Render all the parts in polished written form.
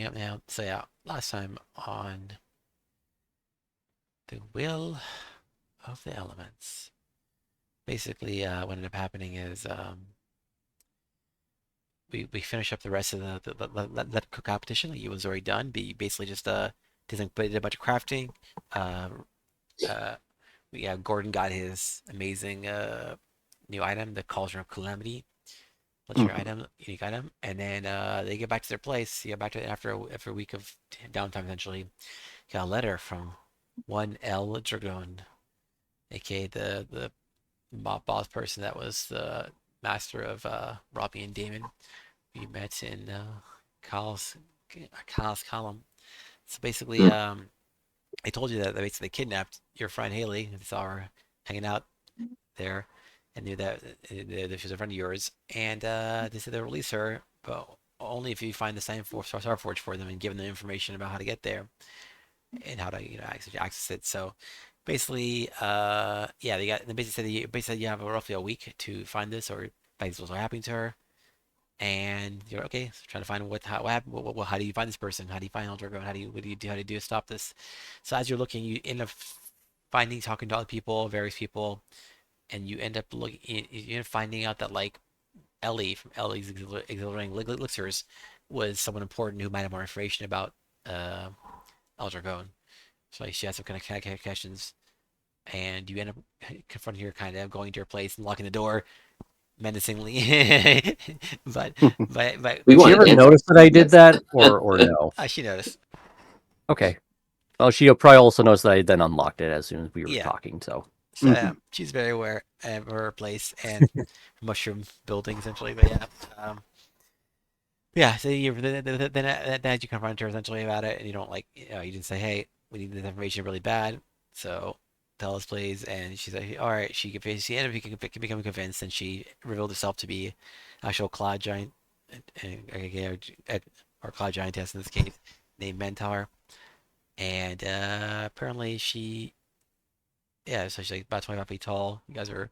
Yep. Yeah. So yeah, last time on the will of the elements. Basically, what ended up happening is we finish up the rest of the cook competition. Like, it was already done. But basically just did a bunch of crafting. Uh, uh, yeah, Gordon got his amazing new item, the Cauldron of Calamity, legendary Mhm. item, unique item, and then they get back to their place. Yeah, back to after a week of downtime. Essentially, got a letter from one L Dragon, aka the mob boss person that was the master of Robbie and Damon. We met in Kyle's Kyle's column. So basically, Mhm. I told you that they basically kidnapped your friend Haley. They saw her hanging out there and knew that she was a friend of yours. And they said they'll release her, but only if you find the sign for Starforge for them and give them the information about how to get there and how to access it. So basically, yeah, they basically said you have roughly a week to find this, or things was happening to her. And you're okay. So trying to find what happened. How do you find this person? How do you find Eldrago? How do you what do you do? How do you do to stop this? So as you're looking, you end up talking to other people, various people, and you end up you end up finding out that like Ellie from Ellie's Exhilarating Elixirs was someone important who might have more information about uh, Eldragon. So like, she has some kind of connections, and you end up confronting her, kind of going to her place and locking the door menacingly. but We Did she want ever to notice that I did yes. that, or no? she noticed. Okay. Well, she probably also noticed that I then unlocked it as soon as we were Yeah. talking. So, So Mhm. she's very aware of her place and mushroom building essentially. But yeah, yeah. So then you confront her essentially about it, and you don't like you didn't say, hey, we need this information really bad, so tell us please. And she's like, all right. She ended up becoming convinced, and she revealed herself to be actual cloud giant, or cloud giantess in this case, named Mentor. And apparently yeah, so she's like about 25 feet tall. You guys are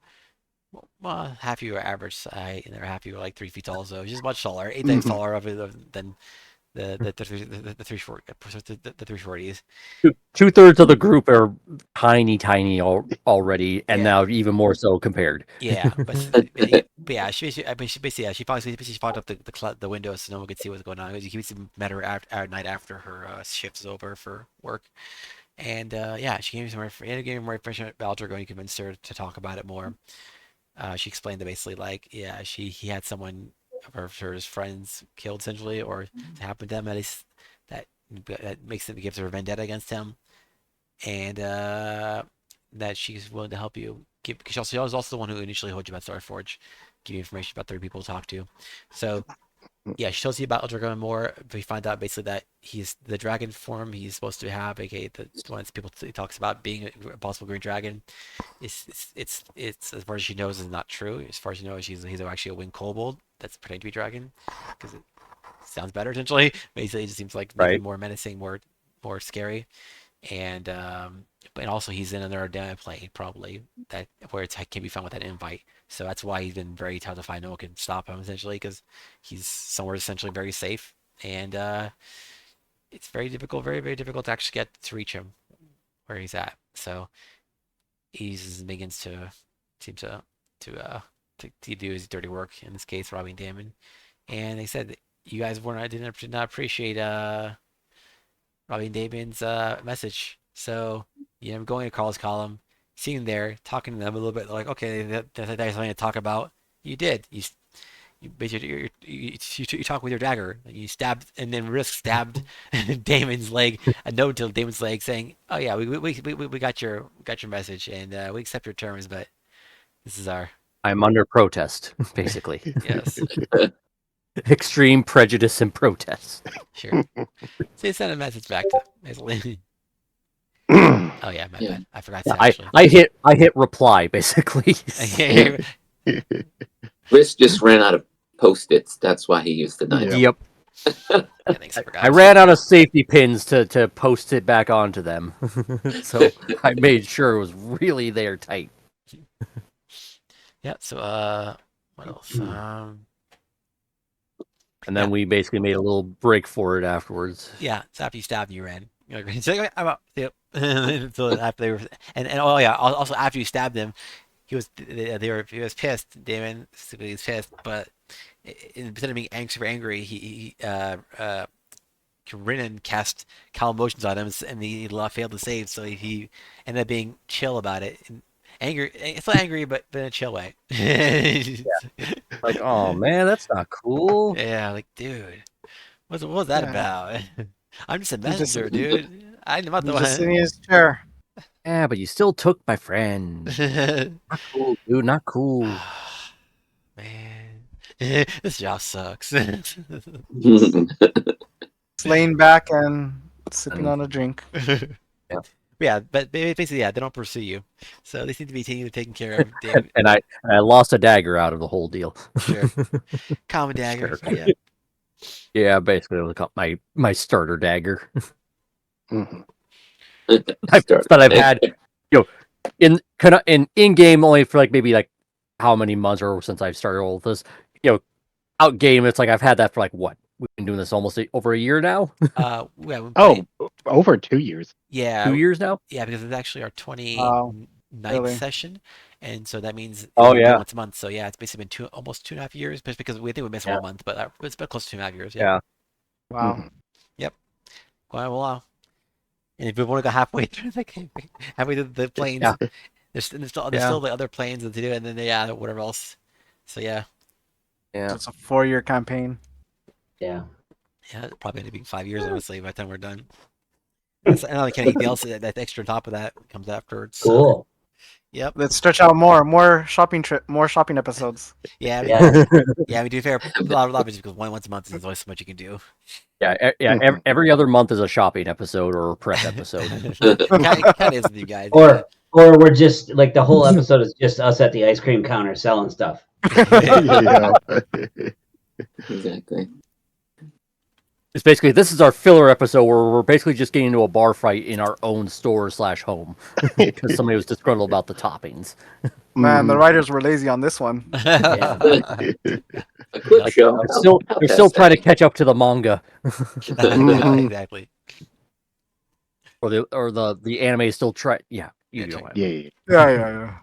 well, half you are average height, and they're half you are like 3 feet tall. So she's much taller, 8 times Mhm. taller than the 340s. two-thirds of the group are tiny, tiny already, and Yeah, now even more so compared. yeah, but yeah, I mean, she basically yeah, she fogged up the windows so no one could see what's going on. You can met her at night after her shift is over for work, and yeah, she gave me gave me more information about Alter, going to convince her to talk about it more. She explained that basically like yeah, he had someone of her friends killed essentially, or it happened to them at least that makes him gives her a vendetta against him, and that she's willing to help you. Because she was also the one who initially told you about Starforge, give you information about 30 people to talk to. So yeah, she tells you about Eldragon more. We find out basically that he's the dragon form he's supposed to have, aka the one that people he talks about being a possible green dragon. It's as far as she knows is not true. As far as she knows, he's actually a winged kobold that's pretending to be dragon because it sounds better essentially. Basically, it just seems like maybe Right. more menacing, more scary, and but also he's in another damn plane probably that where it can be found with that invite. So that's why he's been very tough to find. No one can stop him essentially because he's somewhere essentially very safe, and it's very difficult, very difficult to actually get to reach him where he's at. So he begins to seem to to do his dirty work in this case, robbing Damon. And they said that you guys were not did not appreciate robbing Damon's message. So you know, going to Carl's column, seeing him there, talking to them a little bit, like okay, there's something to talk about. You did. You basically you talk with your dagger. You stabbed and then risk stabbed Damon's leg. A note to Damon's leg saying, "Oh yeah, we got your message and we accept your terms, but this is our I'm under protest, basically. yes, Extreme prejudice and protest. sure." So you send a message back to basically. Oh yeah, my Yeah. bad. I forgot Yeah, to actually. I hit reply basically. Yeah, Chris just ran out of post-its. That's why he used the knife. Yep. thanks. I I forgot. ran out of safety pins to post it back onto them. So I made sure it was really there tight. Yeah. So what else? And Yeah, then we basically made a little break for it afterwards. yeah. So after you stabbed, you ran. You're like, "Okay, I'm out." Yep. So after they were, and oh yeah, also after you stabbed him, he was pissed. Damon specifically was pissed, but instead of being super angry, he Rinnan cast calm emotions on him, and he failed to save. So he ended up being chill about it. And angry, it's not angry, but in a chill way. Like, oh man, that's not cool. Yeah, like dude, what was that Yeah, about? I'm just a he just messenger, dude. I'm not the he's just sitting one. in his chair. Yeah, but you still took my friend. Not cool, dude. Not cool. Man, this job sucks. Just laying back and sipping And on a drink. yeah, Yeah, but basically, yeah, they don't pursue you, so they seem to be taken care of. David, and I lost a dagger out of the whole deal. sure, common Which is dagger, fair. yeah. Yeah, basically it was called my starter dagger. Mhm. That I've had, in game only for like maybe like how many months or since I've started all of this. Out game it's like I've had that for like what we've been doing this almost over a year now. Yeah, we Oh, played, over 2 years. Two yeah, years now. yeah, because it's actually our Wow, 29th really? session, and so that means we Oh only play yeah, once a month. So yeah, it's basically been almost 2.5 years, just because we think we missed yeah, 1 month, but it's been close to 2.5 years. Yeah, yeah. Wow. Mhm. yep, quite a while. And if we've only got halfway through halfway through the planes, Yeah. there's Yeah. still the other planes to do, and then yeah, whatever else. So yeah, Yeah. It's a 4-year campaign. Yeah. yeah, it's probably gonna be 5 years honestly by the time we're done. And I don't anything else that extra on top of that comes afterwards. So Cool. yep, Let's stretch out more shopping more shopping episodes. yeah, Yeah. yeah. We do fair a lot of it because once a month is always so much you can do. Yeah. Mhm. Every other month is a shopping episode or a prep episode. Kind of is with you guys. Or we're just like the whole episode is just us at the ice cream counter selling stuff. Yeah. Yeah. Exactly. It's basically this is our filler episode where we're basically just getting into a bar fight in our own store/home because somebody was disgruntled about the toppings. Man, the Mhm. writers were lazy on this one. Yeah. A quick Like, show. They're still trying to catch up to the manga, Mhm. exactly. or the anime is still try. Yeah, you Yeah, know check- what. Yeah. Yeah.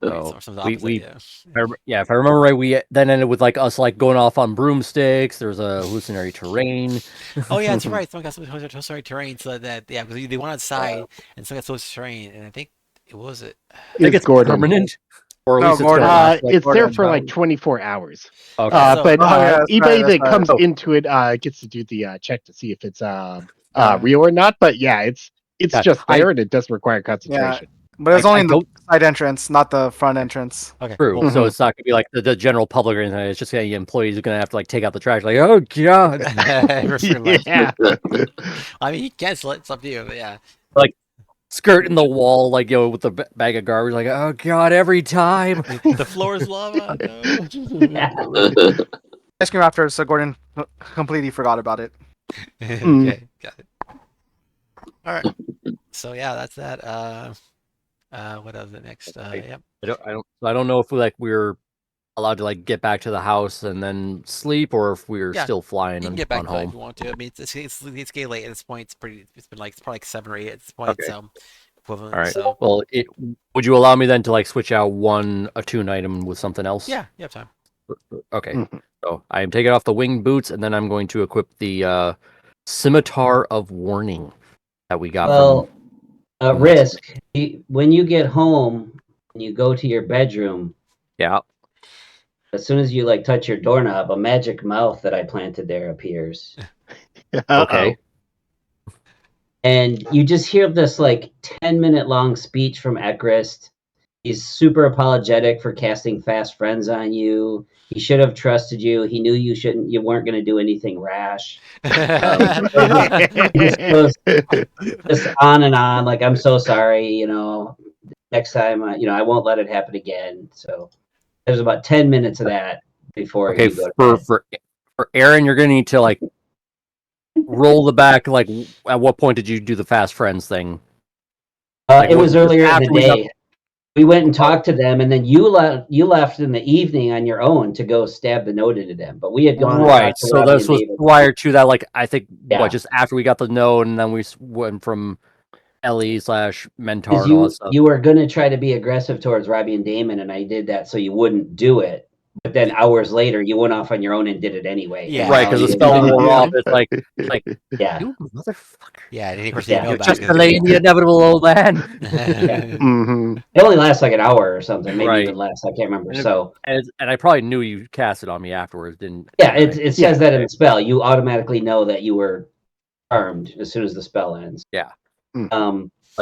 So Some of the we opposite, yeah. if I remember right, we then ended with like us like going off on broomsticks. There's a hallucinatory terrain. Oh yeah, that's right. Someone got some sorry terrain, so that yeah, because they went outside and someone got so terrain, and I think it was it. I think It's it's Gordon. permanent, or at No, least it's Gordon. gonna last. It's there Gordon, for no. like 24 hours. Okay. So- But Oh, yeah, that's eBay right, that's that right. comes Oh. into it gets to do the check to see if it's Yeah. real or not. But yeah, it's Yeah, just there and it does require concentration. But it's I only in the don't- side entrance, not the front entrance. Okay, True. cool. So it's not gonna be like the general public or anything. It's just gonna employees are gonna have to like take out the trash. Like, oh god, Pretty much. Yeah. I mean, you can cancel it. It's up to you. But yeah. skirt in the wall, like with the bag of garbage. Like, oh god, every time. The floor is lava. No. Ice cream after, so Gordon completely forgot about it. Okay, got it. All right. So yeah, that's that. What else? The next? Yep. I don't know if we're allowed to like get back to the house and then sleep, or if we're Yeah, still flying You can on, get back on to that if home. you want to. I mean, it's getting late at this point. It's been like it's probably like 7 or 8 at this point. Okay. So equivalent. All right. So Well, would you allow me then to like switch out a tune item with something else? yeah, you have time. Okay. Mhm. So I am taking off the winged boots, and then I'm going to equip the scimitar of warning that we got Well, from. Risk, when you get home and you go to your bedroom, Yeah. as soon as you like touch your doorknob, a magic mouth that I planted there appears. Okay. And you just hear this like 10-minute long speech from Ekrist. He's super apologetic for casting fast friends on you. He should have trusted you. He knew you weren't going to do anything rash. He just goes just on and on. Like, I'm so sorry, next time, I won't let it happen again. So there's about 10 minutes of that before Okay. you go to bed. For Aaron, you're gonna need to like roll the back. Like, at what point did you do the fast friends thing? It was earlier in the after we got- day. We went and talked to them, and then you left in the evening on your own to go stab the note into them. But we had gone and Right. talked to So Robbie this and was David. prior to that. Like I think Yeah. just after we got the note, and then we went from Ellie/Mentor Because and all that stuff. you were going to try to be aggressive towards Robbie and Damon, and I did that so you wouldn't do it. But then hours later, you went off on your own and did it anyway. Yeah. Right, because the You spell didn't wore know. off. It's like, Yeah. you motherfucker. Yeah, and of course Yeah. you know You're about just it. delaying the inevitable, old man. hmm It only lasts like an hour or something, maybe Right. even less. I can't remember. And, So and I probably knew you cast it on me afterwards, didn't? yeah, didn't I? it says that in the spell. You automatically know that you were armed as soon as the spell ends. Yeah.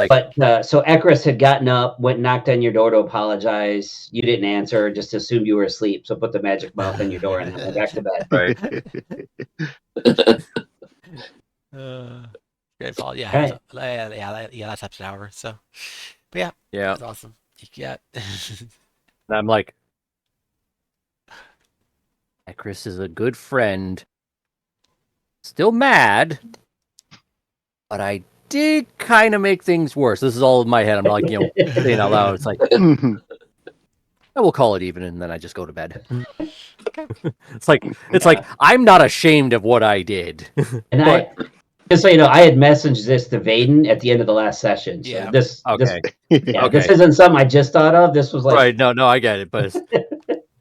But so Ekris had gotten up, went and knocked on your door to apologize. You didn't answer, just assumed you were asleep. So put the magic mouth on your door and then went back to bed. Right. Great fall. Yeah, Right. so, yeah, that's up to an hour. So, but yeah, Yeah. that's awesome. Yeah. And I'm like, Chris is a good friend. Still mad, but I did kind of make things worse. This is all in my head. I'm like, saying out loud. It's like, hmm I will call it even, and then I just go to bed. Okay. It's like I'm not ashamed of what I did. And But- just so you know, I had messaged this to Vaden at the end of the last session. So Yeah. this Okay. yeah, Okay. this isn't something I just thought of. This was like Right, no, I get it, but it's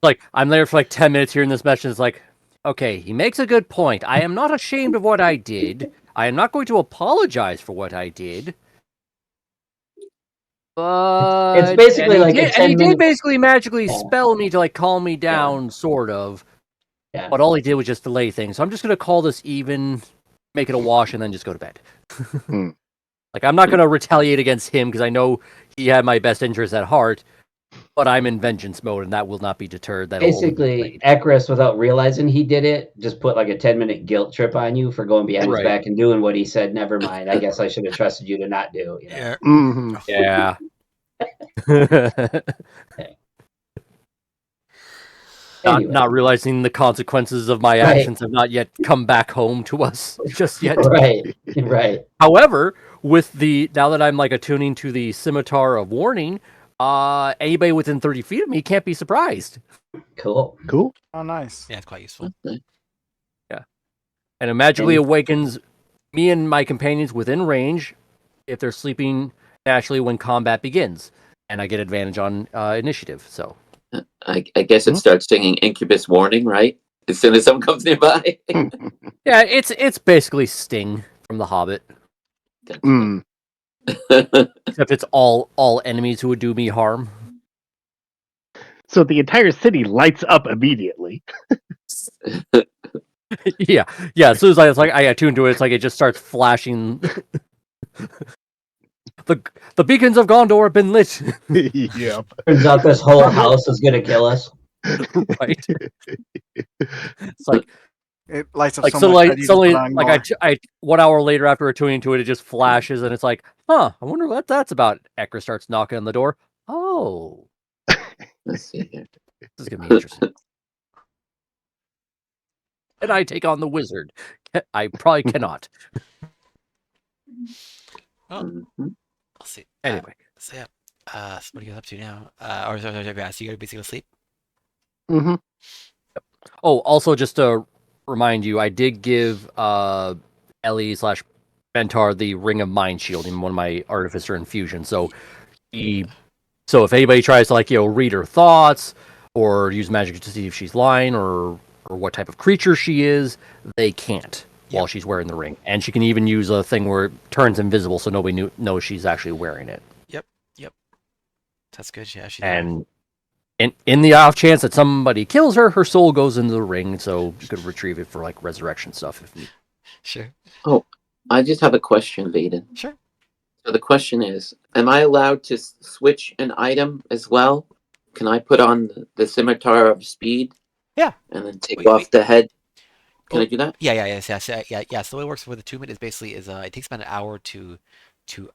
like I'm there for like 10 minutes hearing this message. It's like, okay, he makes a good point. I am not ashamed of what I did. I am not going to apologize for what I did. But It's basically like a and he 10-minute did basically magically Yeah. spell me to like calm me down, sort of. Yeah. But all he did was just delay things. So I'm just gonna call this even, make it a wash, and then just go to bed. Hmm. Like I'm not gonna retaliate against him because I know he had my best interest at heart. But I'm in vengeance mode, and that will not be deterred. That'll only be basically delayed. Ekris, without realizing he did it, just put like a 10-minute guilt trip on you for going behind his Right. back and doing what he said. Never mind. I guess I should have trusted you to not do. You know? Yeah. hmm Yeah. Anyway. Not realizing the consequences of my Right. actions have not yet come back home to us just yet. Right. However, with now that I'm like attuning to the scimitar of warning, anybody within 30 feet of me can't be surprised. Cool. Cool. Oh, nice. Yeah, it's quite useful. And it magically And- awakens me and my companions within range if they're sleeping naturally when combat begins. And I get advantage on initiative. So I guess it starts singing Incubus Warning, right? As soon as someone comes nearby. yeah, it's basically Sting from The Hobbit. Mm. Except it's all enemies who would do me harm. So the entire city lights up immediately. yeah. As soon as I attune to it, it's like it just starts flashing. The beacons of Gondor have been lit. Yep. Turns out this whole house is gonna kill us. Right. It's like It lights up like so so much like that you suddenly just put on like more. I 1 hour later after attuning to it, it just flashes and it's like, I wonder what that's about. Ekra starts knocking on the door. Oh, Let's see here. this is gonna be interesting. And I take on the wizard. I probably cannot. Mhm. I'll see. Anyway. So yeah. So what are you guys up to now? Or so you go basically sleep. hmm Oh, also just to remind you, I did give Ellie/Bentar the Ring of Mind Shield in one of my Artificer infusions. So if anybody tries to read her thoughts or use magic to see if she's lying or what type of creature she is, they can't while she's wearing the ring. And she can even use a thing where it turns invisible so nobody knows she's actually wearing it. Yep. That's good. Yeah. And in the off chance that somebody kills her, her soul goes into the ring, so you could retrieve it for resurrection stuff if you. Sure. I just have a question, Vaden. Sure. So the question is, am I allowed to switch an item as well? Can I put on the Scimitar of Speed? Yeah. And then take Wait. off the head? Can I do that? Yeah. So the way it works with attunement is basically it takes about an hour to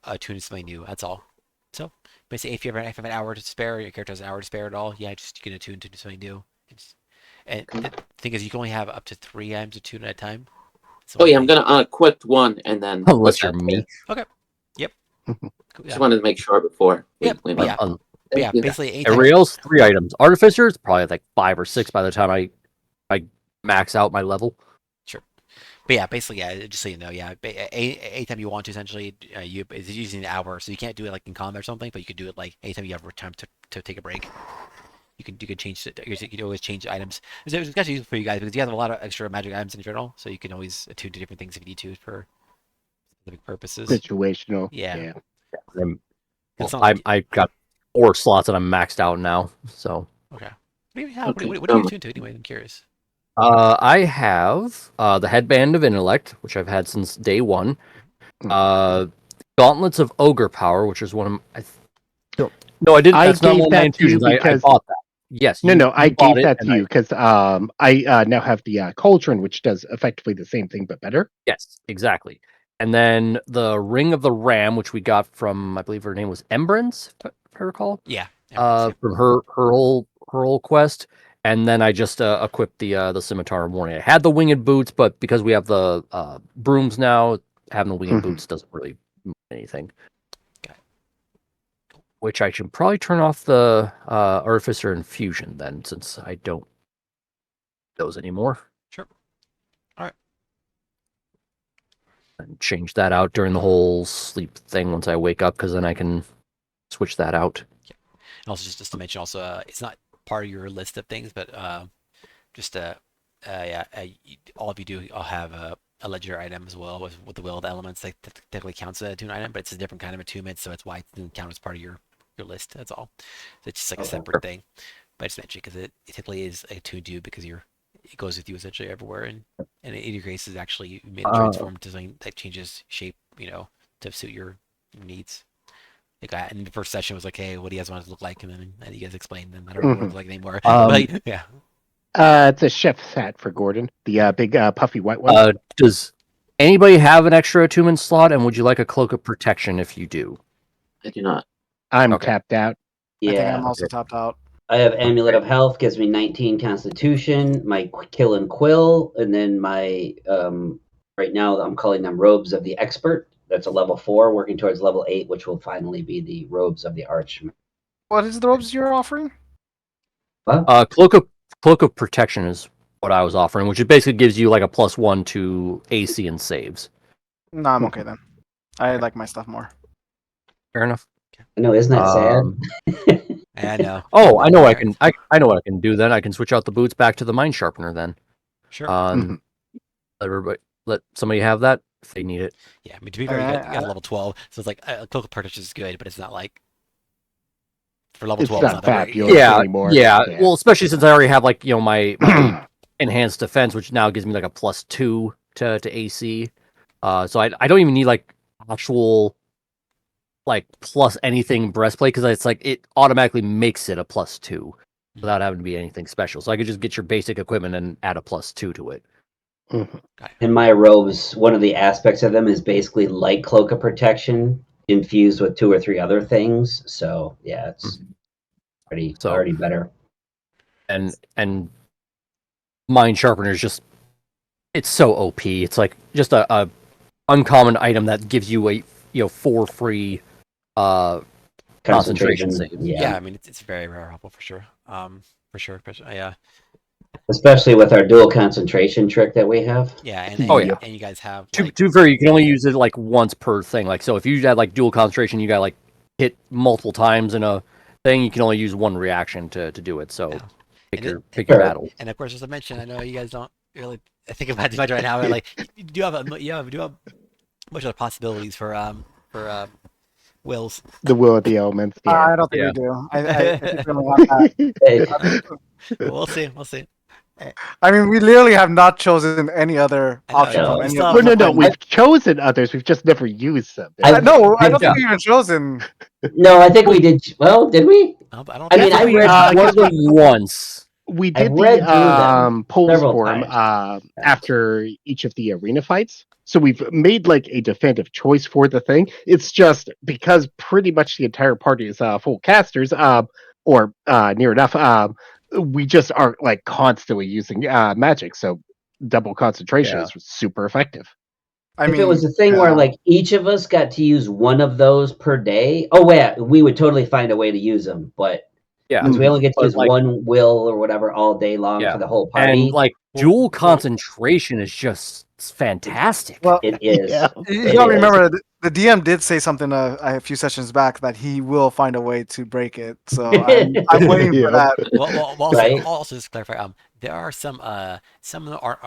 attune to something new. That's all. So basically, if you have an hour to spare, your character has an hour to spare at all. Yeah, just you can attune to something new. And the thing is, you can only have up to 3 items attune at a time. So Oh yeah, I'm gonna equip one and then. Unless put you're that me. there. Yep. Just wanted to make sure before. Yep. we Yeah. But yeah, Thank you. basically anytime. Everybody else, 3 items. Artificers, probably like 5 or 6 by the time I max out my level. Sure. But yeah, basically, yeah. Just so you know, yeah. Anytime you want to, essentially, it's using an hour, so you can't do it like in combat or something, but you can do it like anytime you have time to take a break. You can change it. You can always change items. It's actually useful for you guys because you have a lot of extra magic items in general, so you can always attune to different things if you need to for specific purposes. Situational. Yeah. Yeah. It's not I like I got 4 slots that I'm maxed out now. So okay. What Okay, what do you attune to anyway? I'm curious. I have the headband of intellect, which I've had since day 1. Mhm. Gauntlets of ogre power, which is one of no, I didn't. I That's not gave one of my that to you infusions. I because bought that. Yes, no, I you bought gave it, that to and you because I now have the cauldron, which does effectively the same thing but better. yes, exactly. And then the ring of the ram, which we got from, I believe her name was Embrance, if I recall. Yeah. Emirates, yeah. From her whole quest. And then I just equipped the scimitar in warning. I had the winged boots, but because we have the brooms now, having the winged Mhm. boots doesn't really mean anything. Okay. Which I should probably turn off the artificer infusion then, since I don't those anymore. Sure. All right. And change that out during the whole sleep thing once I wake up, because then I can switch that out. And also just to mention, also it's not part of your list of things, but just yeah, all of you do all have a ledger item as well with the will of the elements. That technically counts as a attune item, but it's a different kind of attunement, so it's why it doesn't count as part of your list. That's all. So it's just like a separate thing. But I just mentioned because it typically is attuned to you because it goes with you essentially everywhere, and in your case is actually you made a transform to something that changes shape, to suit your needs. Like in the first session was like, hey, what do you guys want it to look like? And then you guys explained, and I don't remember what it looked like anymore. But yeah. It's a chef's hat for Gordon, the big puffy white one. Does anybody have an extra attunement slot, and would you like a cloak of protection if you do? I do not. I'm okay. tapped out. I think Yeah, I'm also tapped out. I have Amulet of Health, gives me 19 Constitution, my Kill and Quill, and then my right now I'm calling them Robes of the Expert. That's a level 4, working towards level 8, which will finally be the Robes of the Arch. What is the robes you're offering? What? Cloak of protection is what I was offering, which basically gives you like a +1 to AC and saves. No, I'm okay then. I like my stuff more. Fair enough. No, isn't that sad? I know. Oh, I know I can. I know what I can do then. I can switch out the boots back to the mine sharpener then. Sure. And let somebody have that if they need it. Yeah, I mean, to be fair, you got level 12, so it's like cloak of protection is good, but it's not like for level It's 12. not It's not that great. fabulous anymore. Yeah. Yeah. Well, especially since I already have like my enhanced defense, which now gives me like a +2 to AC. So I don't even need like actual like plus anything breastplate, because it's like it automatically makes it a +2 without having to be anything special. So I could just get your basic equipment and add a +2 to it. In my robes, one of the aspects of them is basically light cloak of protection infused with 2 or 3 other things. So yeah, it's already better. And mine sharpener is just it's so OP. It's like just a uncommon item that gives you a 4 free concentration saves. Yeah, I mean it's very very helpful for sure. For sure. Yeah. Especially with our dual concentration trick that we have. Yeah, and you guys have like To be fair, you can only use it like once per thing. Like so, if you had like dual concentration, you got like hit multiple times in a thing. You can only use one reaction to do it. So pick your battle. And of course, as I mentioned, I know you guys don't really think about it too much right now, but like you do have much other possibilities for wills. The will of the elements. Yeah. I don't think we do. I think we only have that. We'll see. We'll see. I mean, we literally have not chosen any other option from any of them. No. We've chosen others. We've just never used them. I don't think we even chosen. No, I think we did. Well, did we? I mean, I read one of them once. We did the polls several for times. after each of the arena fights. So we've made like a definitive choice for the thing. It's just because pretty much the entire party is full casters, or near enough. We just aren't like constantly using magic, so double concentration is super effective. I If it was mean, a thing where yeah. like each of us got to use one of those per day, we would totally find a way to use them. But Yeah, since we only get to but use like, one will or whatever all day long yeah, for the whole and party, like Well, dual well, concentration is just fantastic. Well, it is. Yeah. you It gotta is. remember the DM did say something a few sessions back that he will find a way to break it. So I'm waiting for Yep. that. Right. also just to clarify, there are some of them are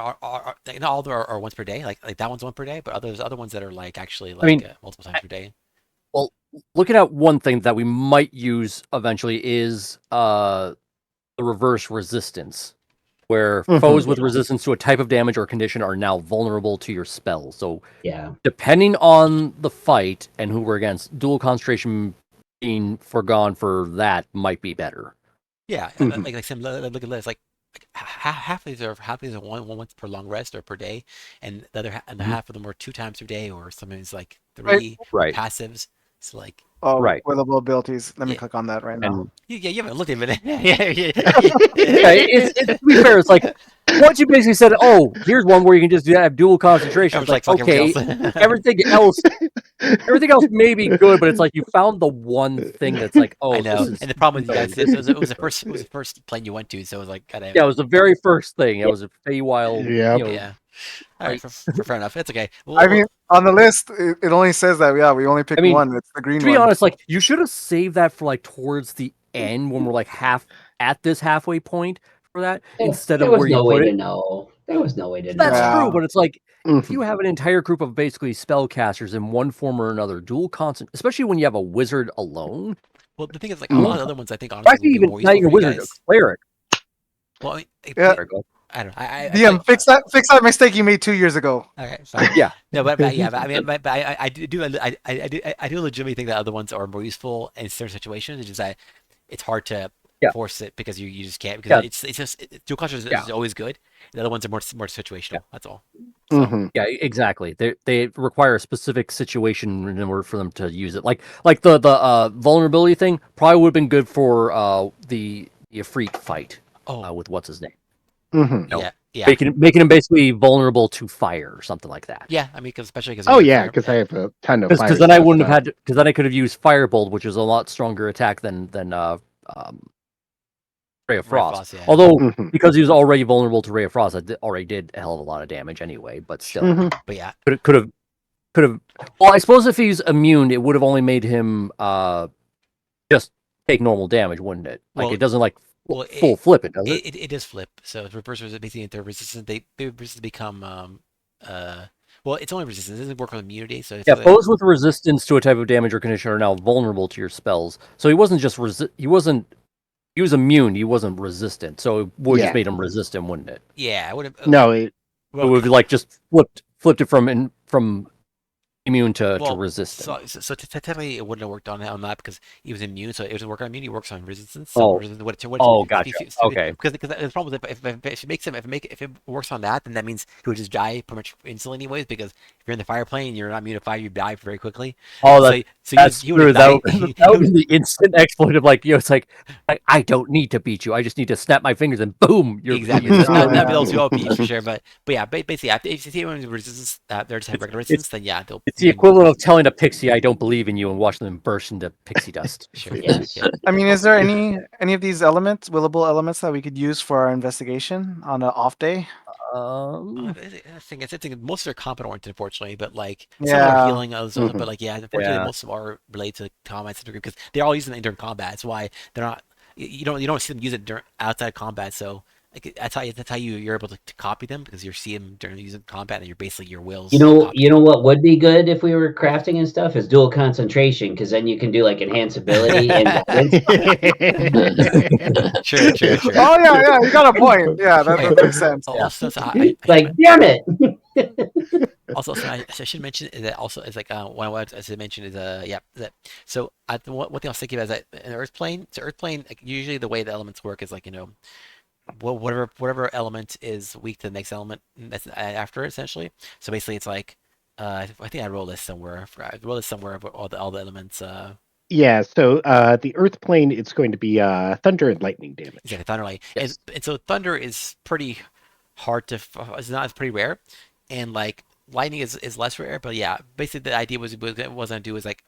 like, not all of them are once per day, like that one's one per day, but others other ones that are like actually I mean, multiple times per day. well, looking at one thing that we might use eventually is the reverse resistance, where foes with resistance to a type of damage or condition are now vulnerable to your spells. So Yeah. depending on the fight and who we're against, dual concentration being forgone for that might be better. Yeah, Mhm. look at this, like half of these are one once per long rest or per day, and the Mhm. half of them are two times per day, or sometimes like Right. three with Right, passives. It's like Oh, right. willable abilities. Let me yeah, click on that right now. And you haven't looked at it. Yeah, yeah, it's to be fair, it's like once you basically said, "Oh, here's one where you can just have dual concentration." It's Everyone's like like, fuck everybody okay, else. everything else, may be good, but it's like you found the one thing that's like, I "Oh, this know, is and the problem with you so guys, good." it was the first plane you went to, so it was like gotta Yeah, it was the very first thing. It Yeah. was a Feywild, Yep. yeah. All right, like for fair enough. It's okay. I mean, on the list, it only says that we only I picked mean, one. It's the green to be one. honest, like you should have saved that for like towards the end when we're like half at this halfway point for that instead There of was where you no way put to it. know. There was no way to That's know. true, Yeah. but it's like if Mhm. you have an entire group of basically spellcasters in one form or another, dual constant, especially when you have a wizard alone, Well, the thing is, like a lot dual. of the other ones, I think Or honestly actually, would be even more not useful even for a you wizard, a guys. cleric. Well, Yeah. but Sorry, go ahead. I don't know. I feel DM, like fix that mistake you made 2 years ago. okay, fine. Yeah, No, yeah, but I mean, but I do legitimately think that other ones are more useful in certain situations. It's just that it's hard to yeah, force it because you just can't because yeah, it's just dual culture yeah, is always good. The other ones are more yeah. situational. That's all. So Mhm. Yeah, exactly. They require a specific situation in order for them to use it. Like the vulnerability thing probably would have been good for the Ifrit fight oh with what's his name. Mhm. You know, yeah. making him basically vulnerable to fire or something like that. Yeah, I mean, especially because Oh you're yeah, fire. because I Yeah, have a ton of Because fire then I stuff. wouldn't have So. had because then I could have used Firebolt, which is a lot stronger attack than um, Ray of Ray Frost. Frost. Yeah, Although Mhm. because he was already vulnerable to Ray of Frost, already did a hell of a lot of damage anyway. But still, Mhm. but yeah, could have. Well, I suppose if he's immune, it would have only made him just take normal damage, wouldn't it? Like well, it doesn't like well, full flip it, does it? it does flip. So reversers basically they're resistant. They resist become uh. Well, it's only resistance. It doesn't work on immunity. So it's Yeah, foes with resistance to a type of damage or condition are now vulnerable to your spells. So he wasn't just he was immune. He wasn't resistant. So it would just Yeah. made him resistant, wouldn't it? yeah. I would have. No. It. It Well, would like just flipped it from immune to well, resistant. technically it wouldn't have worked on that because he was immune, so it doesn't work on immunity. It works on resistance. So Oh, resistance, oh, gotcha. Okay. because the problem is if it makes him if it works on that, then that means he would just die pretty much instantly anyways. Because if you're in the fire plane, you're not immune to fire, you die very quickly. Oh, So that's he would true. have That died. would, that would be the instant exploit of like, it's like I don't need to beat you. I just need to snap my fingers and boom, Exactly. you're Oh That'd be yeah. those two OPs for sure. But yeah, basically, if you see anyone with resistance, they're just have regular it's resistance, then yeah, they'll it's the you can equivalent of telling a pixie I don't believe in you and watching them burst into pixie dust. sure. Yes. Yeah. I mean, is there any of these elements, willable elements, that we could use for our investigation on an off day? Um, I think most are combat oriented, unfortunately, but like some of them are Yeah. healing, others, but Mhm. like yeah, unfortunately, yeah. most of them are related to combat to a degree because they're all using it during combat. That's why they're not. You don't see them use it during outside combat. So like that's how you're able to copy them because you're seeing them during using combat and you're basically your wills You copied. know what would be good if we were crafting and stuff is dual concentration, because then you can do like enhanceability and guidance. True. Oh yeah. You got a point. Yeah, that, Hey, that makes sense. Yeah. also, so I should Like, damn it! also, so I should mention is that also is like one of what I should mention is yeah that so what thing I was thinking about is that in Earth plane, so Earth plane like, usually the way the elements work is like well whatever element is weak to the next element that's after it essentially. So basically it's like I think I wrote this somewhere. I forgot. I wrote this somewhere about all the elements. Yeah. So the Earth plane, it's going to be thunder and lightning damage. Exactly thunder light Yes. and so thunder is pretty hard to it's pretty rare and like lightning is less rare, but yeah, basically the idea was gonna do was like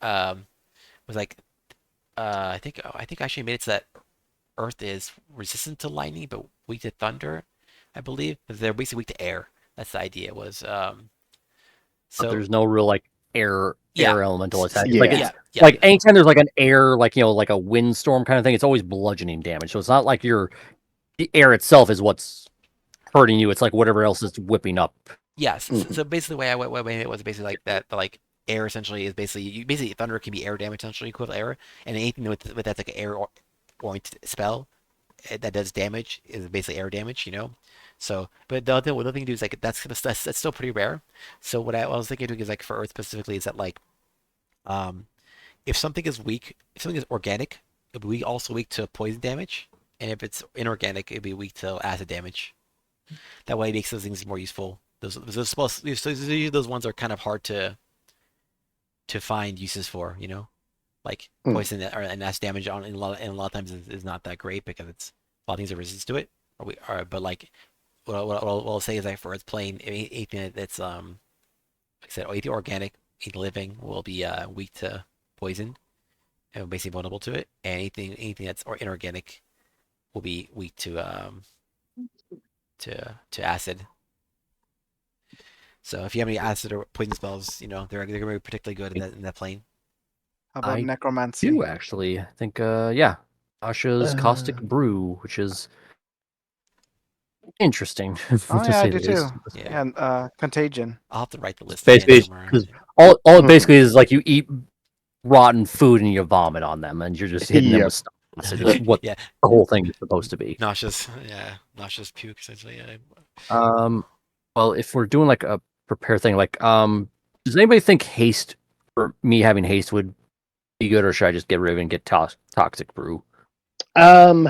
I think I actually made it so that Earth is resistant to lightning but weak to thunder, I believe. They're basically weak to air. That's the idea was But so there's no real like yeah air elemental attack. It's like Yeah. it's yeah like anytime there's like an air like like a windstorm kind of thing, it's always bludgeoning damage. So it's not like the air itself is what's hurting you. It's like whatever else is whipping up. yes. So, Mhm. so basically the way I made it was basically like that the like air essentially is basically thunder can be air damage essentially equivalent air, and anything with that's like an air oriented spell that does damage is basically air damage, you know. So, but the other thing to do is like that's still pretty rare. So what I was thinking of doing is like for Earth specifically is that like um if something is organic, it'll be also weak to poison damage, and if it's inorganic, it'll be weak to acid damage. That way, it makes those things more useful. Those ones are kind of hard to find uses for, you know, like Mm. poison and acid damage on in a lot of times is not that great because it's a lot of things are resistant to it. But like what I'll say is like for its plane, anything that's like I said, anything organic, anything living will be weak to poison and basically vulnerable to it, and anything that's or inorganic will be weak to acid. So if you have any acid or poison spells, you know they're gonna be particularly good in that plane. How about I necromancy? do actually. I think yeah. Asha's Caustic Uh, Brew, which is interesting Oh to yeah, I say do the too. least. Yeah, Yeah, Contagion. I'll have to write the list again Basically, somewhere. because all it Mhm. basically is like you eat rotten food and you vomit on them, and you're just hitting them Yep. with stuff. Acid is what Yeah, the whole thing is supposed to be. nauseous. Yeah, nauseous puke essentially. Yeah. Um, well, if we're doing like a prepare thing, like does anybody think haste for me having haste would be good, or should I just get rid of it and get toxic brew Um,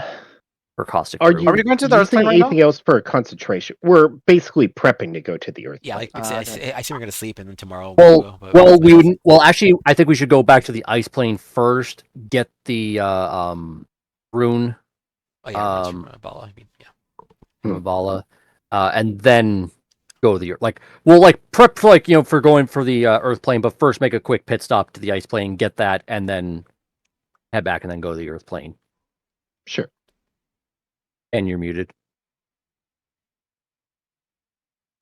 or caustic are brew? Are you we going to the Earth using plane right now? anything else for concentration? We're basically prepping to go to the Earth Yeah, plane. like I Okay. said, I assume we're gonna sleep and then tomorrow we'll Well, go. But well, but yes. actually, I think we should go back to the ice plane first. Get the rune Oh yeah, runes from um Bala. I mean, yeah. Hmm. from Avala, and then go to the like we'll like prep for like for going for the Earth plane, but first make a quick pit stop to the ice plane, get that, and then head back and then go to the Earth plane. Sure. And you're muted.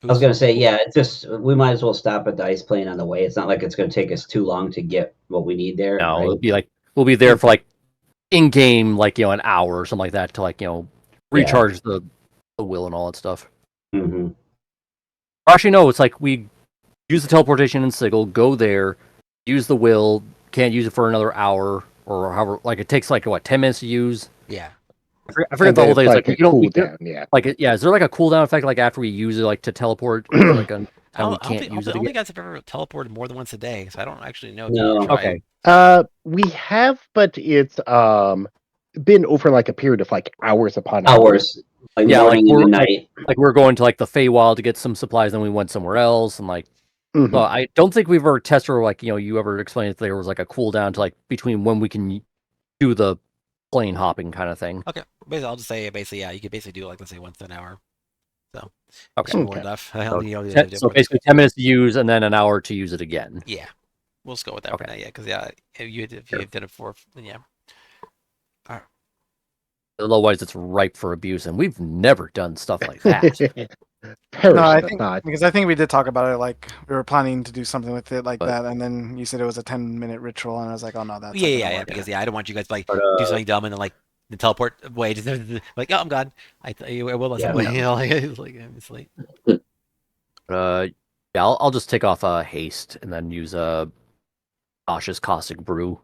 I was Who's gonna say, yeah, it's just we might as well stop at the ice plane on the way. It's not like it's gonna take us too long to get what we need there, No, right? it'll be like we'll be there for like in game, like an hour or something like that to like Yeah. recharge the will and all that stuff. hmm Or actually, no, it's like we use the teleportation and sigil, go there, use the will, can't use it for another hour or however. Like it takes like what 10 minutes to use. yeah. I forget And the then whole it's thing. It's like like a you don't we cooldown. Yeah. like yeah. Is there like a cooldown effect like after we use it like to teleport? Is there like a time we can't use I it don't again? think I've ever teleported more than once a day, so I don't actually know if you've ever No. tried. Okay, We have, but it's been over like a period of like hours upon hours. Hours, like yeah, morning and night. like we're going to like the Feywild to get some supplies, then we went somewhere else, and like so Mhm. I don't think we've ever tested or like you ever explained if there was like a cooldown to like between when we can do the plane hopping kind of thing. Okay, basically I'll just say basically yeah, you could basically do it like let's say once an hour. So it Okay, should be more Okay. enough. I don't so think you don't have to do it so more than basically 10 minutes to use and then an hour to use it again. yeah. We'll just go with that for Okay, now, yeah, because yeah, if sure. you've done it for then yeah. All right. Otherwise, it's ripe for abuse, and we've never done stuff like that. No, Perish I the think thought. because I think we did talk about it. Like we were planning to do something with it like But that, and then you said it was a 10-minute ritual, and I was like, oh no, that's Yeah, not yeah, gonna yeah. work. Because yeah, I don't want you guys to like but do something dumb and then like the teleport away. Just like, oh, I'm gone. I will let Yeah. somebody. yeah, You know, like it's like it's late. yeah, I'll just take off haste and then use Asha's caustic brew.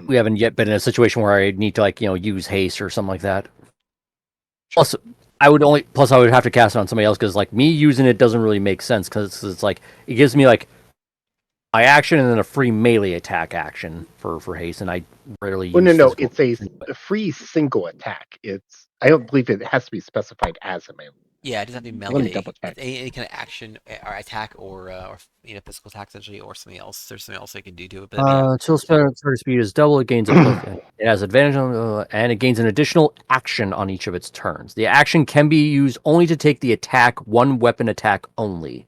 We haven't yet been in a situation where I need to like use haste or something like that. Plus, I would have to cast it on somebody else because like me using it doesn't really make sense because it's like it gives me like my action and then a free melee attack action for haste, and I rarely Oh use no, physical. it's a free single attack. I don't believe it has to be specified as a melee. Yeah, it doesn't have to be Let me melee. double check. Any kind of action or attack or physical attack essentially or something else. There's something else they can do to it. But yeah, Until spell target speed is double, it gains a plus. It has advantage on, and it gains an additional action on each of its turns. The action can be used only to take the attack, one weapon attack only.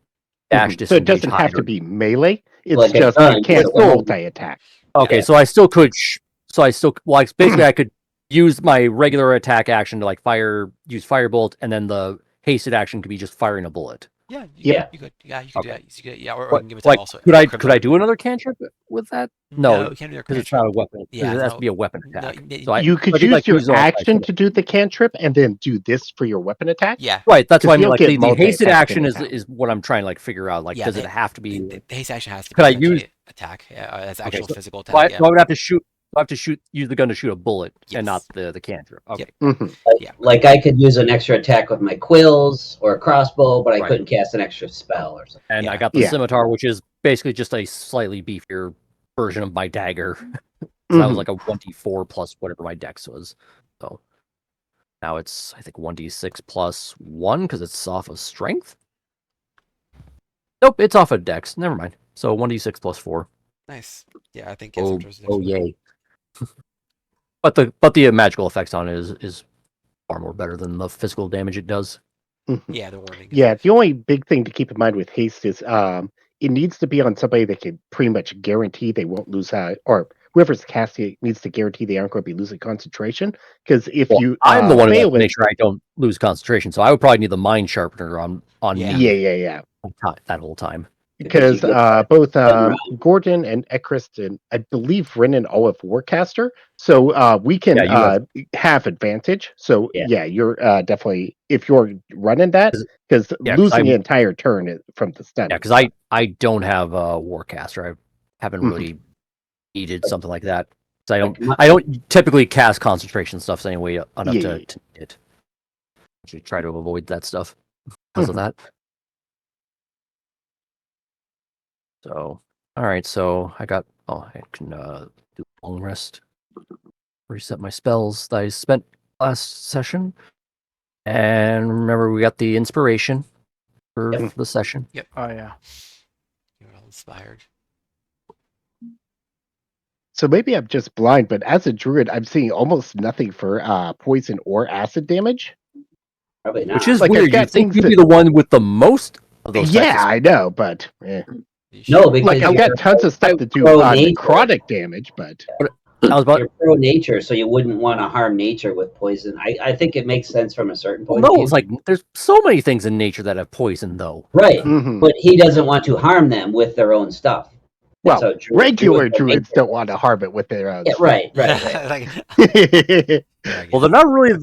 Dash, So it disengage, doesn't hide, have to or be melee. It's Like a just gun it can't with a weapon. multi-attack. Okay, Yeah. so I still could. Basically, I could use my regular attack action to like use firebolt, and then the hasted action could be just firing a bullet. yeah, Yeah. you could do that. You could, yeah, or What, you can give it to like, also. could I criminal. do another cantrip with that? No, No, you can't do a because it's not cantrip. a weapon. Yeah, Because it has to no, be a weapon no, attack. So I You could could like use your use it on action myself. to do the cantrip and then do this for your weapon attack. yeah, Right, that's 'Cause why I mean you'll like get the hasted multi-attack action anyhow. is what I'm trying to like figure out. Like, yeah. does it have to be? The haste action has to be Could I use? essentially attack. As Okay, actual so, physical so I, attack. Yeah. so I would have to shoot. I have to use the gun to shoot a bullet and not Yes. the cantrip. Okay, Mhm. Yeah. Like I could use an extra attack with my quills or a crossbow, but I Right. couldn't cast an extra spell or something. and Yeah. I got the Yeah. scimitar, which is basically just a slightly beefier version of my dagger. So that was Mhm. like a 1d4 plus whatever my dex was. So now it's I think 1d6 plus 1 because it's off of strength. Nope, it's off of dex. Never mind. So 1d6 plus 4. Nice. Yeah, I think Oh, Symmetra's oh definitely- yay. But the magical effects on it is far more better than the physical damage it does. Mhm. Yeah, the warning. Yeah, the only big thing to keep in mind with haste is it needs to be on somebody that can pretty much guarantee they won't lose or whoever's casting it needs to guarantee they aren't going to be losing concentration. Because if Well, you I'm the one who has fail to it, make sure I don't lose concentration, so I would probably need the mind sharpener on Yeah. me yeah. that whole time. Because you get both round. Gordon and Ekrist and I believe Renan all have Warcaster, so we can Yeah, you have advantage. So Yeah. yeah, you're definitely if you're running that because Yeah, 'cause losing I'm- an entire turn from the stun. Yeah, because I don't have a Warcaster. I haven't Mhm. really needed something like that. So Like I don't typically cast concentration stuffs anyway enough Yeah, to yeah. need it. Actually, try to avoid that stuff because of that. So, all right. So I can do a long rest, reset my spells that I spent last session, and remember we got the inspiration for Yep. the session. Oh yeah. You're all inspired. So maybe I'm just blind, but as a druid, I'm seeing almost nothing for poison or acid damage. Probably not. Which is Like, I've weird. You got think things you'd be that- the one with the most of those types Yeah, of I know, but You No, should- because like I've got tons of stuff to do pro on nature. necrotic damage, but I was about You're pro nature, so you wouldn't want to harm nature with poison. I think it makes sense from a certain well, point no, of view. it's like there's so many things in nature that have poison though. Right, Mhm. but he doesn't want to harm them with their own stuff. well, That's how regular druids are druids nature. don't want to harm it with their own. Yeah, right. Like, Right. Well, they're not really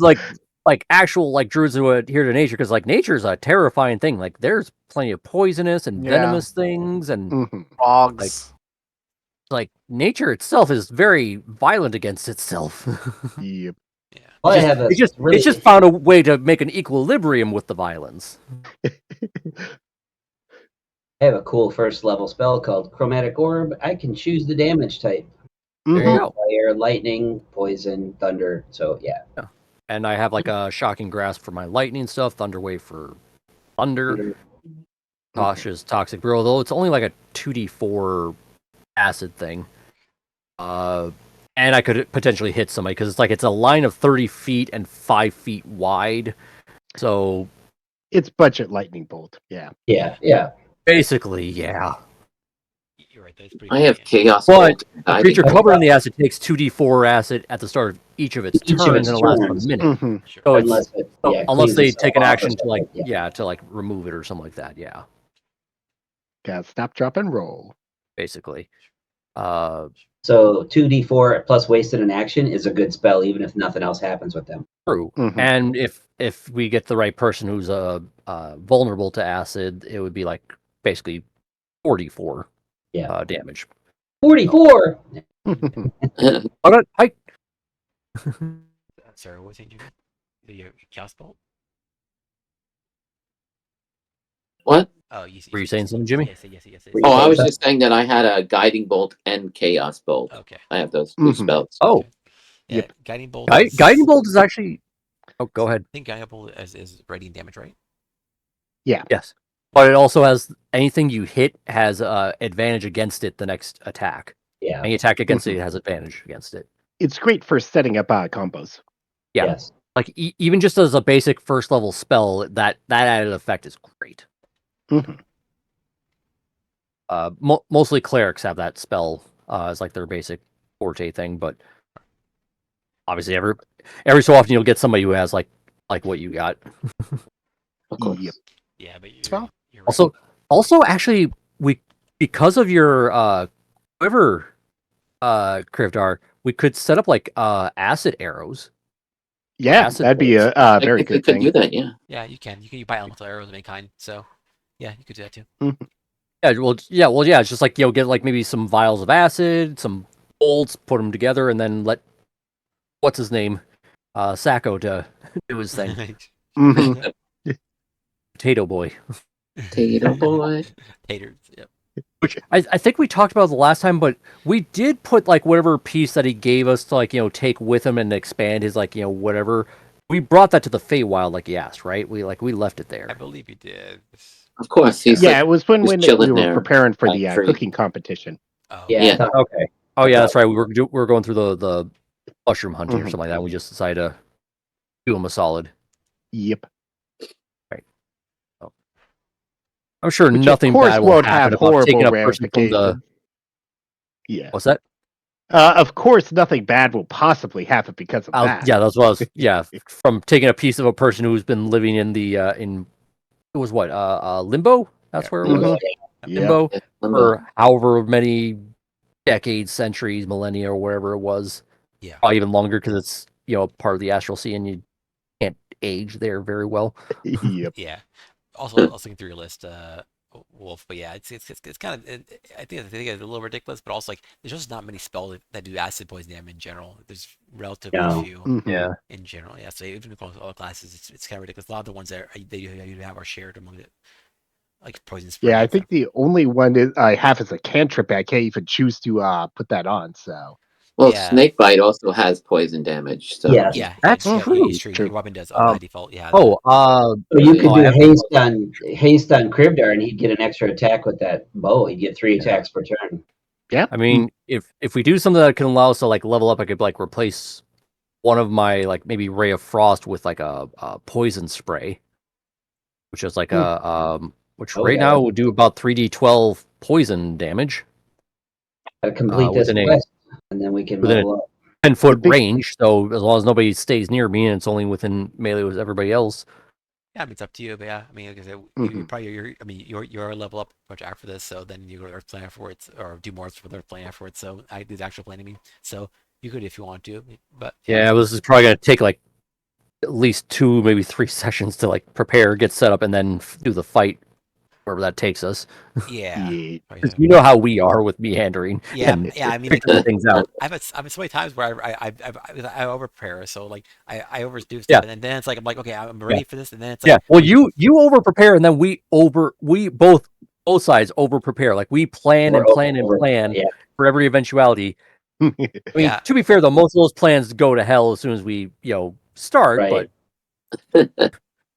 like actual like druids who adhere to nature because like nature is a terrifying thing. Like there's plenty of poisonous and Yeah. venomous things, and Mhm. Frogs. like nature itself is very violent against itself. Yep. Well, I have a really, it's just found a way to make an equilibrium with the violence. I have a cool first level spell called Chromatic Orb. I can choose the damage type: There Mhm. you go. fire, lightning, poison, thunder. So yeah, And I have like a shocking grasp for my lightning stuff, thunderwave for thunder, cautious toxic bro. Though it's only like a 2d4 acid thing. And I could potentially hit somebody because it's a line of 30 feet and 5 feet wide. So It's budget lightning bolt. Yeah. yeah. basically, yeah. you're right. That's pretty. I have convenient. chaos But bolt. a I creature didn't- covered in the acid takes 2d4 acid at the start of each of its Each of turns its and it lasts turns. a minute. Mhm. Sure. So it's Unless it, unless cleans they itself take an off or action to something. like Yeah. to like remove it or something like that. Yeah, Got stop, drop, and roll. basically. So 2d4 plus wasted in action is a good spell, even if nothing else happens with them. True. Mhm. And if we get the right person who's vulnerable to acid, it would be like basically 44 Yeah. damage. 44. But Sorry, what was it you did? The chaos bolt? What? Oh, Were you saying something, Jimmy? Yes. Oh, I was just saying that I had a guiding bolt and chaos bolt. Okay. I have those two Mhm. spells. Oh, Okay. Yeah, Yep. guiding bolt. Guiding bolt is actually. Oh, go ahead. I think guiding bolt is radiant damage, right? Yes, but it also has anything you hit has advantage against it the next attack. Yeah. Any attack against it has advantage against it. It's great for setting up combos. Yeah. Yes. Like even just as a basic first level spell, that added effect is great. Mhm. Mostly clerics have that spell as like their basic forte thing, but obviously every so often you'll get somebody who has like what you got. Of course. Yep. Yeah, but Spell? you're right. Also, actually, we because of your quiver, Krivdar, we could set up like acid arrows. Yeah, Acid that'd be bullets. a I very think we good could thing. do that. Yeah. Yeah, you can. You buy elemental arrows of any kind. So, yeah, you could do that too. Yeah. It's just like get like maybe some vials of acid, some bolts, put them together, and then let what's his name, Sacco to do his thing. Mhm. Potato Boy. Potato boy. Haters. Yep. Which I think we talked about the last time, but we did put like whatever piece that he gave us to like take with him and expand his like whatever. We brought that to the Feywild like he asked, right? We left it there. I believe you did. Of course, he's Yeah, like it was when just we chilling were there. preparing for by the a tree. cooking competition. Oh, Yeah. Yeah. I thought, Okay. Oh yeah, that's right. We were going through the mushroom hunting or Mhm. something like that. We just decided to do him a solid. Yep. Right. So, I'm sure Which of nothing course bad will won't happen have about taking horrible a person from the. ramifications. Yeah. What's that? Of course, nothing bad will possibly happen because of that. Yeah, that's what I was. Yeah, from taking a piece of a person who's been living in the in it was what limbo. That's Yeah. where it you was. know, Yep. Limbo Yeah, limbo. for however many decades, centuries, millennia, or whatever it was. Yeah. Probably even longer because it's part of the astral sea and you can't age there very well. Yep. Yeah. Also, I was looking through your list, Wolf. But yeah, it's kind of. I think it's a little ridiculous, but also like there's just not many spells that do acid poison damage in general. There's relatively No. few Mhm. in general. Yeah. So even across all classes, it's kind of ridiculous. A lot of the ones that you have are shared among it, like poison spray Yeah, I and think stuff. the only one is I have is a cantrip. I can't even choose to put that on. So Well, Yeah. snake bite also has poison damage. So Yes. Yeah. That's Yeah. true. It's true. True. Your weapon does Um, by default. Yeah. oh, So you could oh, do I have haste on Krivdar, and he'd get an extra attack with that bow. He'd get 3 attacks per turn. yeah. I mean, if we do something that can allow us to like level up, I could like replace one of my like maybe Ray of Frost with like a poison spray, which is like which Oh right yeah. now would do about 3d12 poison damage Gotta complete this within a quest, and then we can within a level up. 10-foot big- range. So as long as nobody stays near me and it's only within melee with everybody else. Yeah, I mean, it's up to you, but yeah, I mean, like I said, you Mhm. probably I mean, you're level up much after this, so then you go to Earth Plane afterwards, or do more for the Earth Plane afterwards. So I did actual plane, I mean, so you could if you want to, but Yeah, this is probably gonna take like at least 2, maybe 3 sessions to like prepare, get set up, and then do the fight wherever that takes us. yeah, Yeah. probably Because so. you know how we are with meandering and Yeah, I mean, like figuring things out. I've had so many times where I over prepare, so like I overdo Yeah, stuff, and then it's like I'm like, okay, I'm yeah, ready for this, and then it's yeah. like, Well, you over prepare, and then we both sides over prepare. Like we plan and We're plan and over. plan Yeah. for every eventuality. I mean, yeah, to be fair though, most of those plans go to hell as soon as we start. Right. But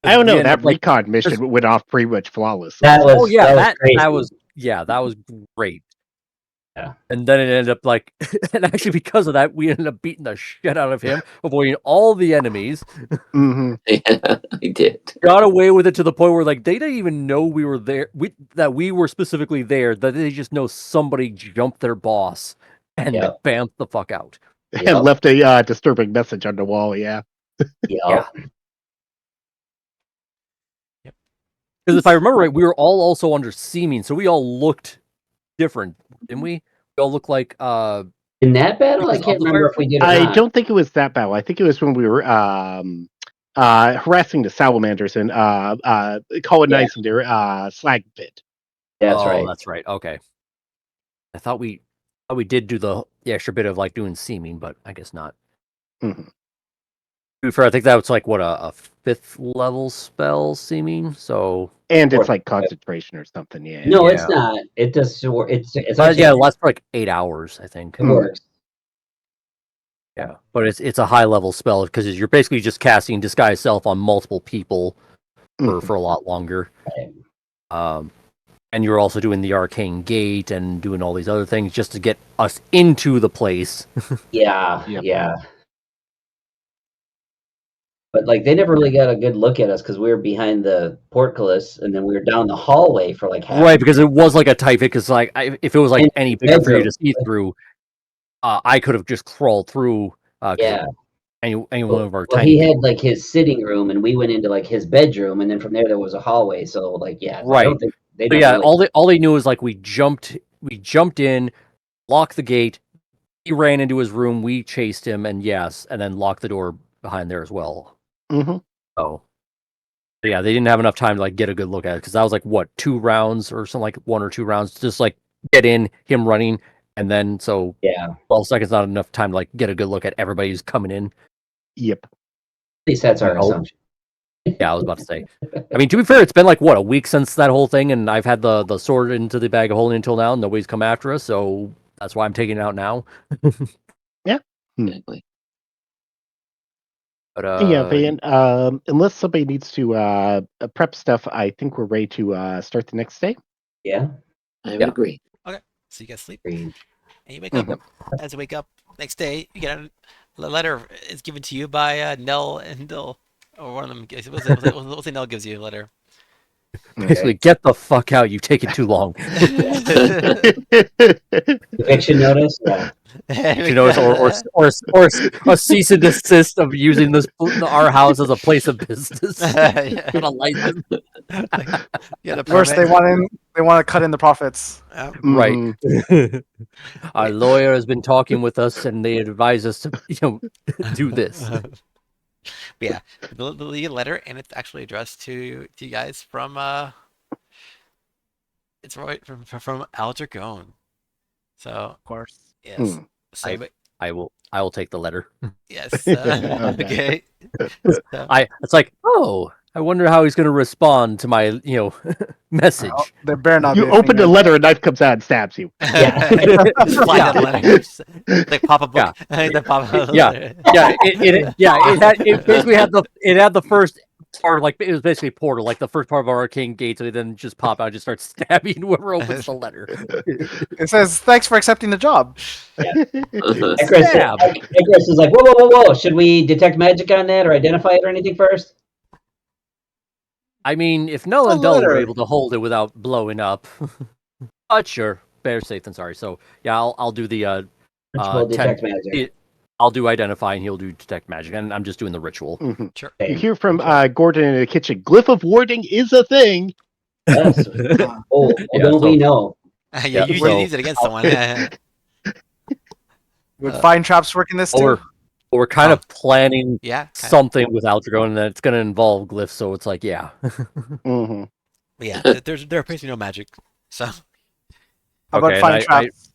I don't we know. end up That like recon there's mission went off pretty much flawlessly. That oh was yeah, that crazy. was that was great. Yeah. And then it ended up like, and actually because of that, we ended up beating the shit out of him, avoiding all the enemies. Hmm. Yeah, I did. Got away with it to the point where like they didn't even know we were there. That we were specifically there. That they just know somebody jumped their boss and Yep. bamfed the fuck out. And Yep. left a disturbing message on the wall. Yeah. Yep. yep, Because if I remember right, we were all also under seeming, so we all looked different, didn't we? We all looked like In that battle, I because of can't the remember fire if we fiend? did or I not. don't think it was that battle. I think it was when we were harassing the salamanders and colonizing their slag pit. That's Oh, right. that's right. Okay. I thought we did do the extra bit of like doing seeming, but I guess not. Mhm. To be fair, I think that was like what a 5th level spell seeming. So And it's Fourth. like concentration or something. Yeah. No, Yeah. it's not. It does. It's but actually yeah, it lasts for like 8 hours, I think. it works. Yeah, but it's a high level spell because you're basically just casting disguise self on multiple people for a lot longer. Right. And you're also doing the arcane gate and doing all these other things just to get us into the place. Yeah, Yep. yeah. But like they never really got a good look at us because we were behind the portcullis, and then we were down the hallway for like half. Right, because it was like a tight fit. Because like if it was like In any the bigger for you to bedroom. see through, I could have just crawled through. Because Yeah. any one of our Well, tiny he had people. like his sitting room, and we went into like his bedroom, and then from there was a hallway. So like, yeah, I Right. don't think they But never yeah, really. all they knew is like we jumped in, locked the gate. He ran into his room. We chased him, and then locked the door behind there as well. Mhm. Oh. But yeah, they didn't have enough time to like get a good look at it because that was like what 2 rounds or something, like 1 or 2 rounds, just like get in him running, and then so Yeah, 12 seconds not enough time to like get a good look at everybody who's coming in. Yep. at least that's our Oh, assumption. yeah, I was about to say. I mean, to be fair, it's been like what a week since that whole thing, and I've had the sword into the bag of holding until now. Nobody's come after us, so that's why I'm taking it out now. Exactly. But Yeah, Van. Unless somebody needs to prep stuff, I think we're ready to start the next day. Yeah. I would Yeah. agree. Okay. So you guys sleep, Agreed. and you wake up. Mhm. As you wake up next day, you get a letter is given to you by Nell and Dill, or one of them. What's the Nell gives you a letter? basically, get the fuck out. You've taken too long. Eviction notice. Yeah. You know, or a cease and desist of using our house as a place of business. Yeah. Get a license. Yeah, the Worse, permit. they want to cut in the profits. Right. Mhm. Our lawyer has been talking with us, and they advise us to, do this. Yeah, the letter, and it's actually addressed to you guys from it's right from Al Dragone. So Of course. yes, Hmm. so I will take the letter. yes, Okay. okay. So, It's like, oh, I wonder how he's going to respond to my, Oh, message. there better not be You a open the finger. letter, a knife comes out and stabs you. Yeah. just fly Yeah. that letter. Just, like pop a book. Yeah. Like pop a Yeah. letter. It basically had the first part, like it was basically Portal, like the first part of our arcane gate, so it then just pop out and just start stabbing whoever opens the letter. It says, "Thanks for accepting the job." Stab. Egress is like, whoa, whoa, whoa, whoa. Should we detect magic on that or identify it or anything first? I mean, if Null A and Dull were letter. able to hold it without blowing up, but sure, better safe than sorry. So yeah, I'll do the Ritual 10. detect magic. I'll do identify, and he'll do detect magic, and I'm just doing the ritual. Mhm. Sure. You Same. hear from Gordon in the kitchen. Glyph of warding is a thing. Yes. Oh, Yeah, don't we know? Yeah, Yeah, you so use it against I'll- someone. Would fine traps work in this too? we're kind Oh. of planning Yeah. something with Altragon, and then it's going to involve glyphs. So it's like, yeah, Hmm. Yeah. There's apparently no magic. So How about okay. fine And traps?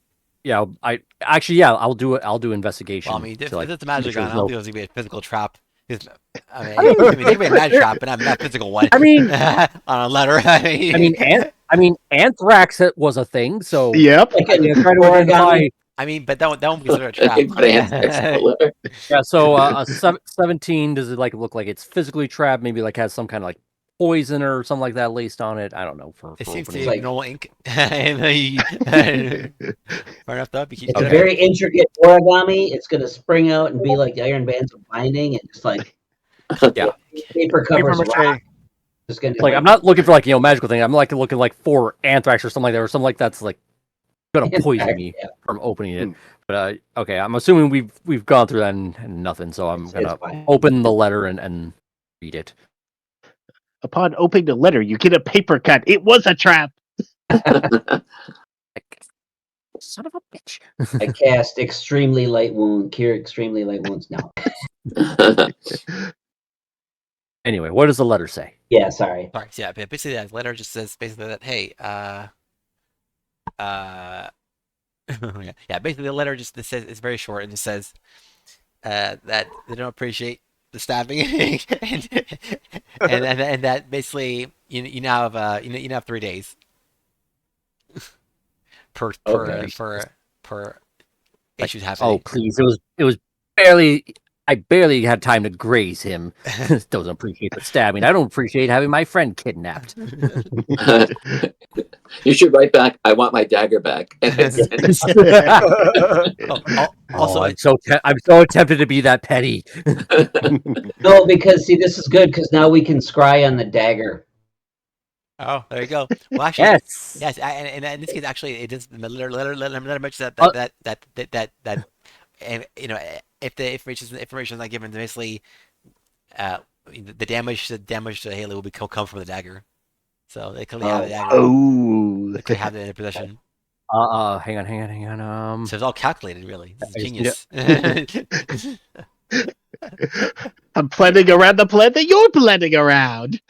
I actually, yeah, I'll do it. I'll do investigation. well, I mean, if to, like, it's a make magic sure on, I there's don't no. think it's gonna be a physical trap. 'Cause, I mean, there can be a magic trap, but not a physical one. I mean, on a letter. I mean, anthrax was a thing. So Yep. Like I mean, I try to origami. identify. I mean, but that won't be considered a trap. They put anthrax in the letter. Yeah, so a 17, does it like look like it's physically trapped? Maybe like has some kind of like poison or something like that laced on it. I don't know for It seems to opening be it. like- normal ink. Fair enough, though. You keep It's a Okay. very intricate origami. It's going to spring out and be like the iron bands of binding and just like Yeah. paper Paper covers rock. mache. Just going to Like I'm not looking for like magical thing. I'm like looking like for anthrax or something like that, or something like that's like gonna poison me Yeah, from opening it. Hmm. But okay, I'm assuming we've gone through that and nothing. So I'm it's gonna fine. open the letter and read it. Upon opening the letter, you get a paper cut. It was a trap. Like, son of a bitch. I cast extremely light wound, cure extremely light wounds. No. Anyway, what does the letter say? Yeah, sorry. Sorry, so yeah, but basically that letter just says basically that hey, yeah, basically the letter just says it's very short and just says that they don't appreciate the stabbing and that basically you now have you now have 3 days Okay. per Like, issues oh happening. please, it was barely I barely had time to graze him. Doesn't appreciate the stabbing. I don't appreciate having my friend kidnapped. You should write back, I want my dagger back. And Also, I'm so tempted to be that petty. No, because see, this is good because now we can scry on the dagger. oh, there you go. Well, actually, Yes. yes, and in this case, actually, it is let her mention that, and if the information is not given, basically, uh, the damage to Haley will come from the dagger. So they clearly have the dagger. Oh. They clearly have it in their possession. Hang on. So it's all calculated, really. This is just- genius. I'm planning around the plan that you're planning around.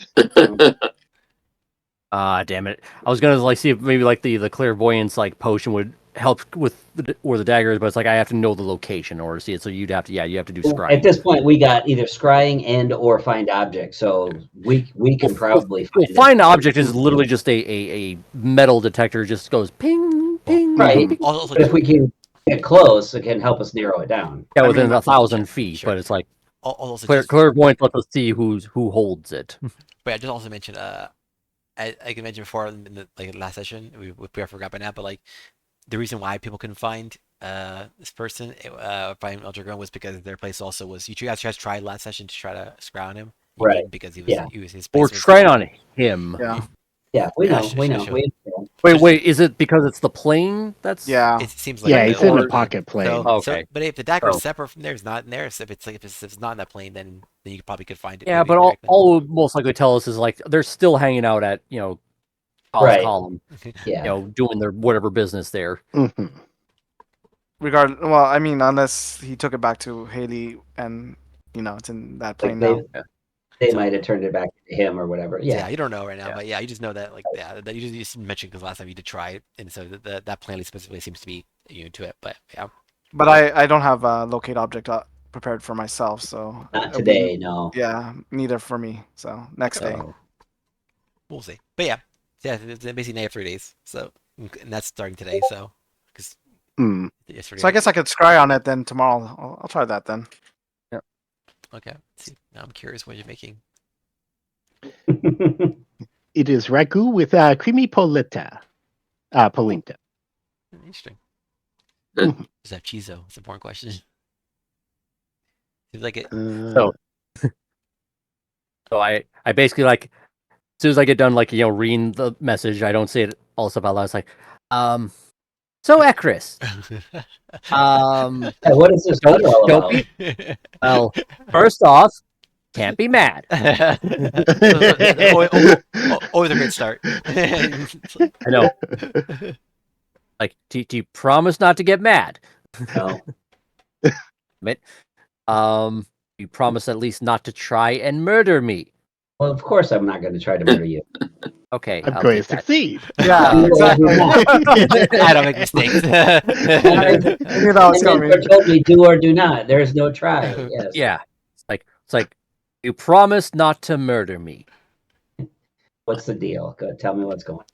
Damn it. I was gonna see if maybe the clairvoyance potion would help with where the dagger is, but it's I have to know the location in order to see it. So you have to do scrying. At this point, we got either scrying and or find object, so we can probably find it. Find object is literally just a metal detector. Just goes ping ping. Right. Ping. Also, But if we can get close, it can help us narrow it down. Yeah, I within mean, 1,000 feet, sure. but it's also clairvoyance lets us see who holds it. But I just also mentioned, I mentioned before in the last session, we forgot by now, but the reason why people couldn't find this person, find Eldragon, was because their place also was. You guys just tried last session to try to scry on him. You Right. didn't because his place Or was trying on him. Yeah. Yeah, we Yeah, know. sure, We sure, know. sure. We Wait, is it because it's the plane that's Yeah. It seems like Yeah, the he's in the or- pocket plane. So, Okay. but if the dagger is Oh. separate from there, it's not in there. So if it's not in that plane, then you probably could find it. Yeah, maybe but directly. all it would most likely tell us is they're still hanging out at Right. column, yeah. doing their whatever business there. Mhm. Well, I mean, unless he took it back to Haley and it's in that plane now. They So- might have turned it back to him or whatever. Yeah. You don't know right now, Yeah. but you just know that that you just mentioned because last time you did try it, and so that plan specifically seems to be to it. But yeah, But I don't have a locate object prepared for myself, so Not it'll be- today, no. Yeah, neither for me. So next day. So, we'll see. But yeah, it's basically negative 3 days. So and that's starting today. So because Mm. yesterday. So I guess I could scry on it then tomorrow. I'll try that then. Okay. Let's see. Now I'm curious what you're making. It is ragu with creamy polenta. Polenta. Interesting. Mhm. Does that have cheese though? It's an important question. Seems like it. So I basically as soon as I get done reading the message, I don't say it all stuff out loud. It's so Ekris, Hey, what is this Don't- letter all don't about? be- well, first off, can't be mad. Always a great start. I know. Do you promise not to get mad? No. You promise at least not to try and murder me. Well, of course I'm not going to try to murder you. Okay, I'm I'll going to take that. succeed. Yeah, exactly. I don't make mistakes. I knew that was And coming. mentor told me do or do not. There is no try. Yes. Yeah, it's like you promise not to murder me. What's the deal? Go tell me what's going on.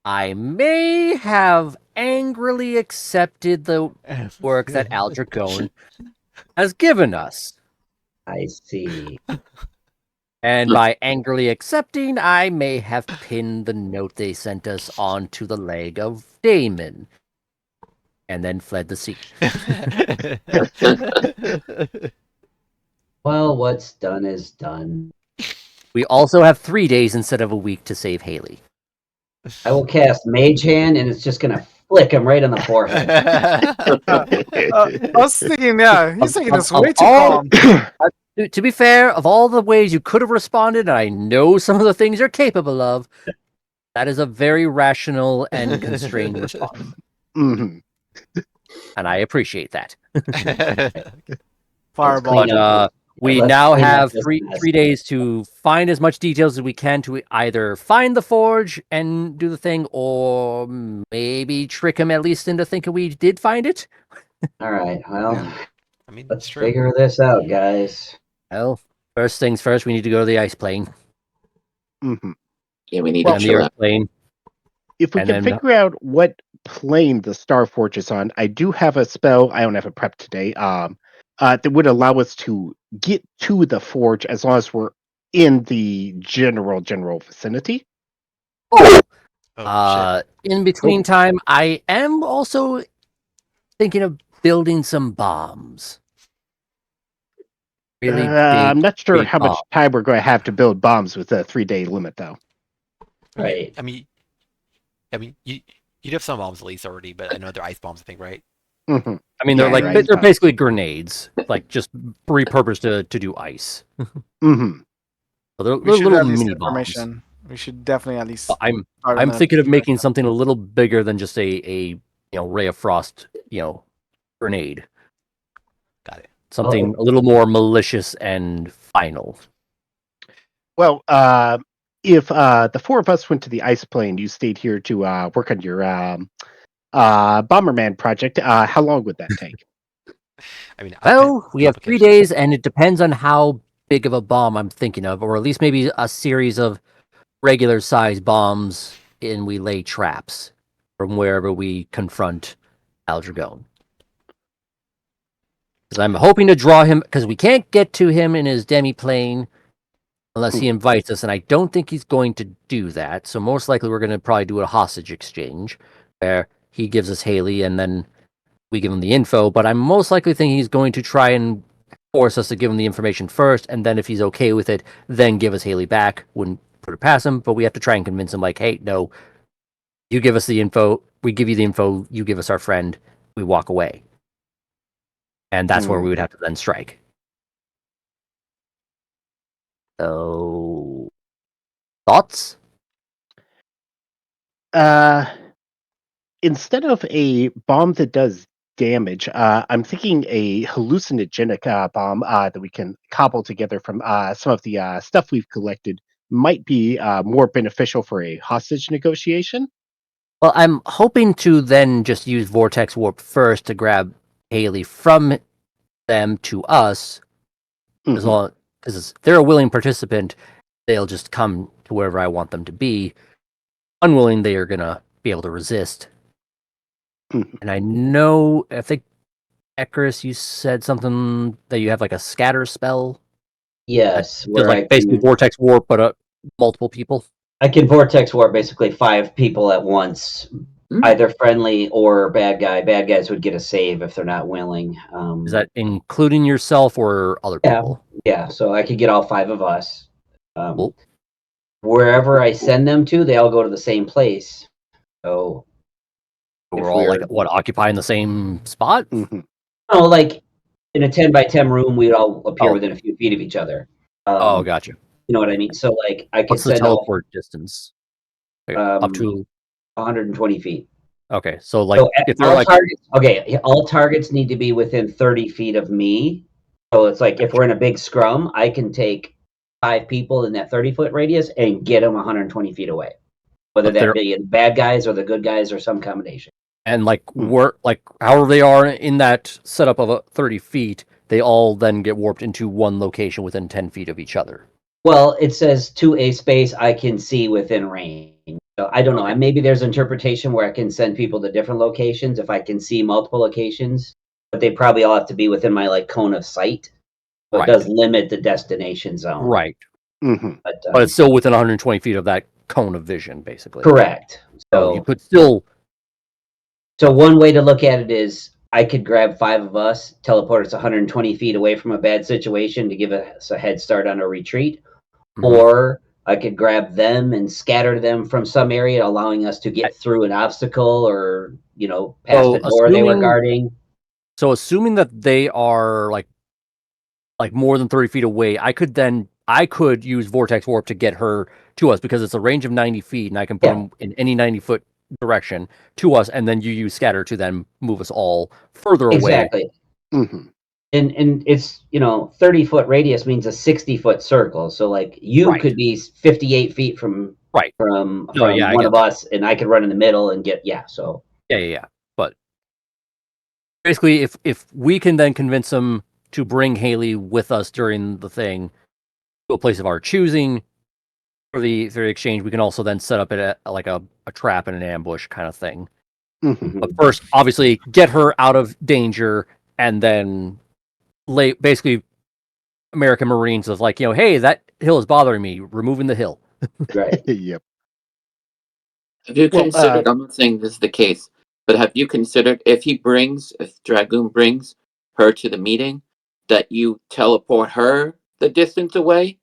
I may have angrily accepted the work that Aldragone has given us. I see. And by angrily accepting, I may have pinned the note they sent us onto the leg of Damon. And then fled the scene. Well, what's done is done. We also have 3 days instead of a week to save Haley. I will cast Mage Hand, and it's just going to flick him right on the forehead. I was thinking, yeah, he's taking this Of way too all- calm. To be fair, of all the ways you could have responded, and I know some of the things you're capable of, that is a very rational and constrained response. Mhm. And I appreciate that. Fireball. Clean up. We Let's now clean up have this three mess. 3 days to find as much details as we can to either find the forge and do the thing, or maybe trick him at least into thinking we did find it. All right. Well, I mean, let's it's true. figure this out, guys. Well, first things first, we need to go to the ice plane Mhm. Yeah, we need and to the chill earth out. plane. If we And can then- figure out what plane the Starforge is on, I do have a spell. I don't have it prepped today. that would allow us to get to the forge as long as we're in the general vicinity. Oh, Oh shit. in between time, I am also thinking of building some bombs. Really big, I'm not sure big how bomb. much time we're going to have to build bombs with a 3-day limit, though. Right. You'd have some bombs at least already, but I know they're ice bombs. I think, right? Hmm. I mean, Yeah, they're ice they're bombs. basically grenades, like just repurposed to do ice. Hmm. So they're We should little have this mini bombs. information. We should definitely at least I'm start on I'm the thinking of making information. something a little bigger than just a ray of frost grenade. Got it. Something a little more malicious and final. Well, if the four of us went to the ice plane, you stayed here to work on your Bomberman project, how long would that take? I mean, Well, we have 3 complications. days, and it depends on how big of a bomb I'm thinking of, or at least maybe a series of regular sized bombs, and we lay traps from wherever we confront Aldragon. Because I'm hoping to draw him, because we can't get to him in his demi-plane unless he invites us, and I don't think he's going to do that. So most likely we're going to probably do a hostage exchange, where he gives us Haley, and then we give him the info, but I'm most likely thinking he's going to try and force us to give him the information first, and then if he's okay with it, then give us Haley back. Wouldn't put it past him, but we have to try and convince him, like, hey, no, you give us the info, we give you the info, you give us our friend, we walk away. And that's where we would have to then strike. So, thoughts? Instead of a bomb that does damage, I'm thinking a hallucinogenic bomb that we can cobble together from some of the stuff we've collected might be more beneficial for a hostage negotiation. Well, I'm hoping to then just use Vortex Warp first to grab Haley from them to us, as Mhm. long because they're a willing participant, they'll just come to wherever I want them to be. Unwilling, they are gonna be able to resist. Mhm. And I know, I think, Ekrus, you said something that you have like a scatter spell that Yes, does where like basically Vortex Warp, but multiple people. I can vortex warp basically 5 people at once, either friendly or bad guy. Bad guys would get a save if they're not willing. Is that including yourself or other Yeah, people? yeah. So I could get all 5 of us. Cool. Wherever I send them to, they all go to the same place. So We're if all like we're occupying the same spot. Mhm. like in a 10 by 10 room, we'd all appear Oh, within a few feet of each other. oh, gotcha. You know what I mean? So like I could What's the send all teleport distance? Like, up 120 to 120 feet. okay, so like So if they're all like targets, okay, all targets need to be within 30 feet of me. So it's like if we're in a big scrum, I can take 5 people in that 30-foot radius and get them 120 feet away, whether but that they're be the bad guys or the good guys or some combination. and like Mm. we're like however they are in that setup of 30 feet, they all then get warped into one location within 10 feet of each other. Well, it says to a space I can see within range. So I don't know. Okay. Maybe there's interpretation where I can send people to different locations if I can see multiple locations, but they probably all have to be within my like cone of sight. So it Right. does limit the destination zone. Right. Mhm. But it's still within 120 feet of that cone of vision, basically. Correct. So you So, could still so one way to look at it is I could grab 5 of us, teleport us 120 feet away from a bad situation to give us a head start on a retreat, or I could grab them and scatter them from some area, allowing us to get through an obstacle or, past so a door they were assuming guarding. assuming that they are like more than 30 feet away, I could use Vortex Warp to get her to us because it's a range of 90 feet, and I can put Yeah. them in any 90-foot direction to us, and then you use Scatter to then move us all further away. Exactly. Mhm. And it's 30-foot radius means a 60-foot circle, so like you Right. could be 58 feet from Right. from No, yeah, I one get of that. us, and I could run in the middle and get so Yeah. But basically, if we can then convince them to bring Haley with us during the thing to a place of our choosing for the exchange, we can also then set up like a trap and an ambush kind of thing. Mhm. But first, obviously, get her out of danger, and then basically American Marines of like, hey, that hill is bothering me, removing the hill. Right. Yep. Have you Well, considered? I'm not saying this is the case, but have you considered if Dragoon brings her to the meeting, that you teleport her the distance away,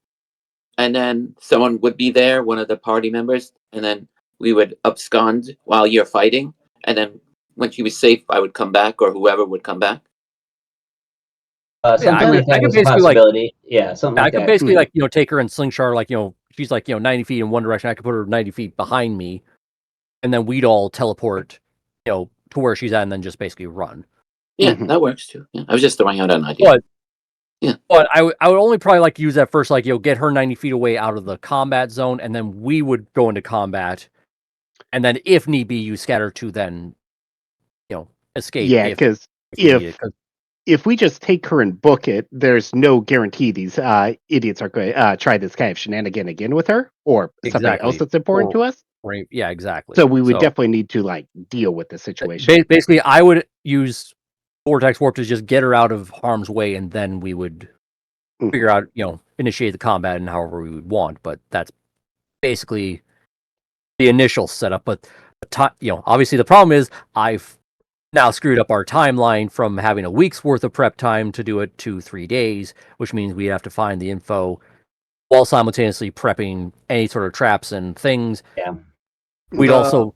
and then someone would be there, one of the party members, and then we would abscond while you're fighting, and then when she was safe, I would come back, or whoever would come back. Yeah, Something like I that could was a basically possibility. Yeah, something I like could that. basically like take her and slingshot her, like she's like 90 feet in one direction. I could put her 90 feet behind me, and then we'd all teleport to where she's at, and then just basically run. Yeah, Mhm. that works too. Yeah, I was just throwing out an idea. But Yeah. but I would only probably like use that first, like get her 90 feet away out of the combat zone, and then we would go into combat, and then if need be, you scatter to then escape Yeah, if because we need it. 'Cause if we just take her and book it, there's no guarantee these idiots are going to try this kind of shenanigan again with her or something else exactly, that's important to us. yeah, exactly. So we would So definitely need to like deal with the situation. basically, I would use vortex warp to just get her out of harm's way, and then we would Mhm. figure out, initiate the combat and however we would want. But that's basically the initial setup. But obviously the problem is I've now screwed up our timeline from having a week's worth of prep time to do it to 3 days, which means we have to find the info while simultaneously prepping any sort of traps and things. Yeah. We'd also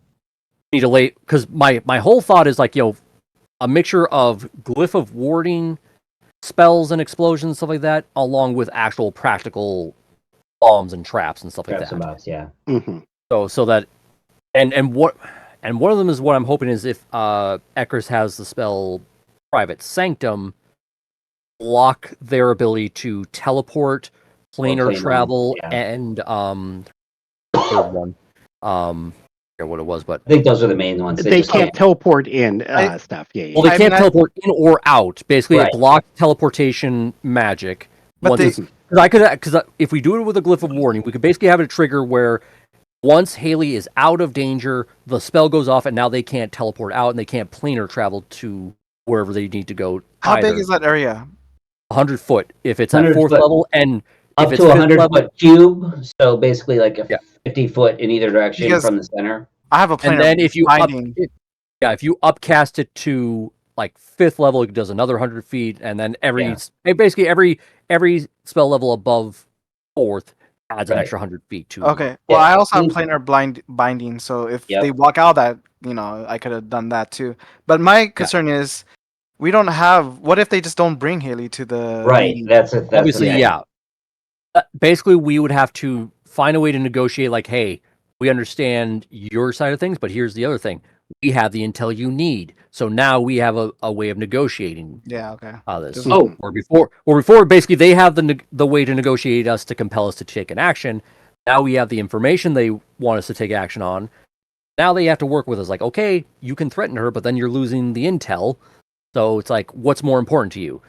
need to lay, because my whole thought is like, a mixture of glyph of warding spells and explosions, stuff like that, along with actual practical bombs and traps and stuff like Traps that. and bombs, yeah. Mhm. So that and one of them is what I'm hoping is if Ekris has the spell Private Sanctum, block their ability to teleport, planar plane travel, yeah. and third one. I forget what it was, but I think those are the main ones. They just can't teleport in I- stuff. Yeah, well, yeah. they I can't mean, teleport in or out. Basically, Right. it blocks teleportation magic. But Once they- because if we do it with a glyph of warning, we could basically have a trigger where once Haley is out of danger, the spell goes off, and now they can't teleport out and they can't planar travel to wherever they need to go. How big either. is that area? 100 foot if it's at 100 fourth foot. level, and up if it's to a fifth 100 level, foot cube, so basically like a Yeah. 50 foot in either direction Because- from the center. I have a planar and then if you binding. if you upcast it to like fifth level, it does another 100 feet, and then Yeah. basically every spell level above fourth adds an Right. extra 100 feet to. Okay. Well, Yeah. I also have Mm. planar binding, so if Yep. they walk out that, I could have done that too. But my concern is, we don't have. What if they just don't bring Haley to the Right. meeting? That's it. Obviously, yeah. Basically, we would have to find a way to negotiate. Like, hey, we understand your side of things, but here's the other thing: we have the intel you need. So now we have a way of negotiating Yeah. Okay. this. Just- Oh, Or before, basically, they have the way to negotiate us to compel us to take an action. Now we have the information they want us to take action on. Now they have to work with us. Like, okay, you can threaten her, but then you're losing the intel. So it's like, what's more important to you?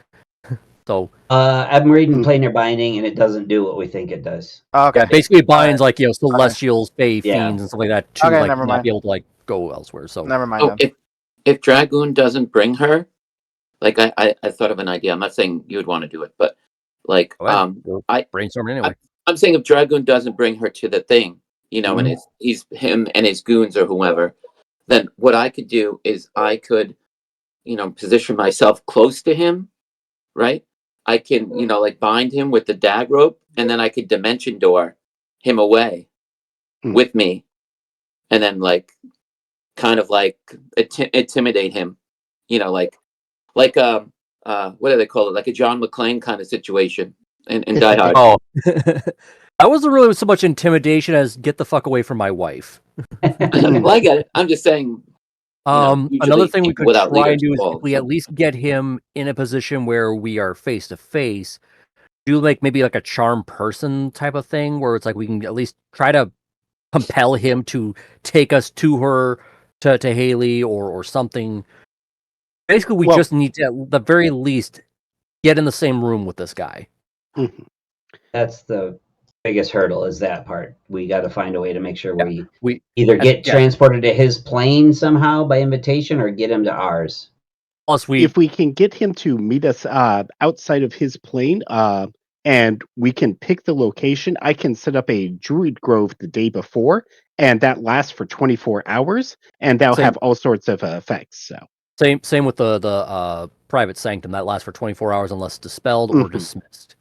So I'm reading planar binding, and it doesn't do what we think it does. Okay. yeah, basically it binds like celestials, fae, Yeah. fiends, and stuff like that to Okay, like never not mind. be able to like go elsewhere. So Never mind. so Then. if Dragoon doesn't bring her, like I thought of an idea. I'm not saying you would want to do it, but like go ahead. We'll I brainstorm it anyway. I'm saying if Dragoon doesn't bring her to the thing, and Mhm. he's him and his goons or whoever, then what I could do is I could, position myself close to him, right? I can, like bind him with the dag rope, and then I could dimension door him away Hmm. with me, and then like kind of like intimidate him, like what do they call it? Like a John McClane kind of situation in Die Hard. Oh, that wasn't really so much intimidation as get the fuck away from my wife. Well, I get it. I'm just saying. Another usually thing we people could without try leaders and do is fall, if we so. at least get him in a position where we are face to face, do like maybe like a charm person type of thing where it's like we can at least try to compel him to take us to her, to Haley or something. Basically, we Well- just need to at the very least get in the same room with this guy. Mhm. That's the biggest hurdle, is that part. We got to find a way to make sure Yeah. we We either get yeah. transported to his plane somehow by invitation or get him to ours. Plus, if we can get him to meet us outside of his plane, and we can pick the location, I can set up a Druid Grove the day before, and that lasts for 24 hours, and that'll same have all sorts of effects. So, same with the private sanctum that lasts for 24 hours unless dispelled or dismissed.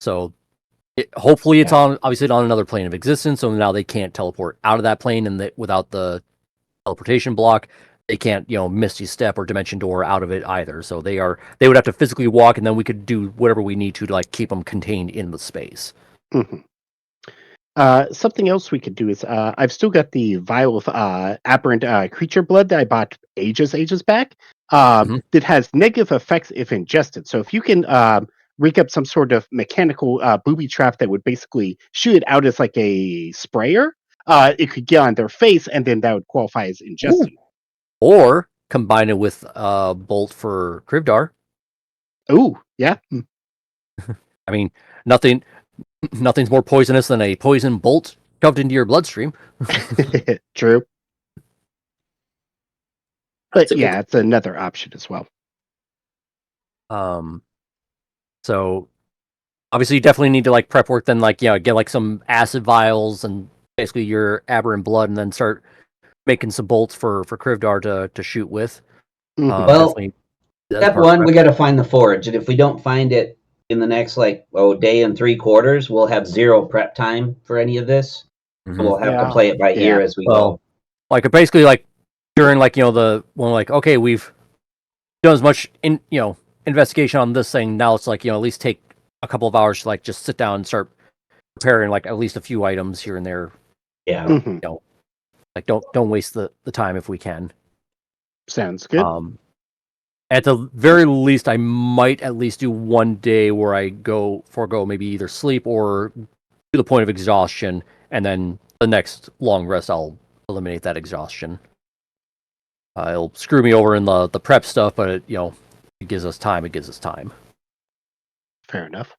So hopefully it's on obviously on another plane of existence. So now they can't teleport out of that plane, and without the teleportation block, they can't Misty Step or Dimension Door out of it either. So they would have to physically walk, and then we could do whatever we need to like keep them contained in the space. Something else we could do is I've still got the vial of aberrant creature blood that I bought ages back that has negative effects if ingested. So if you can rig up some sort of mechanical booby trap that would basically shoot it out as like a sprayer, it could get on their face, and then that would qualify as ingesting. Or combine it with Bolt for Krivdar. Oh, yeah. I mean, nothing's more poisonous than a poison bolt shoved into your bloodstream. True. But yeah, it's another option as well. So obviously you definitely need to like prep work, then like get like some acid vials and basically your aberrant blood, and then start making some bolts for Krivdar to shoot with. Well, step one, we got to find the forge, and if we don't find it in the next day and 3/4, we'll have 0 prep time for any of this. So we'll have to play it by ear as we go. Like basically like during like the when like okay, we've done as much investigation on this thing, now it's like at least take a couple of hours to like just sit down and start preparing like at least a few items here and there. Yeah. Like don't waste the time if we can. Sounds good. At the very least, I might at least do one day where I forego maybe either sleep or to the point of exhaustion, and then the next long rest I'll eliminate that exhaustion. It'll screw me over in the prep stuff, but it gives us time. It gives us time. Fair enough.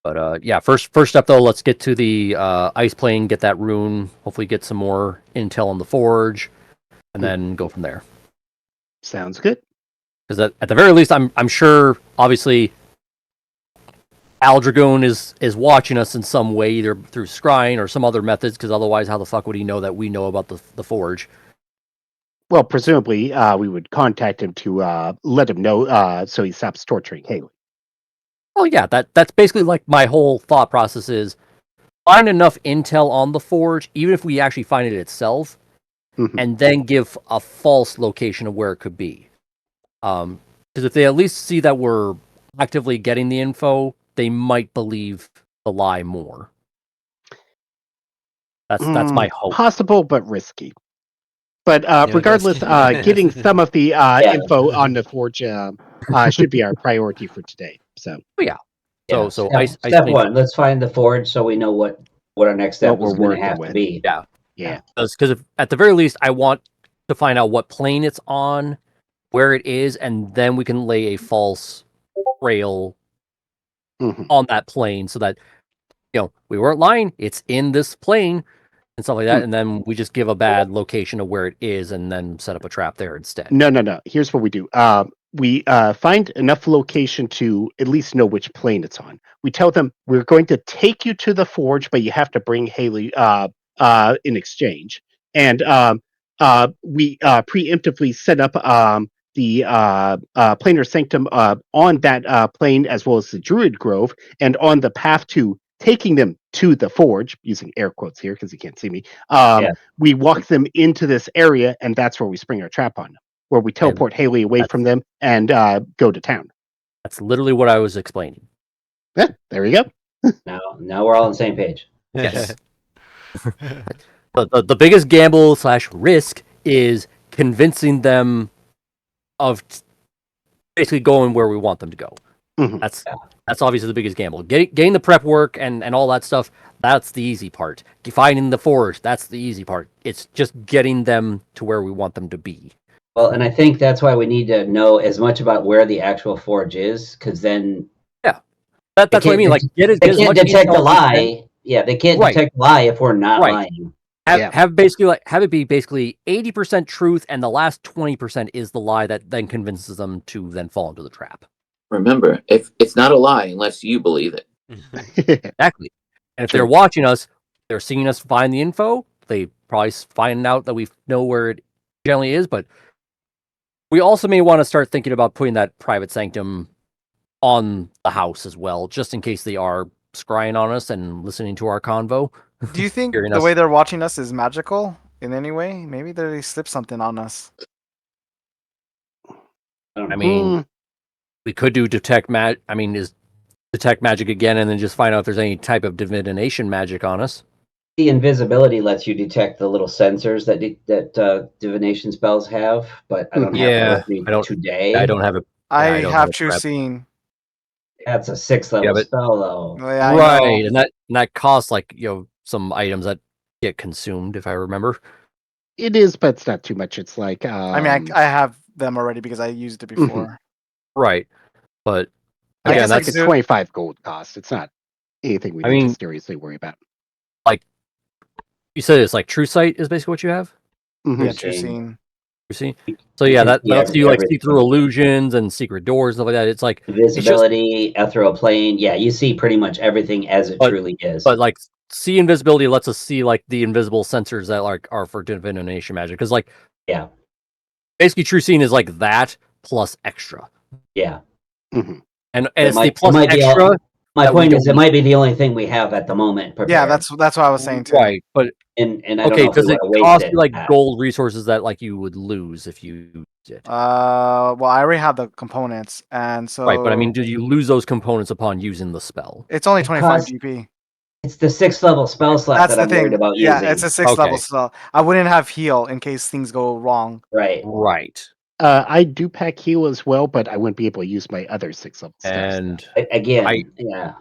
But yeah, first step though, let's get to the ice plane, get that rune, hopefully get some more intel on the forge, and then go from there. Sounds good. Because at the very least, I'm sure, obviously, Aldragoon is watching us in some way, either through scrying or some other methods, because otherwise, how the fuck would he know that we know about the forge? Well, presumably, we would contact him to let him know so he stops torturing Haley. Well, yeah, that's basically like my whole thought process is find enough intel on the forge, even if we actually find it itself, and then give a false location of where it could be. Because if they at least see that we're actively getting the info, they might believe the lie more. That's my hope. Possible, but risky. But regardless, getting some of the info on the forge should be our priority for today. So, yeah. So step one, let's find the forge so we know what our next step is going to have to be. Yeah. Because at the very least, I want to find out what plane it's on, where it is, and then we can lay a false trail on that plane so that we weren't lying, it's in this plane and stuff like that, and then we just give a bad location of where it is and then set up a trap there instead. No. Here's what we do. We find enough location to at least know which plane it's on. We tell them we're going to take you to the forge, but you have to bring Haley in exchange. And we preemptively set up the planar sanctum on that plane, as well as the Druid Grove, and on the path to taking them to the forge, using air quotes here because you can't see me, we walk them into this area, and that's where we spring our trap on them, where we teleport Haley away from them and go to town. That's literally what I was explaining. Yeah, there you go. Now we're all on the same page. Yes. the biggest gamble / risk is convincing them of basically going where we want them to go. That's obviously the biggest gamble. Getting the prep work and all that stuff, that's the easy part. Finding the forge, that's the easy part. It's just getting them to where we want them to be. Well, and I think that's why we need to know as much about where the actual forge is, because then that's what I mean. Like, they can't detect a lie. Yeah, they can't detect a lie if we're not lying. Have basically have it be basically 80% truth, and the last 20% is the lie that then convinces them to then fall into the trap. Remember, if it's not a lie unless you believe it. Exactly. And if they're watching us, they're seeing us find the info. They probably find out that we know where it generally is, but we also may want to start thinking about putting that private sanctum on the house as well, just in case they are scrying on us and listening to our convo. Do you think Hearing the us. way they're watching us is magical in any way? Maybe they slip something on us. I mean, we could do detect magic again, and then just find out if there's any type of divination magic on us. The invisibility lets you detect the little sensors that divination spells have, but I don't have it with me today. I don't have it. I don't have it true prepped. seeing. That's a 6th level spell, though. Oh, yeah, I Right, know. and that costs like some items that get consumed, if I remember. It is, but it's not too much. It's like I mean, I have them already because I used it before. Right, but I again, guess like that's a 25 gold cost. It's not anything we I need mean- to seriously worry about. like you said. It's like True Sight is basically what you have. Mhm. Yeah, true seeing. You see, so yeah, that Yeah, lets you like see everything. through illusions and secret doors and stuff like that. It's like Invisibility, ethereal plane. Yeah, you see pretty much everything as it truly is. but like see invisibility lets us see like the invisible sensors that like are for divination magic, because like yeah, basically True Seeing is like that plus extra, yeah. Mhm. and It it's might- the it plus might be extra. My that we point is, don't it might be the only thing we have at the moment. Prepared. Yeah, that's what I was saying too. Right, but and I don't okay, know if we does it want to waste cost it. you like gold resources that like you would lose if you used it? Well, I already have the components, and so Right, but I mean, do you lose those components upon using the spell? it's only It 25 costs- GP. It's the 6th level spell slot That's that the I'm worried thing. about Yeah, using. it's a 6th level Okay. spell. I wouldn't have heal in case things go wrong. Right. Right, I do pack heal as well, but I wouldn't be able to use my other 6-level stuff. and Again, yeah,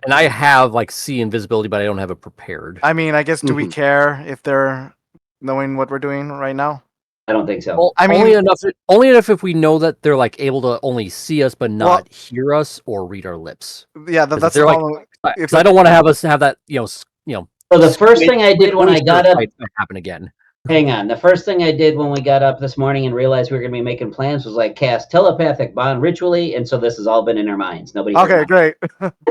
and I have like see invisibility, but I don't have it prepared. I mean, I guess do we Mhm. care if they're knowing what we're doing right now? I don't think so. Well, I mean- only enough if we know that they're like able to only see us but not hear us or read our lips. Yeah, 'Cause that's they're the like- problem. Because I don't want to have us have that So the first thing I did when I got up, happen again. hang on. The first thing I did when we got up this morning and realized we were going to be making plans was like cast telepathic bond ritually, and so this has all been in our minds. Nobody. Okay, great.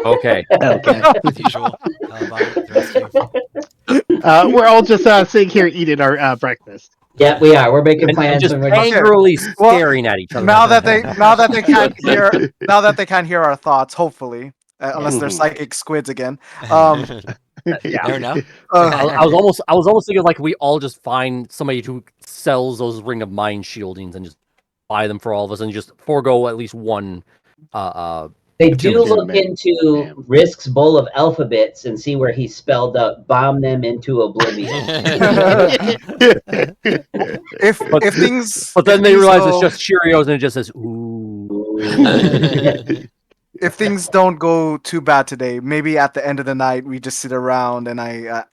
Okay. Okay. As usual. The rescue. We're all just sitting here eating our breakfast. Yeah, we are. We're making And plans. just and we're angrily Well, staring at each other. now that they can't hear our thoughts, hopefully, unless they're Mhm. psychic squids again. Yeah. Never know. I was almost thinking like we all just find somebody who sells those ring of mind shieldings and just buy them for all of us and just forego at least one. They do Opportunity. look into Yeah. Risk's bowl of alphabets and see where he spelled out "bomb them into oblivion." if things, But then if they things realize go- it's just Cheerios and it just says ooh. if things don't go too bad today, maybe at the end of the night we just sit around and I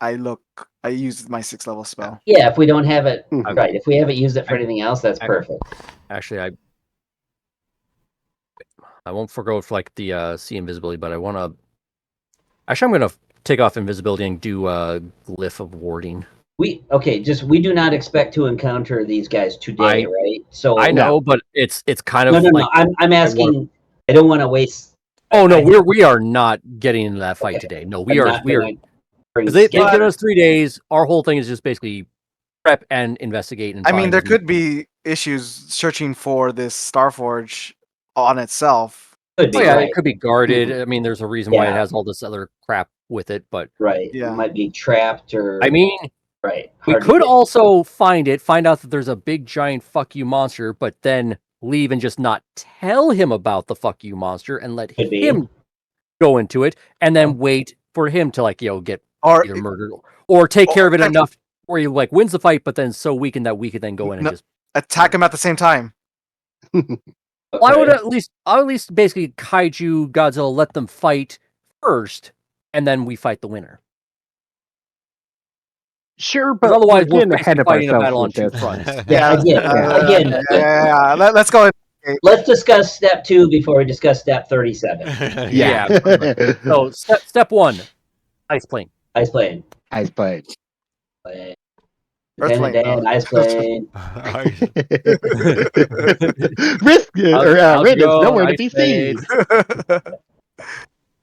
use my 6th level spell. Yeah, if we don't have it Mhm. right, if we haven't used it for anything else, that's perfect. Actually, I won't forego for like the see invisibility, but I want to. Actually, I'm gonna take off invisibility and do glyph of warding. We do not expect to encounter these guys today, right? So I know, but it's kind of no. like I'm asking. I don't want to waste. oh no, we are not getting into that fight today. No, we are because they've given us 3 days. Our whole thing is just basically prep and investigate. And I mean, find there as could much- be issues searching for this Starforge on itself. Could be, Oh yeah, right. it could be guarded. I mean, there's a reason why it Yeah. has all this other crap with it, but Right. Yeah. It might be trapped or. I mean, right. we Hard to could get. also find out that there's a big giant fuck you monster, but then leave and just not tell him about the fuck you monster and let Could be. him go into it, and then wait for him to like get Or either murdered or take care of it attack- enough where he like wins the fight, but then so weakened that we could then go in and No. just. attack him at the same time. Well, I would Okay. at least basically kaiju Godzilla let them fight first, and then we fight the winner. Sure, but Otherwise, we're we're getting ahead basically of fighting a ourselves battle on with 2 this. fronts. Yeah, again. Yeah. Let's go. Let's discuss step 2 before we discuss step 37. Yeah. So step 1, ice plane. Ice plane. Ice Blade. plane. Earthplane, Lieutenant Dan, no. ice plane. Risk How's it Rin is going, nowhere to Ice be Blade? seen.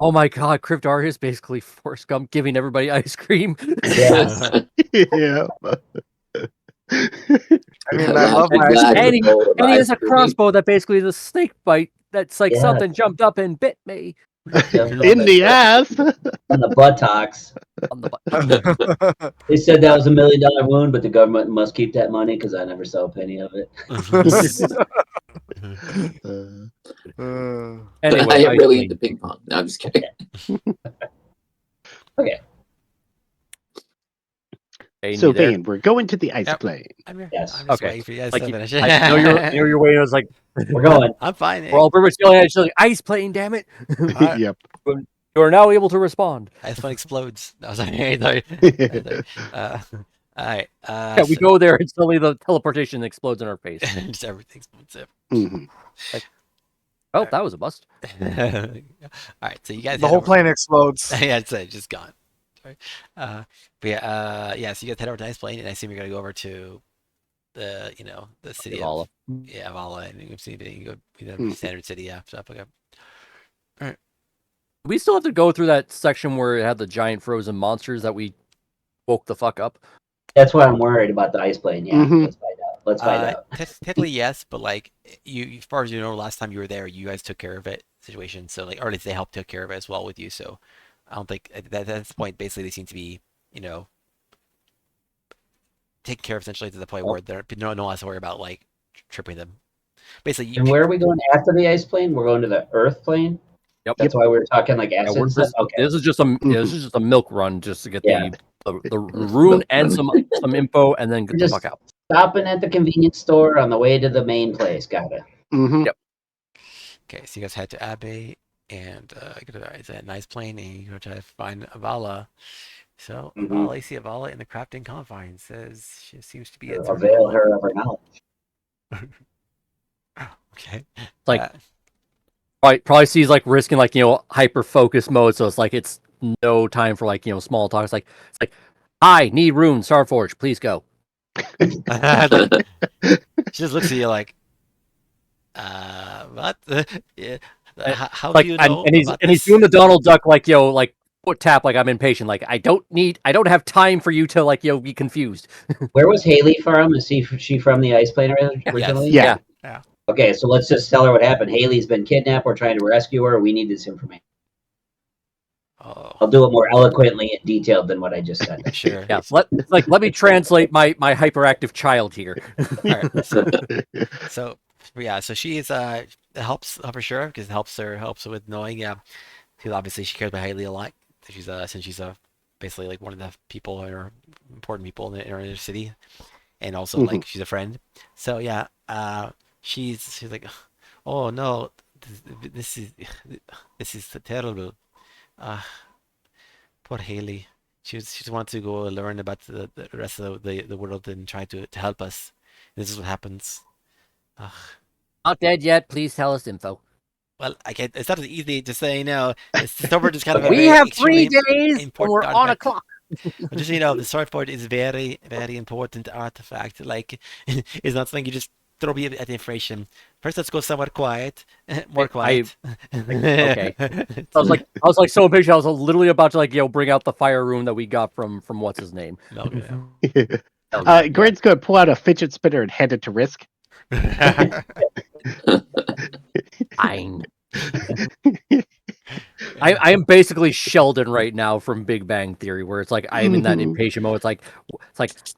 Oh my god, Cryptar is basically Forrest Gump giving everybody ice cream. Yes. Yeah. I mean, I love A my ice glass cream. bowl of And he ice has a cream. crossbow that basically is a snake bite. That's like Yes. something jumped up and bit me In the ass. On the buttocks. on the butt. They said that was $1 million wound, but the government must keep that money because I never saw a penny of it. Anyway, I am Ice really Blade. into ping pong. No, I'm just kidding. Okay. Hey, So, you there? Vane, we're going to the ice Yep. plane. I'm here. Yes. I'm just Okay. waiting for you guys Like, to finish. I know you're waiting. I was like, We're going. I'm fine. we're all pretty much yelling at each other, ice plane, damn it! Alright. Yep. You are now able to respond. Ice plane explodes. I was like, all right. Yeah, we go there and suddenly the teleportation explodes in our face. just everything explodes. Mhm. Well, that was a bust. All right, so you guys The head whole over. plane explodes. Yeah, it's just gone. Sorry. But yeah, so you guys head over to Ice Plane, and I assume you're gonna go over to the, the city Vala. of Vala, and you see you go, Mhm. standard city, yeah, stuff. Okay. We still have to go through that section where it had the giant frozen monsters that we woke the fuck up. That's why I'm worried about the ice plane. Yeah, Mhm. let's find out. Let's find out. Technically yes, but like as far as you know, last time you were there, you guys took care of it situation. So like, or at least they helped take care of it as well with you. So I don't think at this point, basically, they seem to be, taken care of essentially to the point where there no one has to worry about like tripping them. Basically, And where are we going after the ice plane? We're going to the Earth plane. Yep. That's why we were talking like Yeah, acid and stuff. Okay. this is just a this is just a milk run just to get Yeah. the rune and some info and then get the Just fuck out. stopping at the convenience store on the way to the main place. Got it. Mhm. Yep. okay, so you guys head to Abbey and it's a nice plane, and you go try to find Avala. So Mhm. Avala, you see Avala in the crafting confines. Says she seems to be at Avail her of her knowledge. Okay. Like, probably sees like risking like hyper focus mode, so it's like it's no time for like small talk. It's like I need rune Starforge, please go. She just looks at you like, what? Yeah. How Like do you know and he's about he's this? doing the Donald Duck like like foot tap like I'm impatient, like I don't have time for you to like be confused. Where was Haley from? Is she from the ice plane originally? Yeah. Yeah. Okay, so let's just tell her what happened. Haley's been kidnapped. We're trying to rescue her. We need this information. Oh, I'll do it more eloquently and detailed than what I just said. sure. Yeah, let me translate my hyperactive child here. All right. So yeah, so she is it helps her sure because it helps her with knowing because obviously she cares about Haley a lot. She's since she's basically like one of the people or important people in her city, and also like she's a friend. So yeah, she's like, oh no, this is terrible. Poor Haley. She wants to go learn about the rest of the world and try to help us. This is what happens. Ugh. Not dead yet. Please tell us info. Well, I can't. It's not as easy to say now. It's Starforge is kind of a We very have extremely 3 days and important we're on a artifact. clock. But just so you know, the Starforge is very, very important artifact. Like, it's not something you just throw me at the information. First, let's go somewhere quiet, more quiet. Okay. I was like so impatient. I was literally about to like bring out the fire rune that we got from what's his name. Grant's going to pull out a fidget spinner and hand it to Risk. Fine. I am basically Sheldon right now from Big Bang Theory, where it's like I am in that impatient mode. It's like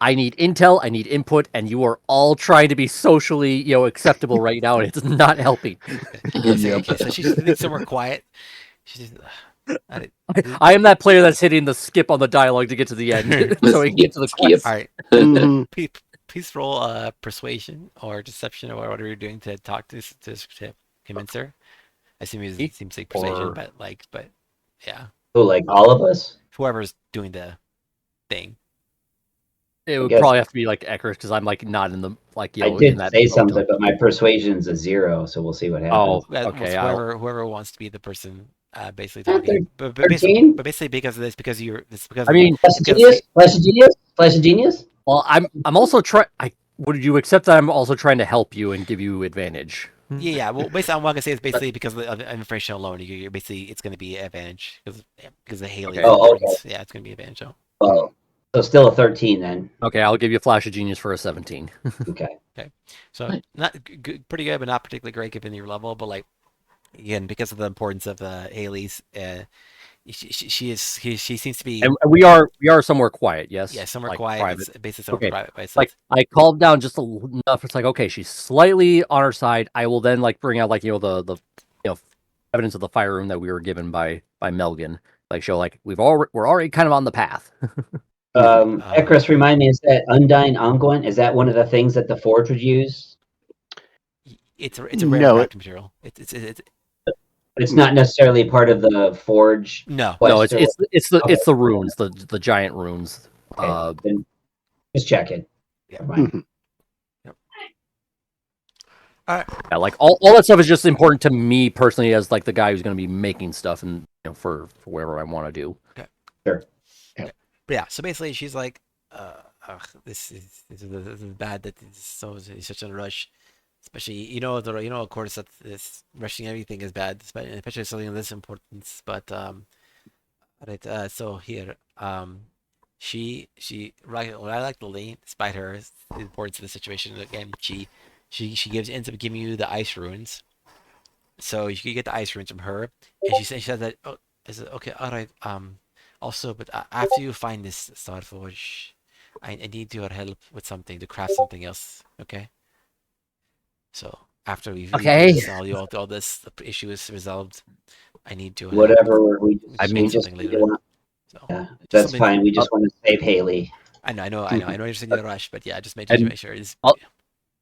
I need intel, I need input, and you are all trying to be socially acceptable right now, and it's not helping. Okay, so she's sitting somewhere quiet. She's I am that player that's hitting the skip on the dialogue to get to the end, so he can get to the quest. all right. Mhm. Please roll persuasion or deception or whatever you're doing to talk to convince her. I assume it seems like persuasion, but yeah, Oh, like all of us? whoever's doing the thing. It would guess- probably have to be like Eckers because I'm like not in the like I in did that say mode. something, but my persuasion's a 0, so we'll see what happens. Okay. Whoever wants to be the person basically Yeah, talking, but 13? basically because of this, because you're this because I mean, Less because genius? Less genius? Flash of Genius? Well, I'm also trying. Would you accept that I'm also trying to help you and give you advantage? Yeah. Well, basically, I'm gonna say is basically because of the information alone. You're basically it's gonna be an advantage because of Haley's Okay. Oh, okay. importance. Yeah, it's gonna be an advantage. So. Oh, so still a 13 then. Okay, I'll give you a flash of genius for a 17. Okay. Okay. So not pretty good, but not particularly great given your level. But like again, because of the importance of Haley's, she seems to be And we are somewhere quiet, yeah yes, somewhere like quiet. private. It's basically somewhere Okay, private, but so like I calmed down just enough. It's like okay, she's slightly on our side. I will then like bring out like the evidence of the fire room that we were given by Melgan. Like show like we're already kind of on the path. Ekris, remind me, is that Undyne Unguent? Is that one of the things that the Forge would use? it's a rare No, crafting material. It's not necessarily part of the Forge No. No, quest. Okay. it's the runes, the giant runes. Okay. Then just checking. Yeah. Never mind. Mhm. All right. Yeah, like all that stuff is just important to me personally as like the guy who's going to be making stuff and for whatever I want to do. Sure. But yeah, so basically she's like, ugh, this is bad that it's such a rush, especially of course that this rushing everything is bad, especially something of this importance. But right, so here, right, what I like Lily, despite her importance of the situation again, she ends up giving you the ice runes, so you can get the ice runes from her, and she said that is it okay? All right. Also, but after you find this Starforge, I need your help with something to craft something else. Okay. So after we do Okay. this, all this the issue is resolved. I need your help. Whatever. We I just, mean, we just something we later. want, So yeah, just that's something. fine. We just want to save Haley. I know. You're just in a rush, but yeah, just and make sure it's.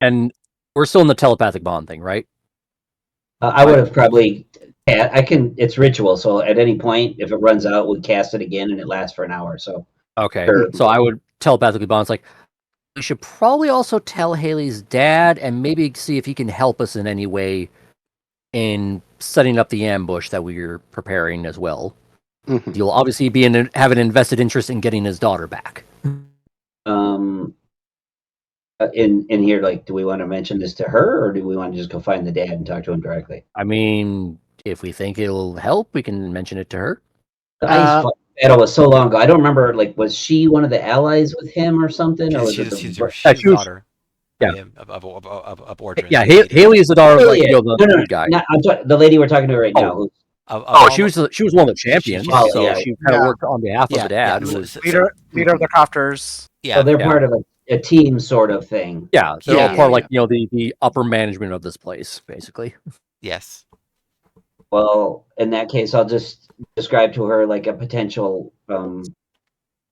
and we're still in the telepathic bond thing, right? I would have probably. I can. It's ritual, so at any point, if it runs out, we cast it again, and it lasts for an hour. So Okay, sure. so I would telepathically bond. It's like we should probably also tell Haley's dad and maybe see if he can help us in any way in setting up the ambush that we're preparing as well. Mhm. You'll obviously have an invested interest in getting his daughter back. Um, in here, like, do we want to mention this to her, or do we want to just go find the dad and talk to him directly? I mean, if we think it'll help, we can mention it to her. The ice battle was so long ago. I don't remember. Like, was she one of the allies with him or something, or was it the? She's she the was, daughter yeah, of him of Ordrin, yeah. the lady. Haley is the daughter of Oh like yeah, the no, lead guy. I'm the lady we're talking to right now. Oh, Of she all was one of the champions, she's Oh, so yeah. she kind of Yeah. worked on behalf of yeah the dad, yeah who was Leader of the crafters. yeah So they're yeah. part of a team sort of thing. Yeah, they're all Yeah. part of like the upper management of this place, basically. yes. Well, in that case, I'll just describe to her like a potential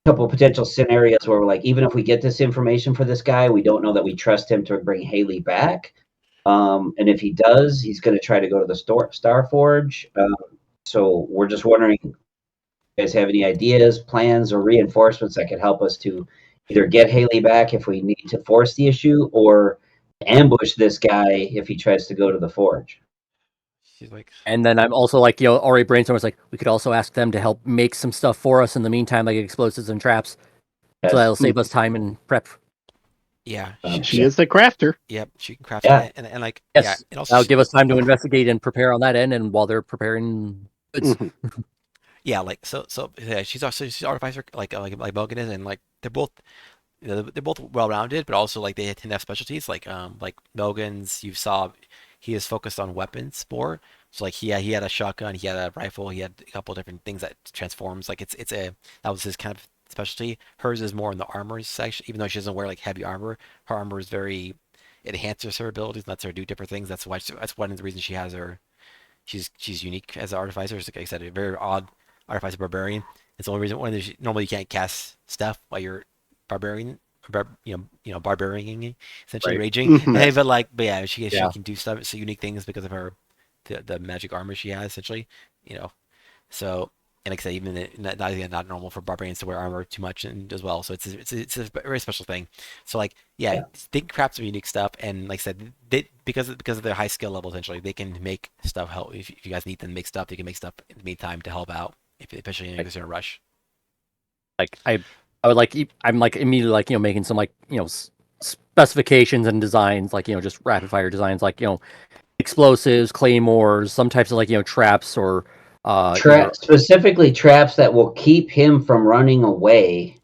couple potential scenarios where we're like, even if we get this information for this guy, we don't know that we trust him to bring Haley back. And if he does, he's going to try to go to the Starforge. So we're just wondering, you guys have any ideas, plans, or reinforcements that could help us to either get Haley back if we need to force the issue, or ambush this guy if he tries to go to the Forge. She's like, And then I'm also like, already brainstorming like we could also ask them to help make some stuff for us in the meantime, like explosives and traps, so that'll save us time and prep. yeah, She is the crafter. yep, she can craft Yeah. it, and like Yes, yeah, and also that'll give us time to investigate and prepare on that end, and while they're preparing goods. Mhm. yeah, like yeah, she's artificer like Bogan is, and like they're both well rounded, but also like they tend to have specialties. Like Melgan's, you saw he is focused on weapons more. So like he had a shotgun, he had a rifle, he had a couple different things that transforms. Like that was his kind of specialty. Hers is more in the armor section, even though she doesn't wear like heavy armor. Her armor is very it enhances her abilities, lets her do different things. That's one of the reasons she has her. She's unique as an artificer. Like I said, a very odd artificer barbarian. It's the only reason normally you can't cast stuff while you're barbarian, barbarian, essentially Right. raging. Mhm. But yeah, she Yeah. can do stuff, so unique things because of her the magic armor she has essentially. You know, so and like I said, even not normal for barbarians to wear armor too much and as well. So it's a very special thing. So like yeah, they can craft some unique stuff, and like I said, because of their high skill level, essentially they can make stuff help. If you guys need them to make stuff, they can make stuff in the meantime to help out, especially if you're in a rush. Like I would like I'm like immediately like making some like specifications and designs like just rapid fire designs like explosives, claymores, some types of like traps or either Specifically traps that will keep him from running away.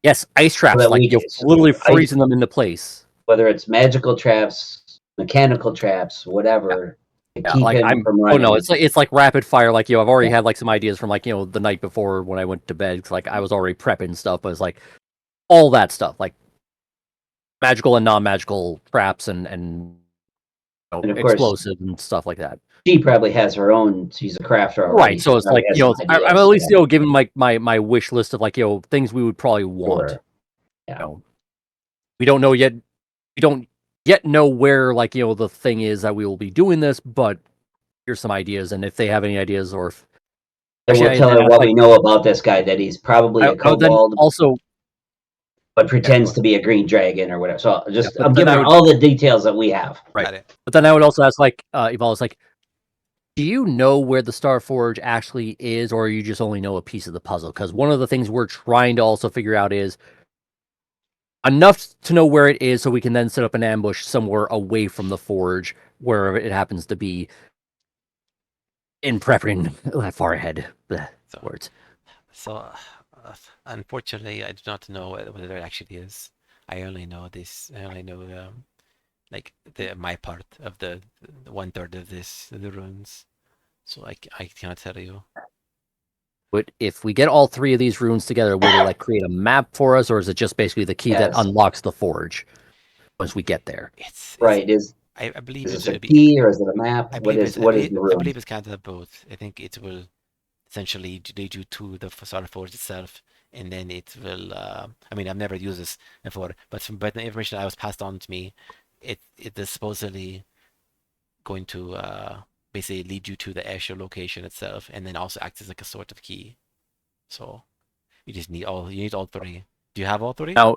yes ice So traps that like literally freezing them into place. Whether it's magical traps, mechanical traps, whatever, to Yeah, keep like him from running. no, it's like rapid fire. Like I've already had like some ideas from like the night before when I went to bed. 'Cause, like I was already prepping stuff, but it's like all that stuff, like magical and non-magical traps and And of course, explosives and stuff like that. she probably has her own. She's a crafter already. Right. So it's like I'm at least giving my wish list of like things we would probably want. Sure. Yeah. We don't know yet. We don't yet know where like the thing is that we will be doing this, but here's some ideas, and if they have any ideas or if And we'll tell her what we know about this guy, that he's probably a kobold, also, but pretends to be a green dragon or whatever. So but I'm then giving her all the details that we have. right. But then I would also ask like Evol's like, do you know where the Starforge actually is, or you just only know a piece of the puzzle? Because one of the things we're trying to also figure out is enough to know where it is so we can then set up an ambush somewhere away from the forge, wherever it happens to be, in prepping that far ahead. Words. So, unfortunately, I do not know whether it actually is. I only know this. I only know like my part of the 1/3 of the runes. So I cannot tell you. But if we get all three of these runes together, will it like create a map for us, or is it just basically the key that unlocks the forge once we get there? It's right. I believe is it a key or is it a map? I What is the I rune? believe it's kind of both. I think it will essentially lead you to the Starforge itself, and then it will. I mean, I've never used this before, but but the information that was passed on to me, it is supposedly going to basically lead you to the actual location itself, and then also act as like a sort of key. So you just need all. You need all three. Do you have all three? Now,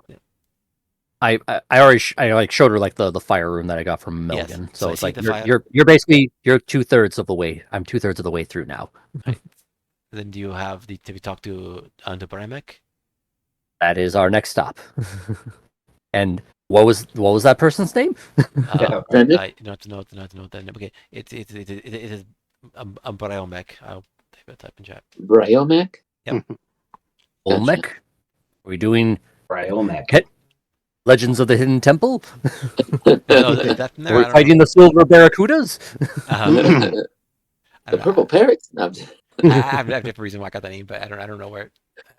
I already like showed her like the fire room that I got from Milligan. Yes. So it's like you're basically 2/3 of the way. I'm 2/3 of the way through now. Right. Then do you have the? Did we talk to Bremek? That is our next stop. And what was that person's name? Not to know that. Okay, it is Bremek. I'll type in chat. Bryomek? Yep. Olmec? Are we doing Bryomek? Legends of the Hidden Temple? We're fighting the silver barracudas? The purple parrots? No, I have a different reason why I got that name, but I don't know where.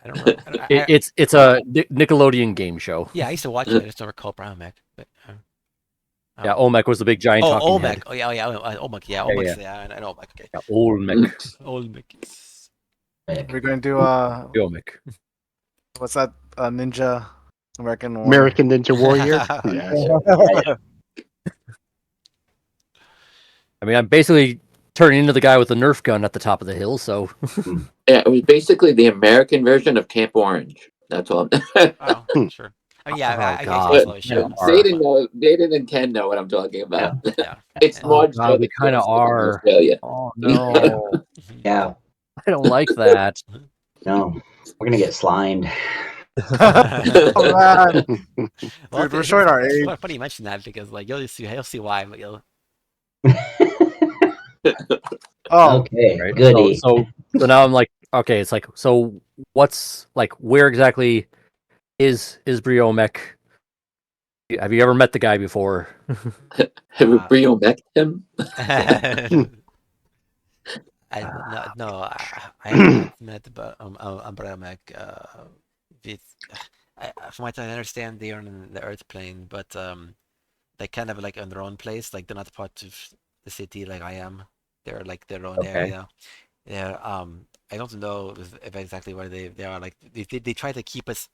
I don't know. It's a Nickelodeon game show. Yeah, I used to watch it. I just never called Bryomek. But yeah, Olmec was the big giant talking Olmec. head. Oh yeah, Olmec. Yeah, Olmec. Yeah, I know Olmec. Okay. Yeah, Olmec. Olmec. We're going to do Olmec. What's that? Ninja American Warrior. American Ninja Warrior. Yeah. I mean, I'm basically turning into the guy with the Nerf gun at the top of the hill. So yeah, it was basically the American version of Camp Orange. That's all. Oh, sure. I mean, yeah, They didn't know. Jaden and Ken know what I'm talking about. Yeah. It's more. We kind of are. Australia. Oh no. Yeah. I don't like that. No, we're gonna get slimed. Oh, man. Well, Dude, we're showing our age. It's funny you mention that because like you'll see why, but you'll. Oh, okay, right? goody. So now I'm like, okay, it's like, so what's like, where exactly is Briomek? Have you ever met the guy before? Have you Briomek him? I haven't met Bremek. From what I understand, they are in the Earth plane, but they kind of like on their own place. Like they're not part of the city like I am. They're like their own area. Yeah. I don't know if exactly where they are. Like they try to keep us.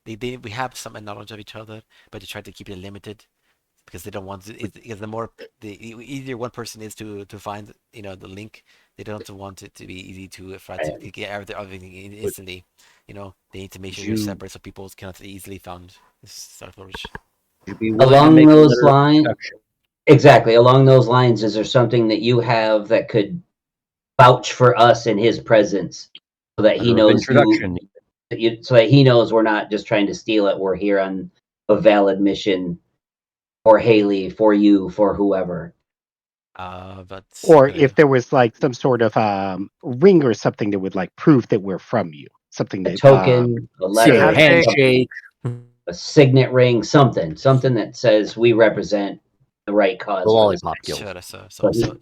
We have some knowledge of each other, but they try to keep it limited because they don't want to. Because the easier one person is to find the link, they don't want it to be easy to get everything instantly. They need to make sure you're separate so people cannot easily found Starforge. Along those lines, exactly. Along those lines, is there something that you have that could vouch for us in his presence, so that he knows who so that he knows we're not just trying to steal it. We're here on a valid mission for Haley, for you, for whoever. But Or if there was like some sort of ring or something that would like prove that we're from you, something A that token, a Secret letter, handshake. a signet ring, something that says we represent the right The cause for this. lollipop guild.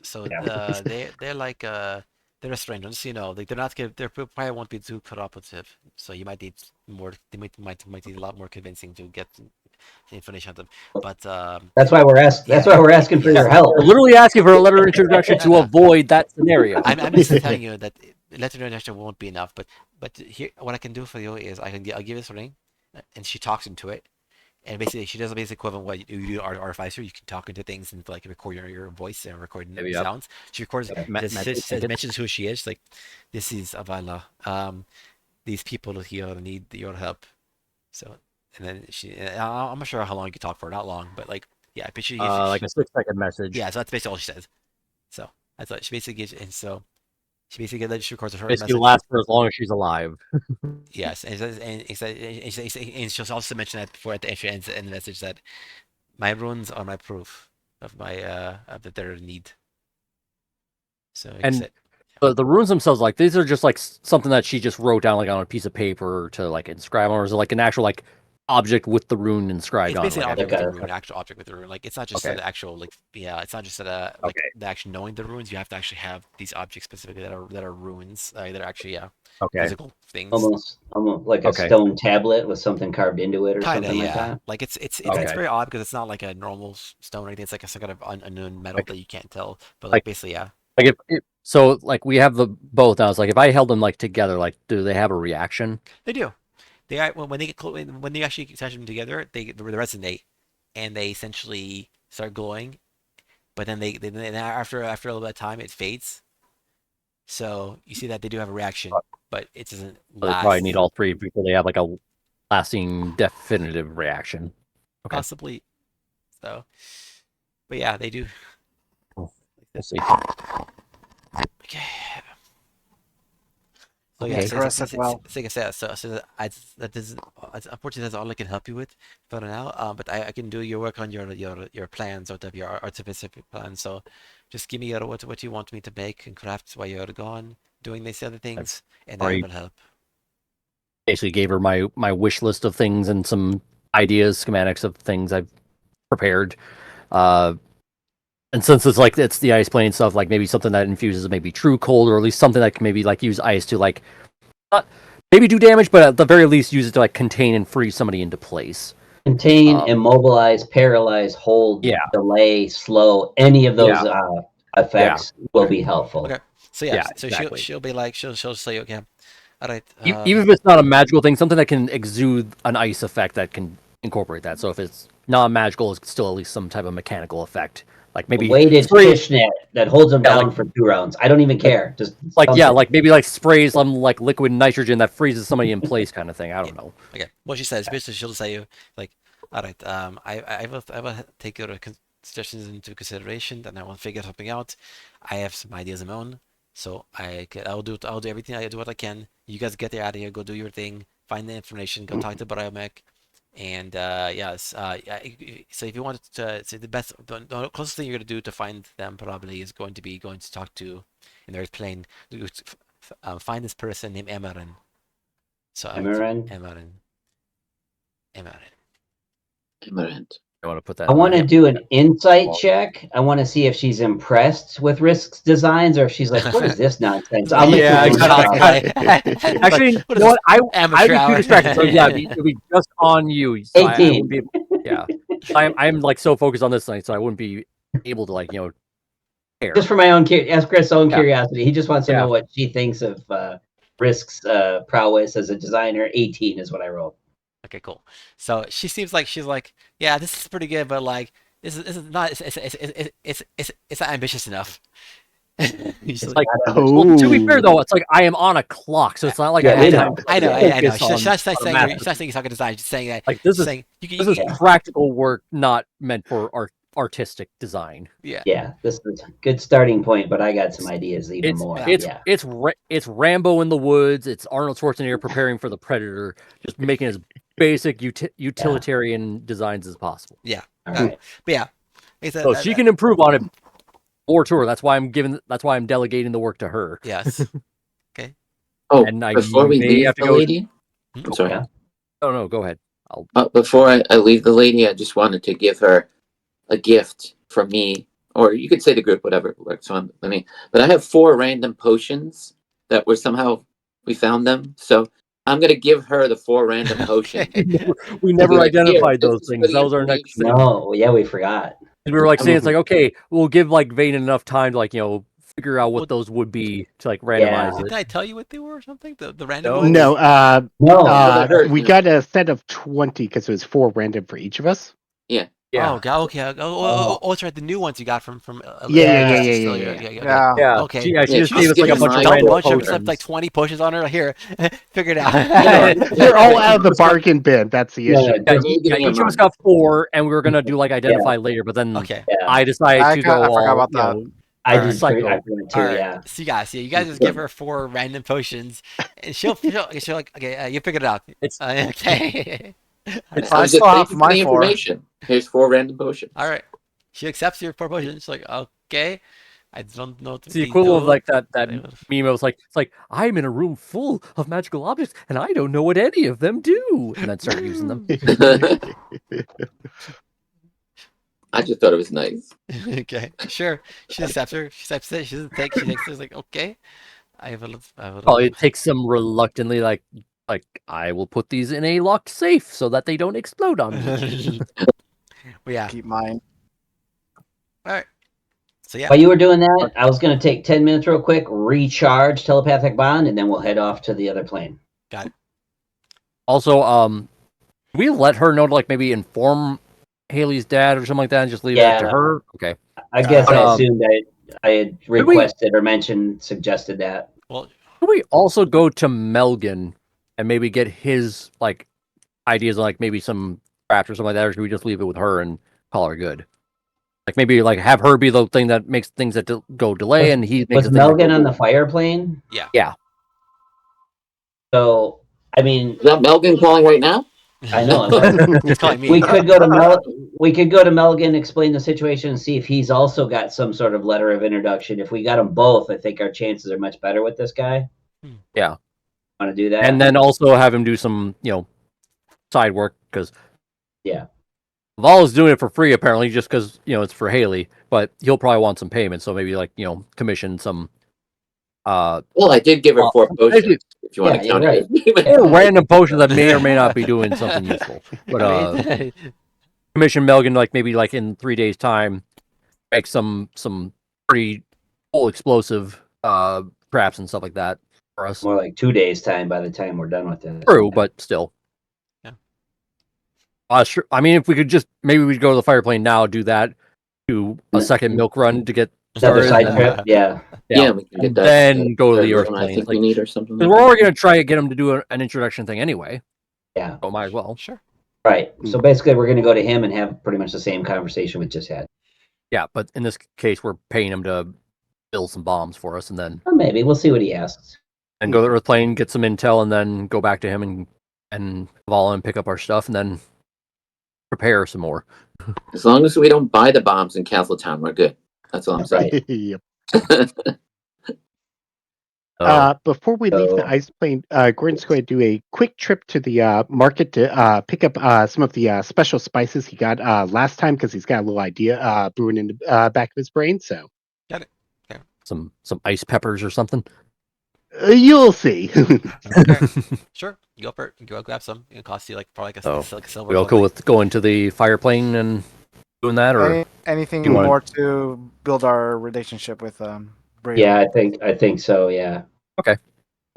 sure, Yeah. they're like they're a stranger, just so you know. Like they're not gonna, they probably won't be too cooperative. So you might need more. They might need a lot more convincing to get the information out of them. But That's why we're asking. That's yeah, why we're asking for yes. your help. We're literally asking for a letter of introduction No, to no. avoid that scenario. I'm just telling you that letter of introduction won't be enough. But here, what I can do for you is I'll give this ring, and she talks into it. And basically, she does a basic equivalent of what you do artificer. You can talk into things and like record your voice and record Maybe up. sounds. She records, mentions who she is. Like, this is Avala. These people here need your help. So, and then I'm not sure how long you can talk for. Not long, but like, yeah, but Like a 6-second message. yeah. So that's basically all she says. So that's what she basically gives, and so she basically she records a short Basically message. lasts for as long as she's alive. Yes, and she'll also mention that before at the entry ends in the message that my runes are my proof of my of that their need. So And the runes themselves, like these are just like something that she just wrote down like on a piece of paper to like inscribe on, or is it like an actual like object with the rune inscribed it's on it? basically an Like, object with Okay. the rune, actual object with the rune. Like it's not just Okay. the actual like it's not just like Okay. the actual knowing the runes. You have to actually have these objects specifically that are runes that are actually okay. physical things. Almost like a Okay. stone tablet with something carved into it or Kinda, something like yeah. that. Like it's Okay. very odd because it's not like a normal stone or anything. It's like some kind of unknown metal Like- that you can't tell. But like- basically, yeah. Like if so, like we have the both now. It's like if I held them like together, like do they have a reaction? They do. When they get when they actually attach them together, they resonate, and they essentially start glowing. But then after a little bit of time, it fades. So you see that they do have a reaction, but it doesn't They last. probably need all three before they have like a lasting definitive reaction. Okay. Possibly. So, but yeah, they do. We'll see. Okay. So yeah, Okay. Aggressive well. like I said, that is unfortunately that's all I can help you with for now. But I can do your work on your plans or your artificial plans. So just give me what you want me to make and craft while you're gone doing these other things, and that Right. will help. Basically gave her my wish list of things and some ideas, schematics of things I've prepared. And since it's the ice plane stuff, like maybe something that infuses maybe true cold, or at least something that can maybe like use ice to like not maybe do damage, but at the very least use it to like contain and freeze somebody into place. Contain, immobilize, paralyze, hold, Yeah. delay, slow. Any of those effects will be helpful. Okay. So yeah, Yeah, so exactly. she'll be like she'll say okay, all right. Even if it's not a magical thing, something that can exude an ice effect that can incorporate that. So if it's not magical, it's still at least some type of mechanical effect. Like maybe Weighted fishnet that holds them down like- for 2 rounds. I don't even care. Just like something. like maybe like sprays some like liquid nitrogen that freezes somebody in place kind of thing. I don't know. Okay. What she says, basically, she'll say you like, all right. I will take your suggestions into consideration, and I will figure something out. I have some ideas of my own, so I'll do everything. I do what I can. You guys get out of here. Go do your thing. Find the information. Go talk to Biomech. And yes, so if you want to say the closest thing you're gonna do to find them probably is going to talk to in their plane. Find this person named Amarin. So Amarin? Amaranth. I want to put that. I want to in. do an insight check. I want to see if she's impressed with Risk's designs or if she's like, what is this nonsense? I'll make Yeah, her exactly. Actually, you know what? I'd amateur be too hour. distracted. So yeah, it'd be just on you. So I 18. wouldn't be, yeah, I'm like so focused on this thing, so I wouldn't be able to like care. Just for my own ask Chris' own Yeah. curiosity. He just wants to Yeah. know what she thinks of Risk's prowess as a designer. 18 is what I rolled. Okay, cool. So she seems like she's like, yeah, this is pretty good, but like this is not it's not ambitious enough. It's like, well, to be fair though, it's like I am on a clock, so it's not like Yeah, I we have know. time. I know. Focus She's on not a saying masterpiece. he's not talking design. She's saying that Like this is saying you this is practical work, not meant for art artistic design. Yeah. Yeah, this is a good starting point, but I got some ideas even It's more. it's Yeah. it's Rambo in the woods. It's Arnold Schwarzenegger preparing for the Predator, just making as basic utilitarian designs as possible. Yeah. All right. But yeah, it's So she can improve on it more to her. That's why I'm delegating the work to her. Yes. Okay. Oh, And I before we may leave have to the go. lady, I'm sorry. Yeah. Oh no, go ahead. I'll Before I leave the lady, I just wanted to give her a gift from me, or you could say the group, whatever works on. But I have 4 random potions that were somehow we found them, so I'm gonna give her the 4 random potions. Okay. we I'll be never like, "Here, identified this those is for things. the That was our next thing. information." No, yeah, we forgot. We were like saying it's Mhm. like, okay, we'll give like Vane enough time to like, figure out Well, what those would be to like Yeah. randomize didn't it. I tell you what they were or something? The random No. ones? No, No. I heard we no. got a set of 20 because it was 4 random for each of us. Yeah. Oh, God. Okay. That's right. The new ones you got from Yeah, yeah, yeah, Yeah. yeah, Still, yeah, yeah. okay. Yeah. Yeah. Okay. She Yeah, just She gave just us give like you a bunch of a giant random bunch of potions. like 20 pushes on her. Here, figure it out. They're all out of the bargain bin. That's the No, issue. Yeah, For me, giving each him of us got 4, and we were gonna do like Yeah. identify later, but then Okay. Yeah. I decided to go I forgot all, about that. I All did. right. I psycho. forgot All too. right. Yeah. So you guys just give her 4 random potions, and she'll like, okay, you figured it out. It's Okay. it's I I was still just have thank you for my the 4. information. Here's 4 random potions. All right. She accepts your 4 potions. She's like, okay. I don't know what it's the they equivalent of do. like that meme. It was like it's like I'm in a room full of magical objects, and I don't know what any of them do, and then start using them. I just thought it was nice. Okay, sure. She accepts her. She accepts it. She doesn't take. She takes it. She's like, okay. I have a Probably little. it takes them reluctantly, like I will put these in a locked safe so that they don't explode on me. But yeah. Keep mine. All right. So yeah. While you were doing that, I was going to take 10 minutes real quick, recharge telepathic bond, and then we'll head off to the other plane. Got it. Also, we let her know to like maybe inform Haley's dad or something like that, and just leave it up to Yeah. her. Okay. I guess But, I assumed I had requested or suggested that. Well, Could we also go to Melgan and maybe get his like ideas on like maybe some craft or something like that, or should we just leave it with her and call her good? Like maybe like have her be the thing that makes things that go delay, and he makes Was the thing that Melgan go on the move. fire plane? yeah. Yeah. So, I mean, Is that Melvin calling right now? I know. He's calling me. We could go to Melgan, explain the situation, and see if he's also got some sort of letter of introduction. If we got them both, I think our chances are much better with this guy. Yeah. Want to do that? And then also have him do some, side work, because yeah, Val is doing it for free apparently, just because it's for Haley, but he'll probably want some payment. So maybe like commission some. Well, I did give her 4 potions. If you want to you're count right. it. A random potion that may or may not be doing something useful. But I mean, commission Melgan like maybe like in 3 days time, make some pretty cool explosive traps and stuff like that for us. More like 2 days time by the time we're done with this. True, but still. Yeah. Sure. I mean, if we could just maybe we'd go to the fire plane now, do that, do a second milk run to get Another started, side trip. Yeah. Yeah, we can get and that. then go to the loan Earth I plane. think we Like, need or something. because Like we're that. already gonna try to get them to do an introduction thing anyway. Yeah. So might as well. sure. Right. So basically, we're going to go to him and have pretty much the same conversation we just had. Yeah, but in this case, we're paying him to build some bombs for us, and then Or maybe we'll see what he asks. go to the Earth plane, get some intel, and then go back to him and vol and pick up our stuff, and then prepare some more. As long as we don't buy the bombs in Castletown, we're good. That's all I'm saying. Right. Yep. So, Before we leave the ice plane, Gordon's going to do a quick trip to the market to pick up some of the special spices he got last time, because he's got a little idea brewing in the back of his brain. So Got it. Okay. some ice peppers or something. you'll see. Okay. Sure. You go for it. You go grab some. It costs you like probably like Oh. a silver. We all go with going to the fire plane and doing that, or Anything you wanna- more to build our relationship with Brave? Yeah, I think so. Yeah. Okay.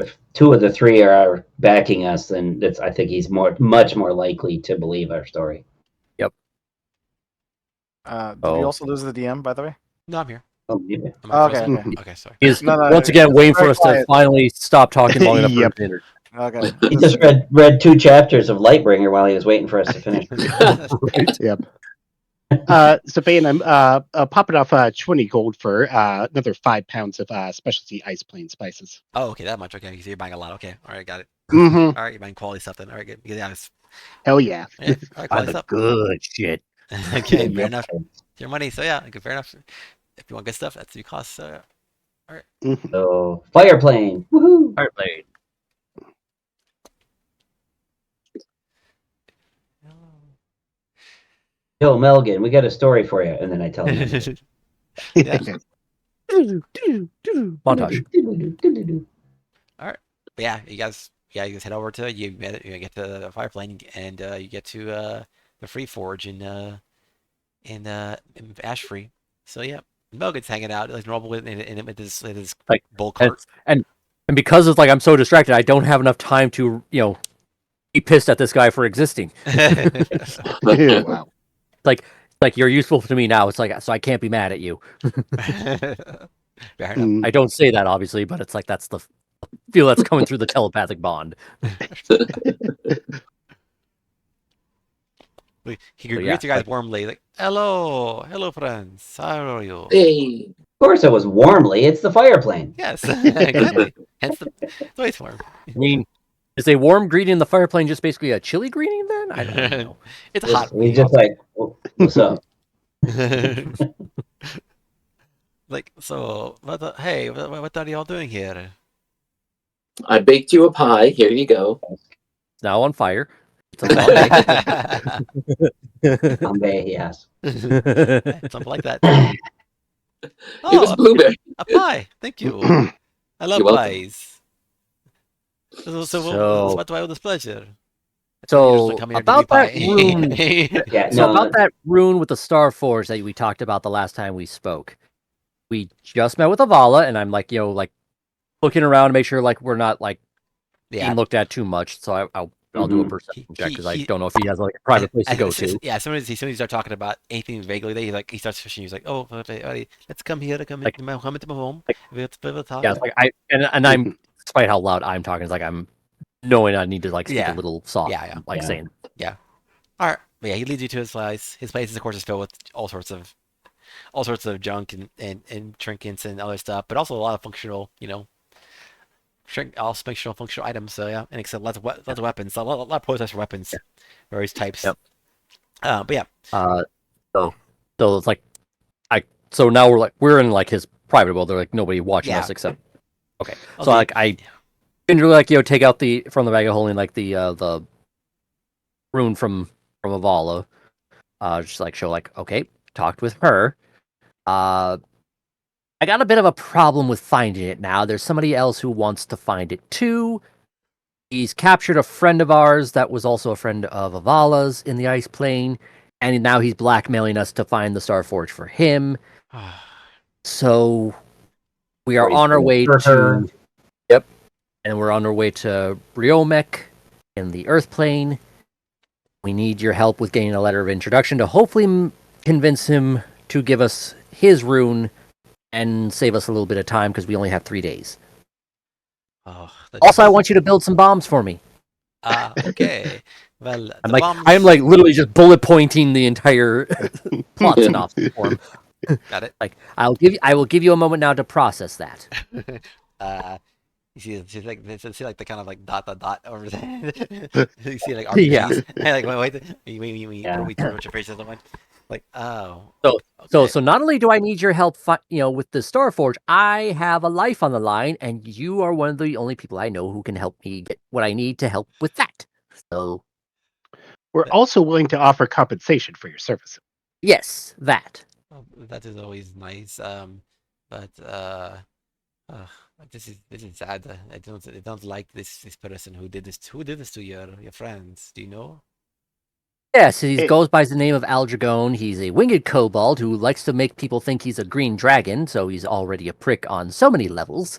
If 2 of the 3 are backing us, then I think he's much more likely to believe our story. Did we also lose the DM, by the way? No, I'm here. Oh, yeah. Am I Okay, frozen? okay. Okay, sorry. he's No, once again it's waiting for very us to quiet. finally stop talking long enough Yep. for him to Okay. He just read 2 chapters of Lightbringer while he was waiting for us to finish. Yep. Bane, I'm popping off 20 gold for another 5 pounds of specialty ice plain spices. Oh, okay, that much. Okay, so you're buying a lot. Okay, all right, got it. Mm-hmm. All right, you're buying quality stuff then. All right, good. Yeah, Hell yeah. yeah, all right, Buy quality the stuff. good shit. Okay, fair Yep. enough. It's your money, so yeah, okay, fair enough. If you want good stuff, that's your cost. So, all right. Mhm. So fire plane. Woohoo! Fireblade. Yo, Melgan, we got a story for you, and then I tell him. Yeah. Montage. All right. But yeah, you guys head over to you get to the fire plane and you get to the Free Forge in Ashfree. So yeah, Melgan's hanging out like normal with his Like, bull and, cart. and and because it's like I'm so distracted, I don't have enough time to be pissed at this guy for existing. Wow. Like you're useful to me now. It's like so I can't be mad at you. Fair enough. Mm. I don't say that obviously, but it's like that's the feel that's coming through the telepathic bond. He So yeah, greets you guys warmly, like, hello, friends. How are you? Hey. Of course, it was warmly. It's the fire plane. Yes, exactly. Hence it's always warm. I mean, is a warm greeting in the fire plane just basically a chilly greeting then? I don't know. It's a hot He's meeting. just like, what's up? Like, so, hey, what are y'all doing here? I baked you a pie. Here you go. It's now on fire. It's a Bombay, yes. Something like that. It was Oh, blueberry. a pie. Thank you. I love You're welcome. pies. So, So what do I owe this pleasure? You just so come here and give me about that pie. rune. Yeah, So no, about that rune with the Starforge that we talked about the last time we spoke. We just met with Avala, and I'm like, like looking around to make sure like we're not like being Yeah. looked at too much. So I'll do a perception check because I He don't know if he has like a private place to go to. yeah, as soon as you start talking about anything vaguely, he starts fishing. He's like, "Oh, let's come here, Like, come into my home. like We'll talk." yeah, it's like and I'm despite how loud I'm talking, it's like I'm knowing I need to like speak a Yeah, little soft, yeah. like saying Yeah. All right. But yeah, he leads you to his place. His place, is, of course, is filled with all sorts of junk and trinkets and other stuff, but also a lot of functional, all functional items. So yeah, and except lots of weapons, a lot of processed weapons, various types. Yep. But yeah, uh so so it's like so now we're in like his private world. They're like nobody watching us yeah. except okay. So Also, like I generally like take out from the bag of holding like the rune from Avala. Just like show like okay, talked with her. Uh I got a bit of a problem with finding it now. There's somebody else who wants to find it too. He's captured a friend of ours that was also a friend of Avala's in the ice plane, and now he's blackmailing us to find the Starforge for him. So we are Or he's on our gonna way hurt her. to yep, and we're on our way to Riomek in the Earth plane. We need your help with getting a letter of introduction to hopefully convince him to give us his rune and save us a little bit of time because we only have 3 days. oh, Also, I want you to build some bombs for me. okay. Well, I'm the like, bombs. I am like literally just bullet pointing the entire plot synopsis for him. Got it. Like, I will give you a moment now to process that. uh, you see like the kind of like dot over there. You see like Yeah. RPGs. Like wait, Yeah. we turn your faces on. Like oh, So, okay. so not only do I need your help, with the Starforge, I have a life on the line, and you are one of the only people I know who can help me get what I need to help with that. So, We're also willing to offer compensation for your services. yes, that. Well, that is always nice. But uh, this is sad. I don't like this person who did this to your friends. Do you know? Yes, he It, goes by the name of Aldragone. He's a winged kobold who likes to make people think he's a green dragon, so he's already a prick on so many levels.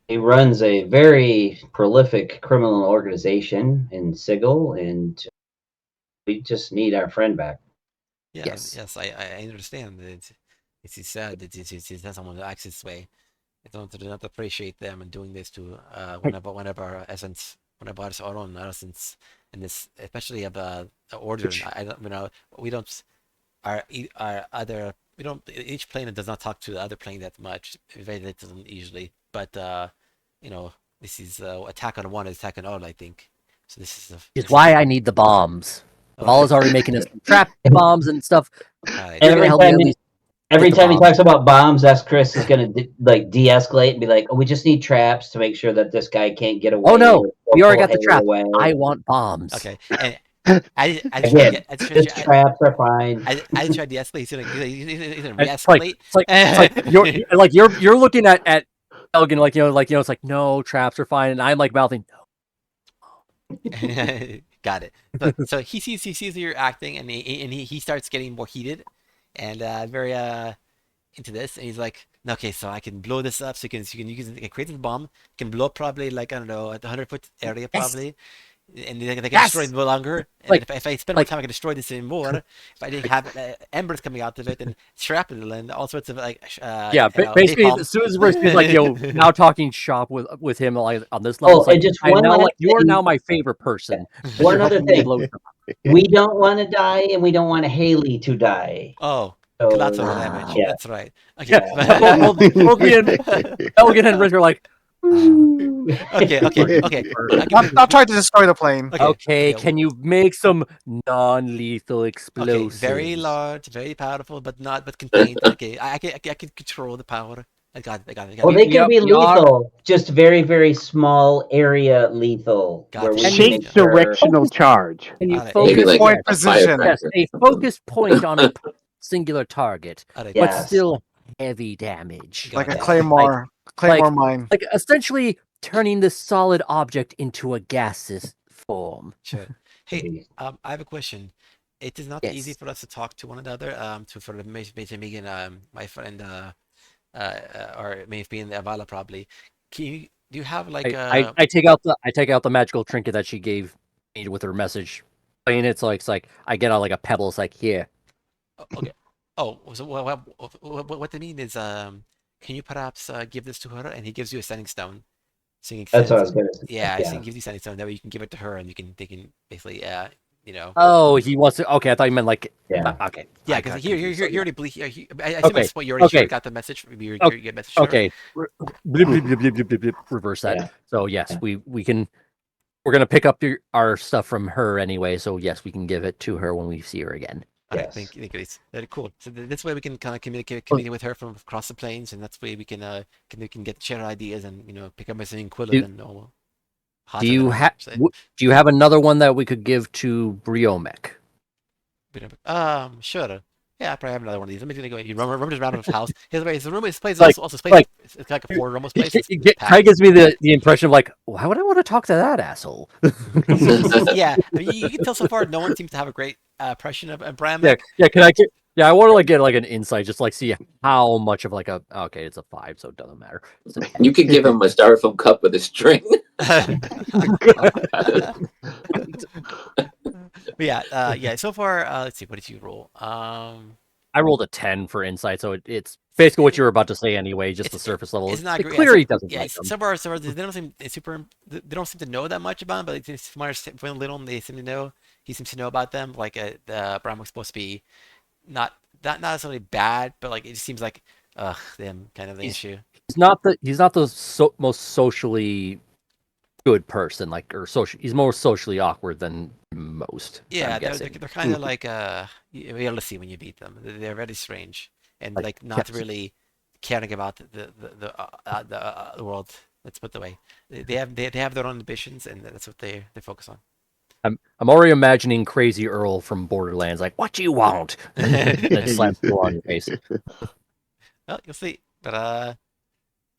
He runs a very prolific criminal organization in Sigil, and we just need our friend back. Yes, Yes. yes, I understand. It's sad that it's not someone who acts this way. I do not appreciate them and doing this to one of our essence, one of our own essence in this, especially of the order. Which I don't, we don't our other we don't each plane does not talk to the other plane that much. Very little usually, but you know, this is attack on one, attack on all. I think so. is why I need the bombs. Okay. Vala's already making us trap bombs and stuff. All right. You're gonna Every help me time at he, least get every the time he bombs. talks about bombs, that's Chris is gonna de-escalate and be like, "Oh, we just need traps to make sure that this guy can't get away." Oh no, or we already pull got the Haley trap. away. I want bombs. Okay. And I just tried to Again, get I just tried just to, traps are fine. I just tried to de-escalate. He's gonna And it's like re-escalate. you're looking at Elgin it's like no, traps are fine, and I'm like mouthing Got it. So he sees that you're acting, and he starts getting more heated, and very into this, and he's like, okay, so I can blow this up, so you can create this bomb, you can blow up probably like I don't know at the 100-foot area yes, probably, and they can destroy it yes, no longer. And then like if I spend more like time, I can destroy this even more. If I didn't have embers coming out of it and shrapnel and all sorts of like yeah. Basically, napalm. as soon as Rick is like now talking shop with him like on this level, Oh, it's like and just I'm one now last like you are thing. now my favorite person because One you're other helping me thing. load. We don't want to die, and we don't want Haley to die. Oh, So collateral damage. yeah, That's right. Okay. Yeah, both me and Elgin and Rick are like, Okay. I'll give Not try to destroy the plane. okay. okay, Okay. can you make some non-lethal Okay, very explosives? large, very powerful, but contained. Okay, I can control the power. I got it. I got it. I got well, it. they can be We are. lethal, just very, very small area lethal, where Got we it. can Can you make Shape sure. directional charge. can you All right. Maybe focus? like Yes, Point a precision, yes, firecracker a or something. focus point on a singular target, All right. but Yes, still heavy damage. like Got a it. yeah. Like claymore like mine. like essentially turning this solid object into a gaseous form. Sure. Hey, I have a question. It is not easy Yes. for us to talk to one another. To for the Major Megan, my friend, or maybe being Avala probably. Do you have like I take out the magical trinket that she gave me with her message. And it's like I get out like a pebble. It's like here. Okay. Oh, so what they mean is can you perhaps give this to her and he gives you a sending stone. So you can That's what I send, was gonna say. yeah, so he Yeah, gives you sending stone. That way you can give it to her, and they can basically, you know, Oh, he wants to. Okay, I thought you meant like. yeah. Okay, yeah, I because got here, confused. here, So, you yeah. already believe. I assume at Okay, this point you already okay, got the message. Your message to her. okay. Blip, blip, blip, blip, blip, blip, reverse that. Yeah. So yes, Yeah. we can. We're gonna pick up our stuff from her anyway. So yes, we can give it to her when we see her again. All right, Yes. thank you. It's very cool. So this way we can kind of Oh, communicate with her from across the plains, and that's way we can get share ideas and pick up something cooler Do than normal, do hotter than you normal. have do you have another one that we could give to Briomek? Sure. Yeah, I probably have another one of these. Let me go. You remember just around his house. His place is Like also his place. like It's like a forward almost place. It's Kind of packed. gives me the impression of like, why would I want to talk to that asshole? Yeah, I mean, you can tell so far no one seems to have a great impression of Yeah, Bramek. yeah. Can I get? Yeah, I want to like get like an insight, just like see how much of like a. Okay, it's a 5, so it doesn't matter. It's a 10. You could give him a styrofoam cup with a string. But yeah. So far, let's see. What did you roll? I rolled a 10 for insight, so it's basically what you were about to say anyway, just It's the surface level. it's not It great. clearly doesn't like them. So far they don't seem super. They don't seem to know that much about him, but it's from when little they seem to know. He seems to know about them. Like the Bramwick's supposed to be not necessarily bad, but like it just seems like them kind of the He's issue. he's not the most socially good person, like or social. He's more socially awkward than most. Yeah, I'm guessing. they're kind of like you'll be able to see when you beat them. They're very strange and Like like not yes, really caring about the world. Let's put it the way they have their own ambitions and that's what they focus on. I'm already imagining Crazy Earl from Borderlands, like, "What do you want?" and then slap you on your face. Well, you'll see. But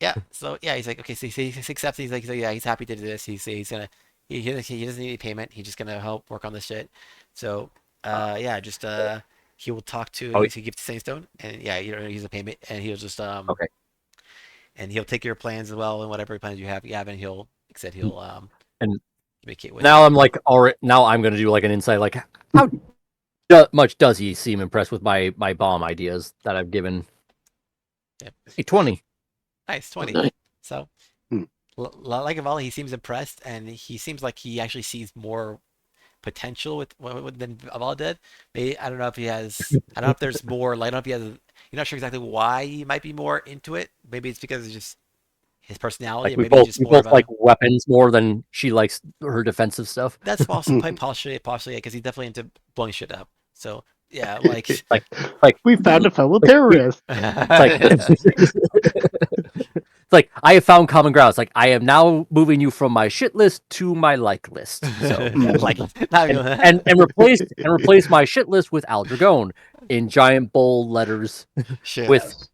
yeah. So yeah, he's like, okay, so he accepts. He's like, so yeah, he's happy to do this. He's gonna he doesn't need any payment. He's just gonna help work on this shit. So yeah, just he will talk to Oh, he gives the Saintstone and yeah, he's a payment and he'll just okay. and he'll take your plans as well and whatever plans you have and he'll like I said he'll And communicate with now I'm like, already. Now I'm gonna do like an insight, like, how much does he seem impressed with my bomb ideas that I've given? yeah. A 20. Nice Oh, 20. nice. So Hmm. like Avala, he seems impressed and he seems like he actually sees more potential with than Avala did. Maybe I don't know if he has. I don't know if there's more. Like, I don't know if he has. You're not sure exactly why he might be more into it. Maybe it's because it's just his personality, Like or maybe he's just we more of both like a. weapons more than she likes her defensive stuff. That's also partially because he's definitely into blowing shit up. So yeah, like. Like like We found a fellow like terrorist. it's like it's like I have found common ground. It's like I am now moving you from my shit list to my like list. So like not and even, and replace my shit list with Aldragone in giant bold letters shit. with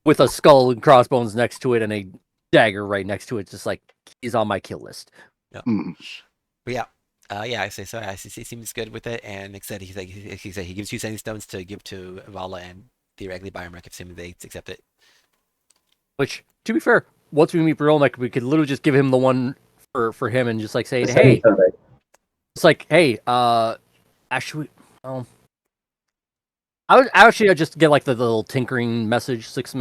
with a skull and crossbones next to it and a dagger right next to it, just like he's on my kill list. Yeah. Mm. But yeah, yeah, I say so. He seems good with it, and like I said, he said he gives you sending stones to give to Vala and theoretically Biomark, assuming they accept it. Which, to be fair, once we meet Barolnik, we could literally just give him the one for him and just like say, The hey, same thing. it's like, hey, actually, I'd just get like the little tinkering message, 6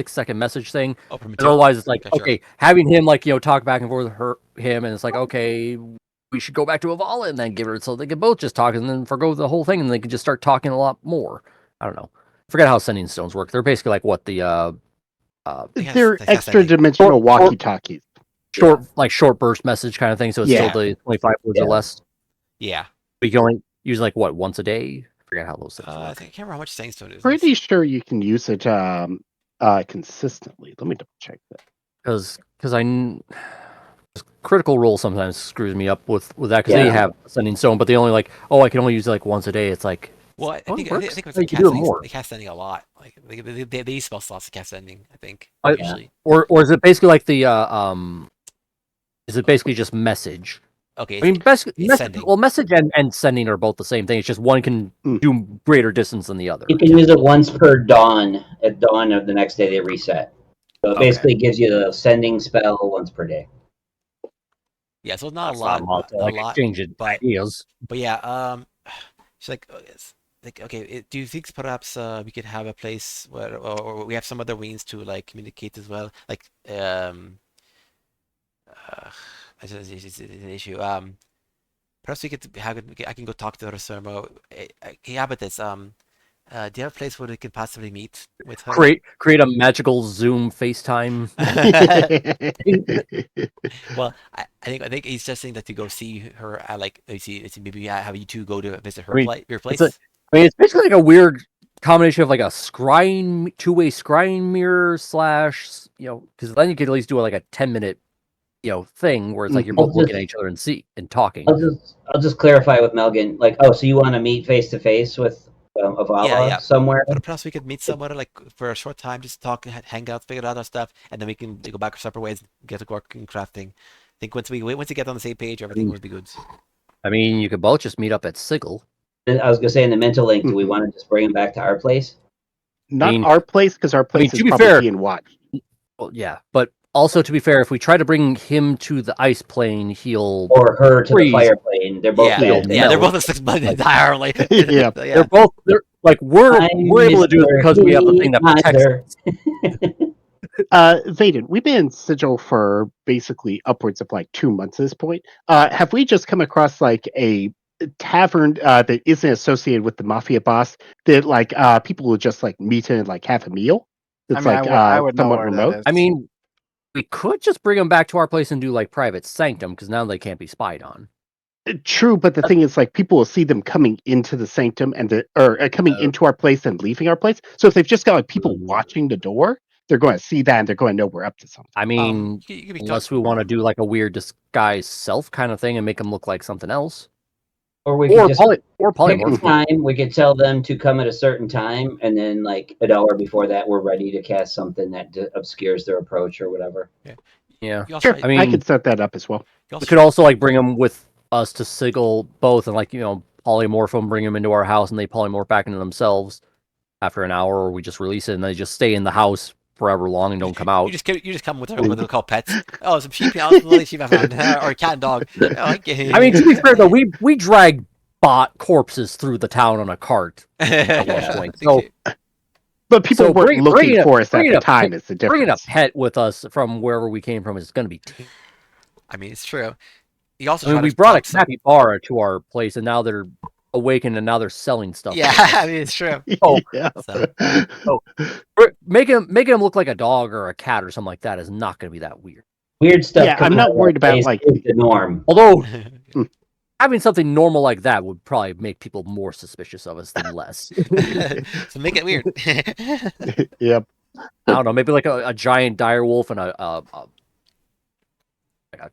second message thing. Oh, from And otherwise, it's like, okay, sure. okay, having him like talk back and forth with him, and it's like, okay, we should go back to Avala and then give her so they can both just talk and then forgo the whole thing and they can just start talking a lot more. I don't know. Forget how sending stones work. They're basically like what the They're They cast extra ending. dimensional walkie-talkies. short burst message kind of thing. So it's Yeah. still the 25 words or Yeah. less. Yeah. We can only use like what once a day. Forget how those things I work. think I can't remember how much sending stone is. Pretty sure you can use it consistently. Let me double check that. Because Critical Role sometimes screws me up with that because they Yeah. have sending stone, but they only like I can only use it like once a day. It's like Well, I oh, think it I works. think with No, the you can do cast it ending, more. they cast ending a lot. Like they use spell slots to cast ending. I think I- usually. Or is it basically like the is it basically just message? Okay, I mean, it's sending. well, message and sending are both the same thing. It's just one can Mm. do greater distance than the other. You can use it once per dawn. At dawn of the next day, they reset. So it Okay. basically gives you the sending spell once per day. Yeah, so it's not That's a lot, not not a like lot, exchanging but ideas. yeah. She's like, it's like okay. Do you think perhaps we could have a place where, or we have some other means to like communicate as well? Like it's an issue. Perhaps we could have I can go talk to her, Sermo. Yeah, but this do you have a place where we could possibly meet with her? Create a magical Zoom FaceTime. Well, I think he's just saying that to go see her. Like you see, maybe have you two go to visit her I mean, your it's a, place. I mean, it's basically like a weird combination of like a scrying, two-way scrying mirror slash, because then you could at least do like a 10-minute, thing where it's like you're both looking at each other and talking. I'll just clarify with Melvin. Like, oh, so you want to meet face to face with Yeah, Avala yeah. somewhere? But perhaps we could meet somewhere like for a short time, just talk, hang out, figure out our stuff, and then we can go back our separate ways, get to work and crafting. I think once we get on the same page, everything would be good. I mean, you could both just meet up at Sigil. I was gonna say in the mental link, do we want to just bring him back to our place? Not mean- our place, because our place to is be probably fair- being watched. Well, yeah, but also to be fair, if we try to bring him to the ice plane, he'll Or her to the Freeze. fire plane. They're both Yeah, they'll yeah, they're melt. both exploded entirely. Yeah. They're both like we're able to do it because we have the thing that protects. Vaden, we've been in Sigil for basically upwards of like 2 months at this point. Have we just come across like a tavern that isn't associated with the mafia boss that like people will just like meet in and like have a meal? That's I mean, like I would know somewhat where remote. that is. I mean, we could just bring them back to our place and do like private sanctum because now they can't be spied on. True, but the thing is, like, people will see them coming into the sanctum or coming into our place and leaving our place. So if they've just got like people watching the door, they're going to see that and they're going to know we're up to something. I mean, you could be unless we want to do like a weird disguise self kind of thing and make them look like something else, Or we could just or pick a polymorph. time. We could tell them to come at a certain time, and then like an hour before that, we're ready to cast something that obscures their approach or whatever. Yeah, You also, Sure, I mean, I could set that up as well. you we could also like bring them with us to Sigil both and like polymorph them, bring them into our house, and they polymorph back into themselves after an hour, or we just release it and they just stay in the house forever long and don't come out. You just come with what they call pets. Oh, some sheep, lovely sheep I found, or a cat and dog. Oh, okay. I mean, to be fair though, we drag bot corpses through the town on a cart at one point. So, But people weren't looking for us at bringing the a time. pet- Is the Bringing a difference? pet with us from wherever we came from is going to be. I mean, it's true. You also I mean, try we to brought a talk some. capybara to our place, and now they're awakened, and now they're selling stuff. Yeah, to us. I mean it's true. Oh, Yeah. So oh, making him look like a dog or a cat or something like that is not going to be that weird. Weird stuff Yeah, I'm coming out not of worried that about place like is the norm. Although Hmm. having something normal like that would probably make people more suspicious of us than less. so make it weird. Yep. I don't know, maybe like a giant dire wolf and like a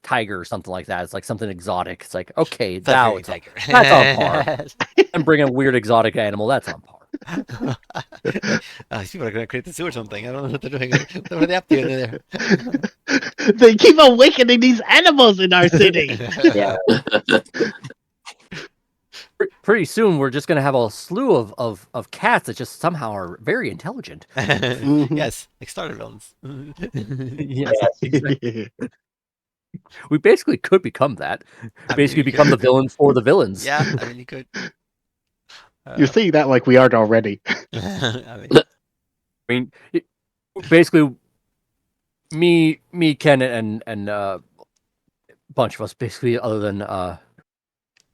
tiger or something like that. It's like something exotic. It's like, okay, Siberian that's on par. tiger. And bring a weird exotic animal, that's on par. These people are going to create the zoo or something. I don't know what they're doing. What are they up to in there? They keep awakening these animals in our city. Yeah. Pretty soon, we're just going to have a slew of cats that just somehow are very intelligent. Mhm. Yes, like starter villains. Yes, Yes. exactly. We basically could become that. I mean, Basically, you become the could. villain for the villains. Yeah, I mean, you could. You're saying that like we aren't already. I mean, I mean, basically, me, Ken, and a bunch of us, basically, other than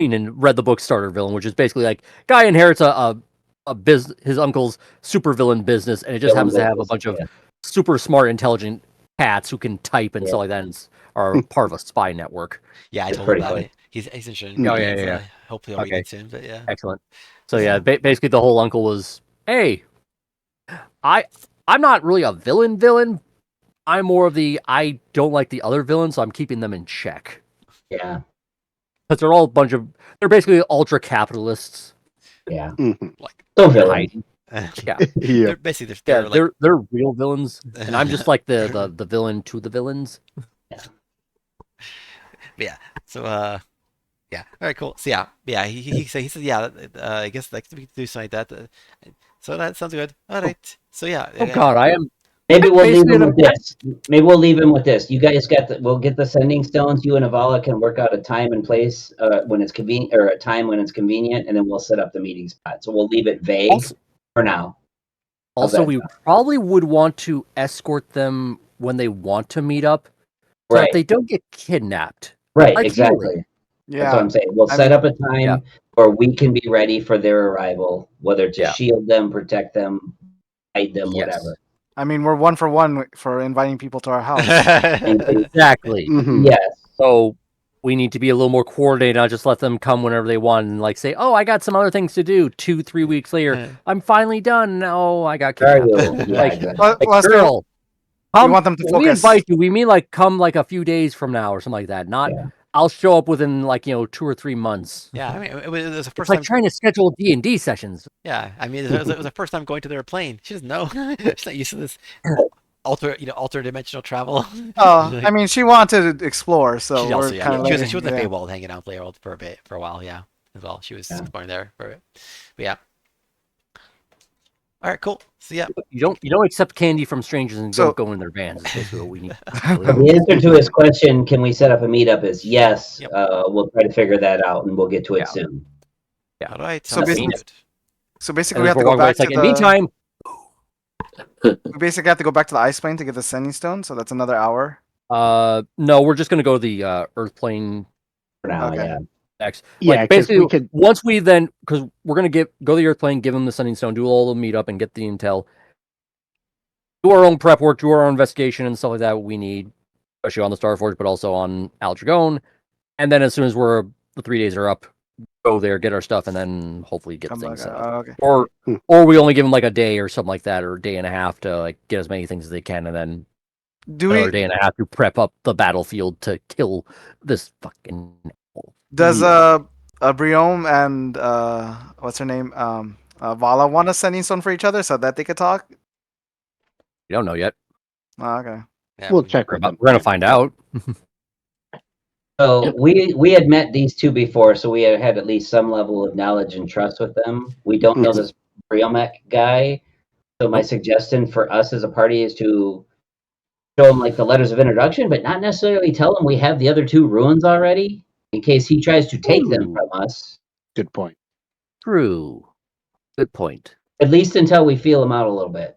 and read the book Starter Villain, which is basically like guy inherits his uncle's supervillain business, and it just happens to have a bunch of Yeah. super smart, intelligent cats who can type and Yeah. stuff like that, and are part of a spy network. yeah, I It's told him pretty about funny. it. He's interested in Oh, reading yeah, it, yeah, so yeah. hopefully I'll read Okay. it soon. But yeah, Excellent. So yeah, basically the whole uncle was, hey, I'm not really a villain. I'm more of the I don't like the other villains, so I'm keeping them in check. Yeah. Because they're basically ultra capitalists. Yeah. Mhm. like, So in villain. hiding. Yeah. Yep. they're basically Yeah, they're like they're real villains, and I'm just like the villain to the villains. yeah. So yeah. All right, cool. So yeah. He said yeah. I guess like we could do something like that. So that sounds good. All right. So yeah. Oh God, Maybe I'm we'll leave basically him with this. Maybe we'll leave him with this. You guys we'll get the sending stones. You and Avala can work out a time and place when it's convenient, or a time when it's convenient, and then we'll set up the meeting spot. So we'll leave it vague also, for now. also that we sound? probably would want to escort them when they want to meet up, so that Right. they don't get kidnapped. Right. Ideally. Exactly. That's what Yeah. I'm saying. We'll I set mean- up a time where we can be ready for their arrival, whether to Yeah. shield them, protect them, hide them, Yes. whatever. I mean, we're 1 for 1 for inviting people to our house. Exactly. Mhm. Yes. So we need to be a little more coordinated, not just let them come whenever they want and like say, oh, I got some other things to do 2-3 weeks later. I'm finally done. No, I got Are kidnapped. you? Yeah. Like, Exactly. Plus, girl, we want them to when we focus. invite you, we mean like come like a few days from now or something like that. Not Yeah. I'll show up within like 2 or 3 months. Yeah, I mean, it was the It's first like time. trying to schedule D&D sessions. Yeah, I mean, it was the first time going to their plane. She doesn't know. She's not used to this alter dimensional travel. I mean, she wanted to explore, so She we're also, kind of she was in Feywild hanging out Playworld for a while, yeah, as well. She was Yeah. exploring there for a bit. But yeah. All right, cool. So yeah, You don't accept candy from strangers and So- don't go in their vans. Is basically what we need. So the answer to his question, can we set up a meetup, is yes. Yep. We'll try to figure that out, and we'll get to it Yeah. sound. Yeah. all right. So Sounds basically- good. So basically, And we as have to we're go walking away, back it's like, to in the. the meantime, We basically have to go back to the ice plane to get the sending stone. So that's another hour. no, we're just gonna go to the Earth plane For now, Okay. yeah. next. Yeah, Like 'cause basically, we could. once we then, because we're gonna go to the Earth plane, give them the sending stone, do all the meetup, and get the intel. Do our own prep work, do our own investigation and stuff like that. We need, especially on the Starforge, but also on Aldragon. And then as soon as the 3 days are up, go there, get our stuff, and then hopefully get Come things back. set up. Okay. Or we only give them like a day or something like that, or a day and a half to like get as many things as they can, and then Do another we? day and a half to prep up the battlefield to kill this fucking. Does Briome and what's her name Vala want a sending stone for each other so that they could talk? We don't know yet. Oh, okay. Yeah, We'll check with them. We're gonna find out. So we had met these two before, so we had at least some level of knowledge and trust with them. We don't know this Briomek guy, so my suggestion for us as a party is to show him like the letters of introduction, but not necessarily tell him we have the other 2 ruins already, in case he tries to take them Ooh. from us. Good point. True. Good point. At least until we feel him out a little bit.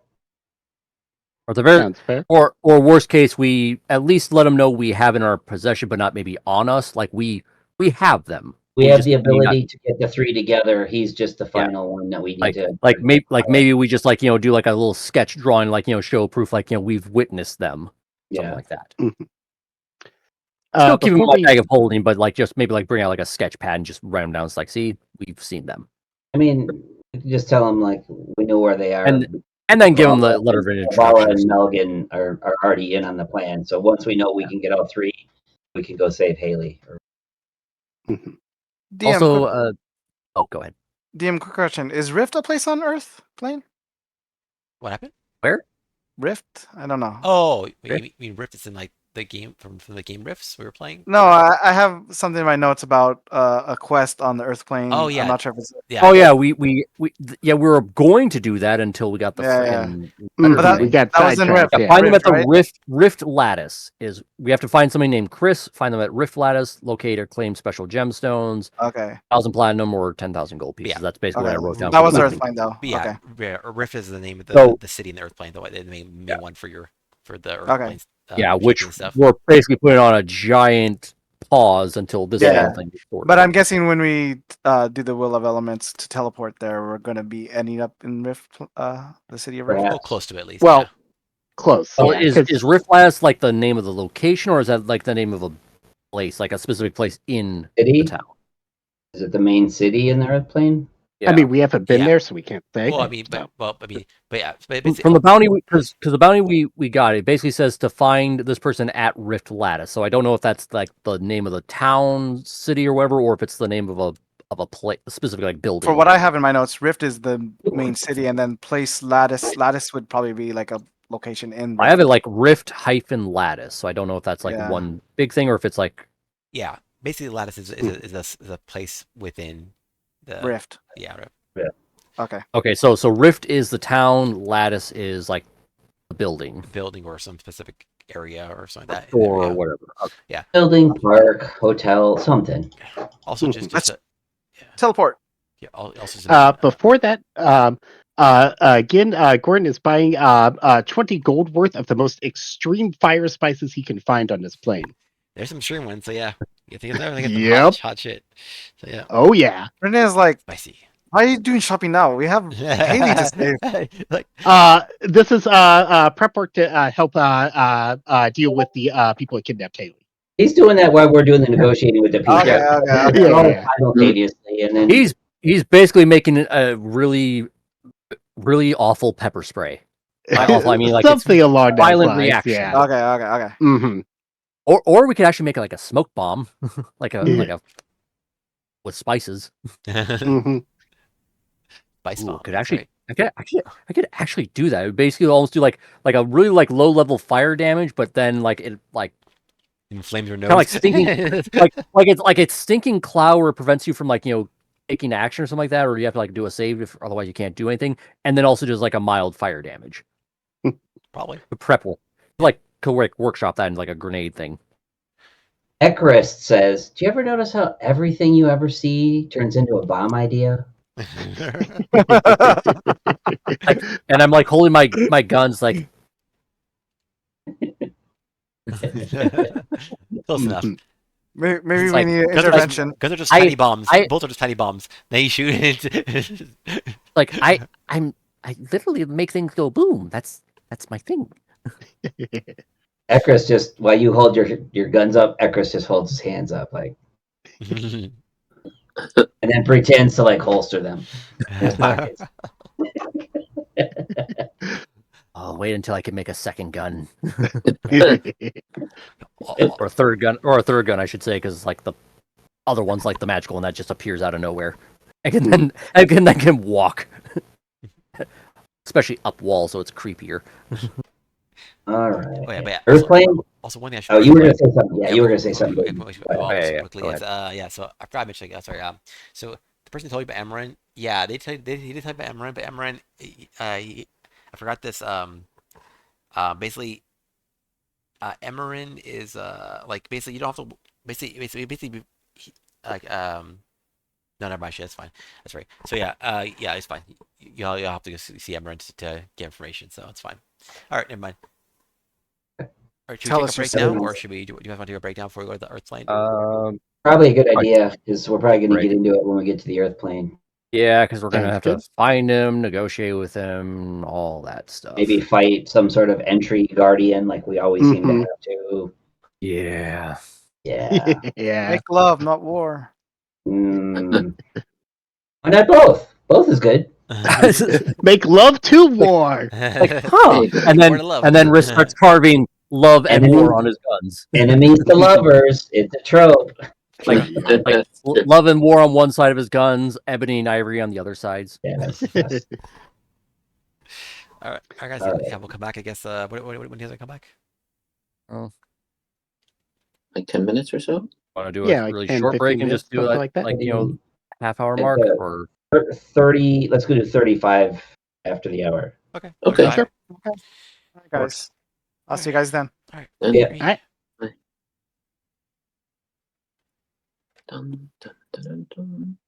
Or the very, Sounds fair. or worst case, we at least let them know we have in our possession, but not maybe on us. Like we have them. We have just the may not. ability to get the three together. He's just the Yeah. final one that we need to. Maybe we just do like a little sketch drawing, show proof, we've witnessed them, something Yeah. like that. Mhm. Still keep them in Before my we bag of holding, but just maybe bring out like a sketch pad and just write them down. It's like, see, we've seen them, I mean, we can just tell them like we know where they are. and then give them the letter of Vala introduction. and Melgan are already in on the plan. So once we know we can get all three, we can go save Haley. Mhm. DM, Also, go ahead. DM, quick question: is Rift a place on Earth plane? What happened? Where? Rift? I don't know. Oh, Rift? you mean Rift is in like the game from the game Rifts we were playing? No, I have something in my notes about a quest on the Earth plane. Oh I'm yeah, not sure if it's. yeah. Oh yeah, we were going to do that until we got the Yeah, yeah. freaking Mhm, But that- we got that was in sidetracked. Rift. Yeah, Yeah. find them at Rift, the right? Rift Lattice. Is we have to find somebody named Chris. Find them at Rift Lattice. Locate or claim special gemstones. Okay. 1,000 platinum or 10,000 gold pieces. Yeah. That's basically Okay. what I wrote down. That for was the Earth bounty. plane though. But yeah, Okay. Rift is the name of So the city in the Earth plane, the main yeah, one for the Earth Okay. planes. which Shipping stuff. we're basically putting on a giant pause until this Yeah. whole thing is sorted. But I'm guessing when we do the Will of Elements to teleport there, we're gonna be ending up in Rift, the city of Rift. Perhaps. Well, close to it at least. Well, Yeah. close. Well, Yeah. 'Cause- is Rift Lattice like the name of the location, or is that like the name of a place, like a specific place in the City? town? Is it the main city in the Earth plane? Yeah. I mean, we haven't been Yeah. there, so we can't say. Well, I mean, so. but yeah, but From the bounty, because the bounty we got, it basically says to find this person at Rift Lattice. So I don't know if that's like the name of the town, city, or whatever, or if it's the name of a place, a specific like building. For what I have in my notes, Rift is the main city, and then place Lattice. Lattice would probably be like a location in Rift. I have it like Rift-Lattice, so I don't know if that's like Yeah. one big thing or if it's like yeah, basically Lattice is a place within the Rift. Yeah, Rift. Okay. okay. So Rift is the town, Lattice is like the building Building or some specific area or something like that. or Yeah. whatever. Building, park, hotel, something. Also, just Let's a, yeah, teleport. yeah, also just Before that, again, Gordon is buying 20 gold worth of the most extreme fire spices he can find on his plane. there's some extreme ones. So yeah, you think it's everything. Yep. Hot shit. So yeah, Oh yeah. Renee is like, spicy. why are you doing shopping now? We have Haley to save. Like, This is prep work to help deal with the people who kidnapped Haley. He's doing that while we're doing the negotiating with the people. Okay, okay. Yeah. Simultaneously, and then He's basically making a really awful pepper spray. By awful, I mean like something it's along those violent lines. reaction. Yeah. Okay. Mm-hmm. Or we could actually make it like a smoke bomb, like Yeah. a with spices. Mm-hmm. spice Ooh, bomb. could That's actually, right. I could actually do that. It would basically almost do like a really like low level fire damage, but then like it like Inflames your nose. kind of like stinking, like it's stinking cloud where it prevents you from taking action or something like that, or you have to like do a save if otherwise you can't do anything, and then also just like a mild fire damage. Probably. Prep like could workshop that in like a grenade thing. Ekrist says, "Do you ever notice how everything you ever see turns into a bomb idea?" And I'm like holding my guns like Close enough. Maybe It's we like- need Guns are intervention. just, guns are just I- tiny bombs. I- Both are just tiny bombs. Now you shoot it. like I literally make things go boom. That's my thing. Ekrist just while you hold your guns up, Ekrist just holds his hands up like, and then pretends to like holster them in his pockets. I'll wait until I can make a second gun Oh, or a third gun, I should say, because like the other one's like the magical one that just appears out of nowhere. I can walk, especially up walls, so it's creepier. All right. Oh, yeah, but yeah, Earthplane. also one thing I should Oh, you were mention- gonna say something. Yeah, you were gonna say something. yeah, quickly go is yeah. So I forgot to mention. Sorry. So the person told you about Amaran. Yeah, he did tell you about Amaran, but Amaran, I forgot this. Basically, Amaran is like basically you don't have to basically like No, never mind. That's fine. That's right. So yeah, yeah, it's fine. You'll have to go see Emran to get information. So it's fine. All right, never mind. All right, should we Tell take a us your break now, or secrets. should we? Do you guys want to do a breakdown before we go to the Earth plane? Probably a good Right. idea because we're probably going to Break. get into it when we get to the Earth plane. Yeah, because we're gonna Sounds have good. to find him, negotiate with him, all that stuff. Maybe fight some sort of entry guardian like we always seem to Mhm. have to. Yeah. Yeah. Yeah. Make love, not war. Mm. Why not both? Both is good. Make love to war. Like, huh? And More then to love. and then Risk starts carving love and Enemies, war on his guns. enemies to lovers. It's a trope. Like love and war on one side of his guns, ebony and ivory on the other sides. Yes. Yes. All right, guys. All Yeah, right. yeah, we'll come back. I guess. When do you guys come back? Oh, Like 10 minutes or so. want to do a Yeah, like really 10, short 15 break and minutes, just do something that, like that. like half-hour At mark, the or 30. Let's go to 35 after the hour. Okay. Okay. Fine. Sure. Okay. All right, guys. I'll see you guys then. All right. Then- Yeah. Great. All right. Dun, dun, dun, dun.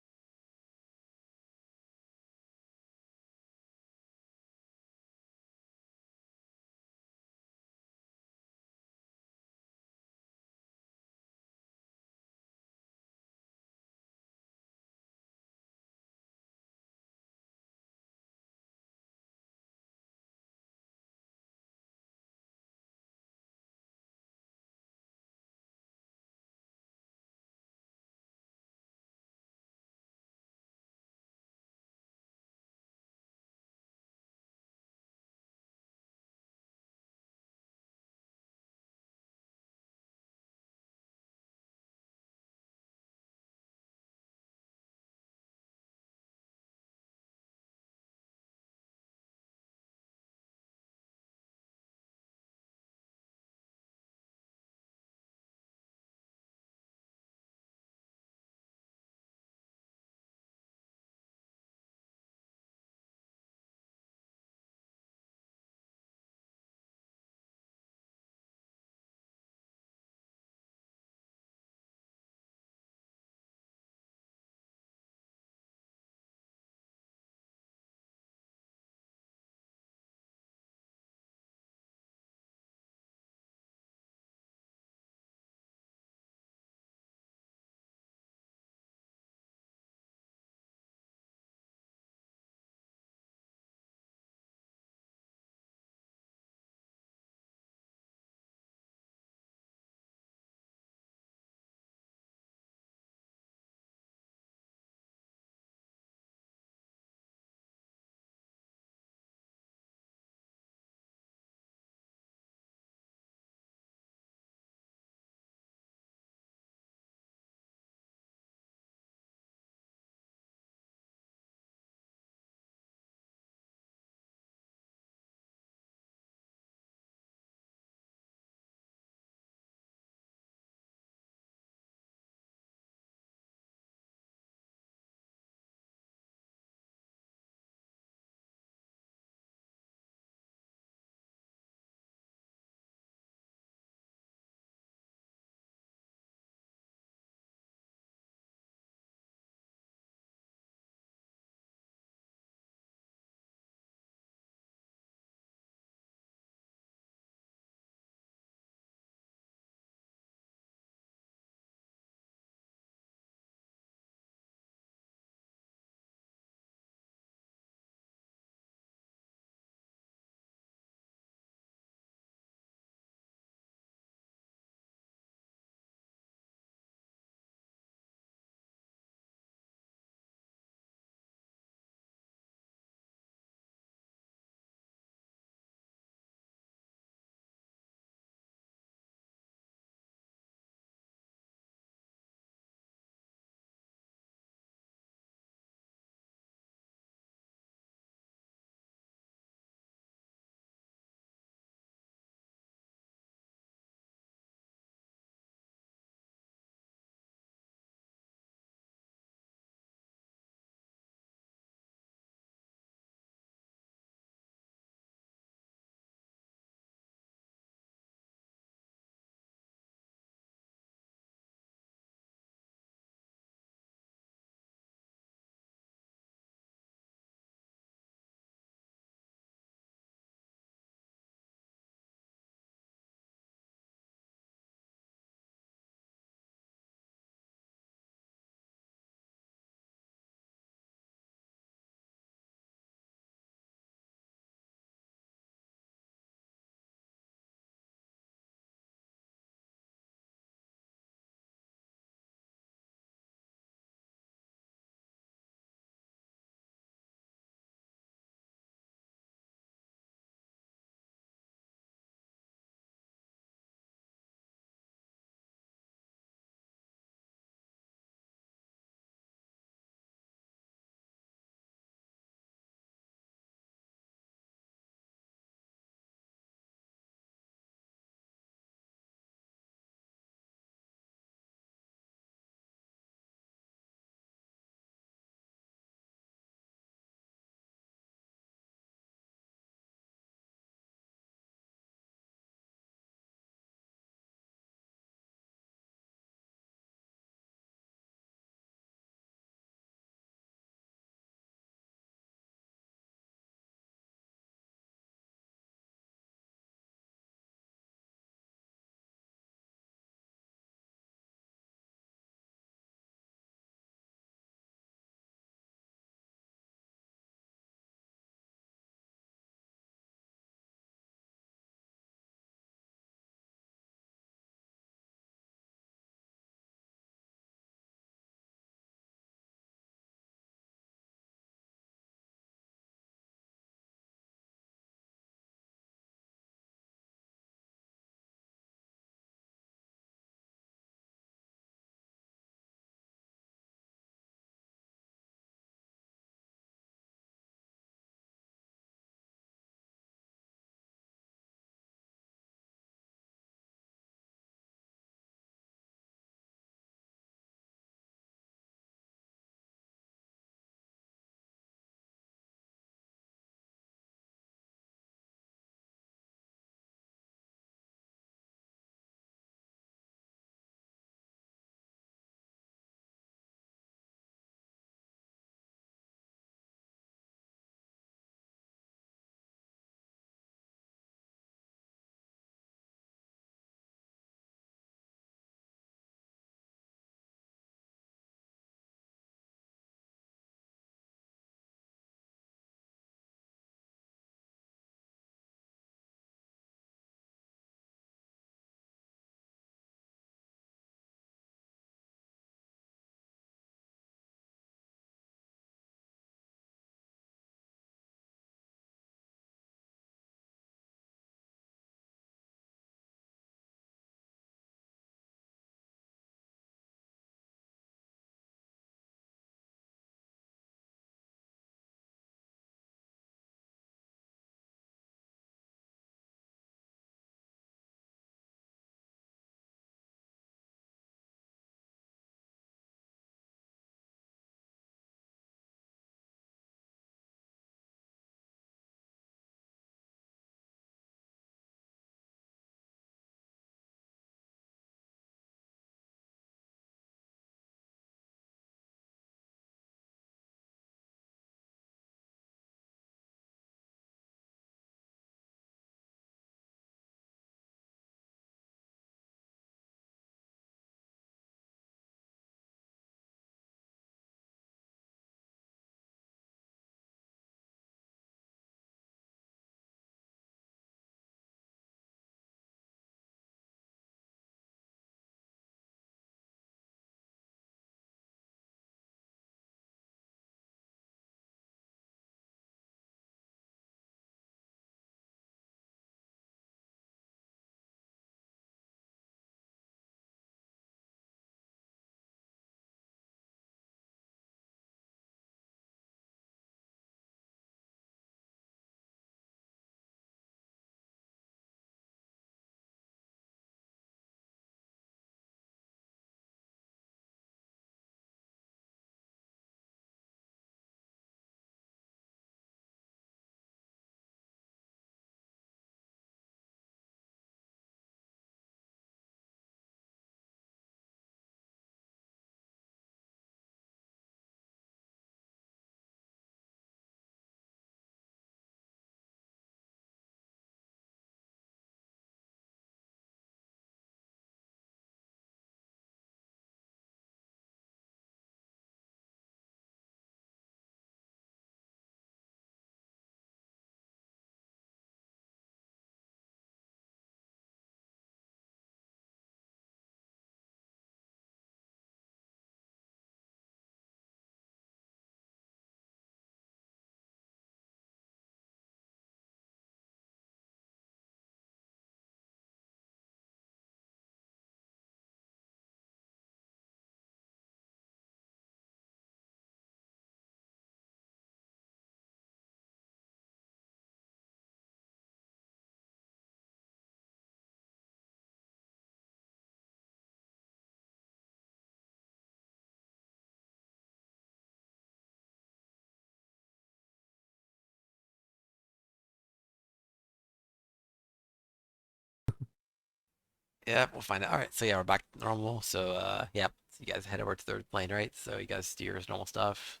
Yeah, we'll find out. All right, so yeah, we're back to normal. So yeah, so you guys head over to third plane, right? So you guys do your normal stuff.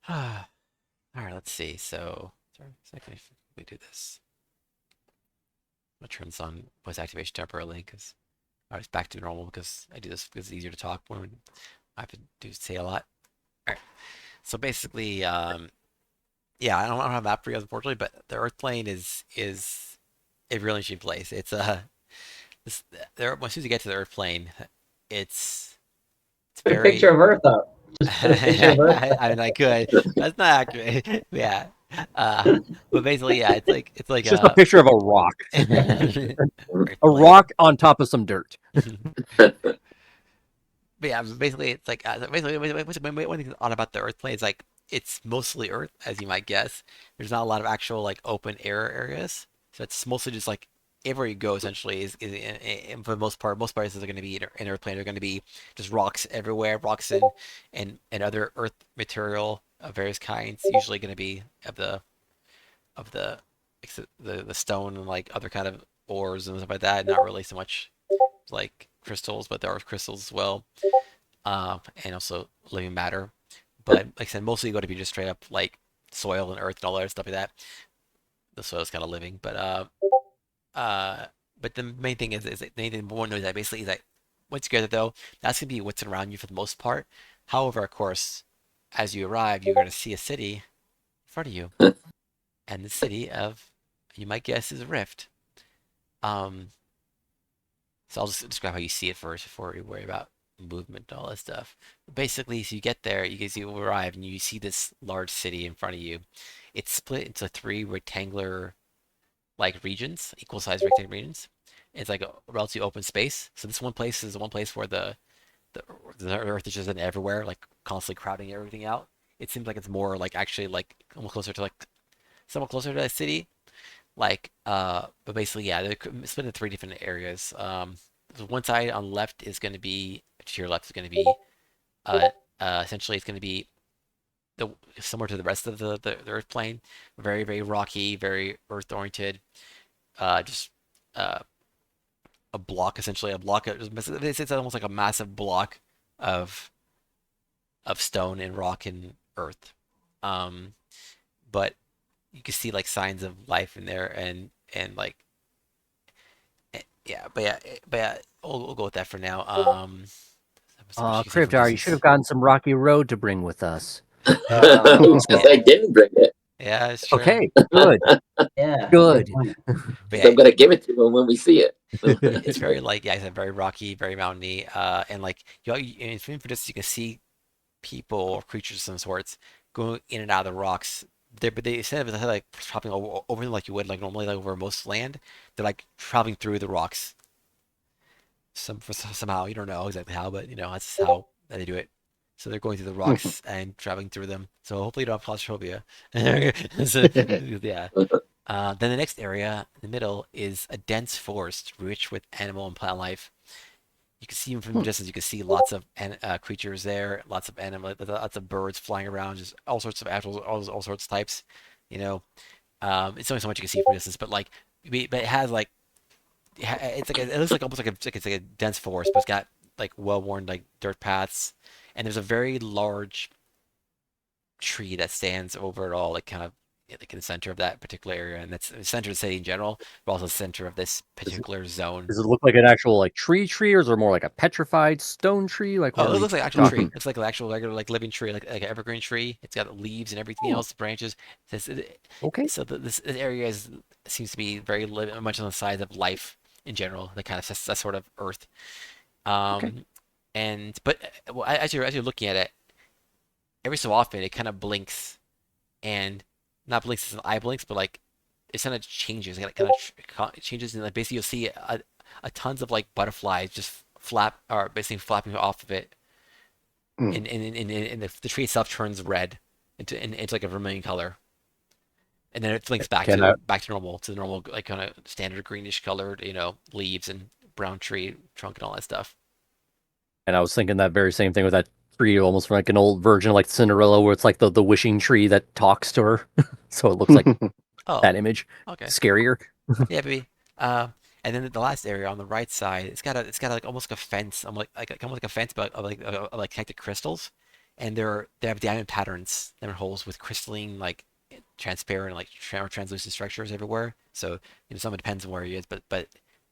All right, let's see. So, sorry, second if we do this. I'm gonna turn this on voice activation temporarily because I was back to normal because I do this because it's easier to talk when I have to do say a lot. All right. So basically, yeah, I don't have a map for you guys unfortunately, but the Earth plane is a really interesting place. It's this there as soon as you get to the Earth plane, it's it's Put a picture very of Earth up. Just put a picture of Earth I mean, I could. That's not accurate. Yeah. Uh, but basically, yeah, it's like It's just a picture of a rock. Earth A plane. rock on top of some dirt. But yeah, basically, it's like basically one thing odd about the Earth plane is like it's mostly Earth, as you might guess. There's not a lot of actual like open air areas, so it's mostly just like everywhere you go essentially for the most part, most places are going to be in Earth plane are going to be just rocks everywhere, rocks and other Earth material of various kinds. Usually going to be of the stone and like other kind of ores and stuff like that. Not really so much like crystals, but there are crystals as well, and also living matter. But like I said, mostly going to be just straight up like soil and earth and all that stuff like that. The soil is kind of living, uh, but the main thing is the main thing one knows that basically is that once you get there though, that's gonna be what's around you for the most part. However, of course, as you arrive, you're gonna see a city in front of you, and the city of you might guess is Rift. Um, So I'll just describe how you see it first before we worry about movement and all that stuff. Basically, so you get there, you arrive, and you see this large city in front of you. It's split into three rectangular like regions, equal sized rectangular regions. It's like a relatively open space. So this one place is the one place where the, the earth is just in everywhere, like constantly crowding everything out. It seems like it's more like actually like almost closer to like somewhat closer to a city, like but basically yeah, they're split into three different areas. So one side on the left is going to be to your left is going to be uh, essentially it's going to be the similar to the rest of the earth plane, very rocky, very earth oriented, just uh, a block essentially, a block of, it's almost like a massive block of stone and rock and earth. um but you can see like signs of life in there, and like yeah, but yeah, we'll go with that for now. So much you can see from Krivdar, you should distance. have gotten some rocky road to bring with us. Because I didn't bring it. Yeah, it's true. Okay, good, Yeah, good good. point. But So yeah, I'm gonna give it to him when we see it. it's very like yeah, I said very rocky, very mountainy, and like in for distance you can see people or creatures of some sorts going in and out of the rocks. But they instead of like traveling over them like you would like normally like over most land, they're like traveling through the rocks. Somehow you don't know exactly how, but you know that's how they do it. So they're going through the rocks and traveling through them. So hopefully you don't have claustrophobia. So, yeah. Then the next area in the middle is a dense forest rich with animal and plant life. You can see them from distance. You can see lots of creatures there, lots of animals, lots of birds flying around, just all sorts of animals, all sorts of types. You know, it's only so much you can see from distance, but like, but it has like it's like it looks like almost it's like a dense forest, but it's got like well-worn like dirt paths, and there's a very large tree that stands over it all, like kind of like in the center of that particular area, and that's the center of the city in general, but also the center of this Does it, particular zone. does it look like an actual like tree, or is it more like a petrified stone tree? Like what Oh, are it we looks like actual tree. talking? It looks like an actual regular like living tree, like an evergreen tree. It's got leaves and everything Oh, else, branches. This, okay, so this area seems to be very much on the size of life in general. The kind of that sort of earth. okay. Um, and but well, as you're looking at it, every so often it kind of blinks, and not blinks as an eye blinks, but like it kind of changes. It kind of changes, and like basically you'll see a tons of like butterflies just flap or basically flapping off of it, Mm. and the tree itself turns red into like a vermilion color, and then it blinks back Can I? to normal to the normal like kind of standard greenish colored leaves and brown tree trunk and all that stuff. And I was thinking that very same thing with that tree, almost like an old version like Cinderella, where it's like the wishing tree that talks to her. So it looks like Oh, that image, okay. scarier. Yeah, maybe. Uh, And then the last area on the right side, it's got like almost like a fence, almost like a fence, but of like connected crystals, and they have diamond patterns, diamond holes with crystalline like transparent like translucent structures everywhere. So some of it depends on where it is, but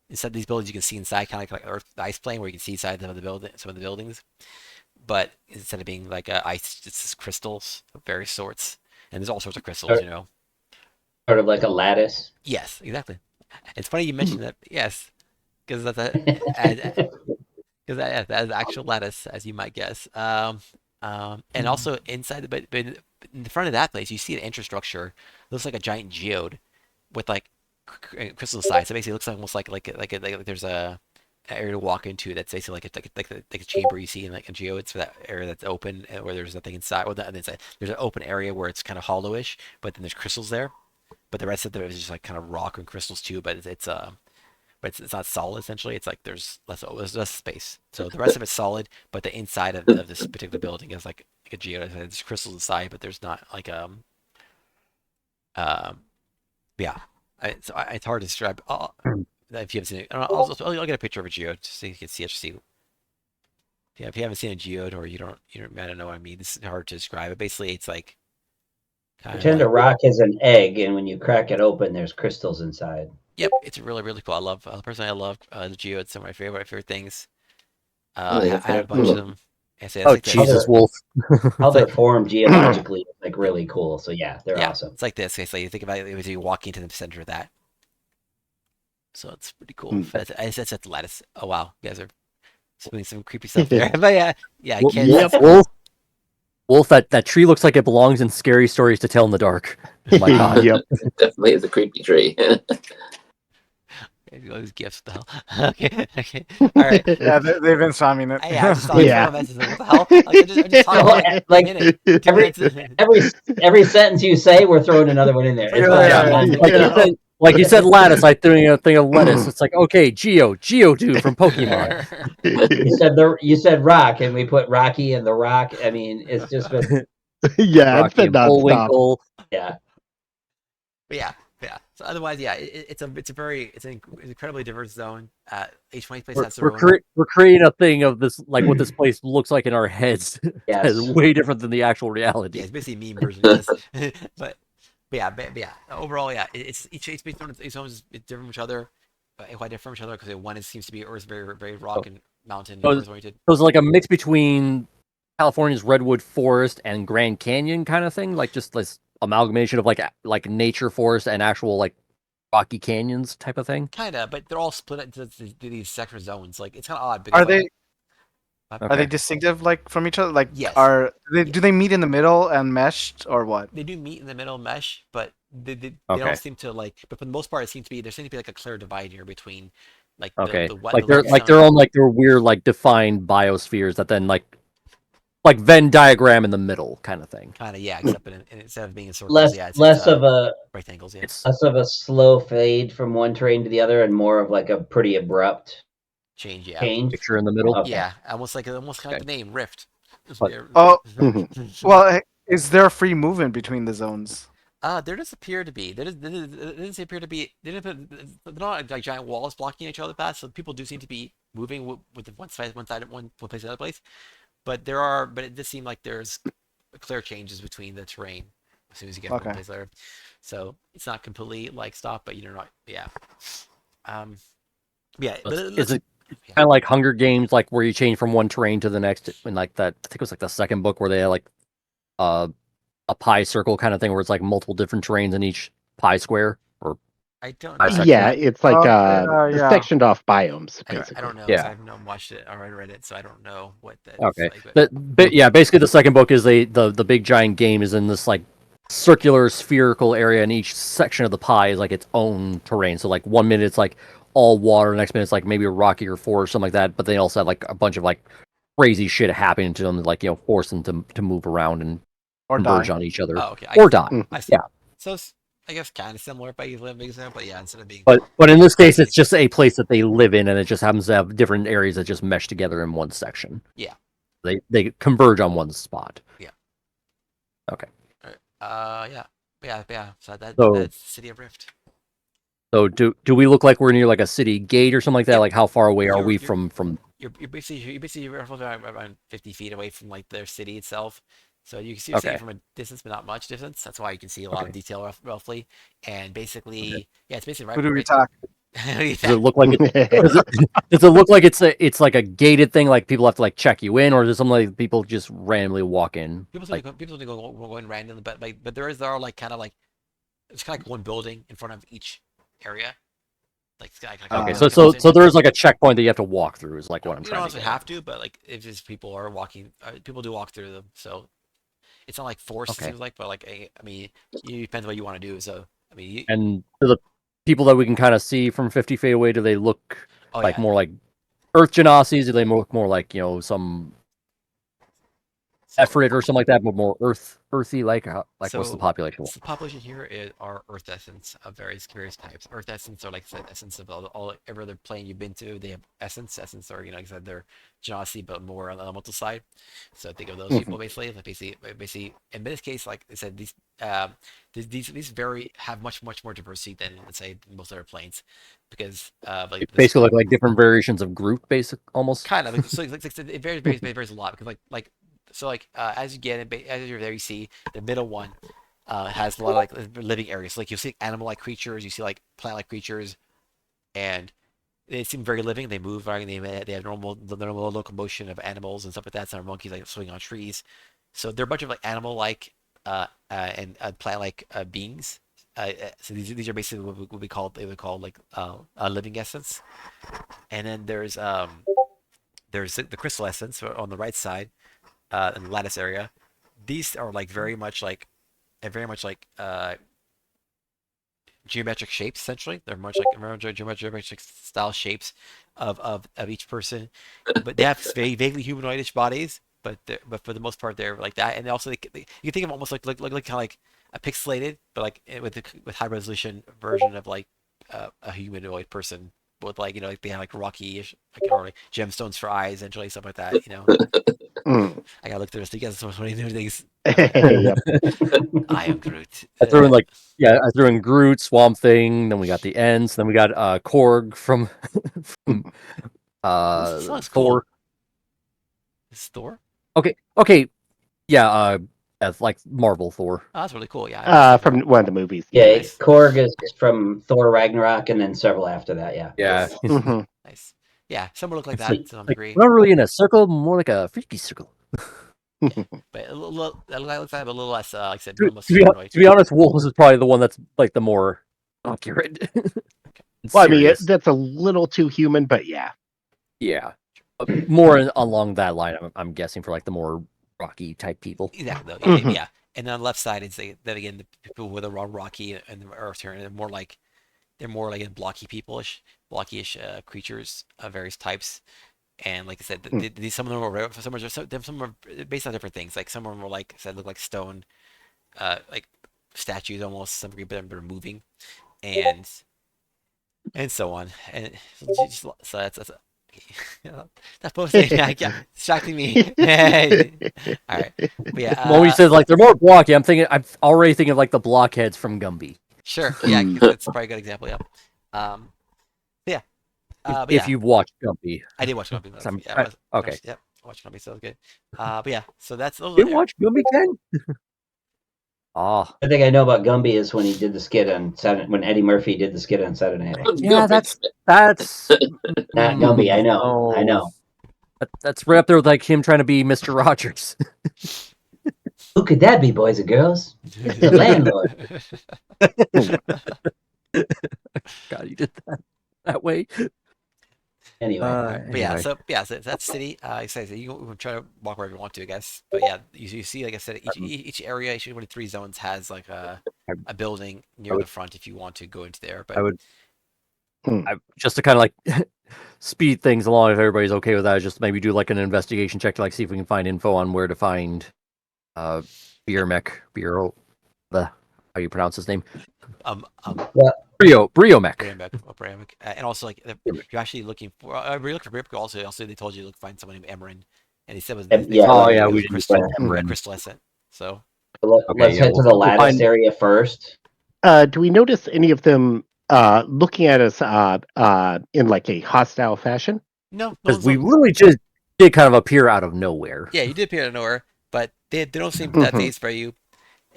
instead of these buildings you can see inside, kind of like Earth the ice plane, where you can see inside some of the buildings. But instead of being like ice, it's just crystals of various sorts, and there's all sorts of crystals. Sort of like a lattice. Yes, exactly. It's funny you mentioned that. Yes, because as because that is actual lettuce, as you might guess. And also inside but in the front of that place, you see an infrastructure. It looks like a giant geode with like crystal size. So basically, it looks like almost like there's an area to walk into that's basically like a chamber you see in like a geode. It's for that area that's open where there's nothing inside. Well, there's an open area where it's kind of hollowish, but then there's crystals there. But the rest of it is just like kind of rock and crystals too. But it's not solid essentially. It's like there's less space. So the rest of it's solid, but the inside of this particular building is like a geode. There's crystals inside, but there's not like um yeah. It's hard to describe. If you haven't seen it, I'll get a picture of a geode so you can see it. See, yeah, if you haven't seen a geode or I don't know what I mean. This is hard to describe. But basically, it's like kind of Pretend a like rock is an egg, and when you crack it open, there's crystals inside. yep. It's really really cool. I love personally. I love the geodes. Some of my favorite things. Oh, yeah, I have a very bunch of cool. them. And so it's Oh like this. Jesus, Other Wolf! How It's they're like formed geologically is like really cool. So yeah, they're yeah, awesome. it's like this. It's like you think about it as you walk into the center of that. So it's pretty cool. Mm. That's the lattice. Oh wow, you guys are doing some creepy stuff there. But yeah, Wolf, kids. Wolf, Wolf. That tree looks like it belongs in scary stories to tell in the dark. Oh my God. Yep. It definitely is a creepy tree. Those gifts, what the hell? Okay, okay, all right. Yeah, they've been spamming it. Yeah, I just saw Yeah. a message. Like, what the hell? Like, I'm just talking No, for a like minute, 2 minutes. every sentence you say, we're throwing another one in there. It's fine. Yeah, I'm Like you Yeah. said, lattice. I think a thing of lettuce. It's like okay, Geodude from Pokemon. You said rock, and we put Rocky and the Rock. I mean, it's just been Yeah, it's Rocky been and nonstop. Bullwinkle. yeah. But yeah. So otherwise, yeah, it's an incredibly diverse zone. Each one place has their own. We're creating a thing of this, like what this place looks like in our heads. That is Yes. way different than the actual Yeah, reality. it's basically a meme version, yes. But yeah. Overall, yeah, it's each based on its own is different from each other, quite different from each other because one seems to be Earth very rock and mountain So Earth oriented. it's like a mix between California's redwood forest and Grand Canyon kind of thing, like just this amalgamation of like nature forest and actual like rocky canyons type of thing. Kinda, but they're all split into these separate zones. Like it's kind of odd because Are like are they Okay. distinctive like from each other? Like yes, do they meet in the middle and meshed or what? they do meet in the middle mesh, but they don't Okay. seem to like. But for the most part, there seems to be like a clear divide here between like Okay. the Like the they're zone. on like their weird like defined biospheres that then like Venn diagram in the middle kind of thing. Kind of yeah, except instead of being in circles, Less yeah, it's less of a rectangles. Yeah, It's less of a slow fade from one terrain to the other, and more of like a pretty abrupt change. Yeah, change. picture in the middle. Okay. yeah, almost kind of like Okay. the name Rift. But- Oh, well, is there free movement between the zones? There does appear to be. There does appear to be. They're not like giant walls blocking each other paths, so people do seem to be moving with one place to another place. But it does seem like there's clear changes between the terrain as soon as you get from one Okay. place to the other. So it's not completely like stop, but you're not. Yeah. Um. Yeah. But Is it yeah. kind of like Hunger Games, like where you change from one terrain to the next, and like that? I think it was like the second book where they had like a pie circle kind of thing, where it's like multiple different terrains in each pie square. Or I don't I know. suck. Yeah, it's like yeah. sectioned off biomes, I basically. don't know. Yeah. 'Cause I've not watched it or read it, so I don't know what that's Okay, like. But yeah, basically the second book is the big giant game is in this like circular spherical area, and each section of the pie is like its own terrain. So like 1 minute it's like all water, next minute it's like maybe a rocky or forest, something like that. But they also have like a bunch of like crazy shit happening to them, that, like force them to move around and Or converge die? on each other oh, okay. or die. I see. Yeah. So I guess kind of similar if I use an example, but yeah, instead of being But in this case, it's just a place that they live in, and it just happens to have different areas that just mesh together in one section. Yeah. They converge on one spot. Yeah. Okay. Yeah. So So- that's City of Rift. So do we look like we're near like a city gate or something like that? Yep. Like how far away are You're we you're from? you're basically around 50 feet away from like their city itself. So you're seeing it Okay. from a distance, but not much distance. That's why you can see a lot of Okay. detail roughly. And Okay. basically, yeah, it's basically Who right, do we right. talk? Does it look like it? Does it look like it's like a gated thing? Like people have to like check you in, or is it something like people just randomly walk in? Like People don't go in randomly, but there are like kind of like it's kind of like one building in front of each area. Like it's okay, like a so there is like a checkpoint that you have to walk through. Is like what I'm you don't trying to also get at. have to, but like if just people are walking, people do walk through them. So it's not like forced. It Okay. seems like, but like I mean, it depends what you want to do. So I mean, And do the people that we can kind of see from 50 feet away, do they look oh like yeah. more like Earth Genasi? Do they look more like some So Efrit or something like that, but more earthy? Like what's the So, population? the population here are Earth essence of various types. Earth essence are like I said, essence of all every other plane you've been to. They have essence. Essence are like I said, they're genasi, but more on the elemental side. So think of those people basically. Like basically, in this case, like I said, these very have much more diversity than let's say most other planes, because like It's this basically like different variations of Groot, basic almost. kind of it varies a lot because like so like as you get it as you're there you see the middle one has a lot of like living areas. Like you'll see animal-like creatures, you see like plant-like creatures, and they seem very living. They move, right? They have normal locomotion of animals and stuff like that. Some monkeys like swing on trees, so they're a bunch of like animal-like and plant-like beings. So these are basically what we call they would call like a living essence. And then there's the crystal essence on the right side in the lattice area. These are like very much like geometric shapes. Essentially, they're much like geometric style shapes of each person, but they have very vaguely humanoidish bodies. But for the most part, they're like that. And they also you can think of almost like kind of like a pixelated, but like with high resolution version of like a humanoid person with like like they have like rocky-ish like or like gemstones for eyes, essentially stuff like that. I gotta look through this. You guys so many new things. Yep. I am Groot. I threw in I threw in Groot, Swamp Thing, then we got the Ents, then we got Korg from from This looks cool. Thor. This is Thor. Okay, yeah, that's like Marvel Thor. Oh, that's really cool. Yeah, I see From Thor. one of the movies. Yeah, Nice, Korg is from Thor Ragnarok, and then several after that. Yeah. Yeah, nice, Mhm. nice. Yeah, some will look like it's that to some like degree. not really in a circle, more like a freaky circle. Yeah, but a little that looks like a little less, like I said, a little less To be, humanoid. to be honest, Wolves is probably the one that's like the more accurate. It's Well, I mean, serious. that's a little too human, but yeah. Yeah, more along that line. I'm guessing for like the more rocky type people. Exactly. Though. Mhm. Yeah. And then on the left side, it's like, then again the people with the raw rocky and the earth turn. They're more like blocky people-ish, blocky-ish creatures of various types. And like I said, some of them are some are based on different things. Like some of them are like I said, look like stone, like statues almost. Some but they're moving, and so on. And so that's that posting yeah, distracting me. All right, but yeah, Well, when you said like they're more blocky, I'm already thinking of like the blockheads from Gumby. sure, yeah, that's probably a good example. Yeah, yeah, but If yeah, you've watched Gumby, I did watch Grumpy. Yeah, okay. yep, I watched Grumpy, so it was good. But yeah, so that's those You are watch Gumby, Ken? Ah, I think I know about Gumby is when he did the skit on Saturday, when Eddie Murphy did the skit on Saturday Night Live. yeah, that's Not Gumby, I know, I no. know. That's right up there with like him trying to be Mr. Rogers. Who could that be, boys and girls? The landlord. God, you did that way. Anyway, But yeah, Anyway. so that's city. Like I said, you can try to walk wherever you want to, I guess. But yeah, you see, like I said, each area, each one of the three zones has like I, a building I near the would, front if you want to go into there. I But would, just to kind of like speed things along if everybody's okay with that, just maybe do like an investigation check to like see if we can find info on where to find uh Beer the how you pronounce his name? um um Brio Mech. Bramic, and also like if you're actually looking for, we look for Bramic. Also they told you to look find someone named Emran, and he said yeah. Oh it yeah, was we a didn't find crystal, Emran. crystal essence. So Okay, Let's yeah, head to the we'll lattice find. area first. Do we notice any of them looking at us in like a hostile fashion? No, no Because one's we really just did kind of appear out of nowhere. yeah, you did appear out of nowhere, but they don't seem that Hmm. phased by you.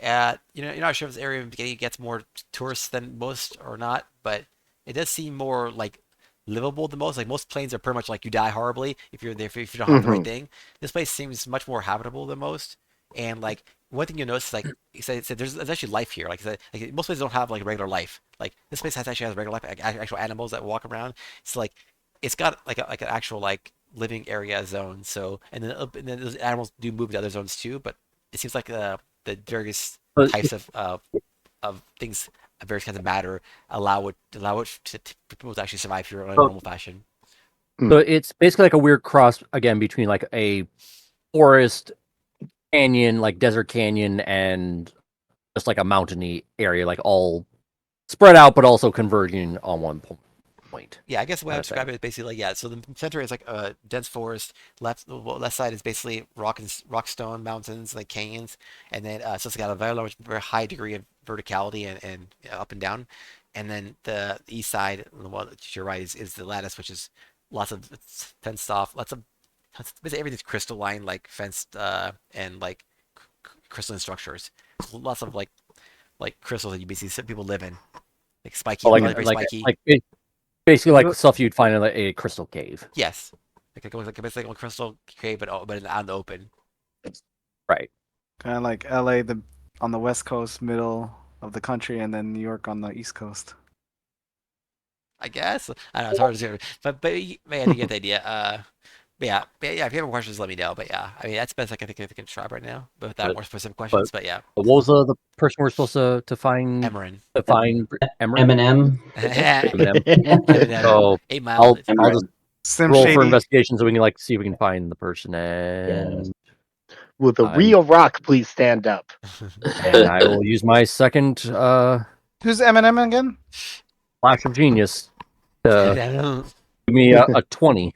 You're not sure if this area gets more tourists than most or not, but it does seem more like livable than most. Like most planes are pretty much like you die horribly if you're there if you don't have the right Hmm. thing. This place seems much more habitable than most, and like one thing you notice is like he said there's actually life here. Like most places don't have like regular life. Like this place actually has regular life, like actual animals that walk around. It's like it's got like an actual like living area zone. So and then those animals do move to other zones too, but it seems like the various But types of things, various kinds of matter allow it to for people to actually survive here in a so, normal fashion. so it's basically like a weird cross again between like a forest canyon, like desert canyon, and just like a mountainy area, like all spread out, but also converging on one point, Yeah, I guess the way I kind would of describe thing. it is basically like yeah. So the center is like a dense forest. Left side is basically rock stone mountains like canyons, and then so it's got a very high degree of verticality and up and down, and then the east side, the one to your right is the lattice, which is lots of it's fenced off, lots of basically everything's crystalline, like fenced and like crystalline structures. Lots of like crystals that you basically see people live in, like spiky, But a lot of very spiky. basically like You- stuff you'd find in a crystal cave. Yes. Like basically like a crystal cave, but out in the open. Right. Kind of like LA, on the west coast, middle of the country, and then New York on the east coast. I guess. I don't know, it's hard to say. But I think you get the idea. But yeah, if you have questions, let me know. But yeah, I mean that's the best I can try right now. But without But more specific but questions. But yeah, what was the person we're supposed to find Emerin. to find Emery? Eminem. Eminem. Eminem. So 8 Mile. I'll just Eminem. Slim roll for Shady. investigation so we can like see if we can find the person Yes. Will the I'm real Rock please stand up? and I will use my second Who's Eminem again? flash of genius to Okay, give me a 20.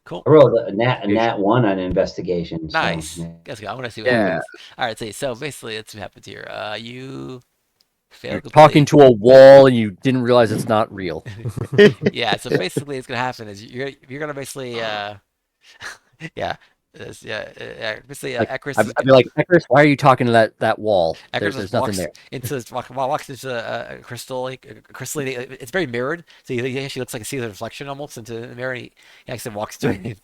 cool. I rolled a nat one on investigation. So Nice. yeah. Let's go. I want to see what Yeah. happens. All right, so basically, let's see what happens here. You fail You're talking completely. to a wall and you didn't realize it's not real. Yeah, so basically, what's gonna happen is you're gonna basically yeah, basically Like Ekris I'd be like, Ekris, why are you talking to that wall? Ekris There's nothing walks there. into this walks into a crystal like a crystal. It's very mirrored, so he actually looks like he sees a reflection almost into the mirror. And he actually walks to it,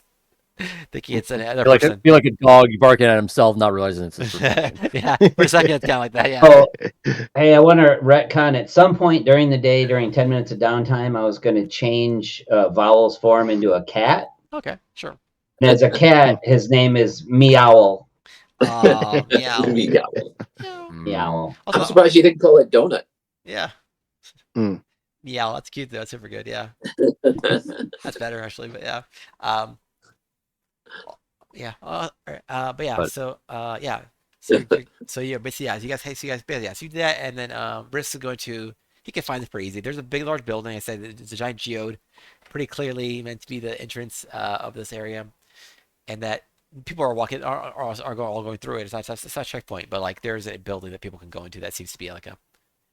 thinking it's another person. Feel like a dog barking at himself, not realizing it's his reflection. Yeah, for a second it's kind of like that. Yeah. Oh, hey, I want to retcon at some point during the day, during 10 minutes of downtime, I was going to change Vowel's form into a cat. Okay, sure. And as a cat, his name is Meowl. Meow. Meow. Meow. Meowl. I'm Also, surprised you didn't call it donut. yeah. Mm. Meow. That's cute though. That's super good. Yeah, that's better actually. But yeah. Yeah. But yeah. But So yeah. So basically yeah. So you guys hey so you guys yeah. So you do that and then Briss is going to he can find this pretty easy. There's a big large building. I said it's a giant geode, pretty clearly meant to be the entrance of this area, and that people are walking are all going through it. It's not a checkpoint, but like there's a building that people can go into that seems to be like a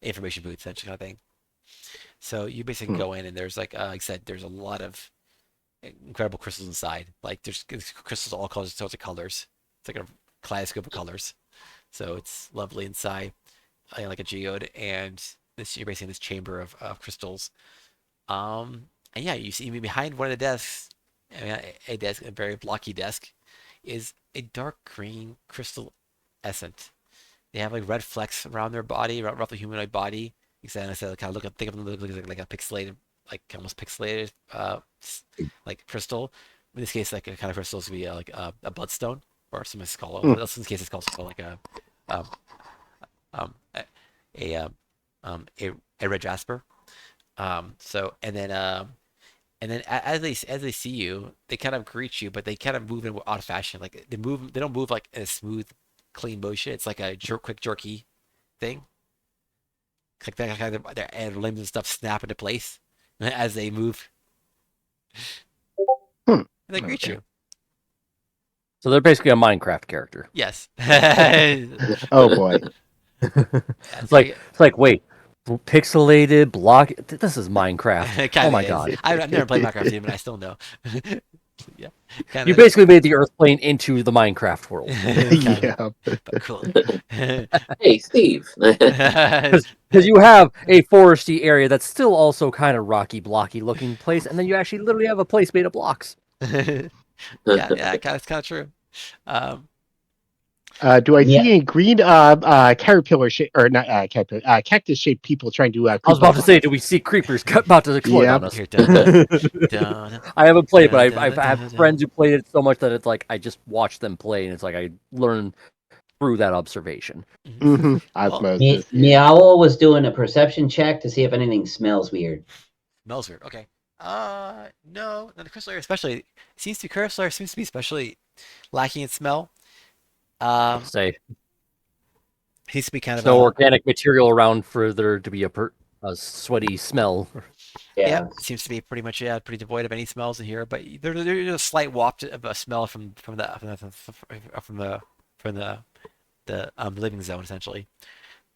information booth essentially kind of thing. So you basically Hmm. go in and there's like I said, there's a lot of incredible crystals inside. Like there's crystals all colors, sorts of colors. It's like a kaleidoscope of colors. So it's lovely inside, like a geode, and this you're basically in this chamber of crystals. And yeah, you see behind one of the desks, I mean, a desk, a very blocky desk, is a dark green crystal essence. They have like red flecks around their body, roughly humanoid body. Except I said, kind of think of them like a pixelated, like almost pixelated, like crystal. In this case, like a kind of crystal to be like a bloodstone, or sometimes called. Hmm. In this case, it's called like um, um, a, a, um, a red jasper. And then as they see you, they kind of greet you, but they kind of move in odd fashion. Like they don't move like in a smooth, clean motion. It's like a quick jerky thing. Like that kind of their limbs and stuff snap into place as they move, Hmm. and they greet Okay. you. so they're basically a Minecraft character. Yes. Yeah, Oh boy. It's like wait, pixelated block. This is Minecraft. It Oh kind of my is. god! I've never played Minecraft yet, but I still know. Yeah, kind You of, basically made the Earth plane into the Minecraft world. kind of, Yeah. but cool. Hey, Steve. Because you have a foresty area that's still also kind of rocky, blocky looking place, and then you actually literally have a place made of blocks. Yeah, it's kind of true. Um, Do I Yeah. see any green caterpillar shape or not caterpillar, cactus shaped people trying to I was creep about up to on say, us? do we see creepers about to explode on Yep. us? here, dun, I haven't played, but dun, I've dun, had dun, dun. friends who played it so much that it's like I just watch them play, and it's like I learn through that observation. Mm-hmm. Well, Osmosis. Yeah. Meowl was doing a perception check to see if anything smells weird. smells weird. Okay. No, the crystal layer especially crystal layer seems to be especially lacking in smell. I'll Um, say seems to be kind there's of no a organic material around for there to be a sweaty smell. yeah. Yeah. It seems to be pretty much pretty devoid of any smells in here. But there's a slight waft of a smell from the living zone essentially.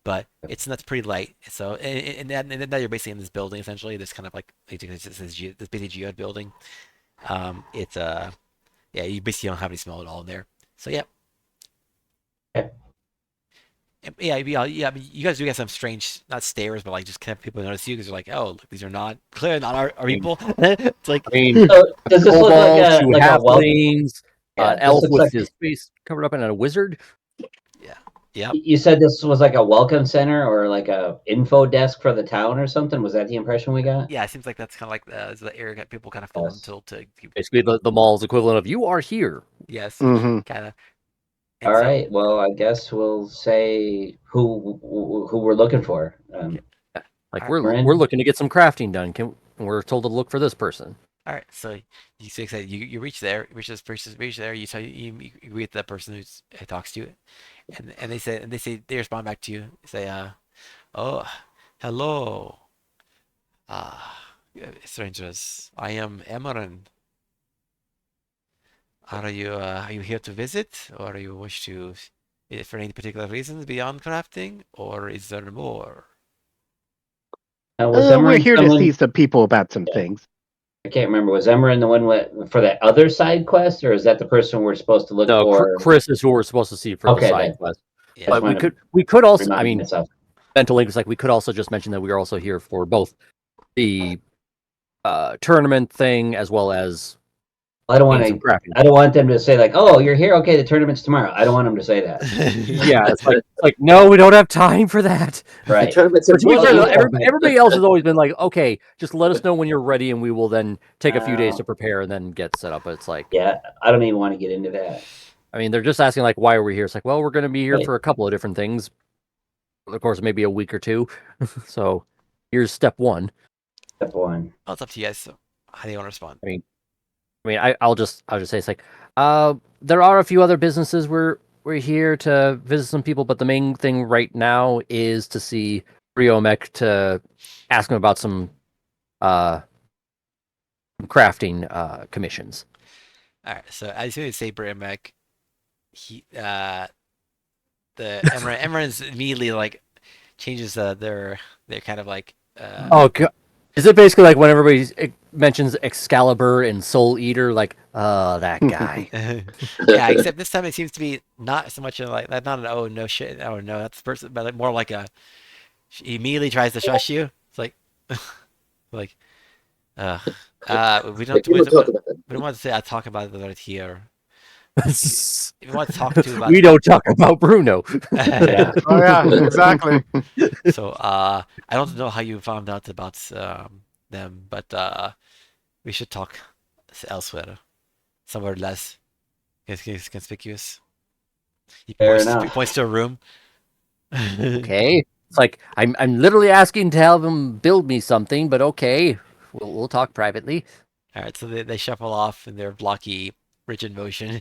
But that's pretty light. So and now you're basically in this building essentially. This kind of like this basically geode building. It's yeah, you basically don't have any smell at all in there. So yeah, Okay. yeah. I mean, you guys do get some strange, not stares, but like just kind of people notice you because they're like, oh, look, these are not clearly not our people. It's like, I mean, So does this look kobold, two like a well? halflings, Yeah, an this elf looks with like his face covered up, and a wizard. yeah, yeah, you said this was like a welcome center or like a info desk for the town or something. Was that the impression we got? yeah. It seems like that's kind of like the area that people kind of fall Yes. into to Basically, the mall's equivalent of "You are here." yes, Mm-hmm. kind of. All And so right. Well, I guess we'll say who we're looking for. yeah, Like all right, we're We're we're in. looking to get some crafting done. We're told to look for this person. all right. So you say you reach there, reach there. You tell you greet the person who talks to you, and they respond back to you. Say oh, hello. Strangers, I am Emran. Are you here to visit, or you wish to, for any particular reasons beyond crafting, or is there more? Was We're Emran here to see someone? some people about some Yeah, things. I can't remember. Was Emran the one for that other side quest, or is that the person we're supposed to look No, for? Chris is who we're supposed to see for the Okay, side that quest. Yeah, just But we want to could also, I remind mean, myself. mental link is like we could also just mention that we are also here for both the tournament thing as well as I don't want getting some to. crafting. I don't want them to say like, "Oh, you're here. Okay, the tournament's tomorrow." I don't want them to say that. Yeah, it's like no, we don't have time for that. The Right. tournament's in But to be Well, fair, one though, week. everybody else has always been like, okay, just let us know when you're ready, and we will then take a few days Uh, to prepare and then get set up. But it's like, yeah, I don't even want to get into that. I mean, they're just asking like, why are we here? It's like, well, we're going to be here Right. for a couple of different things. Of course, maybe a week or two. So here's step one. Step one. well, it's up to you guys. So how do you want to respond? I'll just say it's like, there are a few other businesses we're here to visit some people, but the main thing right now is to see Riomek to ask him about some uh crafting commissions. All right. So as soon as you say Brimek, he the Emran's immediately like changes their kind of like Oh, God. Is it basically like when everybody mentions Excalibur and Soul Eater, like, that guy? yeah, except this time it seems to be not so much like not an oh no shit, oh no, that's the person, but like more like he immediately tries to shush you. It's like like uh we Like, don't we don't talk about that. we don't want to say I talk about it right here. If you want to talk to about We don't talk about Bruno. Yeah. Oh yeah, exactly. so I don't know how you found out about them, but we should talk elsewhere, somewhere less conspicuous. Fair He enough. points to a room. Okay. It's like I'm literally asking to have him build me something, but okay. We'll talk privately. All right, so they shuffle off in their blocky, rigid motion,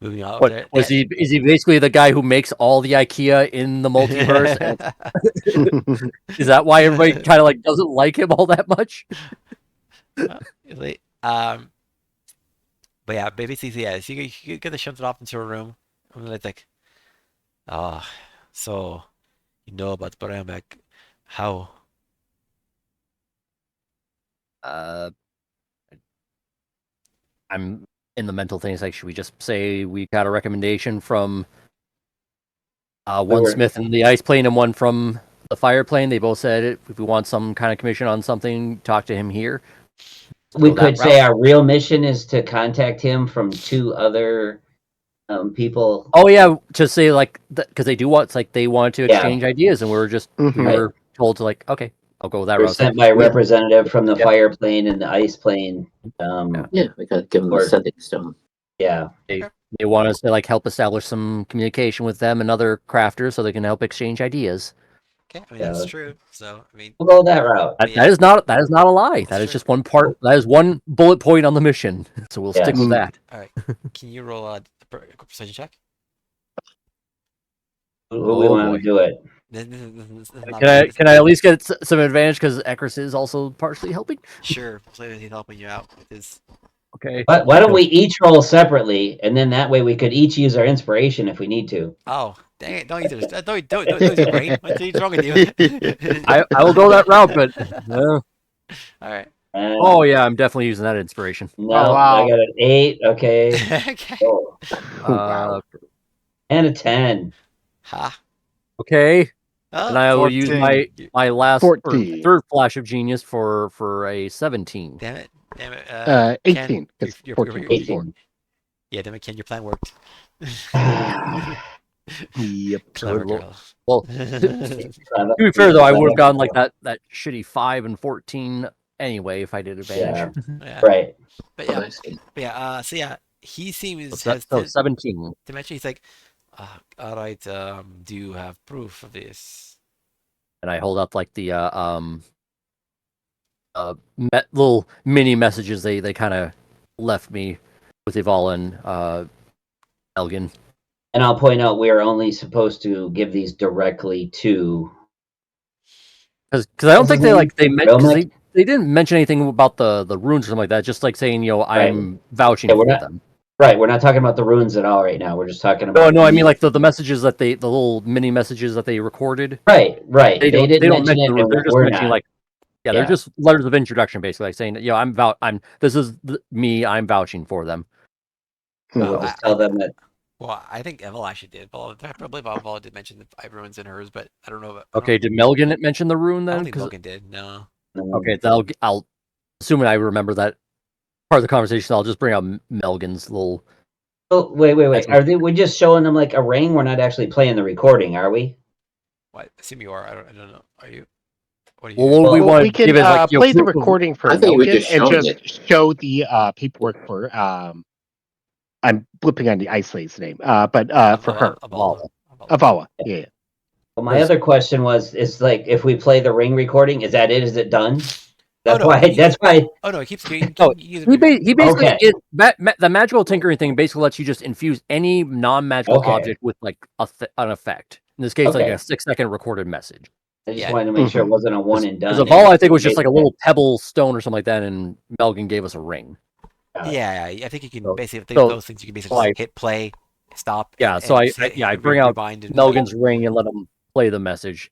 moving off What there. was he? Is he basically the guy who makes all the IKEA in the multiverse? And is that why everybody kind of like doesn't like him all that much? Really, but yeah, basically, yeah, so you get the shuffled off into a room, and it's like, ah, so you know about Baramek, how Uh, I'm in the mental thing. It's like, should we just say we got a recommendation from one Where- Smith in the ice plane and one from the fire plane? They both said it. If we want some kind of commission on something, talk to him here. We Go that could say route. our real mission is to contact him from 2 other people. Oh yeah, to say like because they do want it's like they wanted to Yeah. exchange ideas, and we Mhm. were told to like okay, I'll go that We're route. It's like, sent by a Yeah. representative from the Yep. fire plane and the ice plane. Yeah, we gotta give them the Or- sending stone. Yeah. they want us to like help establish some communication with them and other crafters so they can help exchange ideas. Okay, I mean Yeah. that's true. So I mean, We'll go that route. That, Yeah. that is not a lie. That is true. just one part. That is one bullet point on the mission. So we'll stick Yes. with that. all right. Can you roll a precision check? Who we Oh, want boy. to do it? This is not Can I at least get some advantage because Ekris is also partially helping? Sure, so he's helping you out with his. Okay. But why don't we each roll separately, and then that way we could each use our inspiration if we need to. Oh, dang it! Don't use it. Don't use your brain. What's wrong with you? I will go that route, but All right. oh yeah, I'm definitely using that inspiration. No, Oh, wow. I got an 8. Okay. Okay. Oh, Uh, and a 10. Ha. okay, Oh, and I will use 14. my last or 14. third flash of genius for a 17. damn it! Damn it! 18. Ken, It's your- 14 your- was 18. yeah, damn it, Ken, your plan worked. Yep. Clever Good lord. girl. Well, to be fair though, I would have gotten like that shitty 5 and 14 anyway if I did advantage. Yeah. Right. But Oh, yeah. I see. But yeah. So yeah, he seems So hesitant 17. to mention. He's like, all right. Do you have proof of this? And I hold up like the little mini messages they kind of left me with Eval and Elgin. And I'll point out we are only supposed to give these directly to. Because I don't think they meant because Romec? they didn't mention anything about the runes or something like that. Just like saying I'm vouching Yeah, we're for not- them. Right. We're not talking about the runes at all right now. We're just talking about. No, I mean like the messages that the little mini messages that they recorded. Right. They don't didn't mention it, the runes. and They're just we're mentioning not. they're Yeah. just letters of introduction basically, like saying I'm this is me. I'm vouching for them. Well, We'll just tell them that. Well, I think Evel actually did. Well, probably Vala did mention the 5 ruins in hers, but I don't know. Okay, did Melgan mention the rune I then? don't think 'Cause- Logan did. No. okay, I'll assuming I remember that part of the conversation. I'll just bring up Melgan's little. Oh, wait. That's Are we just showing them like a ring? We're not actually playing the recording, are we? What? I assume you are. I don't know. Are you? What are you? Well, doing? what we Well, want We to can give is like play the proof of- recording for I think you were Melvin just and showing just show the paperwork for I'm blipping on the Ice Lady's name, but for her, Avala. Avala. Yeah. Well, my Yes. other question is like, if we play the ring recording, is that it? Is it done? Oh, That's no, why. That's why. Oh no, it keeps going. No, he basically Okay. the magical tinkering thing basically lets you just infuse any non-magical Okay. object with like an effect. In this case, like Okay. a 6-second recorded message. I just Yeah. wanted to make sure it wasn't a one and done. Because Avala, I think, was just like a little pebble stone or something like that, and Melgan gave us a ring. Yeah, I think you can So- basically so- those things. You can basically so just hit play, stop. Yeah, and so I hit- bring out rewind and- Melgan's ring and let him play the message,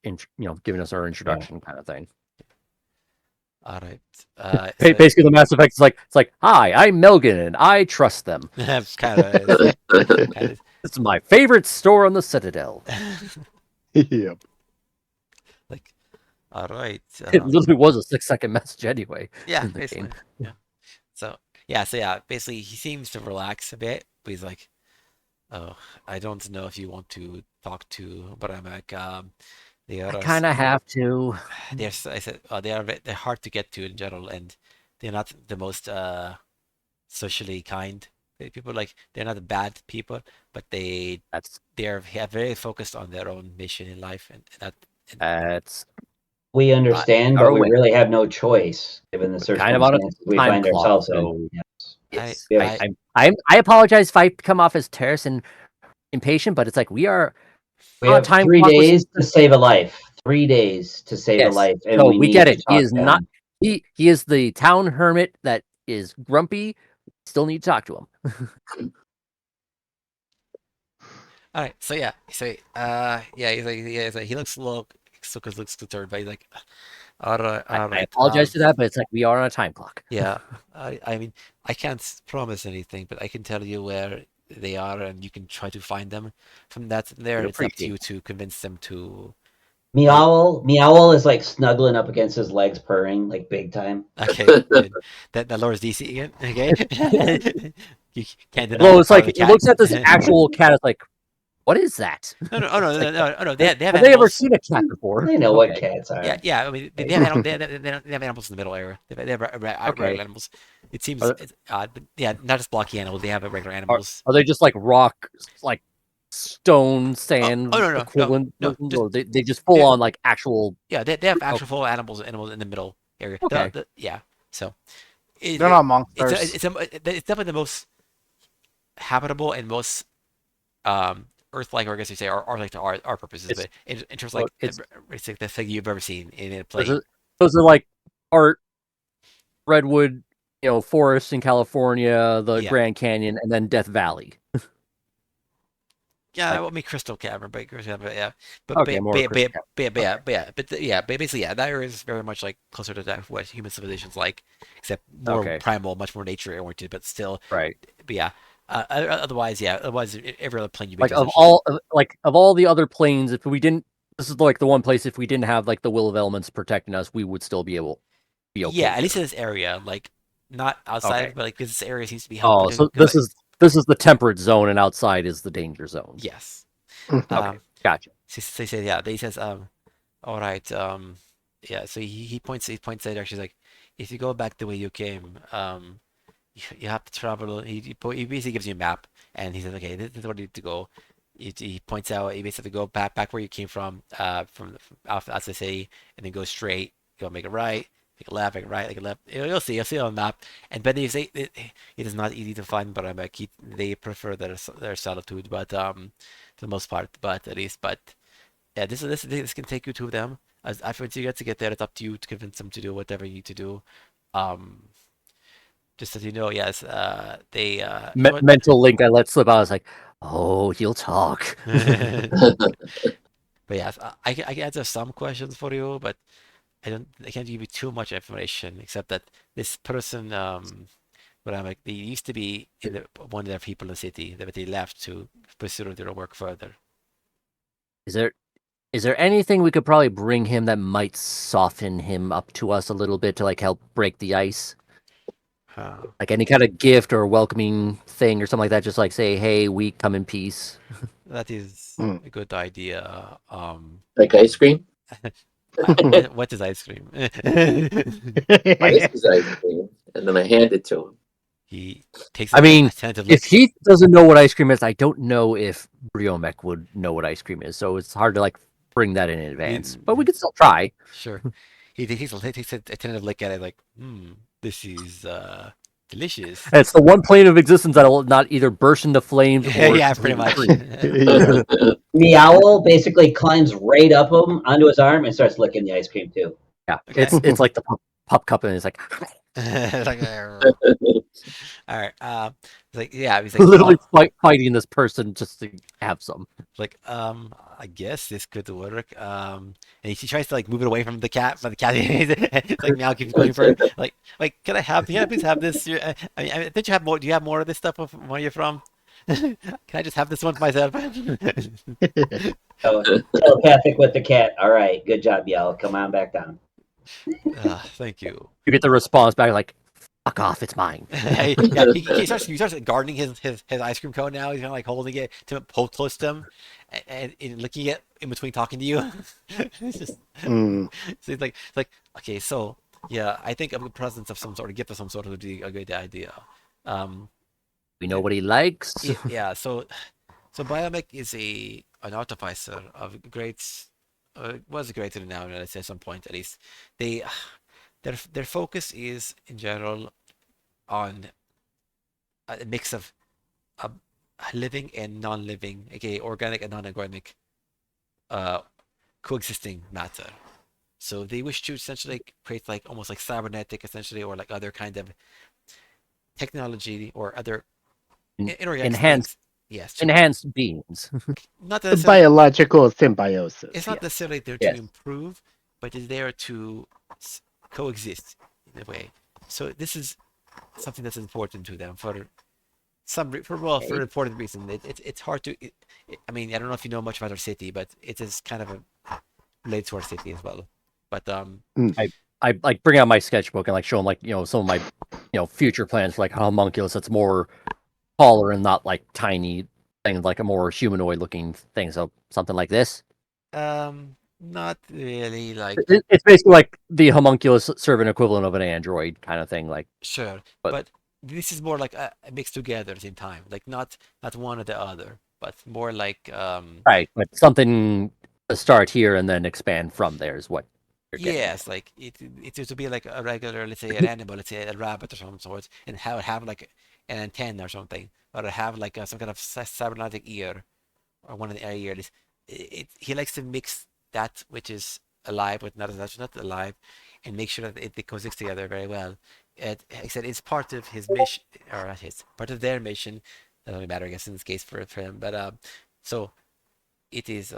giving us our introduction kind of thing. All right. Basically, the Mass Effect is like, hi, I'm Melgan, and I trust them. That's kind of. This is my favorite store on the Citadel. Yep. Like, all right. It literally was a 6-second message anyway. Yeah, in the basically. game. Yeah. So basically, he seems to relax a bit, but he's like, "Oh, I don't know if you want to talk to Bramek. They I are kind of have to. they're I said they're hard to get to in general, and they're not the most socially kind people. Like they're not bad people, but they're very focused on their own mission in life, and That's We understand, our but we way. really have no choice given the Kind of on a circumstances we time find clock, ourselves so in. Yes. I apologize if I come off as terse and impatient, but it's like we are. We have time 3 clock was- days to save a life. 3 days to save a Yes. life, and So we we need get to it. talk He is to not. him. He is the town hermit that is grumpy. Still need to talk to him. all right. So yeah, he looks a little looks concerned, but he's like, All right, all I right. apologize for that, but it's like we are on a time clock. Yeah. I mean, I can't promise anything, but I can tell you where they are, and you can try to find them. From that there, Would it's up to appreciate you that. to convince them to. Meowl is like snuggling up against his legs, purring like big time. Okay, good. That lowers DC again. Okay. You can't deny Although the it's power of like the it cat. looks at this actual cat. It's like, what is that? No, no, oh no, It's no, like, no, oh no. They have have they ever animals. seen a cat before? They know what Okay, cats Yeah, are. yeah. I mean, they Like, have animal. They have animals in the middle area. They have regular okay. animals. It seems Are, it's odd, but yeah, not just blocky animals. They have regular are animals. are they just like rock, like stone, Oh sand no, no, no, equivalent no. versions, Just or they just full they, on like actual? yeah. They have actual Okay, full animals in the middle area. okay. Yeah. So They're not it's monsters. it's definitely the most habitable and most Earth-like, or I guess you say, are like to our purposes. It's But in terms of well, like it's like the thing you've ever seen in a those plane. are those are like art redwood, forests in California, the Yeah. Grand Canyon, and then Death Valley. Yeah, Like, well, I mean Crystal Cavern, but Crystal Cavern, yeah, okay, more Crystal Cavern. Okay, yeah, but basically, yeah, that area is very much like closer to that what human civilization's like, except more okay, primal, much more nature oriented, but still, right. but yeah. Otherwise, yeah, otherwise every other plane you've been Like to essentially. of all the other planes, if we didn't, this is like the one place if we didn't have like the will of elements protecting us, we would still be Yeah, okay at least here. in this area, like not outside of Okay. it, but like this area seems to be Oh, helping. so this is the temperate zone, and outside is the danger zone. Yes. Okay, Um, gotcha. they say yeah. They says all right. Yeah. So he points out actually like, if you go back the way you came, you have to travel. He basically gives you a map, and he says, okay, this is where you need to go. He points out you basically have to go back where you came from, from out the city, and then go straight. Go make a right, make a left, make a right, make a left. You'll see on the map. And but they say it is not easy to find, but they prefer their solitude, but for the most part, but at least, but yeah, this can take you to them. As after you get there, it's up to you to convince them to do whatever you need to do. Um, just as you know, yes, they you know what? Mental link I let slip out. I was like, oh, he'll talk. But yes, I can answer some questions for you, but I can't give you too much information except that this person, what I'm like, they used to be one of their people in the city, but they left to pursue their work further. Is there is there anything we could probably bring him that might soften him up to us a little bit to like help break the ice? Huh. Like any kind of gift or welcoming thing or something like that, just like say, hey, we come in peace. That is Mm. a good idea. Like ice cream? What is ice cream? This is ice cream. And then I hand it to him. He takes I a mean, tentative if look. he doesn't know what ice cream is, I don't know if Briomek would know what ice cream is. So it's hard to like bring that in advance. But we could still try. Sure. He takes a tentative look at it like, this is delicious. And it's the one plane of existence that will not either burst into flames or Yeah, pretty completely much. freeze. Yeah. Meowl basically climbs right up him onto his arm and starts licking the ice cream too. Yeah, Okay. it's like the pup cup, and it's like Like, all right. He's like, yeah. He's like, literally well, fighting this person just to have some. like, I guess this could work. And he tries to like move it away from the cat, but the cat, it's like meow keeps going for it. Can I please have this? Did you have more? Do you have more of this stuff of where you're from? Can I just have this one for myself? So telepathic with the cat. All right, good job, Meowl. Come on back down. Thank you. You get the response back like, "Fuck off, it's mine." Yeah, he starts gardening his ice cream cone now. He's kind of like holding it to hold close to him, and looking at in between talking to you. It's just Mm. so it's like okay, so yeah, I think a presence of some sort, a gift of some sort would be a good idea. Um, We know what he likes. yeah, so Biomic is an artificer of great, was greater now, let's say at some point at least. They their focus is in general on a mix of uh, living and non-living, aka organic and non-organic, uh, coexisting matter. So they wish to essentially create like almost like cybernetic, essentially, or like other kind of technology or other inorganic Enhanced things. Yes, enhanced beings. not The necessarily. biological symbiosis. It's not Yes. necessarily there to Yes. improve, but is there to coexist in a way. So this is something that's important to them for for important reason. It's hard to. I mean, I don't know if you know much about our city, but it is kind of a related to our city as well. But I like bring out my sketchbook and like show them like some of my future plans for like a homunculus that's more taller and not like tiny things, like a more humanoid looking thing. So something like this. not really like It's basically like the homunculus servant equivalent of an android kind of thing. Like, sure, but but this is more like a mixed together at the same time, like not one or the other, but more like right, but something to start here and then expand from there is what you're getting at. yes, like it used to be like a regular, let's say an animal, let's say a rabbit or some sort, and have like an antenna or something, or have like some kind of cybernetic ear or one of the ears. He likes to mix that which is alive with not that's not alive, and make sure that it coexists together very well. Like I said, it's part of his mission, or not his, part of their mission. Doesn't really matter, I guess, in this case for him. But so it is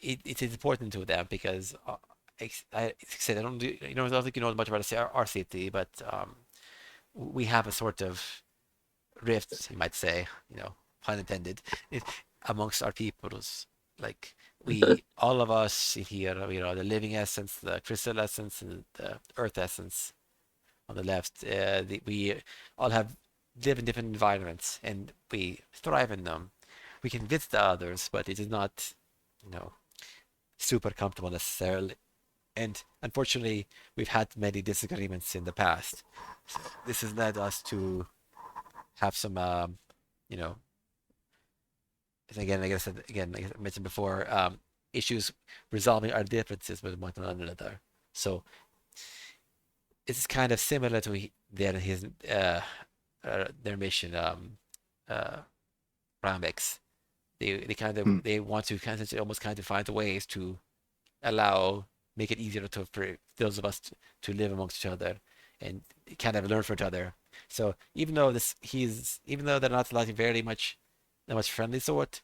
it is important to them because I said I don't do I don't think you know much about our city, but we have a sort of rift, you might say, pun intended, it, amongst our peoples. Like we, all of us here, the living essence, the crystal essence, and the earth essence on the left, we all have live in different environments and we thrive in them. We can visit the others, but it is not, you know, super comfortable necessarily. And unfortunately, we've had many disagreements in the past. So this has led us to have some, you know, again, like I said, again, like I mentioned before, issues resolving our differences with one another. So it's kind of similar to their mission, Ramex. They kind of they want to kind of almost kind of find ways to allow make it easier for those of us to live amongst each other and kind of learn from each other. So even though they're not like very much that much friendly sort,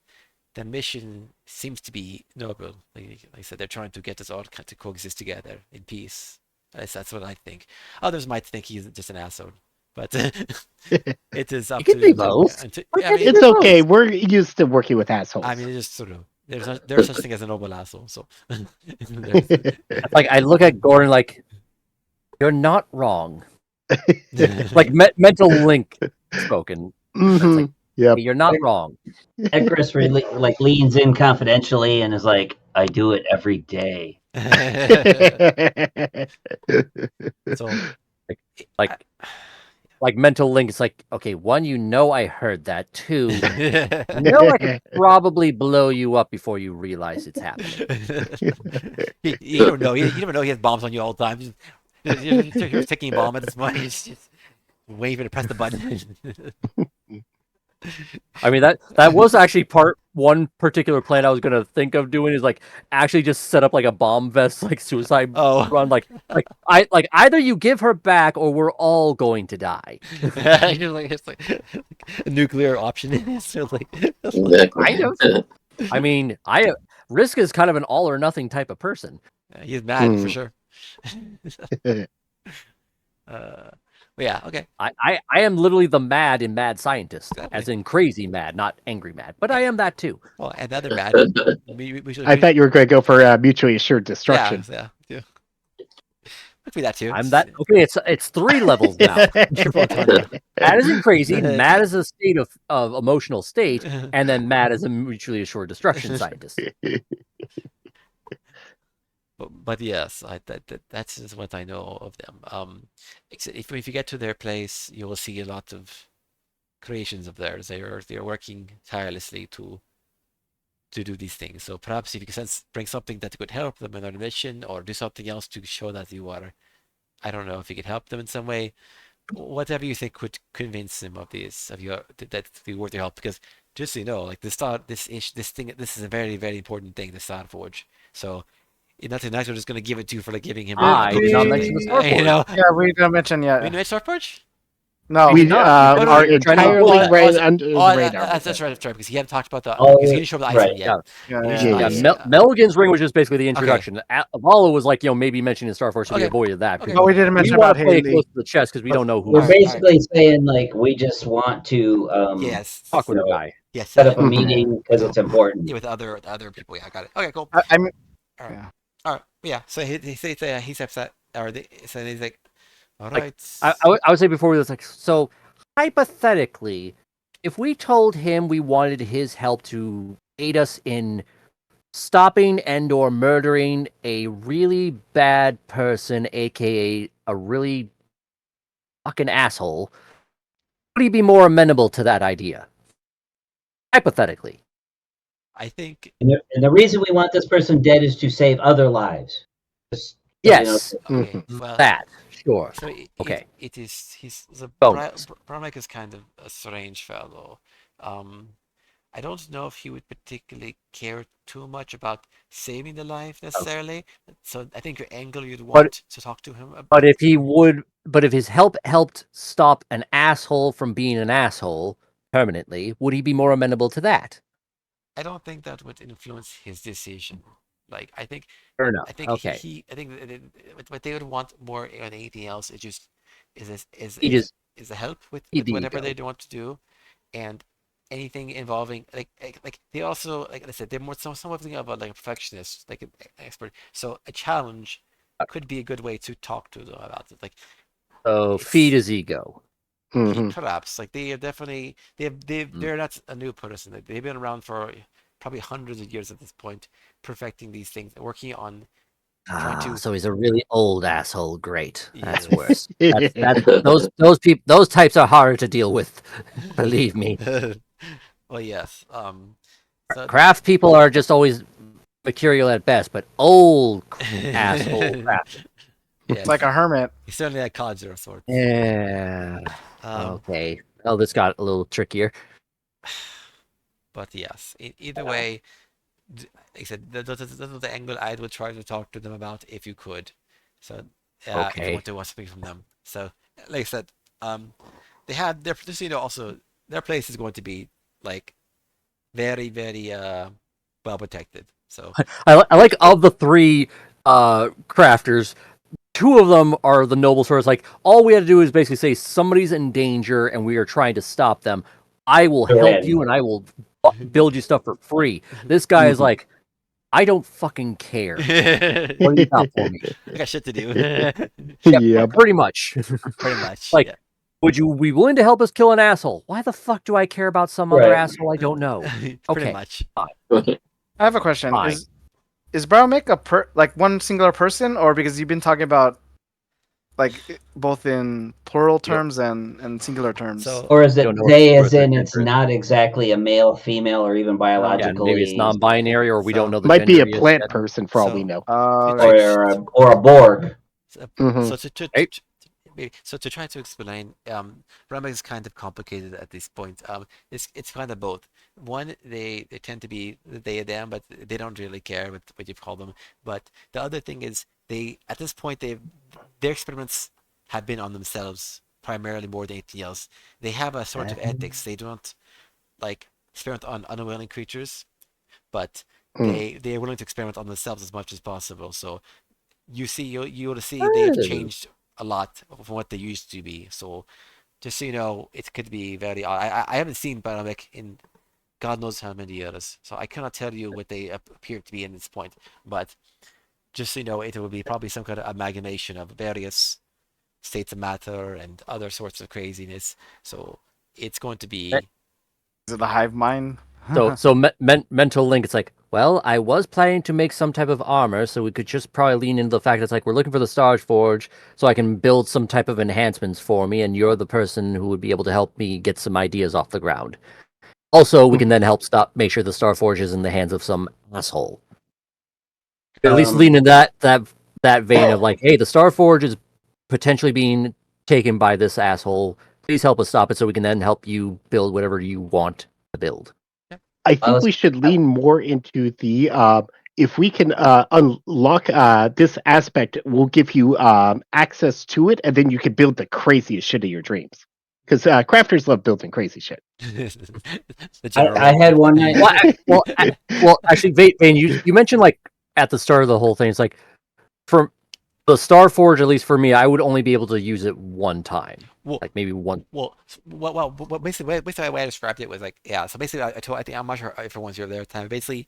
the mission seems to be noble. Like I said, they're trying to get us all to coexist together in peace. At least that's what I think. Others might think he's just an asshole, but it is It up can be to both. I mean, It's okay. We're used to working with assholes. I mean, it's just sort of there's such thing as a noble asshole. So there's, Like I look at Gordon like you're not wrong. Like mental link spoken. It's like Yep. hey, you're not wrong. Ekris like leans in confidentially and is like, "I do it every day." so Like like mental link. It's like okay, one, I heard that. Two, I could probably blow you up before you realize it's happening. you don't know. You never know he has bombs on you all the time. You're ticking bomb at this point. He's just waving to press the button. I mean that was actually one particular plan I was gonna think of doing is like actually just set up like a bomb vest like suicide Oh, run I like either you give her back or we're all going to die. it's like a nuclear option. So like, Exactly. Kind of. I mean, Risk is kind of an all or nothing type of person. he's mad for sure. But yeah, okay. I am literally the mad in Mad Scientist, Exactly. as in crazy mad, not angry mad. But I am that too. Well, another mad. We should. I thought you were going to go for mutually assured destruction. Yeah. Could be that too. I'm that. Okay, it's 3 levels now. Mad isn't crazy. Mad is a state of emotional state, and then mad is a mutually assured destruction scientist. But yes, that's just what I know of them. If you get to their place, you will see a lot of creations of theirs. They're working tirelessly to do these things. So perhaps if you can bring something that could help them in their mission, or do something else to show that you are, I don't know, if you could help them in some way, whatever you think could convince them of that be worth your help. Because just so you know, like this is a very very important thing, the Starforge. So. Nothing nice. We're just gonna give it to you for like giving him. I did not mention the Starforge. You know, Yeah, we didn't mention yet. we know Starforge. No, We did not. Oh no, We are were trying to entirely avoid. ran under the radar with that's it. right, that's right. Because he hadn't talked about the because he Oh, didn't show up the ice one right. yet. Yeah, yeah, He didn't yeah, show the yeah. ice. Melligan's ring was just basically the Okay, introduction. Apollo was like, maybe mentioning Starforge, so we okay, avoided that okay, because but cool. we didn't we mention want about to play it close Haley. to the chest because we don't know We're who's All right, all right. basically saying like we just want to talk Yes, with the guy. yes, set up a Mhm. meeting because so it's important. yeah, with the other people. Yeah, got it. Okay, cool. I mean, All right, yeah. all right. Yeah. So he's upset, or so he's like, all Like right. I would say before we was like, so hypothetically, if we told him we wanted his help to aid us in stopping and or murdering a really bad person, aka a really fucking asshole, would he be more amenable to that idea? Hypothetically. I think And the reason we want this person dead is to save other lives. Just so you know. Yes. okay. Mhm. Well, That. Sure. so Okay. it is he's the Bonus. Bramek is kind of a strange fellow. Um, I don't know if he would particularly care too much about saving the life Okay. necessarily. So I think your angle you'd But want to talk to him but if he would but if his help helped stop an asshole from being an asshole permanently, would he be more amenable to that? I don't think that would influence his decision. Like Fair I enough. think Okay. I think what they would want more than anything else is just is this, He just is the help feed with the whatever ego. they want to do, and anything involving like they also like I said they're more something of a like a perfectionist like an expert. So a challenge could be a good way to talk to them about it. Like So feed it's his ego. Mhm. perhaps like they are definitely Mm. they're not a new person. They've been around for probably hundreds of years at this point, perfecting these things, working on trying Ah, to so he's a really old asshole. Great. That's yes. worse. That's those people those types are harder to deal with. Believe me. Well, yes. So Craft people are just always mercurial at best, but old asshole craft. It's like yes, a hermit. he's certainly a codger of sorts. Yeah. Um, Okay. Oh, this got a little trickier. but yes, either way, like I said, that's the angle I would try to talk to them about if you could. So, if you Okay. want something from them. So, like I said, they had their just so you know also their place is going to be like very very well protected. So I like of the three crafters, two of them are the noble swords. Like all we had to do is basically say somebody's in danger and we are trying to stop them. I will To help win. you and I will build you stuff for free. This guy is Mhm. like, I don't fucking care. I What do you got for me? got shit to do. Yep, Yep. pretty much. Pretty much, Like, yeah. would you be willing to help us kill an asshole? Why the fuck do I care about some other Right. asshole I don't know? Pretty Okay, much. fine, I have a question. fine. Is Browmick like one singular person, or because you've been talking about like both in plural You don't, terms and singular terms? So Or is you it don't know what they, what as their in it's gender is. not exactly a male, female, or even Yeah, maybe it's biologically, non-binary, or we don't so know the Might be gender a he is plant yet. person for all we so know. to, Okay. or a Borg? so, Hmm. so Hey, so to try to explain, Ramek is kind of complicated at this point. It's kind of both. One, they tend to be they them, but they don't really care what you call them. But the other thing is they at this point their experiments have been on themselves primarily more than anything else. They have a sort of ethics. They don't like experiment on unwilling creatures, but Mm. they are willing to experiment on themselves as much as possible. So you will see they've oh, changed a lot from what they used to be. So just so you know, it could be very odd. I haven't seen Baramek in God knows how many years, so I cannot tell you what they appear to be in this point. But just so you know, it will be probably some kind of amalgamation of various states of matter and other sorts of craziness. So it's going to be Is it the hive mind? mental link. It's like, well, I was planning to make some type of armor, so we could just probably lean into the fact that it's like we're looking for the Starforge, so I can build some type of enhancements for me, and you're the person who would be able to help me get some ideas off the ground. Also, we can then help make sure the Starforge is in the hands of some asshole. At least Um, lean in that vein of like, hey, the Starforge is potentially being taken by this asshole. Please help us stop it, so we can then help you build whatever you want to build. I think let's- we should lean more into the if we can unlock this aspect, we'll give you access to it, and then you can build the craziest shit of your dreams. because crafters love building crazy shit. The general. I had one night. Well, actually, Vane, you mentioned like at the start of the whole thing, it's like from the Starforge, at least for me, I would only be able to use it one time, Well, like maybe one. basically, the way I described it was like, yeah. So basically, I think I'm not sure if everyone's here there at the time. But basically,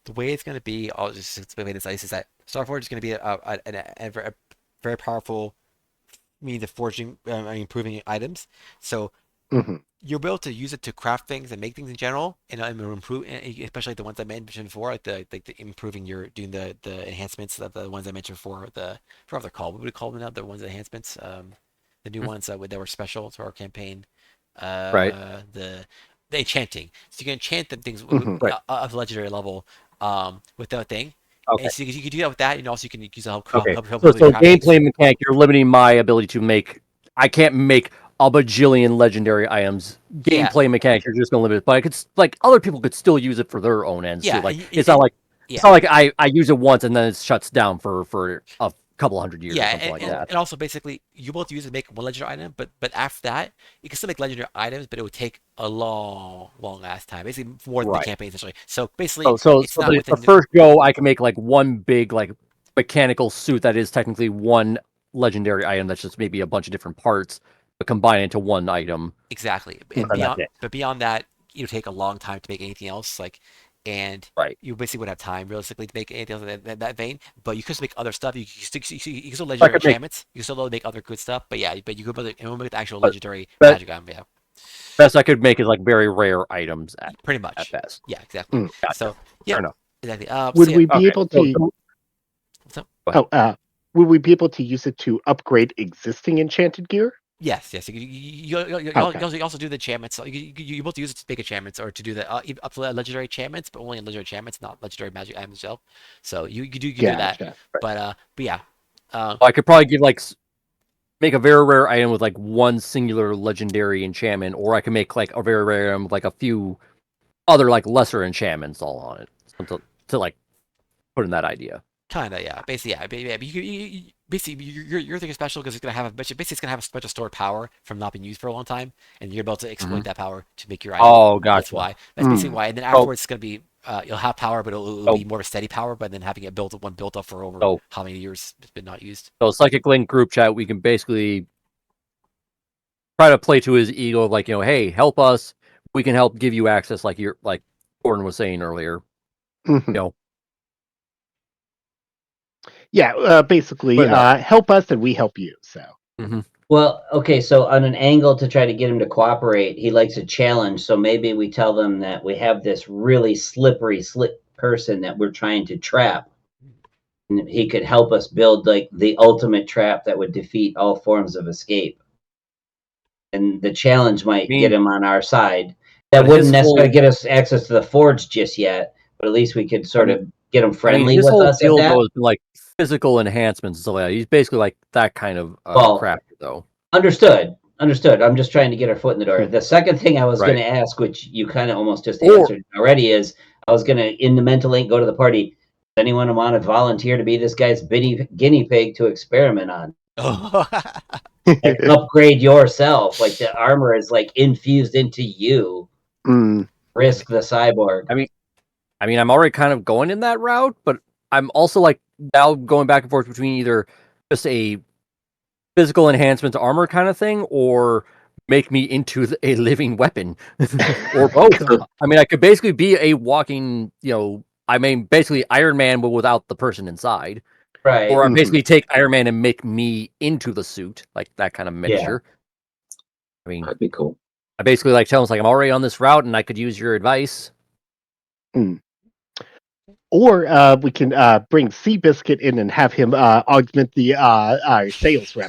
the way it's going to be, I'll just explain this ice is that Starforge is going to be a very powerful means of forging and improving items. So Hmm. you'll be able to use it to craft things and make things in general, and improve, especially the ones I mentioned before, like the improving your doing the enhancements, the ones I mentioned before. I forgot what they're called. What would we call them now? The ones enhancements, the new ones that were special to our campaign. Right. The enchanting. So you can enchant them things Hmm. Right. of legendary level with that thing. Okay. And so you can do that with that, and also you can use Okay. help So, you craft things. gameplay mechanic, you're limiting my ability to make. I can't make a bajillion legendary items. Yeah, Gameplay mechanic, you're just gonna limit it. But I could, like, other people could still use it for their own ends too. yeah, Like, and, it's yeah. not like I use it once and then it shuts down for a couple hundred years or Yeah, something like that. and also basically you both use it to make one legendary item, but after that you can still make legendary items, but it would take a long ass time, basically more than the Right. campaign essentially. So So, basically, it's so not the within. first go, I can make like one big like mechanical suit that is technically one legendary item. That's just maybe a bunch of different parts, but combine into one item, Exactly, and and then that's beyond it. but beyond that, it'll take a long time to make anything else. And Right. you basically wouldn't have time realistically to make anything else in that vein. But you could still make other stuff. You can still I legendary could make, enchantments. You can still make other good stuff. But yeah, but you could make the actual but legendary best magic item. Yeah, best I could make is like very rare items pretty at much. best. Yeah, exactly. Mm. Gotcha. So Fair yeah, enough. exactly. So Would yeah, we be Okay. able So, to? so go ahead. Oh, would we be able to use it to upgrade existing enchanted gear? yes. Okay. You also do the enchantments. So you both use it to make enchantments or to do the up to legendary enchantments, but only legendary enchantments, not legendary magic items itself. So you can do that. Gotcha. Right. But yeah, uh, Well, I could probably give like make a very rare item with like one singular legendary enchantment, or I can make like a very rare item with like a few other like lesser enchantments all on it. So to like put in that idea. Kinda, yeah. Basically, yeah. But basically, your thing is special because it's gonna have a bunch. Basically, it's gonna have a bunch of stored power from not being used for a long time, and you're able to exploit Mhm. that power to make your item. Oh, That's gotcha. why. That's basically Mm. why. And then So, afterwards, it's gonna be you'll have power, but it'll so, be more of a steady power. But then having it built up for over so, how many years it's been not used. so Psychic Link group chat, we can basically try to play to his ego, like, hey, help us. We can help give you access, like Gordon was saying earlier. Mhm. You know, Yeah. Basically, put that. help us and we help you. So. Mhm. Well, okay, so on an angle to try to get him to cooperate, he likes a challenge. So maybe we tell them that we have this really slippery, slick person that we're trying to trap. And he could help us build like the ultimate trap that would defeat all forms of escape. And the challenge I might get mean, him on our side. That but wouldn't his necessarily whole, get us access to the forge just yet, but at least we could I sort mean, of get him I mean, friendly his with whole us at deal that. though is like physical enhancements and stuff like that. He's basically like that kind of Well, crafter though. understood. Understood. I'm just trying to get our foot in the door. Mhm. The second thing I was going Right. to ask, which you kind of almost just Or answered already, is I was going to, in the mental link, go to the party. Does anyone want to volunteer to be this guy's guinea pig to experiment on? Oh, Like upgrade yourself. Like the armor is like infused into you. Mm. Risk the cyborg. I mean, I'm already kind of going in that route, but I'm also like now going back and forth between either just a physical enhancement to armor kind of thing, or make me into a living weapon, or both. I mean, I could basically be a walking, I mean, basically Iron Man, but without the person inside. Or Right. I Mhm. basically take Iron Man and make me into the suit, like that kind of Yeah. mixture. I mean, That'd be cool. I basically like tell him like I'm already on this route and I could use your advice. Mm. Or we can bring Seabiscuit in and have him augment the our sales rep.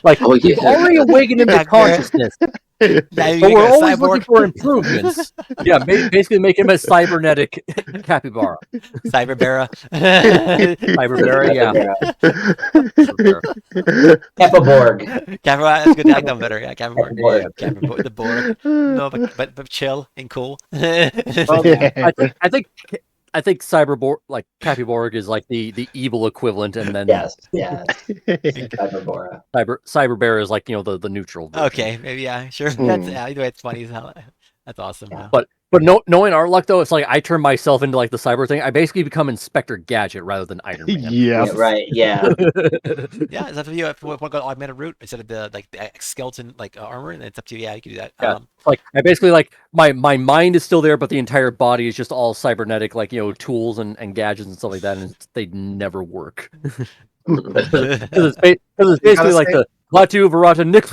Like Oh we've yeah. already awakened him to Capybara. consciousness, Now you but make we're a always looking cyborg. for improvements. Yeah, basically make him a cybernetic capybara. Cyberbara. Cyberbara, yeah. Cyberbara. Capaborg. Capybara, that's good. I like them better. Yeah, Capybara. Yeah. Capybara, the Borg. No, but chill and cool. Well, Yeah. I think I think Cyberborg, like Capyborg, is like the evil equivalent, and then Yes, yes. Cyberbora. Cyber Bear is like the neutral version. Okay, maybe yeah, sure. That's Mm. either way, it's funny as hell. That's awesome. Yeah. But knowing our luck though, it's like I turn myself into like the cyber thing. I basically become Inspector Gadget rather than Iron Man. Yeah, Yep. right. Yeah. Yeah, it's up to you if you want to go augmented route instead of the skeleton armor, and it's up to you. Yeah, you can do that. Yeah, like I basically like my mind is still there, but the entire body is just all cybernetic, like tools and gadgets and stuff like that, and they never work because it's You gotta basically like say the Latu Verata Nick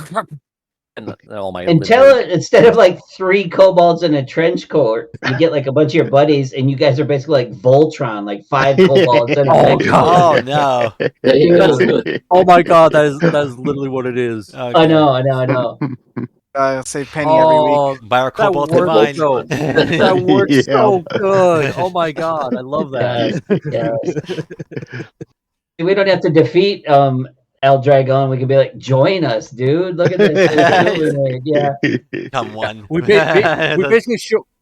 and all my Until instead of like 3 kobolds in a trench coat, you get like a bunch of your buddies, and you guys are basically like Voltron, like 5 kobolds in a Oh, trench God. coat. Oh no! There you go. Oh my god, that is literally what it is. I Okay. know, I know, I know. save Penny every week. Oh, Buy our that Cobalt works Divine. so that works Yeah. so good. Oh my god, I love that. Yes, yes. We don't have to defeat El Dragon. We can be like, join us, dude. Look at this suit we made. Yeah. Come one. We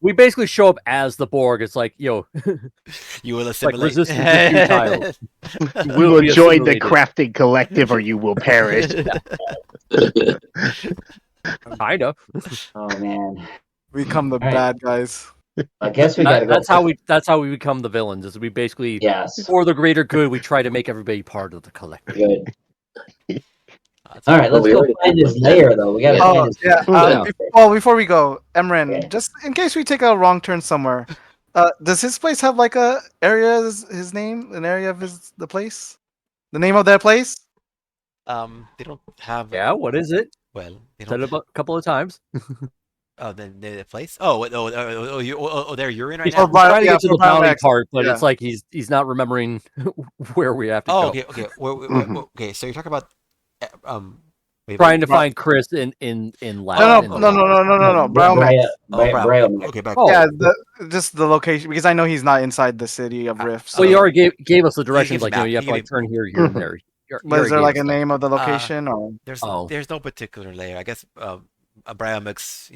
we basically show up as the Borg. It's like You will like assimilate. resistance is futile. You You will be join the assimilated. crafting collective, or you will perish. Kinda. Oh man. We become the All right. bad guys. I guess we gotta go. That's how we become the villains. Is we basically Yes. for the greater good we try to make everybody part of the collective. Good. That's All right, Well, let's we go already find got his one. lair, though. We gotta Yeah. find Oh his. yeah. Yeah. Well, before we go, Emran, Okay. just in case we take a wrong turn somewhere, does his place have like a area? His name, an area of the place, the name of that place? They don't have. Yeah, what is it? Well, they Said don't. it a couple of times. Oh, the place. There you're in right For now. We're trying to yeah, get to for the bounty Biomax. part, but Yeah. it's like he's not remembering where we have to Oh, go. okay, okay. Mhm. Okay, so you're talking about wait, Trying to Bri- find Chris in No, lab. no, in no, the no, lab. no, no, no, no. Biomax. Brow. Okay, back. Oh, Yeah, just the location because I know he's not inside the city of Rift. So, well, you already gave us the directions. gives a Like map. you have He to like gave turn here, here, and Mhm. there. You but is already there gave like us a that. name of the location or? Oh. There's no particular layer. I guess a Bramix,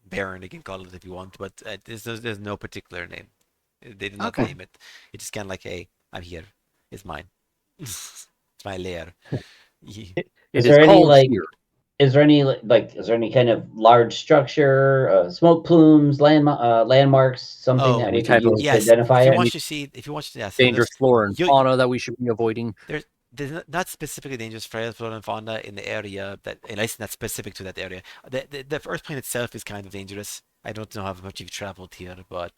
Baron, you can call it if you want, but there's no particular name. They did not Okay. name it. It's just kind of like, hey, I'm here. It's mine. It's my lair. It Is is there any called like? here. Is there any like? Is there any kind of large structure, smoke plumes, landmarks, something Oh, that Any we could type of use to yes. identify If you it? want to see, if you want to, yes, dangerous flora and you, fauna that we should be avoiding. there's not specifically dangerous flora and fauna in the area that, at least not specific to that area. The Earth plane itself is kind of dangerous. I don't know how much you've traveled here, but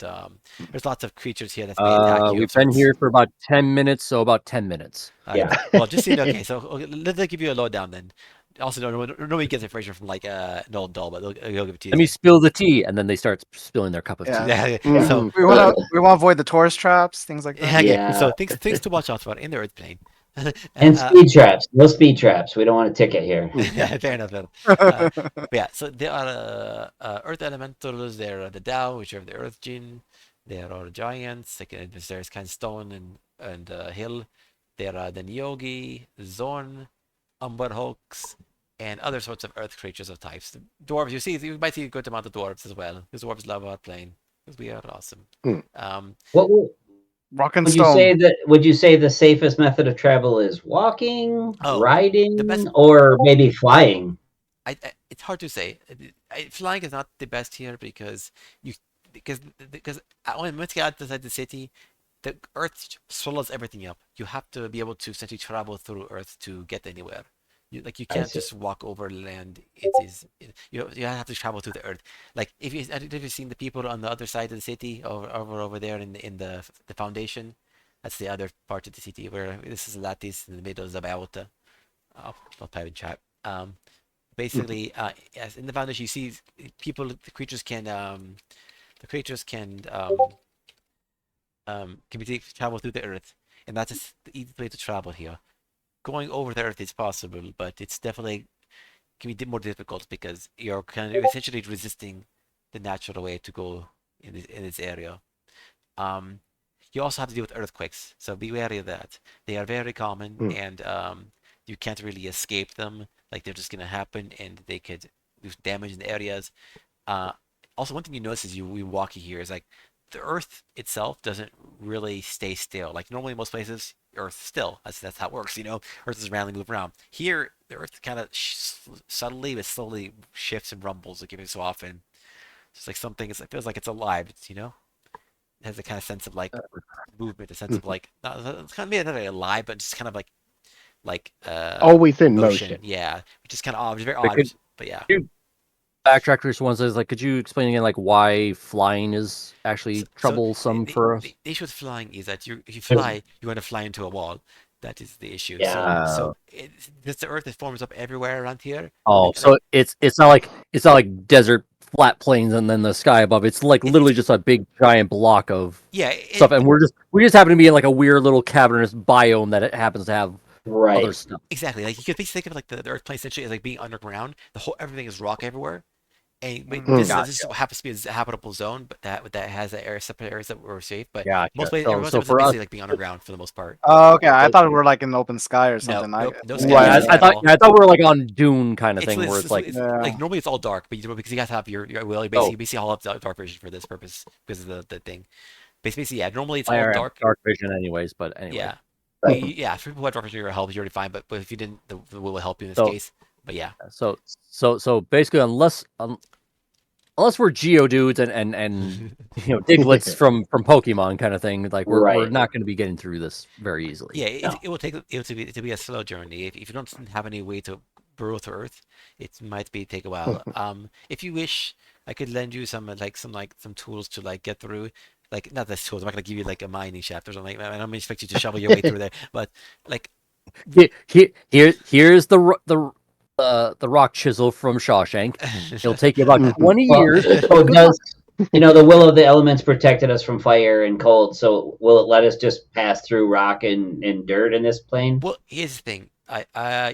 there's lots of creatures here that may attack you We've of been sorts. here for about 10 minutes, so about 10 minutes. Yeah. Well, just so you know, okay, so okay, let me give you a lowdown then. Also, nobody gets information from like an old doll, but they'll give it to you. Let me spill the tea, and then they start spilling their cup of Yeah. tea. Yeah, Yeah. so We want to avoid the tourist traps, things like that. yeah, okay, Yeah. so things to watch out for in the Earth plane. And speed traps. No speed traps. We don't want a ticket here. Yeah, fair enough. But yeah, so there are Earth elementals. There are the Tao, which are the Earth Gene. There are giants. Like there's kind of stone and hill. There are the Nyogi, Zorn, Umber Hulks, and other sorts of Earth creatures of types. The dwarves, you might see a good amount of dwarves as well. Because dwarves love our plane. Because we are awesome. What Rock and would you stone. say that? Would you say the safest method of travel is walking, Oh, riding, the best. or maybe flying? It's hard to say. Flying is not the best here you because once you get outside the city, the Earth swallows everything up. You have to be able to essentially travel through Earth to get anywhere. You I can't see. just walk over land. You have to travel through the Earth. Like I don't know if you've seen the people on the other side of the city over there in the foundation. That's the other part of the city where this is Latis in the middle is about. I'll type in chat. Basically, yes, in the foundation you see the creatures can be travel through the earth, and that's the easy way to travel here. Going over the earth is possible, but it's definitely can be more difficult because you're kind of essentially resisting the natural way to go in this area. Um, you also have to deal with earthquakes, so be wary of that. They are very common, Mm. and you can't really escape them. Like they're just gonna happen, and they could do damage in the areas. Uh, Also, one thing you notice is you walking here is like the Earth itself doesn't really stay still. Like normally most places, Earth still. That's how it works. Earth is randomly moving around. Here, the Earth kind of subtly but slowly shifts and rumbles like every so often. It's like something. It feels like it's alive. It has a kind of sense of like movement, a sense of like it's kind of maybe not really alive, but just kind of like Always in motion. motion. Yeah, which is kind of odd. It's very But odd, could but yeah. you backtrack for just one says like, could you explain again like why flying is actually So troublesome the, for the, us? the issue with flying is that if you fly, you want to fly into a wall. That is the issue. Yeah. This the Earth that forms up everywhere around here. Oh, so it's not like desert flat plains and then the sky above. It's like It's literally just a big giant block of yeah, stuff, and we just happen to be in like a weird little cavernous biome that it happens to have other Right. stuff. exactly. Like you could basically think of like the Earth plane essentially as like being underground. Everything is rock everywhere. And Mm. this happens to be a habitable zone, but that has the separate areas that were safe. But Gotcha. everyone's So for us, basically like being underground for the most part. Oh, okay. I so, thought we were like in the open sky or No, something. nope, no sky, right, no I, sky I at thought all. I thought we were like on Dune kind of It's, thing, where it's, it's like, it's Yeah. like normally it's all dark, but you have to have your will. You oh, basically all have dark vision for this purpose because of the thing. Basically, yeah. Normally it's I all have dark. dark vision anyways. But anyway, Yeah, Right. yeah. For people who have dark vision, your help is already fine. But if you didn't, the will help you in this so case. But yeah, so basically, unless we're Geodudes and Digletts from Pokemon kind of thing, like we're Right. not going to be getting through this very easily. yeah. No. It will take it to be a slow journey. If you don't have any way to burrow to Earth, it might take a while. If you wish, I could lend you some tools to like get through. Like not this tools. I'm not gonna give you like a mining shaft or something. I don't expect you to shovel your way through there, but like Here's the rock chisel from Shawshank. It'll take you about 20 Well, years. so does the will of the elements protected us from fire and cold? So will it let us just pass through rock and dirt in this plane? Well, here's the thing.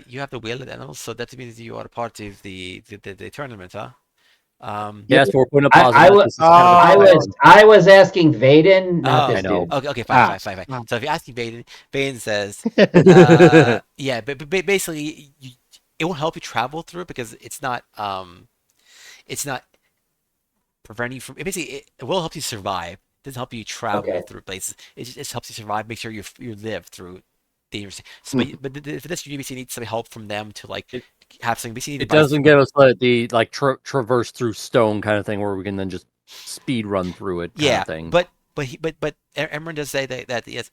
You have the will of animals, so that means you are part of the tournament, huh? Yeah. Yes, we're putting a I, pause on I that. was This is kind of a I was discussion. I was asking Vaden, not Oh, I this know. dude. okay, fine, Ah. fine, fine, fine. Ah. So if you're asking Baden, Baden says, yeah, but basically, it won't help you travel through because it's not preventing you from. It will help you survive. It doesn't help you travel Okay. through places. It just helps you survive. Make sure you live through dangerous. So, for this, you basically need some help from them to like it, have some basically it devices. doesn't give us the like traverse through stone kind of thing where we can then just speed run through it kind Yeah, of thing. but Emran does say that yes,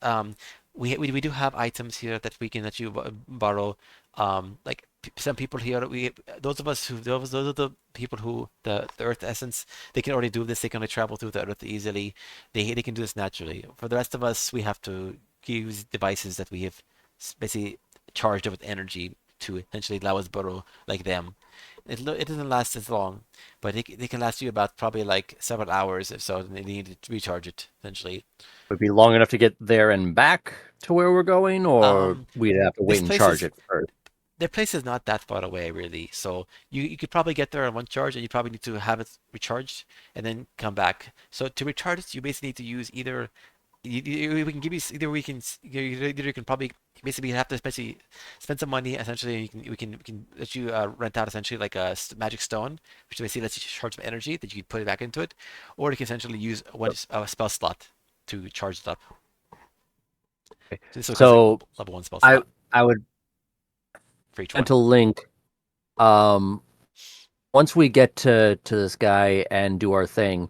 we do have items here that we can let you borrow. Like some people here, those of us who those are the people who the Earth essence, they can already do this. They can only travel through the Earth easily. They can do this naturally. For the rest of us, we have to use devices that we have basically charged up with energy to essentially allow us burrow like them. It doesn't last as long, but they can last you about probably like several hours if so. And they need to recharge it essentially. Would it be long enough to get there and back to where we're going, or Um, we'd have to this wait and place charge is it first? their place is not that far away really, so you could probably get there on one charge, and you probably need to have it recharged and then come back. So to recharge it, you basically need to use either we can give you either either you can probably basically have to especially spend some money essentially. We can let you rent out essentially like a magic stone, which basically lets you charge some energy that you can put it back into it, or you can essentially use a spell slot to charge it up. So it costs like So level one spell I slot I would for each tend one. to link um once we get to this guy and do our thing,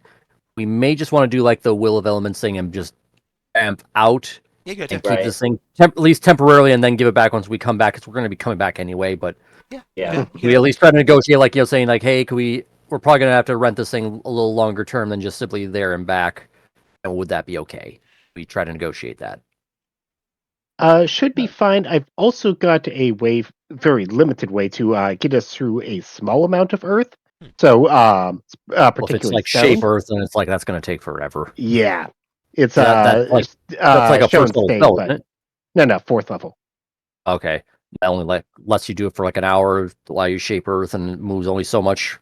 we may just want to do like the Will of Elements thing and just amp out Yeah, good idea. and keep Right. this thing at least temporarily, and then give it back once we come back, because we're going to be coming back anyway. But Yeah, Yeah. we at least try to negotiate, like saying like, hey, can we? We're probably going to have to rent this thing a little longer term than just simply there and back. And would that be okay? We try to negotiate that. Should be fine. I've also got a way, very limited way to get us through a small amount of Earth. Hmm. So, Well, if it's particularly like shape stone. Earth, then it's like that's going to take forever. Yeah, it's That's like a shown first level state, spell, but isn't it? no, fourth level. Okay. That only like lets you do it for like an hour while you shape Earth, and it moves only so much.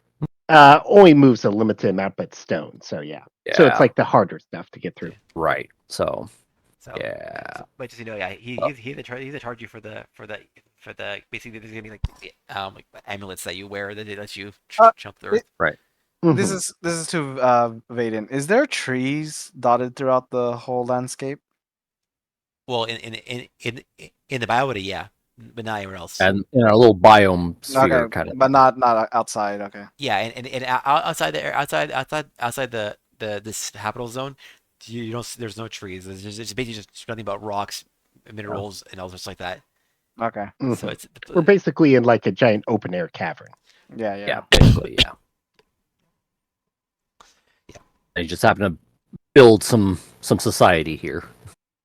Only moves a limited amount, but stone. So yeah. So it's Yeah. like the harder stuff to get through. Okay. Right. So So yeah. but just yeah, Well, he's the charge you for the basically there's gonna be like amulets that you wear that they let you Uh, jump the it- Earth. right. this is to Vaden. Is there trees dotted throughout the whole landscape? Well, in the biota, yeah, but not anywhere else. And in our little biome sphere Okay, kind of. but not outside. Okay. Yeah, and outside outside the this habitable zone, you don't there's no trees. It's basically just nothing but rocks, minerals, and all sorts like that. Okay. So it's We're basically in like a giant open air cavern. Yeah. Yeah, basically, yeah. Yeah. They just happen to build some society here.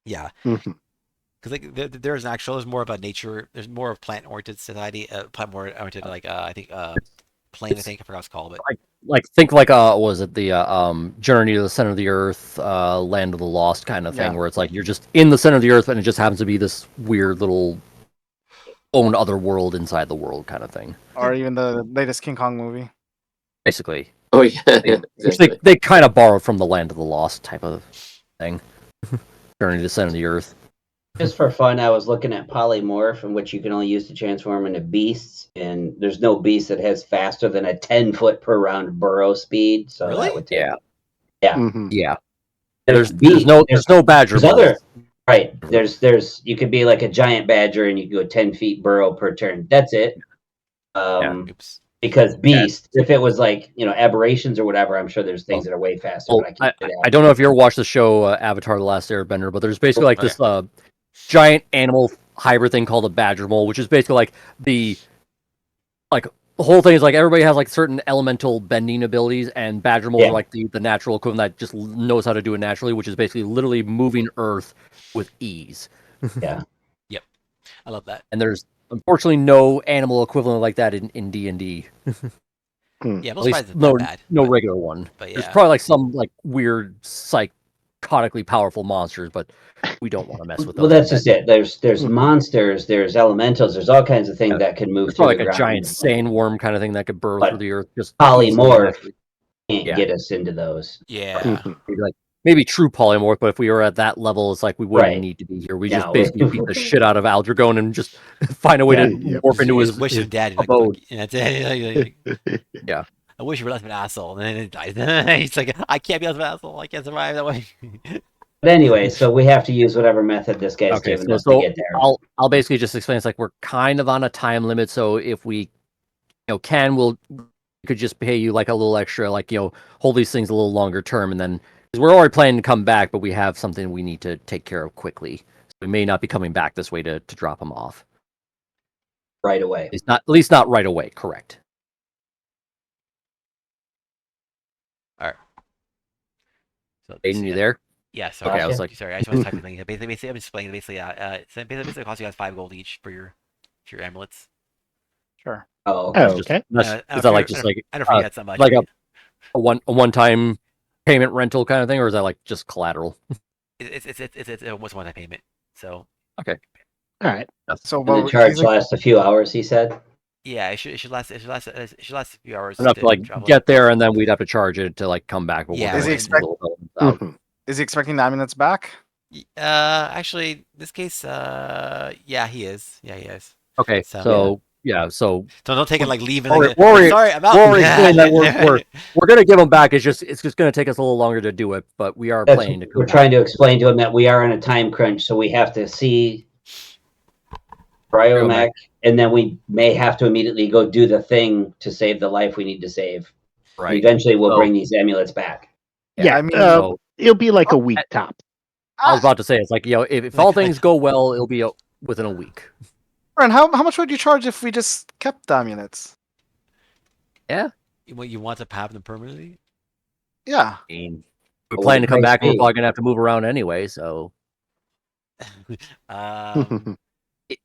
yeah. Mhm. Because there's more of a nature. There's more of plant oriented society. Plant more oriented like I think plane. I think I forgot what it's called, but Like think like was it the Journey to the Center of the Earth, Land of the Lost kind of thing, Yeah. where it's like you're just in the center of the Earth and it just happens to be this weird little own other world inside the world kind of thing. Or even the latest King Kong movie. Basically, Oh yeah, which exactly. they kind of borrowed from the Land of the Lost type of thing. Journey to the Center of the Earth. Just for fun, I was looking at polymorph, in which you can only use to transform into beasts, and there's no beast that has faster than a 10-foot per round burrow speed. So Really? that would take. Yeah. Yeah. Yeah. There's There's no badger. There's other. Right. There's you could be like a giant badger and you could go 10 feet burrow per turn. That's it. oops. Because beast, if it was like aberrations or whatever, I'm sure there's things that are way faster. Well, But I can't. I don't know if you ever watched the show Avatar: The Last Airbender, but there's basically like this giant animal hybrid thing called a badger mole, which is basically like the whole thing is like everybody has like certain elemental bending abilities, and badger moles are like the natural equivalent that just knows how to do it naturally, which is basically literally moving Earth with ease. Yeah. Yep. I love that. And there's unfortunately no animal equivalent like that in D&D. Yeah, I'm At not least surprised it's that bad. no regular one. But yeah. There's probably like some like weird psychotically powerful monsters, but we don't want to mess with those. Well, that's just it. There's monsters, there's elementals, there's all kinds of things that can move It's through probably the like a ground. giant sandworm kind of thing that could burrow But through the earth. Just polymorph easily. can't Yeah. get us into those. Yeah. Maybe true polymorph, but if we were at that level, it's like we wouldn't Right. need to be here. We No. just basically beat the shit out of Aldragon and just find a way to morph into his wish him dead. abode. Yeah. I wish you were less of an asshole, and then it dies. He's like, I can't be less of an asshole. I can't survive that way. But anyway, so we have to use whatever method this guy's given us to get there. I'll basically just explain. It's like we're kind of on a time limit, so if we we could just pay you like a little extra, like hold these things a little longer term, and then because we're already planning to come back, but we have something we need to take care of quickly. So we may not be coming back this way to drop them off right away. It's not, at least not right away. Correct. All right. So Aiden, you there? Yeah, sorry. Okay, I was like, sorry. I just want to type something. Basically, I'm explaining. Basically, so basically, it costs you guys 5 gold each for your amulets. Sure. Oh, okay. Is that like just like I don't forget so much. like a one time payment rental kind of thing, or is that like just collateral? It's a one-time payment. So okay. All right. So and the charge lasts a few hours, he said. Yeah, it should last a few hours. Enough to like get there, and then we'd have to charge it to like come back. But yeah. Is he expecting the amulets back? Actually, this case, yeah, he is. Yeah, he is. Okay, so don't take it like leaving. Rory, sorry, I'm out. Rory explained that we're gonna give him back. It's just gonna take us a little longer to do it, but we are planning to. We're trying to explain to him that we are on a time crunch, so we have to see Bryomech, and then we may have to immediately go do the thing to save the life we need to save. Right. And eventually, we'll bring these amulets back. Yeah, I mean, it'll be like a week top. I was about to say, it's like if all things go well, it'll be within a week. And how much would you charge if we just kept the amulets? Yeah. You want to have them permanently? Yeah. I mean, we're planning to come back. We're probably gonna have to move around anyway. So,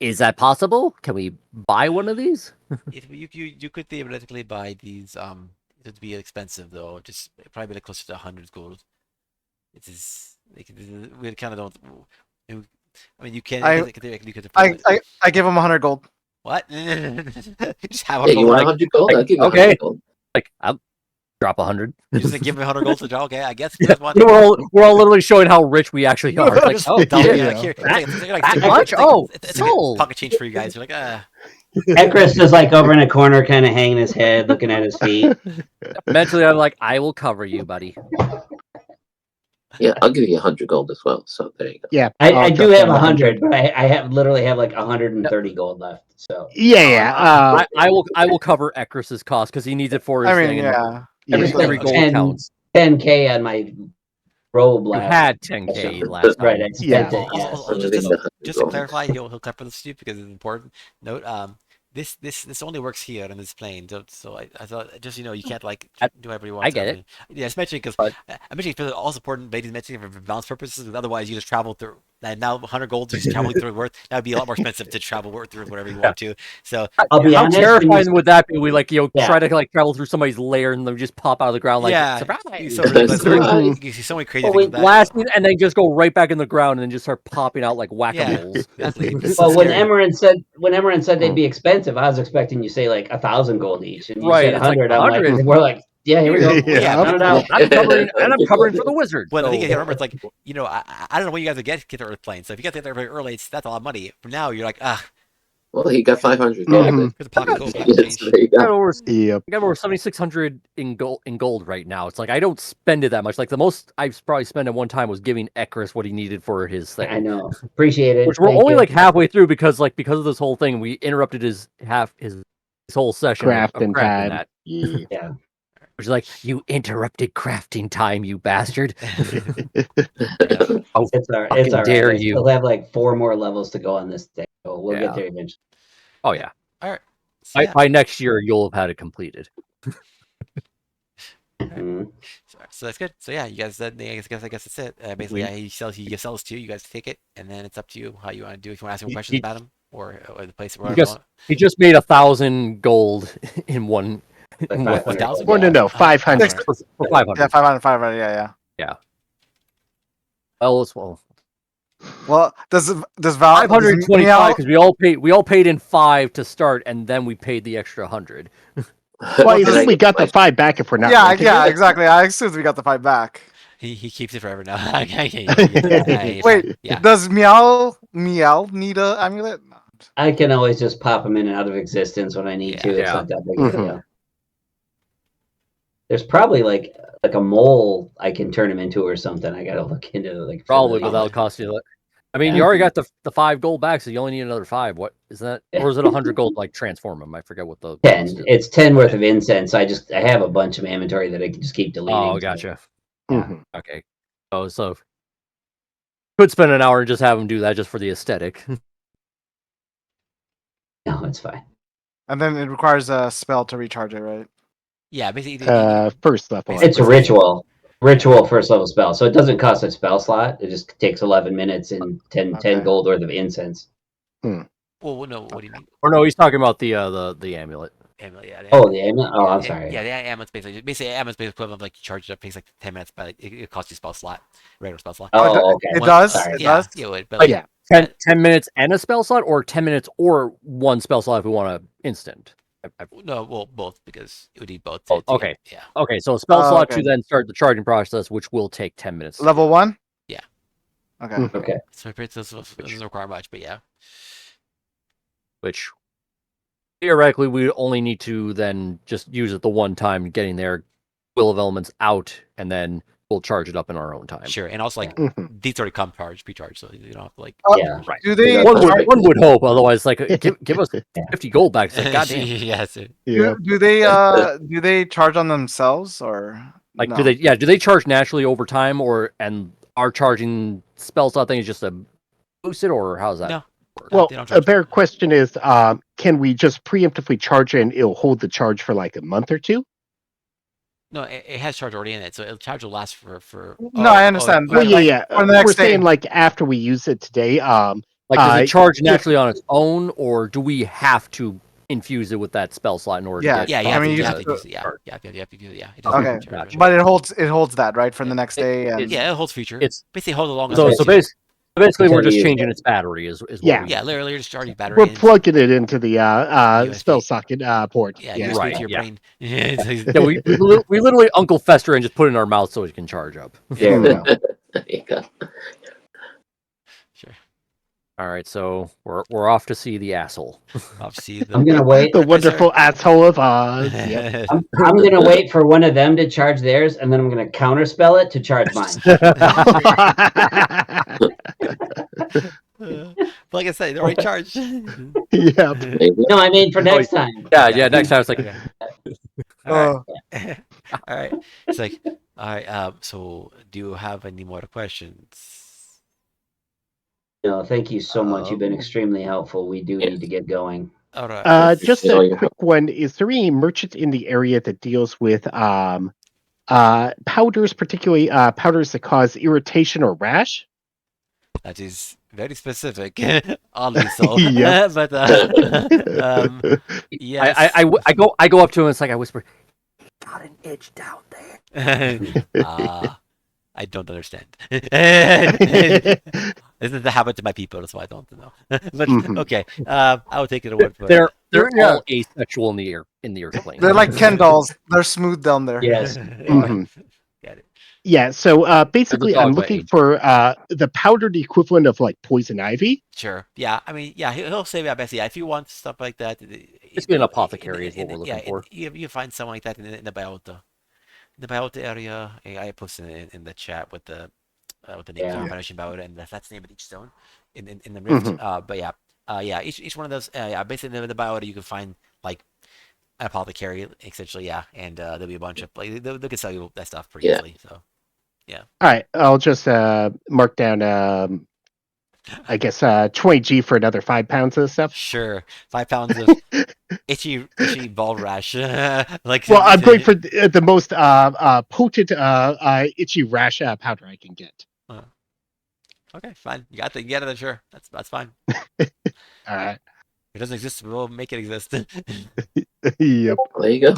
is that possible? Can we buy one of these? You could theoretically buy these. It'd be expensive though. Just probably like closer to 100 gold. It is. We kind of don't. I mean, you can. I give him 100 gold. What? Just have a gold. You want 100 gold? I'll give you 100 gold. Like I'll drop 100. Just give me 100 gold to draw. Okay, I guess. Yeah, we're all literally showing how rich we actually are. It's like, That much? Oh, it's like pocket change for you guys. You're like, Ekris is like over in a corner, kind of hanging his head, looking at his feet. Mentally, I'm like, I will cover you, buddy. Yeah, I'll give you 100 gold as well. So there you go. Yeah, I do have 100. 100, but I literally have like 130 gold left. So Yeah. I will cover Ekris's cost because he needs it for his I mean, thing. And yeah. every, it's like every gold 10, counts. 10k on my robe You last. had 10k last time. Right, I spent Yeah. it. Yeah. Also, just to clarify, he'll cover this too because it's important. Note, this only works here on this plane. So I thought just you can't like do whatever you want. I get it. Yeah, it's mentioning because But- I mentioned it's also important. Ladies mentioning for balance purposes. Because otherwise, you just travel through. And now 100 gold just traveling through worth. That would be a lot more expensive to travel through whatever you want to. So I'll be How honest. terrifying would that be? We Yeah. try to like travel through somebody's lair and they just pop out of the ground like yeah, surprise. so ridiculous. Surprise. You see so many crazy Well, things we with that. Blasting and then just go right back in the ground and then just start popping out like whack-a-moles. Exactly. It's so Well, when scary. Amaranth said they'd be expensive, I was expecting you to say like 1,000 gold each, and you Right, said it's like 100. I'm like, 100. we're like, yeah, here we go. Yeah. Count it out. I'm covering for the wizard. Well, the thing so- is, remember, it's like I don't know when you guys will get to Earth plane. So if you get there very early, that's a lot of money. From now, you're like, Well, he got 500 gold. Mhm. here's a pocket gold. Yes, there you I got go. over, Yep. I got over 7,600 in gold right now. It's like I don't spend it that much. Like the most I've probably spent at one time was giving Ekris what he needed for his thing. I know. Appreciate it. Which we're Thank only you. like halfway through because of this whole thing, we interrupted his whole session of Crafting time. that. Yeah. Which is like, you interrupted crafting time, you bastard. Yeah. Oh, It's all fucking right. dare I you. still have like 4 more levels to go on this thing, so we'll Yeah. get there eventually. oh yeah. All right. So, yeah. By next year, you'll have had it completed. Mhm. So that's good. So yeah, you guys. I guess that's it. Basically, yeah, he sells to you. You guys take it, and then it's up to you how you want to do. If you want to ask him questions about him or the place where He just made 1,000 gold in one. Like in one 500 Well, no, 500. for 500. Yeah, 500, 500. Yeah. Well, Well, does Val? does 525 Meow- because we all paid in 5 to start, and then we paid the extra 100. Well, I think we got the 5 back if we're not. Yeah, renting yeah, it. exactly. I assumed we got the 5 back. He keeps it forever now. Wait, yeah. does Meow need a amulet? No. I can always just pop them in and out of existence when I need to. It's Yeah. not that big of a Mhm. deal. There's probably like a mole I can turn him into or something. I gotta look into like Probably without costing you. I mean, Yeah. you already got the 5 gold back, so you only need another 5. What is that? Or is it 100 gold like transform him? I forget what the 10. cost is. It's 10 worth of incense. I have a bunch of inventory that I can just keep deleting. Oh, so- gotcha. Mhm. Okay. Oh, so could spend an hour and just have him do that just for the aesthetic. No, it's fine. And then it requires a spell to recharge it, right? Yeah, basically. First level. It's a ritual first level spell, so it doesn't cost a spell slot. It just takes 11 minutes and 10 Okay. gold worth of incense. Well, no. What do you mean? Or no, he's talking about the amulet. Amulet, yeah, Oh, the amulet. Oh, I'm yeah, sorry. Yeah, the amulet's basically amulet's basically equivalent of like you charge it up, takes like 10 minutes, but it costs you a spell slot, regular spell slot. Oh, okay. It does. Sorry. It Yeah, does. it would, but Like, like, 10 minutes and a spell slot, or 10 minutes or one spell slot if we want to instant. no, well, both because it would need both. Both, okay. Yeah. Okay, so a spell Oh, slot okay. to then start the charging process, which will take 10 minutes. Level 1? Yeah. Okay. Okay. So it doesn't require much, but yeah. Which theoretically we only need to then just use it the one time, getting their Will of Elements out, and then we'll charge it up in our own time. Sure, and also like Mhm. these already come pre-charged, so you don't have to like. Yeah. Right. Do they One would hope, otherwise, like, give us 50 gold back. It's like, goddamn. Yes. Yeah. do they charge on themselves or Like, no? do they charge naturally over time, and our charging spell slot thing is just a boosted, or how's that? No. work? Well, They don't a charge better for it. question is, can we just preemptively charge it and it'll hold the charge for like a month or two? No, it has charge already in it, so the charge will last for. No, I understand, Well, but yeah, like, yeah. for the next We're day. saying like after we use it today. Like, does it charge if- naturally on its own, or do we have to infuse it with that spell slot in order Yeah, to get? Yeah, you I have mean, to, you you have have to to- use it. You have to use it. Yeah. It Okay, doesn't charge. gotcha. But it holds that, right, for the next day and Yeah, it holds future. It's basically hold along. so basically we're Until just you use changing it. its battery is what Yeah. we Yeah, literally you're just charging battery. we're in. plugging it into the USB. spell socket port. Yeah, Yeah. USB Right, to your yeah. brain. Yeah, Yeah, we literally Uncle Fester and just put it in our mouth so it can charge up. There we go. There you go. Sure. All right, so we're off to see the asshole. Obviously, I'm gonna wait. The wonderful asshole of Oz. Yep. I'm gonna wait for one of them to charge theirs, and then I'm gonna counterspell it to charge mine. But like I said, the right charge. Yep. No, I mean for next time. Yeah. Next time it's like, Okay. All Oh, right. All right. It's like, all right. So, do you have any more questions? No, thank you so much. You've been Um, extremely helpful. We do Yes. need to get going. All right. Just Appreciate all a your quick help. one. Is there any merchants in the area that deals with powders, particularly powders that cause irritation or rash? That is very specific, oddly so. Yep. But um, yes. I go up to him and it's like I whisper, got an itch down there. I don't understand. This is the habit of my people, that's why I don't know. But Mhm. okay, I will take it a word for They're it. Yeah. all asexual in the airplane. they're like Ken dolls. They're smooth down there. Yes. Mhm. Got it. Yeah, so basically, I'm dogma looking age. for the powdered equivalent of like poison ivy. Sure. Yeah. I mean, yeah. He'll say that best. Yeah. If you want stuff like that, Basically an apothecary is what we're looking for. You find someone like that in the Biota area. I posted in the chat with the names Yeah. of information about it, and that's the name of each stone in the rift. Mhm. But yeah. Each one of those. Yeah. Basically, in the Biota, you can find like an apothecary, essentially. Yeah, and there'll be a bunch of like they can sell you that stuff pretty Yeah. easily. So yeah. All right, I'll just mark down, I guess, 20G for another 5 pounds of this stuff. Sure. 5 pounds of itchy ball rash. Like Well, I'm going for the most potent itchy rash powder I can get. Okay, fine. You get it. Sure, that's fine. All right. If it doesn't exist, we'll make it exist. Yep. There you go.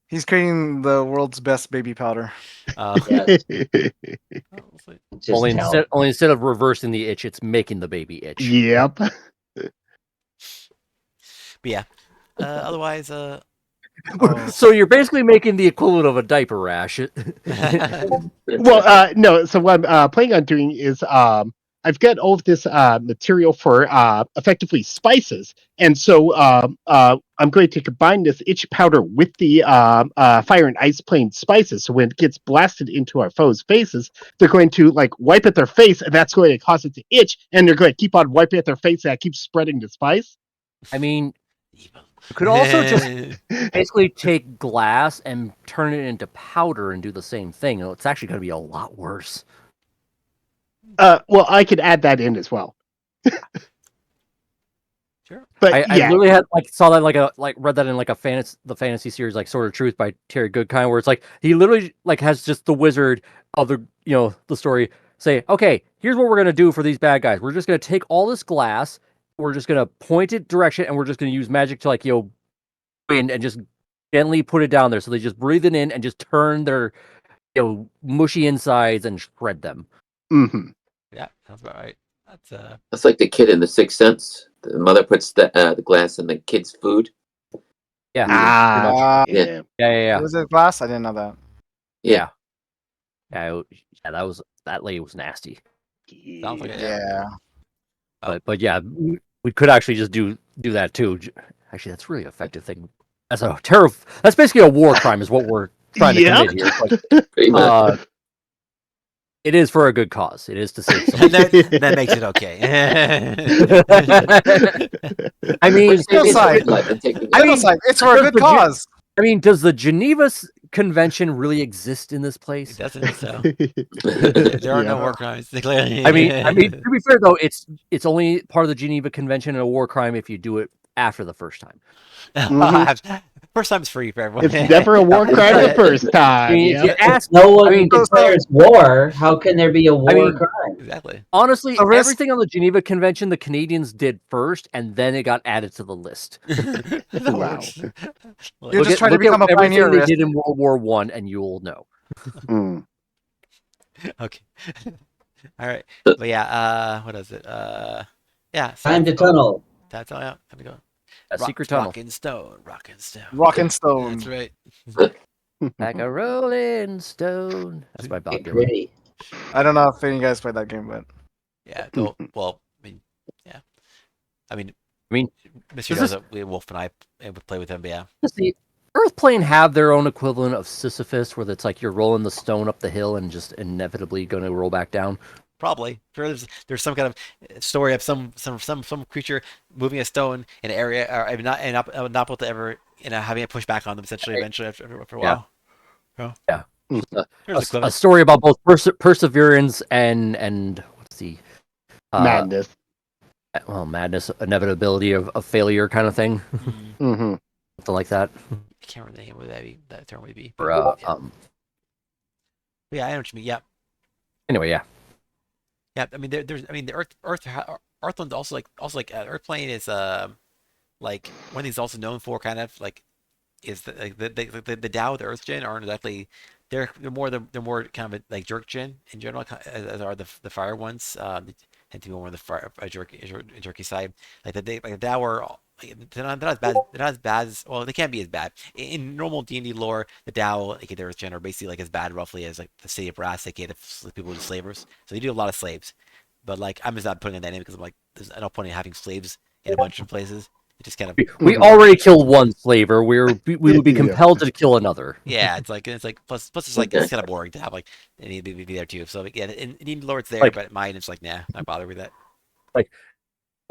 He's creating the world's best baby powder. Yes. We'll see. Just tell. Only instead of reversing the itch, it's making the baby itch. Yep. But yeah. Otherwise, Oh. So you're basically making the equivalent of a diaper rash. Well, no. So what I'm planning on doing is I've got all of this material for effectively spices, and so I'm going to combine this itch powder with the fire and ice plane spices. So when it gets blasted into our foes' faces, they're going to like wipe at their face, and that's going to cause it to itch, and they're going to keep on wiping at their face, and that keeps spreading the spice. I mean, you could also just basically take glass and turn it into powder and do the same thing. It's actually going to be a lot worse. Well, I could add that in as well. Sure. But I yeah, literally had saw that read that in like the fantasy series like Sword of Truth by Terry Goodkind, where it's like he literally like has just the wizard of the story say, okay, here's what we're gonna do for these bad guys. We're just gonna take all this glass, we're just gonna point it direction, and we're just gonna use magic to and just gently put it down there, so they just breathe it in and just turn their mushy insides and shred them. mhm. Yeah, sounds about right. That's like the kid in The Sixth Sense. The mother puts the glass in the kid's food. Yeah. Ah. Yeah. Yeah. Was it glass? I didn't know that. Yeah, that lady was nasty. Sounds like it. Yeah. But yeah, we could actually just do that too. Actually, that's a really effective thing. That's basically a war crime, is what we're trying to Yep. commit here. Pretty much. It is for a good cause. It is to save And someone. that makes it okay. I mean, We're saving Genocide. someone's life and taking I mean, Genocide. It's for a good the Gen- cause. I mean, does the Geneva Convention really exist in this It place? doesn't. So it. there are no Yeah. war crimes declared. I mean, to be fair though, it's only part of the Geneva Convention and a war crime if you do it after the first time. First time's free for everyone. It's never a war crime the first time. I mean, if you Yep. ask, No one I mean, declares war. How can there be a war mean, crime? Exactly. honestly, The risk- everything on the Geneva Convention the Canadians did first, and then it got added to the list. That Wow. works. You're just trying to become a everything pioneer, they Risk. did in World War I, and you will know. Mm. Okay. All right. But yeah, what is it? Yeah. Time to South Pole. tunnel. That's all. Yeah. There we go. A secret tunnel. Rock and stone. Rock and stone. Rock and stone. That's right. Like a rolling stone. That's by Bob Get Dylan. gritty. I don't know if any of you guys played that game, but Yeah. Though. Well, I mean, yeah. I mean, I mean, Mr. does knows this that Wolf and I would play with him, but yeah. does the Earth plane have their own equivalent of Sisyphus, where it's like you're rolling the stone up the hill and just inevitably going to roll back down? Probably. Sure, there's some kind of story of some creature moving a stone in an area, or not able to ever, having it push back on them essentially eventually after a Yeah, while. Oh, yeah. Just there's a a equivalent. story about both perseverance and what's the uh Madness. well, madness, inevitability of failure kind of thing, Hmm. something like that. I can't remember the name of that term would be, Or but yeah. But yeah, I know what you mean. Yeah, anyway, yeah. yeah. I mean, I mean, the Earthland's also like Earth plane is like one thing is also known for kind of like is the Tao, the Earth Gen aren't exactly they're more kind of like jerk gen in general, as are the fire ones. They tend to be more on the fire jerky side. Like the Tao are they're not as bad. They're not as bad as well. They can't be as bad in normal D&D lore. The Tao, like the Earth Gen, are basically like as bad roughly as like the City of Brass, aka the people who slavers. So they do a lot of slaves. But like I'm just not putting that in because I'm like there's no point in having slaves in a bunch of places. It just kind of We already killed one slaver. We would be Yeah. compelled to kill another. yeah, it's like plus it's like Okay. it's kind of boring to have like any be there too. So like, yeah, in lore it's there, Like but mine it's like nah, not bother with that. like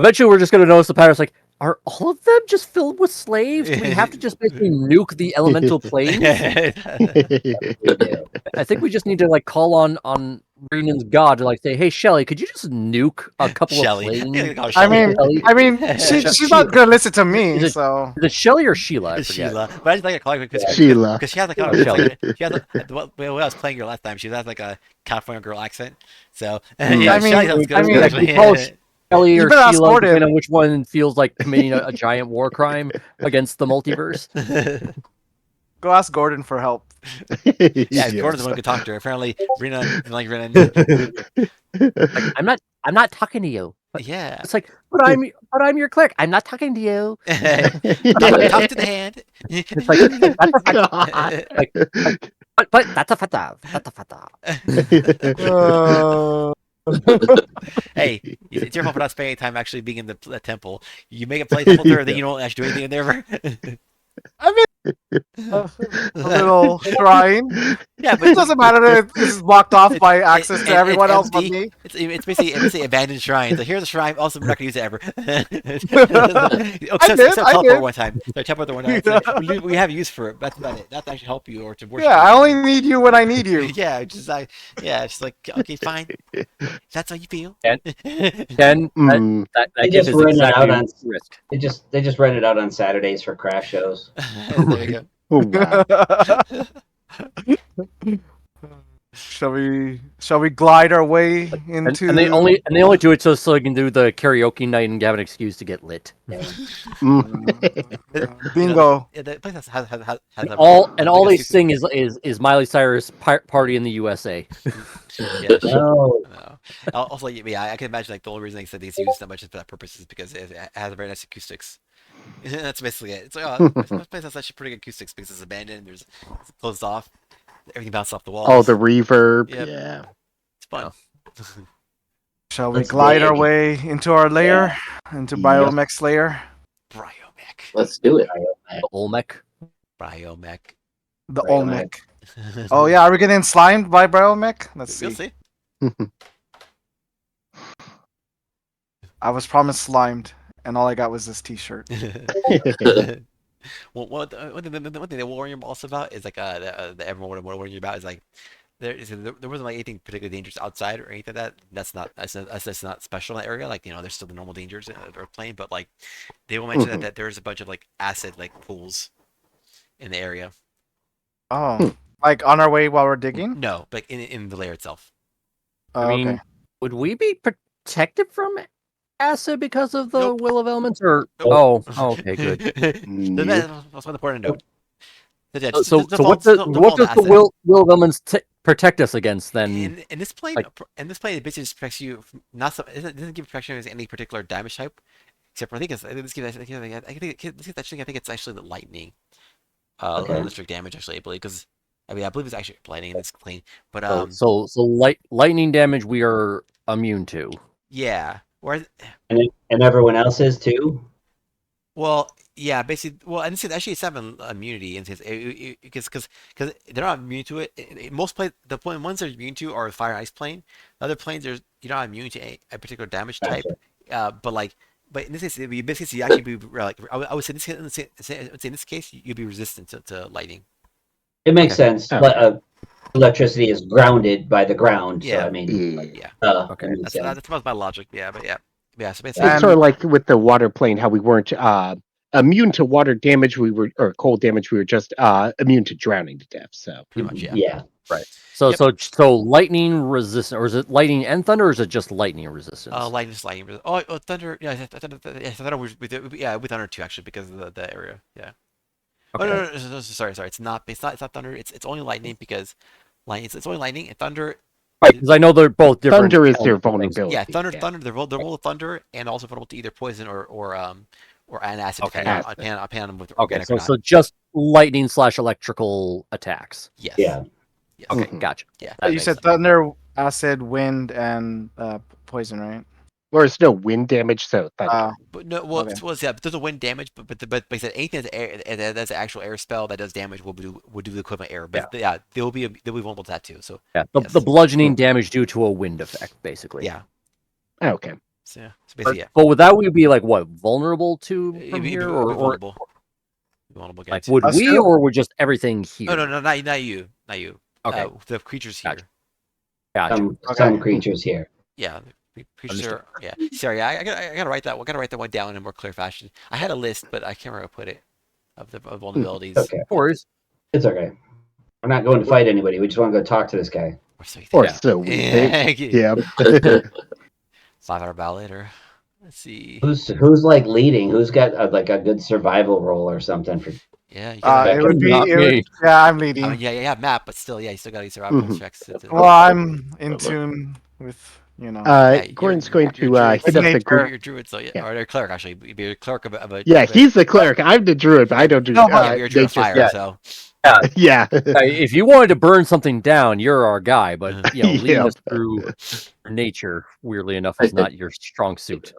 eventually we're just going to notice the patterns. Like, are all of them just filled with slaves? Do we have to just basically nuke the elemental planes? We do. I think we just need to like call on Renan's god to like say, "Hey, Shelly, could you just nuke a couple of Shelly. Yeah, planes?" call her I Shelly. mean, Shelly, I mean, she's not gonna listen to me, is it so is it Shelly or Sheila? I It's forget. Sheila, but I just like calling her because Sheila. she has like Oh, a it's Shelly. like she has when I was playing her last time, she has like a California girl accent. So Mm. yeah, I Shelly mean, sounds I good mean, Like we call her actually. Shelly you or better ask Sheila, depending Gordon. on which one feels like committing a giant war crime against the multiverse. Go ask Gordon for help. Yeah, Gordon's the Yes. one who could talk to her. Apparently, Rena, Like I'm not talking to you. But yeah. it's like, but I'm your clerk. I'm not talking to you. Talk to the hand. It's like that's a fact. God. Like, but that's a fata. That's a fata. Uh, Hey, it's your fault for not spending any time actually being in the temple. You make a play temple tour, then you don't actually do anything in there. I mean, a little shrine. Yeah, It but doesn't matter if it's blocked off it's by access to it's everyone else but empty. me. It's basically abandoned shrine. So here's a shrine. Also, we're not gonna use it ever. I did, Except I teleport did. one time. So teleport the one time. So we have use for it. That's about it. Not to actually help you or to worship Yeah, you. I only need you when I need you. Yeah, it's just like okay, fine. If that's how you feel. And then Mm. that They gift just is rent it out exactly on. risk. They just rent it out on Saturdays for craft shows. There you go. Oh wow. Shall we glide our way into And they only do it so they can do the karaoke night and have an excuse to get lit. Yeah. Mm. bingo? Yeah, the place has And a all big they excuse. sing is Miley Cyrus party in the USA. Yeah, No. no. Also, yeah, I can imagine like the only reason they said these used that much for that purpose is because it has very nice acoustics. That's basically it. It's like, oh, this place has actually pretty good acoustics because it's abandoned. It's closed off. Everything bounces off the Oh, walls. the reverb. Yep, Yeah. it's fun. Shall we Let's glide our dig. way into our lair, into Yep. Biomech's lair, Bryomech. Let's do it. Olmec. Bryomech. the Right, Olmec? Oh yeah, are we getting slimed by Biomech? Let's We'll see. see. I was promised slimed, and all I got was this T-shirt. Well, one thing they warn you also about is like the everyone would warn you about is like there wasn't like anything particularly dangerous outside or anything like that. That's not special in that area. Like there's still the normal dangers of Earthplane, but like they will mention that there's a bunch of like acid like pools in the area. Oh, like on our way while we're digging? No, but in the layer itself. Oh, I mean, okay. would we be protected from acid because of the Nope. will of elements? Or Nope. okay, good. That's one important note. Yeah, So just don't what fall into does the acid. will of elements protect us against then? In this plane, like- it basically just protects you from not so. It doesn't give protection against any particular damage type, except for I think this gives. I think it's actually the lightning, Okay. electric damage actually. I believe it's actually lightning in this plane. But So lightning damage we are immune to. Yeah. And everyone else is too. Well, yeah, basically. Well, and actually it's not immunity, and because they're not immune to it. Most ones they're immune to are fire and ice plane. The other planes, you're not immune to a particular damage type. Gotcha. But in this case, you actually be like I would say in this case you'd be resistant to lightning. It makes Okay. sense. Okay. Electricity is grounded by the ground, so Yeah, I mean, Yeah. yeah. Okay. it makes sense. That's about my logic. Yeah, but yeah, yeah. So It's basically, sort of And like with the water plane, how we weren't immune to water damage, we were or cold damage, we were just immune to drowning to death. So pretty much, yeah. Yeah. Right. So Yep. so lightning resistant, or is it lightning and thunder, or is it just lightning resistance? Lightning is lightning. Oh, thunder. Yeah, thunder with thunder too actually because of the area. Yeah. Oh Okay. no, sorry. It's not. It's not thunder. It's only lightning because lightning. It's only lightning and thunder. Right, because I know they're both different. thunder is their elements and things. Yeah, vulnerability. Yeah. thunder. They're vulnerable to thunder and also vulnerable to either poison or an acid Okay. depending on with Okay. organic or not. So just lightning / electrical attacks. Yes. Yeah. Yes. Okay. Mhm. Gotcha. Yeah. That you makes said sense. thunder, acid, wind, and poison, right? Or it's no wind damage, so thunder. But no, well, Okay. yeah, but there's a wind damage, but I said anything that's air, that's an actual air spell that does damage will do the equivalent air. But yeah, they'll be vulnerable to that too. So Yeah. yes. The bludgeoning damage due to a wind effect, basically. Yeah. Okay. So yeah. So But, basically, yeah. but would that we be like what, vulnerable to It'd from be, here, it'd be or vulnerable. Vulnerable again like too. would Us we, too? or would just everything here? Oh no, not you, not you. Okay. The creatures here. Gotcha. Gotcha. Some creatures here. Yeah, the creatures Understood. are. Yeah. Sorry, I gotta write that. Gotta write that one down in a more clear fashion. I had a list, but I can't remember where I put it of the vulnerabilities. Okay. Of course. It's okay. We're not going to fight anybody. We just want to go talk to this guy. Or so you Or think. so we think. Yeah. Yeah. 5 hour battle later. Let's see. Who's like leading? Who's got like a good survival role or something for? Yeah, you gotta. It would be. Not It would, me. yeah, I'm leading. I mean, yeah, map, but still, yeah, you still gotta use survival Mhm. checks. Well, I'm in tune with Yeah, Gordon's going to druid, hit up the group. You're a druid, so yeah, Yeah. or a cleric actually. You'd be a cleric of a. Yeah, he's the cleric. I'm the druid, but I don't do No, Yeah, you're a druid of nature fire, stuff. so. Yeah. If you wanted to burn something down, you're our guy. But leading Yeah. us through nature, weirdly enough, is not your strong suit.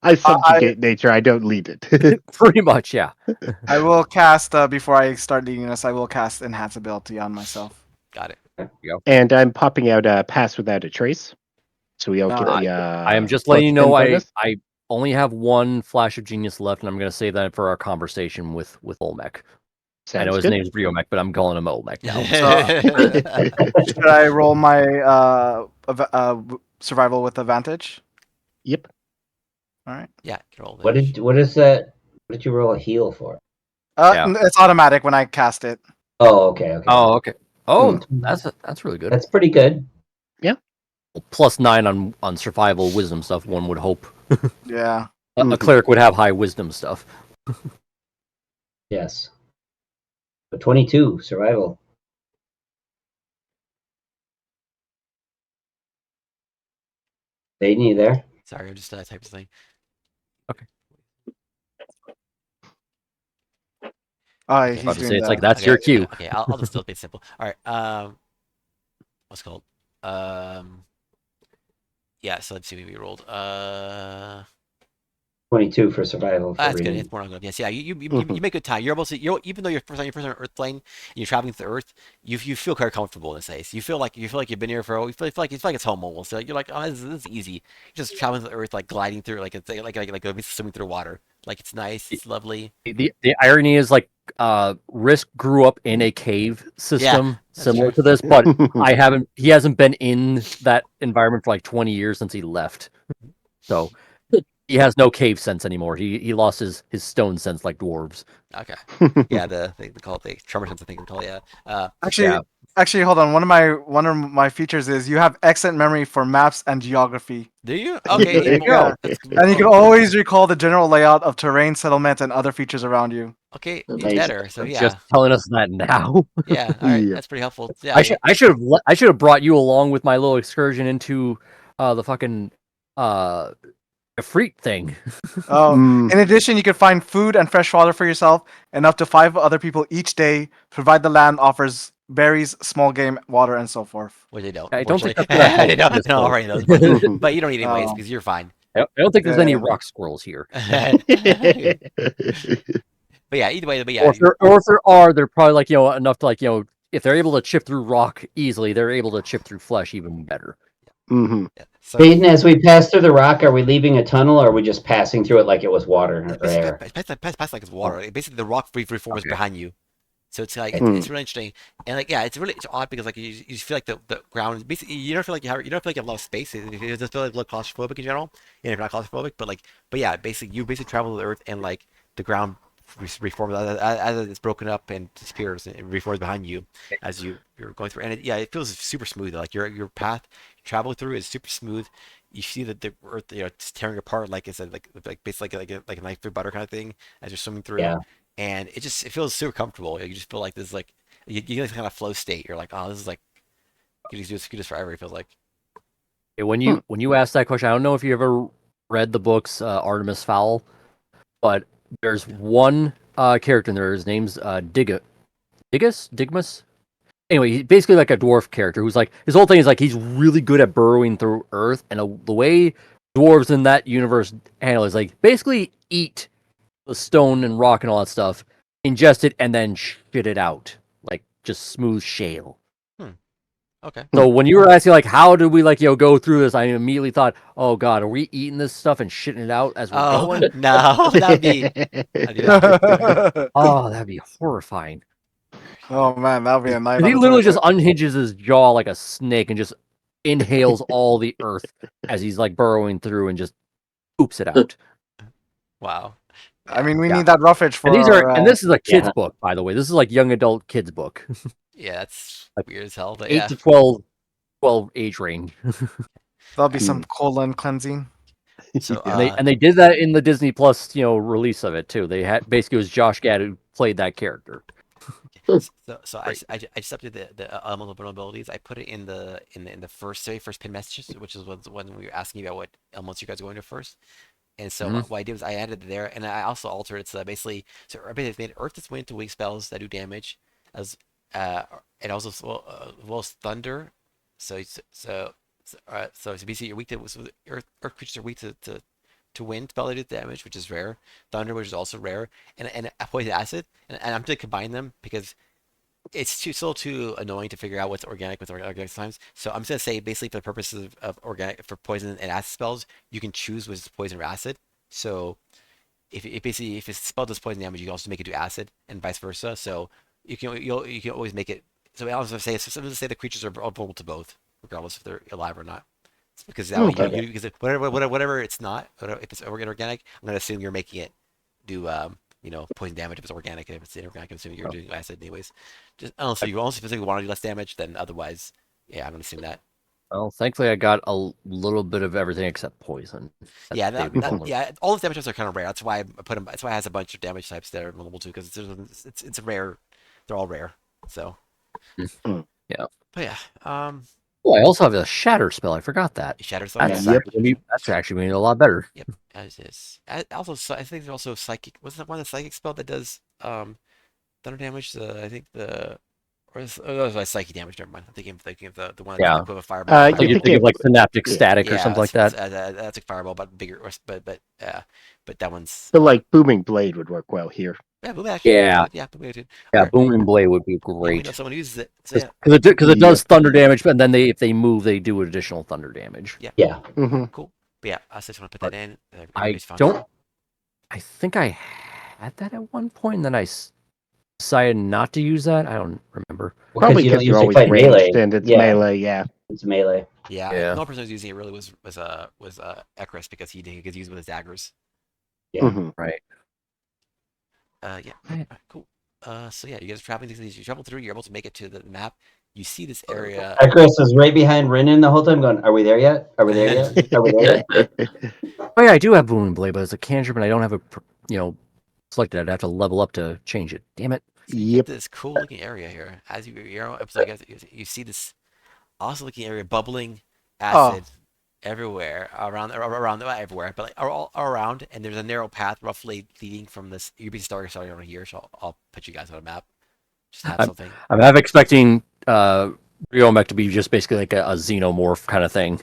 I subjugate nature. I don't lead it. Pretty much, yeah. I will cast before I start leading us. I will cast enhance ability on myself. Got it. And I'm popping out a pass without a trace, so we all get the. I am just plus letting you 10 know bonus. I only have one flash of genius left, and I'm going to save that for our conversation with Olmec. I know Sounds his good. name's Briomec, but I'm calling him Olmec now. Should I roll my survival with advantage? Yep. All right. Yeah, you roll What damage. is that? What did you roll a heal for? Yeah. It's automatic when I cast it. Oh, okay, okay. Oh, okay. Oh, Hmm. that's really good. That's pretty good. +9 on survival wisdom stuff. One would hope Yeah. a cleric would have high wisdom stuff. Yes. But 22 survival. Aiden, you there? Sorry, I'm just type of thing. Oh, Okay. he's About to doing say, it's that. like that's Okay, your cue. Okay, I'll just still be simple. All right. What's it called? Yeah. So let's see what we rolled. 22 for survival. For That's good. reading. It's more than good. Yes, yeah. You make good time. You're almost even though you're first on Earth plane and you're traveling through Earth, you feel very comfortable in this place. You feel like you've been here for. You feel like it's home almost. So you're like, oh, this is easy. You're just traveling through Earth, like gliding through, like it's like swimming through water. Like it's nice. It's lovely. The irony is like Risk grew up in a cave system that's similar true. to this, but he hasn't been in that environment for like 20 years since he left. So he has no cave sense anymore. He lost his stone sense like dwarves. Okay. Yeah, they call it the tremor sense. I think they call it. Yeah. Actually, hold on. One of my features is you have excellent memory for maps and geography, Do you? Okay. There you well, go. that's and you can always recall the general layout of terrain, settlement, and other features around you. Okay. Amazing. Better. So yeah. Just telling us that now. Yeah. All right. Yeah. That's pretty helpful. Yeah. I should have brought you along with my little excursion into the fucking Efreet thing. Oh, Mm. in addition, you can find food and fresh water for yourself and up to 5 other people each day, provided the land offers berries, small game, water, and so forth. Which they don't, I don't think unfortunately. that's gonna help They don't, this they don't boat. already those, but Mhm. you don't need anyways Oh, because you're fine. I don't think there's any yeah. rock squirrels here. But yeah, either way, but yeah, Or if there are, they're probably like enough to if they're able to chip through rock easily, they're able to chip through flesh even better. Mhm. yeah. So Peyton, as we pass through the rock, are we leaving a tunnel or are we just passing through it like it was water or basically, air? pass like it's water. Basically, the rock reforms Okay. behind you. So it's like Okay. it's really interesting, and like yeah, it's odd because like you just feel like the ground basically you don't feel like you don't feel like you have a lot of space. You just feel like a little claustrophobic in general. Yeah, if you're not claustrophobic, but yeah, basically you basically travel the earth and like the ground reforms as it's broken up and disappears and reforms behind you as you're going through. And yeah, it feels super smooth. Like your path you travel through is super smooth. You see that the earth it's tearing apart like I said like basically like a knife through butter kind of thing as you're swimming through Yeah. and it feels super comfortable. You just feel like this like you get this kind of flow state. You're like, oh, this is like you can just do this forever. It feels like. When Hmm. you ask that question, I don't know if you ever read the books Artemis Fowl, but there's one character in there. His name's Digmus. Anyway, he's basically like a dwarf character who's like his whole thing is like he's really good at burrowing through Earth, and the way dwarves in that universe handle is like basically eat the stone and rock and all that stuff, ingest it, and then shit it out like just smooth shale. Hmm. Okay. So when you were asking like how do we like go through this, I immediately thought, oh god, are we eating this stuff and shitting it out as we're Oh going? no, that'd be bad. Oh, that'd be horrifying. Oh man, that'll be a night 'Cause on he the literally just toilet. unhinges his jaw like a snake and just inhales all the earth as he's like burrowing through and just poops it out. Wow. I Yeah. mean, we Yeah. need that roughage And for our. this is a kid's Yeah. book, by the way. This is like young adult kids book. Yeah. That's Like weird as hell. But 8 yeah. to 12 age range. There'll be Hmm. some colon cleansing. So And they did that in the Disney Plus, release of it too. They had basically it was Josh Gad who played that character. so Great. I just updated the elemental vulnerabilities. I put it in the first pin messages, which is when we were asking you about what elements you guys are going to first. And so Mhm. what I did was I added it there, and I also altered it so that basically, so I basically made Earth is wind to weak spells that do damage, as and also well as thunder. So basically you're weak to Earth creatures are weak to wind spell that do damage, which is rare. Thunder, which is also rare, and poison acid, and I'm going to combine them because it's still too annoying to figure out what's organic with organic sometimes. So I'm just gonna say basically for the purposes of organic for poison and acid spells, you can choose which is poison or acid. So if basically if a spell does poison damage, you can also make it do acid and vice versa. So you can always make it. So I was gonna say the creatures are vulnerable to both, regardless if they're alive or not. It's because that way Okay. because whatever it's not, if it's organic, I'm gonna assume you're making it do poison damage if it's organic, and if it's inorganic, I'm assuming you're doing acid anyways. Just unless you specifically want to do less damage, then otherwise, yeah, I'm gonna assume that. Well, thankfully I got a little bit of everything except poison. That Yeah, they'd be vulnerable. yeah, all the damage types are kind of rare. That's why I put them. That's why it has a bunch of damage types that are vulnerable too, because it's rare. They're all rare. So, Hmm. Yeah. but yeah, Oh, I also have a shatter spell. I forgot that. shatters. That's Yeah, Yep. actually made it a lot better. yep, as is. Also, I think there's also psychic. Wasn't that one of the psychic spell that does thunder damage? I think the oh, that was psychic damage. Never mind. I'm thinking of the one that does Yeah. the quiver fireball. I think You're you think thinking of of like synaptic yeah, static or Yeah, something like that. that's like fireball, but bigger. But that one's but like booming blade would work well here. yeah, Boom actually would be Yeah. good. Yeah, Boom too. Yeah, Or booming blade would be yeah, we know great. someone who uses it. So yeah, Because it Yep. does thunder damage, but then if they move, they do additional thunder damage. yeah, Yeah. Hmm. cool. But yeah, I just want to put But that in. I Everybody's fine. don't. I think I had that at one point, and then decided not to use that. I don't remember. Probably you don't because you're usually always fight melee. ranged and it's Yeah, melee. Yeah. it's melee. Yeah, Yeah. the only person who's using it really was Ekris because he could use it with his daggers. Yeah. Hmm. Right. Yeah, Right. cool. So yeah, you guys are traveling these. You travel through. You're able to make it to the map. You see this area. Chris is right behind Renan the whole time going, are we there yet? Are we there yet? Are we there yet? Oh yeah, I do have booming blade, but it's a cantrip, and I don't have selected. I'd have to level up to change it. Damn it. So you get Yep. this cool looking area here. As it's like you see this awesome looking area, bubbling Oh, acid everywhere around not everywhere, but like all around. And there's a narrow path roughly leading from this. You're starting around here, so I'll put you guys on a map. Just have I'm, something. I'm half expecting Ryomek to be just basically like a xenomorph kind of thing.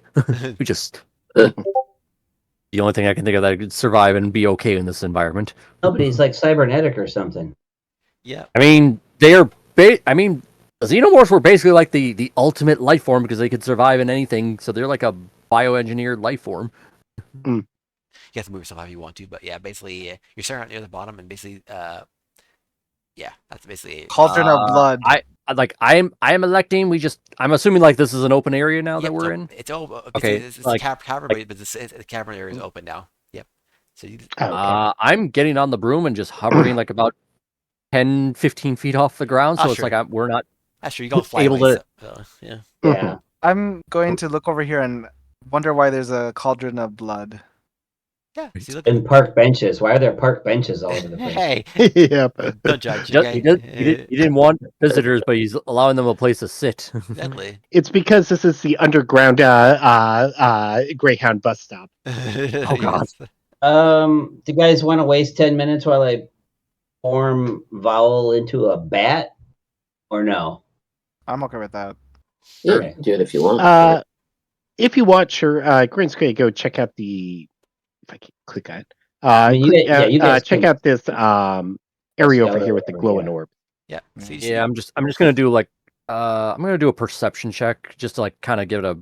We just the only thing I can think of that could survive and be okay in this environment. Nobody's like cybernetic or something. Yeah. I mean, they are. I mean, the xenomorphs were basically like the ultimate life form because they could survive in anything. So they're like a bioengineered life form. You have to move yourself however you want to, but yeah, basically you're starting out near the bottom, and basically, yeah, that's basically it. Cauldron of blood. I am electing. I'm assuming like this is an open area now that Yep, we're in. it's open. Okay, It's a like cavern, like but the cavern area is open now. Yep. So you, Okay. I'm getting on the broom and just hovering like about 10, 15 feet off the ground. So it's sure. like we're not Sure, you don't fly able away. to. So yeah. Yeah. I'm going to look over here and wonder why there's a cauldron of blood. Yeah. See, look. And park benches. Why are there park benches all over the place? Hey, Yep. don't judge, Just, he okay? didn't want visitors, but he's allowing them a place to sit. Exactly. It's because this is the underground Greyhound bus stop. Oh God. Yes. Do you guys want to waste 10 minutes while I form Vowel into a bat? Or no? I'm okay with that. Yeah, Okay. do it if you want. If you want, sure. Green's gonna go check out the. If I can click on it. I mean, you guys Check can out this area over scout here it with the over, glowing yeah. orb. Yeah. So you Yeah, I'm just gonna do like I'm gonna do a perception check just to like kind of give it a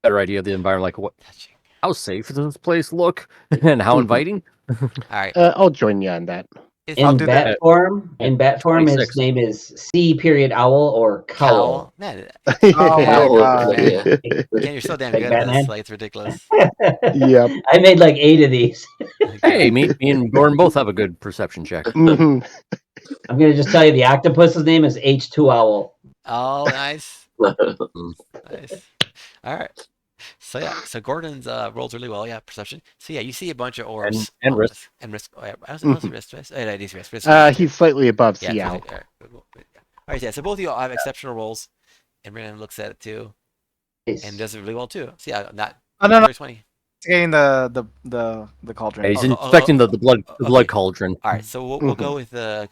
better idea of the environment, like touching. how safe does this place look and how Mhm. inviting. All right. I'll join you on that. It's I'll In do bat that. form, At in bat form, his 26. name is C period owl or cowl. cowl. Man, it's Oh my Oh, god. man. yeah. Ken, you're so damn Like good at this. Batman. Like it's ridiculous. Yep. I made like 8 of these. Hey, me and Gordon both have a good perception check. hmm I'm gonna just tell you the octopus's name is H2 owl. Oh, nice, Mm. nice. All right. So yeah, so Gordon's rolls really well. Yeah, perception. So yeah, you see a bunch of And orbs and on risk. this and risk. Oh, yeah, I was risk. Oh, yeah, it is risk. Risk is good too. He's slightly above Yeah, Sea it's Owl. perfect. All right. Cool. Yeah. All right. Yeah. So both of you all have exceptional rolls, and Renan looks at it too and Nice. does it really well too. So yeah, not Oh no, no, 20. it's getting the Yeah, cauldron. he's Oh, inspecting the blood okay. cauldron. All right, so we'll Mhm. go with the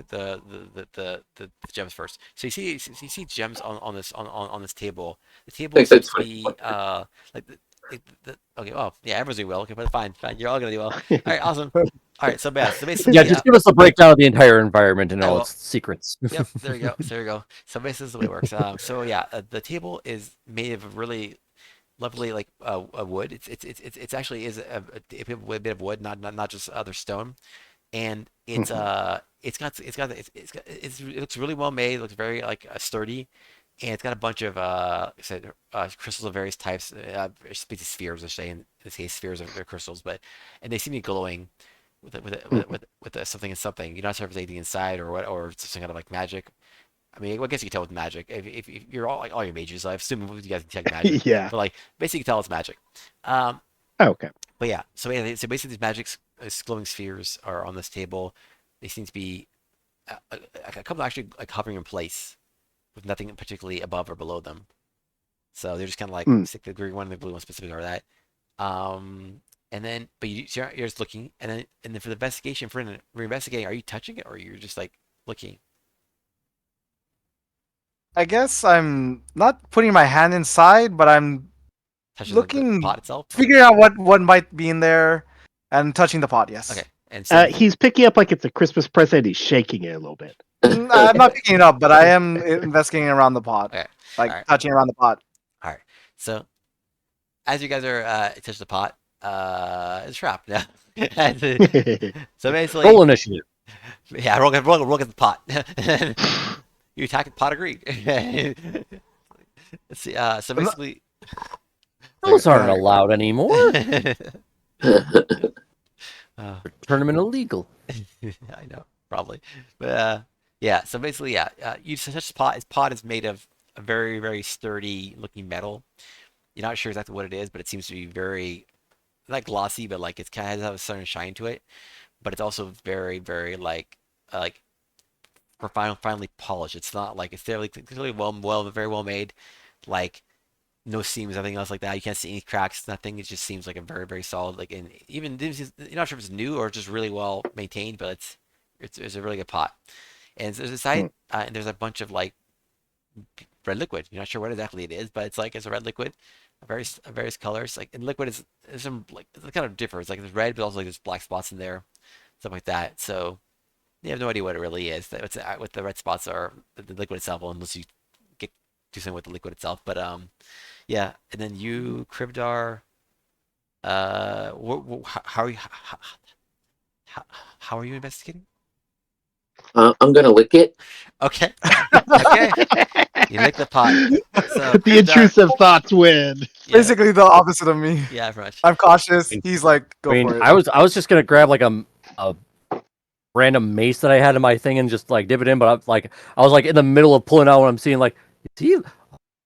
gems first. So you see gems on this on this table. The table Like the seems to be 24. like okay. Oh yeah, everyone's doing well. Okay, but fine. You're all gonna do well. All right, awesome. All right, so bad. So Yeah, basically, just give us a breakdown of the entire environment and I all will. its secrets. Yep, there you go. So there you go. So basically, this is the way it works. So yeah, the table is made of really lovely like a wood. It's actually is a bit of wood, not just other stone, and Mhm. it looks really well made. It looks very like sturdy, and it's got a bunch of like I said crystals of various types. Speaks of spheres, I say in this case spheres are crystals, but and they seem to be glowing Mhm. something and something. You're not sure if it's anything inside or what, or it's some kind of like magic. I mean, I guess you can tell with magic. If you're all like all your mages, I assume you guys can detect magic, Yeah. but like basically you can tell it's magic. Um, Okay. but yeah, so basically these magic glowing spheres are on this table. They seem to be a couple actually like hovering in place with nothing particularly above or below them. So they're just kind of like Mm. stick the green one and the blue one specifically are that. Um, and then but you're just looking, and then for the investigation for investigating, are you touching it or you're just like looking? I guess I'm not putting my hand inside, but I'm Touching the looking, pot itself? figuring out what might be in there, and touching the pot. Okay. Yes. And so He's picking up like it's a Christmas present. He's shaking it a little bit. I'm not picking it up, but I am investigating around the pot, okay. like All right. touching around the pot. All right. So as you guys are touch the pot, it's trapped now. So basically, Roll initiative. yeah, roll at the pot. You attack the pot, agreed. Let's see. So I'm not- basically, Those aren't uh, allowed anymore. uh, Tournament illegal. I know, probably, but yeah. So basically, yeah, you such a pot. This pot is made of a very, very sturdy looking metal. You're not sure exactly what it is, but it seems to be very not glossy, but like it's kind of has a certain shine to it. But it's also very, very like finely polished. It's not like it's clearly very well made. Like no seams, nothing else like that. You can't see any cracks, nothing. It just seems like a very, very solid. Like and even you're not sure if it's new or just really well maintained, but it's a really good pot. And there's a Hmm. side, and there's a bunch of like red liquid. You're not sure what exactly it is, but it's a red liquid, various colors. Like in liquid is there's some like it kind of differs. Like there's red, but also like there's black spots in there, stuff like that. So you have no idea what it really is. What the red spots are, the liquid itself, unless you get do something with the liquid itself. But yeah. And then you, Kribdar, how are you how, how are you investigating? I'm gonna lick it. Okay, okay. You lick the pot. So The Kribdar, intrusive thoughts win. yeah, Basically the opposite of me. yeah, pretty much. I'm cautious. I He's like, go mean, for it. I was just gonna grab like a random mace that I had in my thing and just like dip it in, but I was like in the middle of pulling out when I'm seeing like, is he?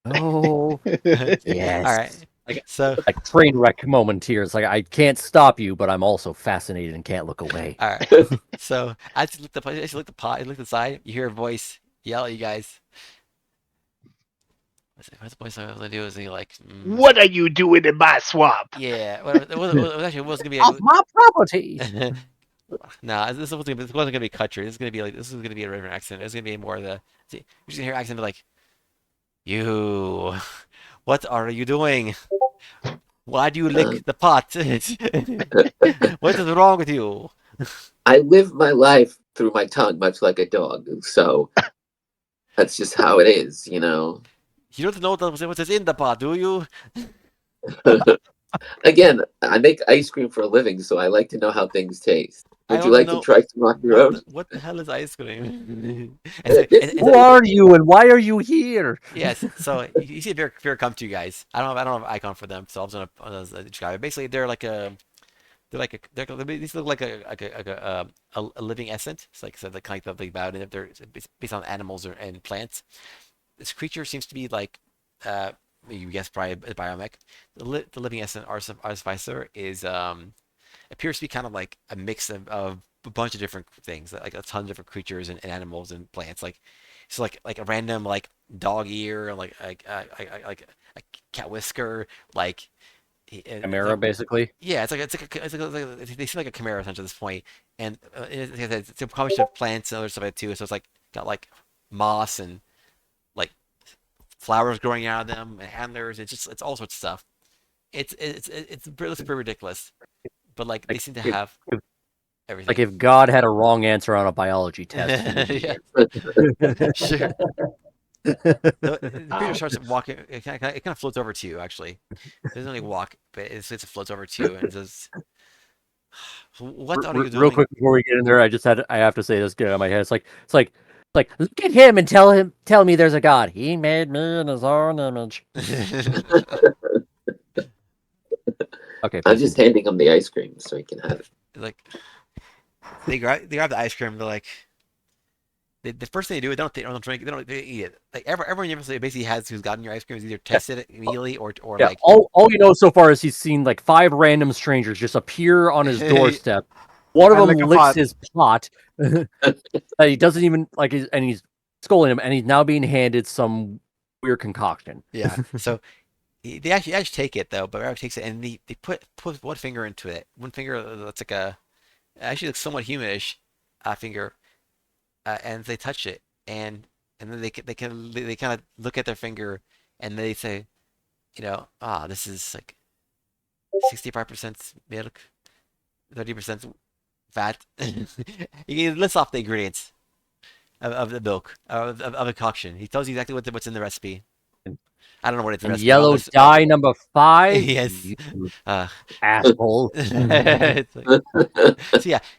Oh, All right. yes. Like So, like train wreck moment here. It's like I can't stop you, but I'm also fascinated and can't look away. all right. So, as you lick the pot, you lick the side, you hear a voice yell at you guys. What's the voice I was gonna do? Is he like, What are you doing in my swamp? yeah, whatever. It was gonna Off my property. be nah, this wasn't gonna be country. This is gonna be a river accent. It's gonna be more of the, see, you're just gonna hear accent be like, you, what are you doing? Why do you Uh, lick the pot? What is wrong with you? I live my life through my tongue, much like a dog. So that's just how it is, you know. You don't know what's in the pot, do you? Again, I make ice cream for a living, so I like to know how things taste. I Would you don't like to know try some on your own? what the hell is ice cream. This is Who are you and why are you here? yes. So you see Vera come to you guys. I don't have an icon for them, so I'm gonna describe it. Basically, these look like a living essence. It's like so the kind of thing about it. They're based on animals and plants. This creature seems to be like uh you guess probably a biomech. The living essence artificer is appears to be kind of like a mix of a bunch of different things, like a ton of different creatures and animals and plants. Like it's like a random like dog ear, like a cat whisker, like it's Chimera, like basically. yeah, they seem like a chimera essentially at this point, and it's a combination of plants and other stuff like too. So it's like got like moss and like flowers growing out of them and antlers. It's all sorts of stuff. It's pretty ridiculous, but like they Like seem to if, have if like everything. if God had a wrong answer on a biology test, he would be Yeah, there. sure. The creature Wow. starts walking. It kind of floats over to you, actually. It doesn't really walk, but it floats over to you and says, "What are you Real doing?" quick before we get in there, I have to say this, get out of my head. It's like look at him and tell me there's a God. He made me in his own image. Okay, I'm please just continue. handing him the ice cream so he can have it. Like they grab the ice cream. They're like the first thing they don't drink it. They eat it. Like everyone basically has who's gotten your ice cream has either Yeah, tested it immediately or yeah. like All you know so far is he's seen like 5 random strangers just appear on his doorstep. One of And them lick a licks pot. his pot. That he doesn't even like, and he's scolding him, and he's now being handed some weird concoction. yeah. So they actually take it though, but Rabbit takes it and they put one finger into it. One finger that's like a actually looks somewhat humanish finger, and they touch it and then they kind of look at their finger and they say, this is like 65% milk, 30% fat. He lists off the ingredients of the milk of a concoction. He tells you exactly what's in the recipe. I don't know what it's in the And recipe. But yellow dye number 5, yes. you Uh, asshole. it's like,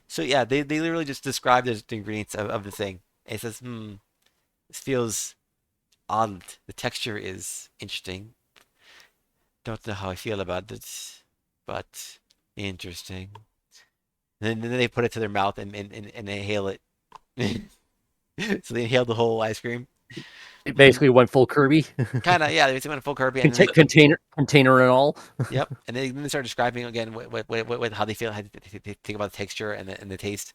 so yeah, they literally just describe the ingredients of the thing. And it says, this feels odd. The texture is interesting. Don't know how I feel about it, but interesting. Then they put it to their mouth and they inhale it. So they inhaled the whole ice cream. It basically went full Kirby, Kind of, yeah. They went full Kirby, and then they, container and all. yep. And then they start describing again what how they feel, how they think about the texture and the taste.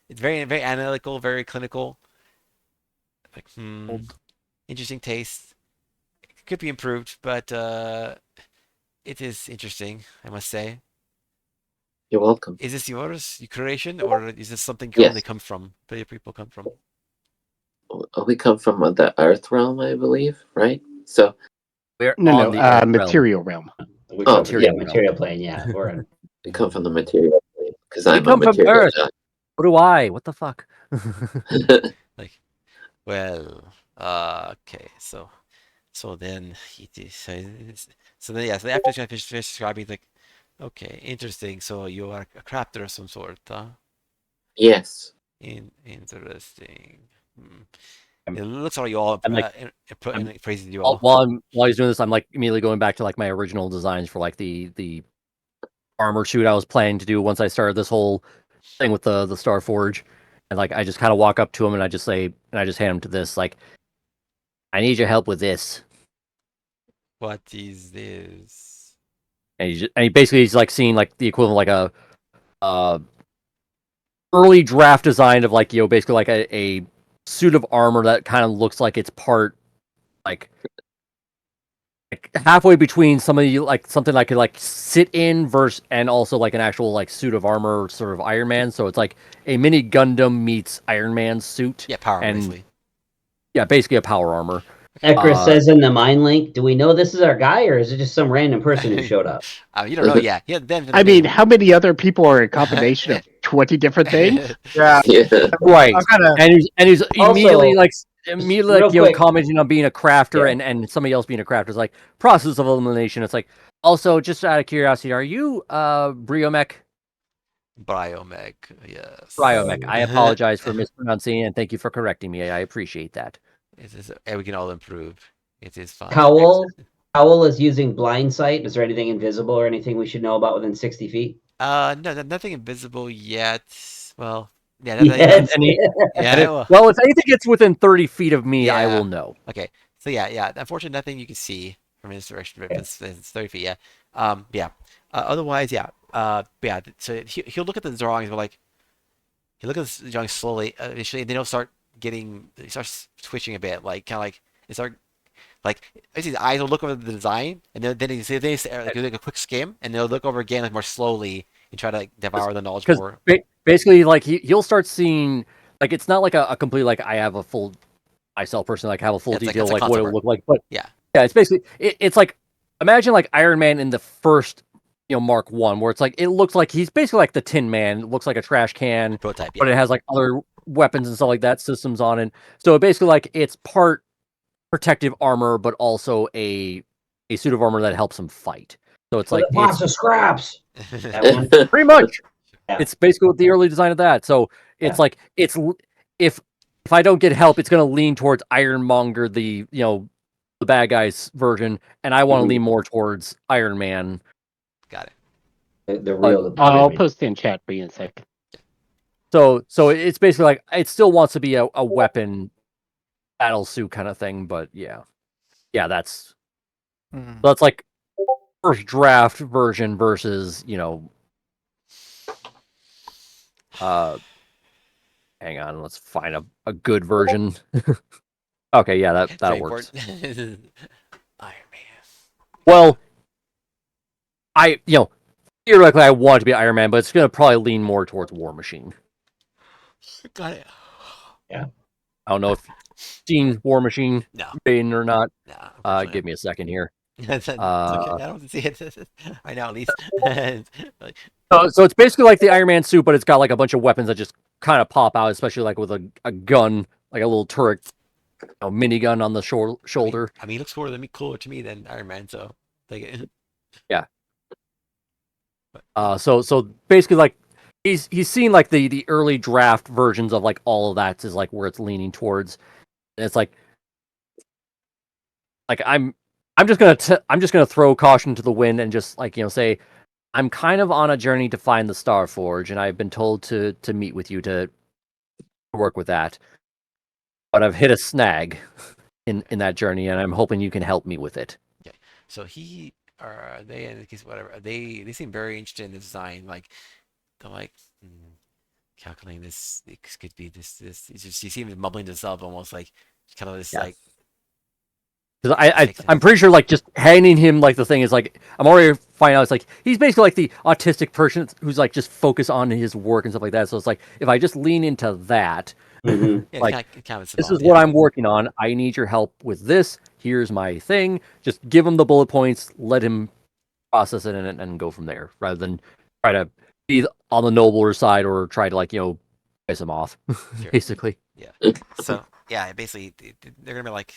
It's very analytical, very clinical. Like, interesting taste. Could be improved, but it is interesting, I must say. You're welcome. Is this yours, your creation, or is this something from they Yes. come from? Where your people come from? We come from the Earth realm, I believe, right? So, We're No, on no, the Earth realm. material realm. We Oh, come, yeah. material plane. Yeah, we're in. we come from the material plane because We I'm a come from material Earth. What do I? What the fuck? guy. Like, well, okay, so then so then yeah, so after he's finish describing, he's like, okay, interesting. So you are a crafter of some sort, huh? Yes. Interesting. Hmm. I'm, It looks like you all I'm like, I'm praising you all. while he's doing this, I'm like immediately going back to like my original designs for like the armor suit I was planning to do once I started this whole thing with the Starforge, and like I just kind of walk up to him and I just say, and I just hand him to this like, I need your help with this, What is this? and he basically he's like seeing like the equivalent of like a uh early draft design of like basically like a suit of armor that kind of looks like it's part like halfway between some of you like something I could like sit in versus and also like an actual like suit of armor sort of Iron Man. So it's like a mini Gundam meets Iron Man suit. Yeah, power And basically. yeah, basically a power armor. Ekris says in the mind link, do we know this is our guy or is it just some random person who showed up? You don't know yet. Yeah, then I mean, how many other people are a combination of 20 different things? Yeah, Yeah. Right. I'm kind of. And he's immediately Also, immediately real like quick, commenting on being a crafter yeah. and somebody else being a crafter is like process of elimination. It's like also just out of curiosity, are you Briomech? Biomech, yes. Briomech. I apologize for mispronouncing and thank you for correcting me. I appreciate that. It is, and we can all improve. It is fine. Cowl is using blind sight. Is there anything invisible or anything we should know about within 60 feet? No, nothing invisible yet. Well, yeah, Yes. And he, yeah. well, if anything gets within 30 feet of me, I Yeah. will know. Okay. So yeah. Unfortunately, nothing you can see from his direction, but it's 30 feet. Yeah. Yeah. Otherwise, yeah. Yeah. So he'll look at the drawings, but like he'll look at the drawings slowly initially, and then he'll start he starts twitching a bit, like kind of like it start like his eyes will look over the design, and then he'll like a quick skim, and they'll look over again like more slowly and try to like devour the knowledge Because more. basically, like he'll start seeing like it's not like a complete like I have a full myself person like have a full Yeah, detail it's like like what it concept would art. look like, but Yeah. yeah, it's basically it's like imagine like Iron Man in the first Mark One, where it's like it looks like he's basically like the Tin Man, it looks like a trash can, Prototype. but Yeah. it has like other weapons and stuff like that systems on it. So basically, like it's part protective armor, but also a suit of armor that helps him fight. So it's With like a box it's of scraps. That one. pretty much Yeah. it's basically the early design of that. So it's like if if I don't get help, it's going to lean towards Ironmonger, the the bad guys version, and I want to lean more towards Iron Man. Got it. The But real. I'll post in chat for you in a sec. so it's basically like it still wants to be a weapon battle suit kind of thing. But yeah, that's like first draft version versus hang on, let's find a good version. Okay, yeah, that Very works. important. Iron Man. Well, I theoretically I want it to be Iron Man, but it's gonna probably lean more towards War Machine. Got it. Yeah. I don't know if you've seen War Machine No. Bane or not. Unfortunately Give me a second here. it's okay. I don't see it right now, at least. Like, So it's basically like the Iron Man suit, but it's got like a bunch of weapons that just kind of pop out, especially like with a gun, like a little turret, minigun on the shoulder. I mean, he looks cooler to me than Iron Man, so take it. Yeah. So basically like he's seen like the early draft versions of like all of that is like where it's leaning towards. And it's like I'm just gonna throw caution to the wind and just like say I'm kind of on a journey to find the Starforge, and I've been told to meet with you to work with that. But I've hit a snag in that journey, and I'm hoping you can help me with it. Okay. So they in the case whatever they seem very interested in the design. Like they're like calculating this. This could be this. It's just you see him mumbling to himself, almost like kind of this like. Because I'm pretty sure like just handing him like the thing is like I'm already finding out it's like he's basically like the autistic person who's like just focused on his work and stuff like that. So it's like if I just lean into that, Mhm. Yeah, Like, kind of this is symbolic. what Yeah. I'm working on. I need your help with this. Here's my thing. Just give him the bullet points. Let him process it and go from there, rather than try to be on the nobler side or try to piss him off, Sure. basically. Yeah. So yeah, basically they're gonna be like,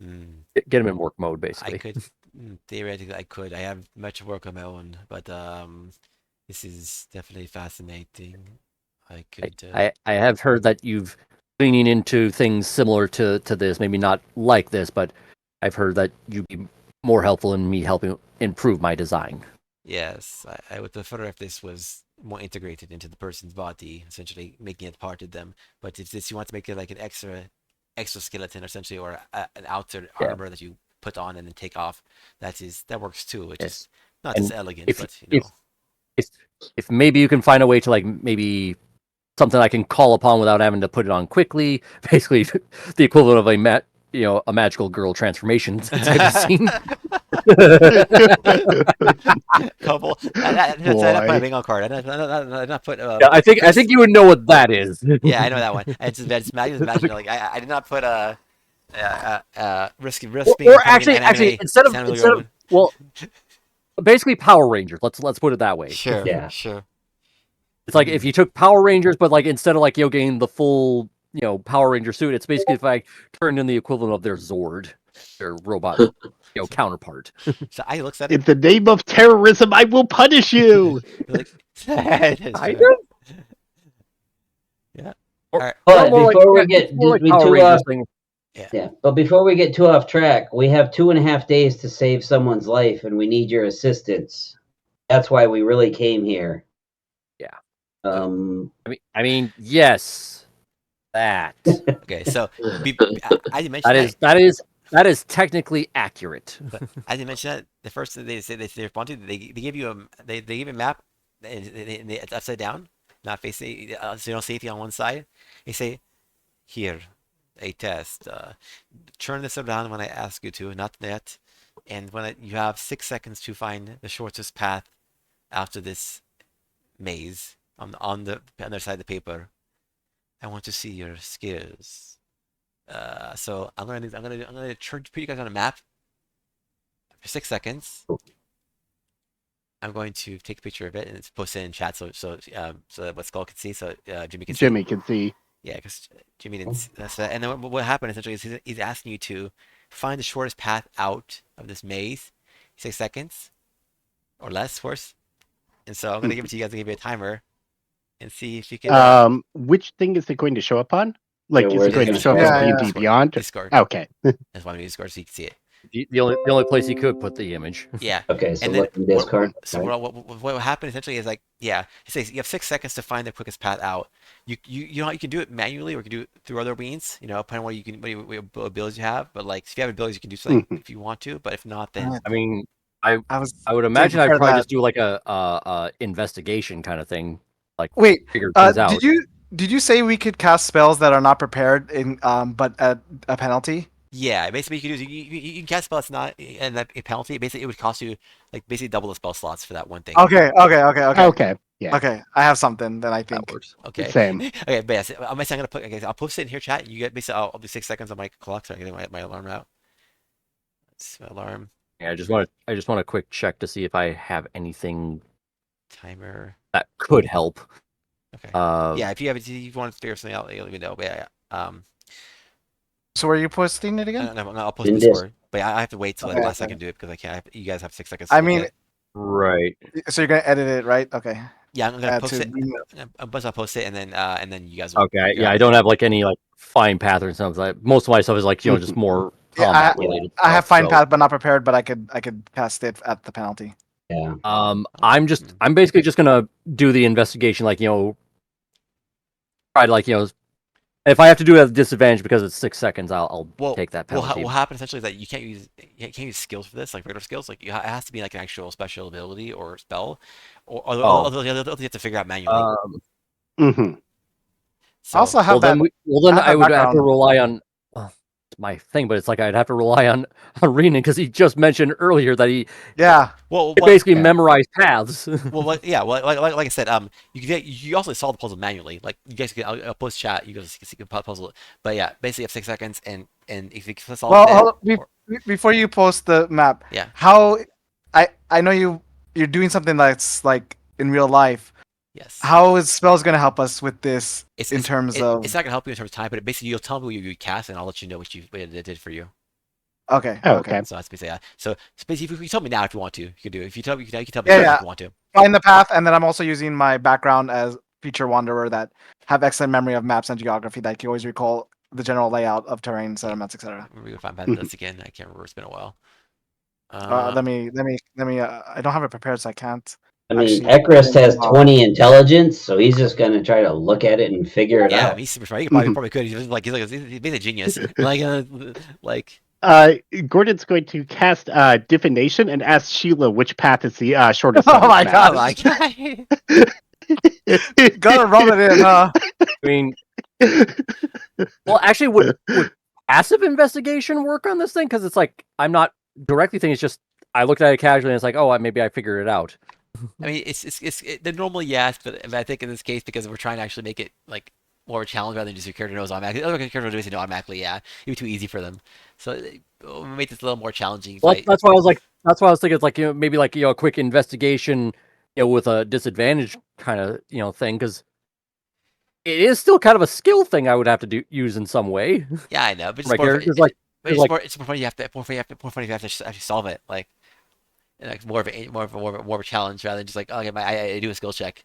hmm, Get him in work mode, I basically. could theoretically I could. I have much work on my own, but this is definitely fascinating. I I, could. I have heard that you've leaning into things similar to this, maybe not like this, but I've heard that you'd be more helpful in me helping improve my design. Yes, I would prefer if this was more integrated into the person's body, essentially making it part of them. But if this you want to make it like an exoskeleton, essentially, or an outer Yeah, armor that you put on and then take off, that works too. It's yes. just not as And elegant, if but if if if maybe you can find a way to maybe something I can call upon without having to put it on quickly, basically the equivalent of a magical girl transformation type of scene. couple. That's not put a Boy. bingo card. I not put Yeah, I Chris. think you would know what that is. Yeah, I know that one. I just imagine like I did not put risk being Or becoming an actually, anime Samuel Goldwyn. well, basically Power Rangers. Let's put it that way. Sure, Yeah. sure. It's like if you took Power Rangers, but instead of getting the full Power Ranger suit, it's basically if I turned in the equivalent of their Zord, their robot So, counterpart. so I looks at In it the name of terrorism, I will punish you. like that's I true. know. Yeah. Or, All right. But more like before we it's get more like we Power too Rangers off, thing. Yeah. yeah. But before we get too off track, we have 2.5 days to save someone's life, and we need your assistance. That's why we really came here. Yeah. Um. Yes, that Okay. So I didn't mention that that, is that is that is technically accurate. but I didn't mention that. The first thing they say they respond to they give you they give you a map and it's upside down, not facing so you don't see anything on one side. They say here a test. Turn this around when I ask you to, not yet. And you have 6 seconds to find the shortest path after this maze on the other side of the paper. I want to see your skills. So I'm gonna put you guys on a map for 6 seconds. I'm going to take a picture of it and it's posted in chat so that what Skull can see, so Jimmy can see. Jimmy can see. Yeah, because Jimmy didn't. That's that. And then what happened essentially is he's asking you to find the shortest path out of this maze. 6 seconds or less, of course. And so I'm gonna give it to you guys. Give you a timer and see if you can. Which thing is it going to show up on? Yeah, Like, is where's it it going to gonna show up show in up? Yeah, D&D Beyond? Discord. Okay. That's why I'm using Discord so you can see it. The only place he could put the image. Yeah. Okay, so And then look in Discord. so Right? what happened essentially is like, yeah, it says you have 6 seconds to find the quickest path out. You know you can do it manually or you can do it through other means, depending on what abilities you have. But like if you have abilities you can do something Mhm. if you want to, but if not then I mean, I I was I would saying imagine I'd before probably that. just do like a investigation kind of thing, like Wait, figure things out. did you say we could cast spells that are not prepared but at a penalty? yeah, basically you can do is you can cast spells not and that a penalty. Basically it would cost you like basically double the spell slots for that one thing. Okay. Okay. Yeah, Okay, I have something then I That think. works. Okay. same. Okay, but yes, I'm gonna put. Okay, I'll post it in here, chat. You get basically. I'll do 6 seconds on my clock, so I can get my alarm out. It's my alarm Yeah, I just want a quick check to see if I have anything timer. that could help. Okay. Uh, Yeah, if you want to figure something out, let me know. But yeah, So where are you posting it again? I'll post in In this. Discord. But I have to wait till the Okay, last okay. second to do it because I can't. You guys have 6 seconds to I look mean, at it. right. so you're gonna edit it, right? Okay. Yeah, I'm gonna Add post to it. I'll post it, and then you guys will. Okay. You Yeah, I have don't it. have any fine pattern stuff. Most of my stuff is just Mhm. more Yeah, combat Yeah. related I have stuff. fine So, path, but not prepared. But I could cast it at the penalty. Yeah. I'm basically just gonna do the investigation, try to if I have to do it at a disadvantage because it's 6 seconds, I'll Well, take that penalty. what happened essentially is that you can't use skills for this, like regular skills. Like it has to be like an actual special ability or spell, or Oh. you have to figure out manually. Um, Hmm. I So also have that. well then I have I that would have to background. rely on. my thing, but it's like I'd have to rely on Renan because he just mentioned earlier that he Yeah. Well, basically Yeah. memorized paths. yeah, like I said, you also solve the puzzle manually. Like you guys can, I'll post chat. You guys can see the puzzle. But yeah, basically you have 6 seconds, and if you solve Well, it then, before you post the map, yeah, how I know you're doing something that's like in real life. yes, How is spells gonna help us with this it's in it's terms it's of? not gonna help you in terms of time, but basically you'll tell me what you cast, and I'll let you know what it did for you. Okay, Oh, okay. okay. So that's basically that. So basically, if you tell me now if you want to, you can do it. If you tell me, you can tell me Yeah, later if yeah. you want to. Find the path, and then I'm also using my background as feature wanderer that have excellent memory of maps and geography that can always recall the general layout of terrain, Okay, settlements, etc. we're gonna find Mhm. this again. I can't remember. It's been a while. Let me. I don't have it prepared, so I can't I mean, actually put it Ekrist in. has 20 intelligence, so he's just gonna try to look at it and figure it Yeah, I out. mean, he's super smart. He could Mhm. probably could. He's basically a genius. Like Gordon's going to cast divination and ask Sheila which path is the shortest on Oh this my map. oh god! my god. Gotta rub it in, huh? I mean, well, actually, would passive investigation work on this thing? Because it's like I'm not directly thinking. It's just I looked at it casually, and it's like, oh, maybe I figured it out. I mean, they're normally yes, but I think in this case because we're trying to actually make it like more of a challenge rather than just your character knows automatically. Other character knows automatically, yeah, it'd be too easy for them. So we'll make this a little more challenging Well, fight. that's why I was like, that's why I was thinking it's like maybe like a quick investigation, with a disadvantage kind of thing because it is still kind of a skill thing I would have to use in some way Yeah, I know, but for just my more. characters. Like, But 'cause, like it's more funny. You have to more funny if you have to actually solve it. Like more of a challenge rather than just like okay, I do a skill check.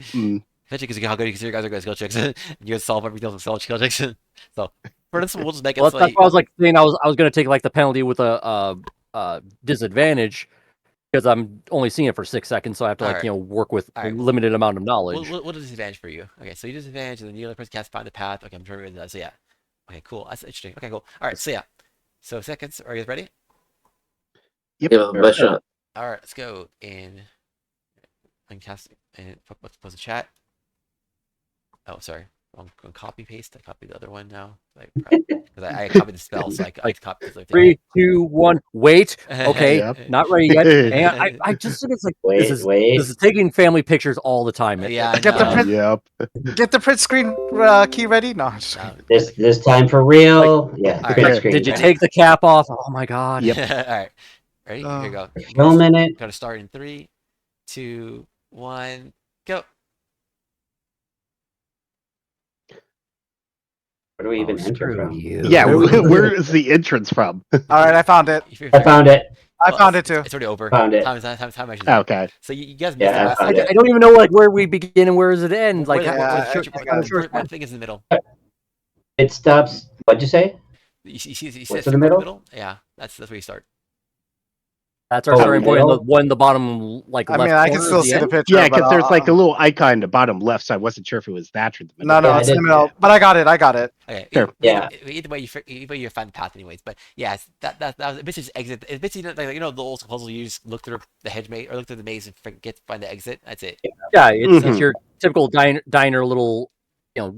Mm. Especially because how good you guys are good at skill checks, and you guys solve everything with skill checks. So for this one, we'll just make it well, so that's why I was like saying I was going to take like the penalty with a disadvantage because I'm only seeing it for 6 seconds, so I have to all like right, work with all a right. limited amount of knowledge. What is disadvantage for you? Okay, so you disadvantage, and then the other person cast find the path. Okay, I'm trying to read that. So yeah. Okay, cool. That's interesting. Okay, cool. All right, so yeah. So seconds. Are you guys ready? Yep. Give him a best shot. All right, let's go. And cast and let's pause the chat. Oh, sorry. I'm going to copy paste. I copied the other one now. Because I copied the spell, so I Like copied the other thing. 3, 2, 1. Wait. Okay, Yep. not ready yet. And I just think it's like this Wait, is wait. this is taking family pictures all the time. Yeah, I Get the know. print. Yep. Get the print screen key ready. No, I'm just No, kidding. This time for real. Yeah, All right. print Like, screen. Did you ready? take the cap off? Oh my god. Yep. All right. Ready? Here you go. Filming it. Got to start in 3, 2, 1, go. Where do we even enter Screw from? you. Yeah. Where is the entrance from? All right, I found it. I found it. I Well, found it too. It's already over. Found it. Time actually done. Okay. So you guys missed Yeah, the I last found second. it. I don't even know like where we begin and where does it end. Like, Where, Yeah, where, I got it. where the thing is in the middle. It stops. What'd you say? You see What's that in the circle in the middle? middle? Yeah, that's where you start. that's our Oh, starting point. And the middle? one in the bottom, like I left mean, I can corner, is still the see the end. picture, Yeah, but because there's like a little icon in the bottom left, so I wasn't sure if it was that or the middle. no, no, Yeah, I it's in the did. middle. But I got it. I got it. Okay, Sure. Yeah. either way you find the path anyways. But yeah, that was basically just exit. It's basically like the old puzzle you just look through the hedge maze or look through the maze and find the exit. That's it. Yeah, it's Mhm. your typical diner little,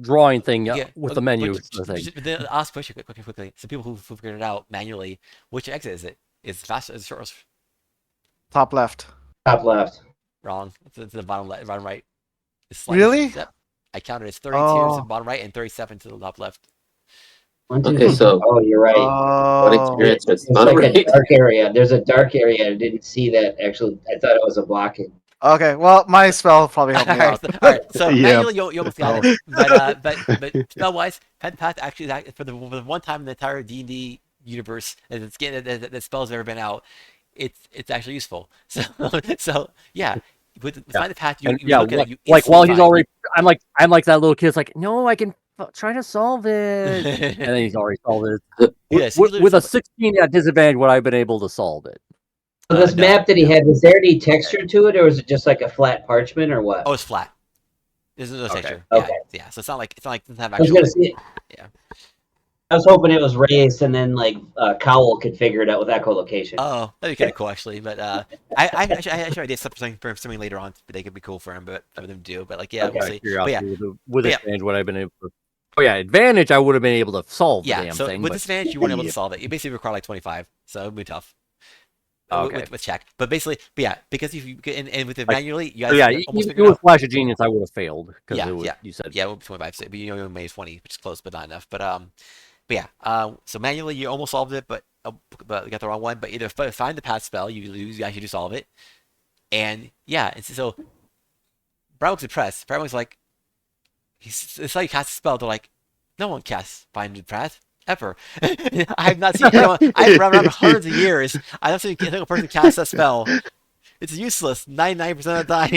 drawing thing Yeah, with the menu but thing. then I'll ask a question quickly. Some people who figured it out manually, which exit is it? Is it fast? Is it short? Top left. Top left. Wrong. It's the bottom right. It's slightly. Really? Yep. I counted. It's 32 to the Oh. bottom right and 37 to the top left. 1, 2, Okay, 3. so Oh, you're right. what Oh. experience is It's not like a right? dark area. There's a dark area. I didn't see that actually. I thought it was a blockade. Okay. Well, my spell probably helped me out. All right. So Yeah. manually, you almost got it, but spell wise, pen path actually for the one time in the entire D&D universe that spell's ever been out, it's actually useful. So yeah, with Yeah. find the path And you yeah, look at it, you like while he's instantly already, I'm like that little kid. It's like, no, I can try to solve it, and find. then he's already solved it. Yeah, so you With a literally 16 at disadvantage, would I have been able to solve it? So this no, map that he no. had, was there any texture to it, or was it just like a flat parchment, or what? Oh, it's flat. There's no Okay. texture. Okay. Yeah. So it's not like it doesn't have I was actual. gonna see. Yeah. I was hoping it was raised, and then like Cowell could figure it out with echolocation. Oh, that'd be kind of cool actually. But I did something later on. But they could be cool for him, but for them to do. But like yeah, Okay. we'll see. But yeah, Curiosity with but yeah. advantage, would I have been able to? Oh yeah, advantage. I would have been able to solve the Yeah, damn so thing, with but disadvantage, you weren't able to Yeah. solve it. You basically require like 25, so it would be tough. okay. With check. But basically, but yeah, because if you and with it Like, manually, you So guys yeah, almost even figured it with out. Flash of Genius, I would have failed because Yeah, it would. yeah, You said yeah. It would be 25, so, but you only made 20, which is close, but not enough. But yeah. So manually, you almost solved it, but you got the wrong one. But either find the path spell, you actually do solve it, and yeah, and so Brown's impressed. Brown's like, it's like he casts a spell. They're like, no one casts find the path ever. I have not seen anyone. I've run around hundreds of years. I don't see a single person cast that spell. It's useless 99% of the time,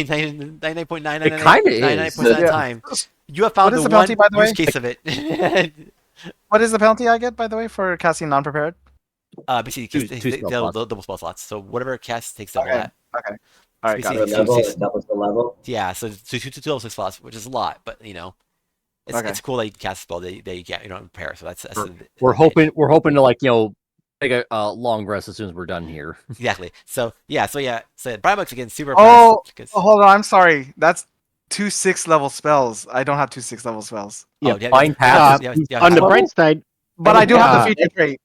99.99999% it. Kind of of is. the Yeah. time. You have What found is the the penalty, one by the use way? case of it. What is the penalty I get, by the way, for casting non-prepared? Basically, Two spell slots. double spell slots. So whatever cast takes double Okay. that. Okay. All So right, got Per it. basically, level, it doubles the level. yeah. So two level 6 slots, which is a lot, but Okay. it's cool that you can cast a spell that you can't prepare. So that's We're, the we're advantage. hoping to take a long rest as soon as we're done here. Exactly. So yeah. So Brian Bucks again super impressed Oh, because hold on. I'm sorry. That's 2 6-level spells. I don't have 2 6-level spells. oh Yep. yeah, Find path. yeah, On pass the spell. bright side, But I do have the Uh, feature trait.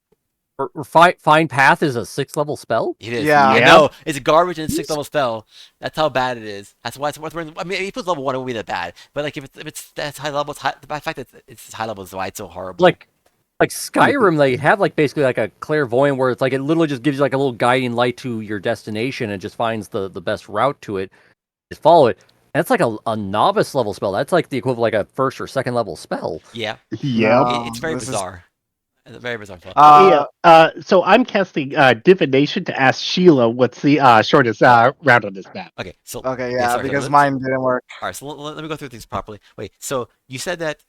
Find path is a 6th level spell. It is. Yeah. I yeah. know. It's a garbage and 6 level spell. That's how bad it is. That's why it's worth running. I mean, if it's level 1, it would be that bad. But like if it's that's high level, the fact that it's high level is why it's so horrible. Like Skyrim, they have basically like a clairvoyant where it's like it literally just gives you like a little guiding light to your destination and just finds the best route to it. Just follow it. And that's like a novice level spell. That's like the equivalent of like a 1st or 2nd level spell. Yeah, Yep. No, it's very this is. bizarre. It's a very bizarre spell. Yeah. So I'm casting divination to ask Sheila what's the shortest route on this map. Okay, so Okay, okay, yeah, sorry. So because mine didn't work. all right, so let me go through things properly. Wait, so you said that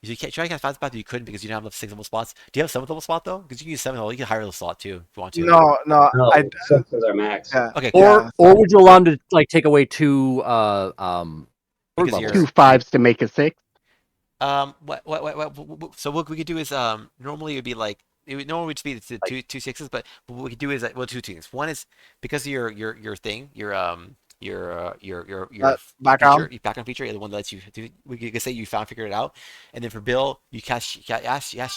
you can't try to cast fast spot, but you couldn't because you don't have enough 6 level spots. Do you have 7th level spot though? Because you can use 7th level. You can higher level slot too if you want to. No, no, No, I. 6 is our max. Yeah, Okay, cool. yeah. Or would you allow them to take away 2 third Because levels? you're 2 5s to make a 6. So what we could do is normally it would be like it would normally just be the two sixes, but what we could do is well two things. One is because of your thing, Background. your background feature, the one that lets you do. We could say you figured it out, and then for Bill, you ask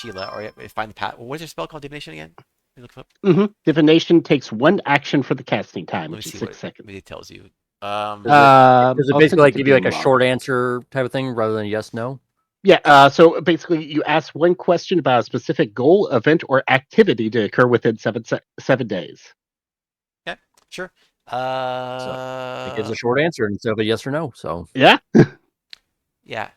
Sheila or find the path. What's your spell called? Divination again? Let me look it up. Divination takes 1 action for the casting time, Let me which is see 6 seconds. what it tells you. Does it I'll basically send like to give you like a Bill, short answer type of thing rather than yes no? Yeah, so basically you ask one question about a specific goal, event, or activity to occur within 7 days. Okay, sure. It gives a short answer instead of a yes or no. So Yeah. Yeah.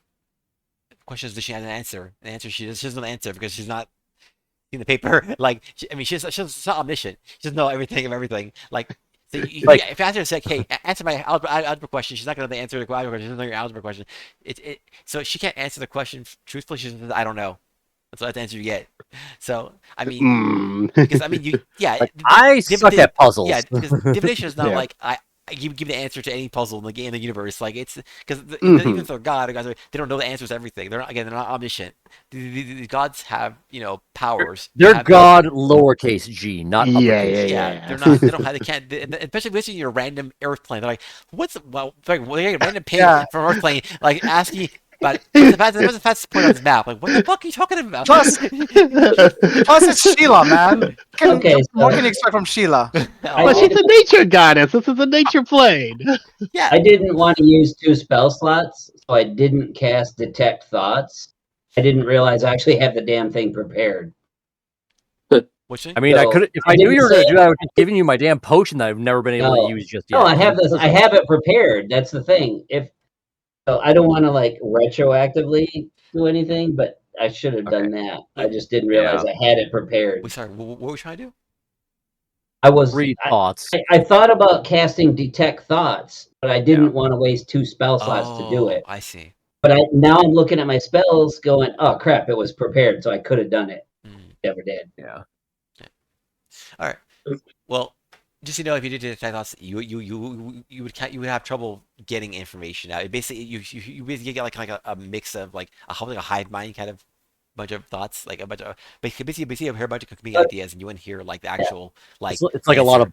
Question is, does she have an answer? An answer she doesn't answer because she's not in the paper. Like, she's not omniscient. She doesn't know everything of everything. Like, so Like- if you ask her to say, hey, answer my algebra question, she's not going to answer the algebra question. She doesn't know your algebra question. So she can't answer the question truthfully. She says, I don't know. That's the answer you get. So, I mean, because I mean, I suck at puzzles. yeah, because divination is not Yeah. like I give the answer to any puzzle in the universe. Like it's because Mhm. even if they're God, they don't know the answers to everything. They're not omniscient. The gods have powers. They They're have, God lowercase g, not uppercase G. yeah, they're not. They don't have. They can't. Especially visiting your random Earth plane. They're like, like a random ping Yeah. from Earth plane, like asking. But what's the fastest point on this map? Like, what the fuck are you talking about? Plus, plus it's Sheila, man. Okay, What so- can you expect from Sheila? Well, she's a nature goddess. This is a nature plane. Yeah. I didn't want to use 2 spell slots, so I didn't cast Detect Thoughts. I didn't realize I actually have the damn thing prepared. Which thing? I mean, I So, could if I I knew didn't you were going say to do that, I would just giving you my damn potion that I've never been able to No. use just yet. No, I have this. I have it prepared. That's the thing. So I don't want to like retroactively do anything, but I should have done that. I just didn't realize I had it prepared. Wait, sorry. What were we trying to do? I was. Read thoughts. I thought about casting Detect Thoughts, but I didn't want to waste 2 spell slots to do Oh, it. I see. But now I'm looking at my spells, going, "Oh crap! It was prepared, so I could have done it. Mm. Never did." Yeah. All right. Well, just so you know, if you did detect thoughts, you would have trouble getting information out. It basically, you basically get like a mix of like a hive mind kind of bunch of thoughts, like a bunch of basically you hear a bunch of competing ideas, and you wouldn't hear like the actual like. It's like a lot of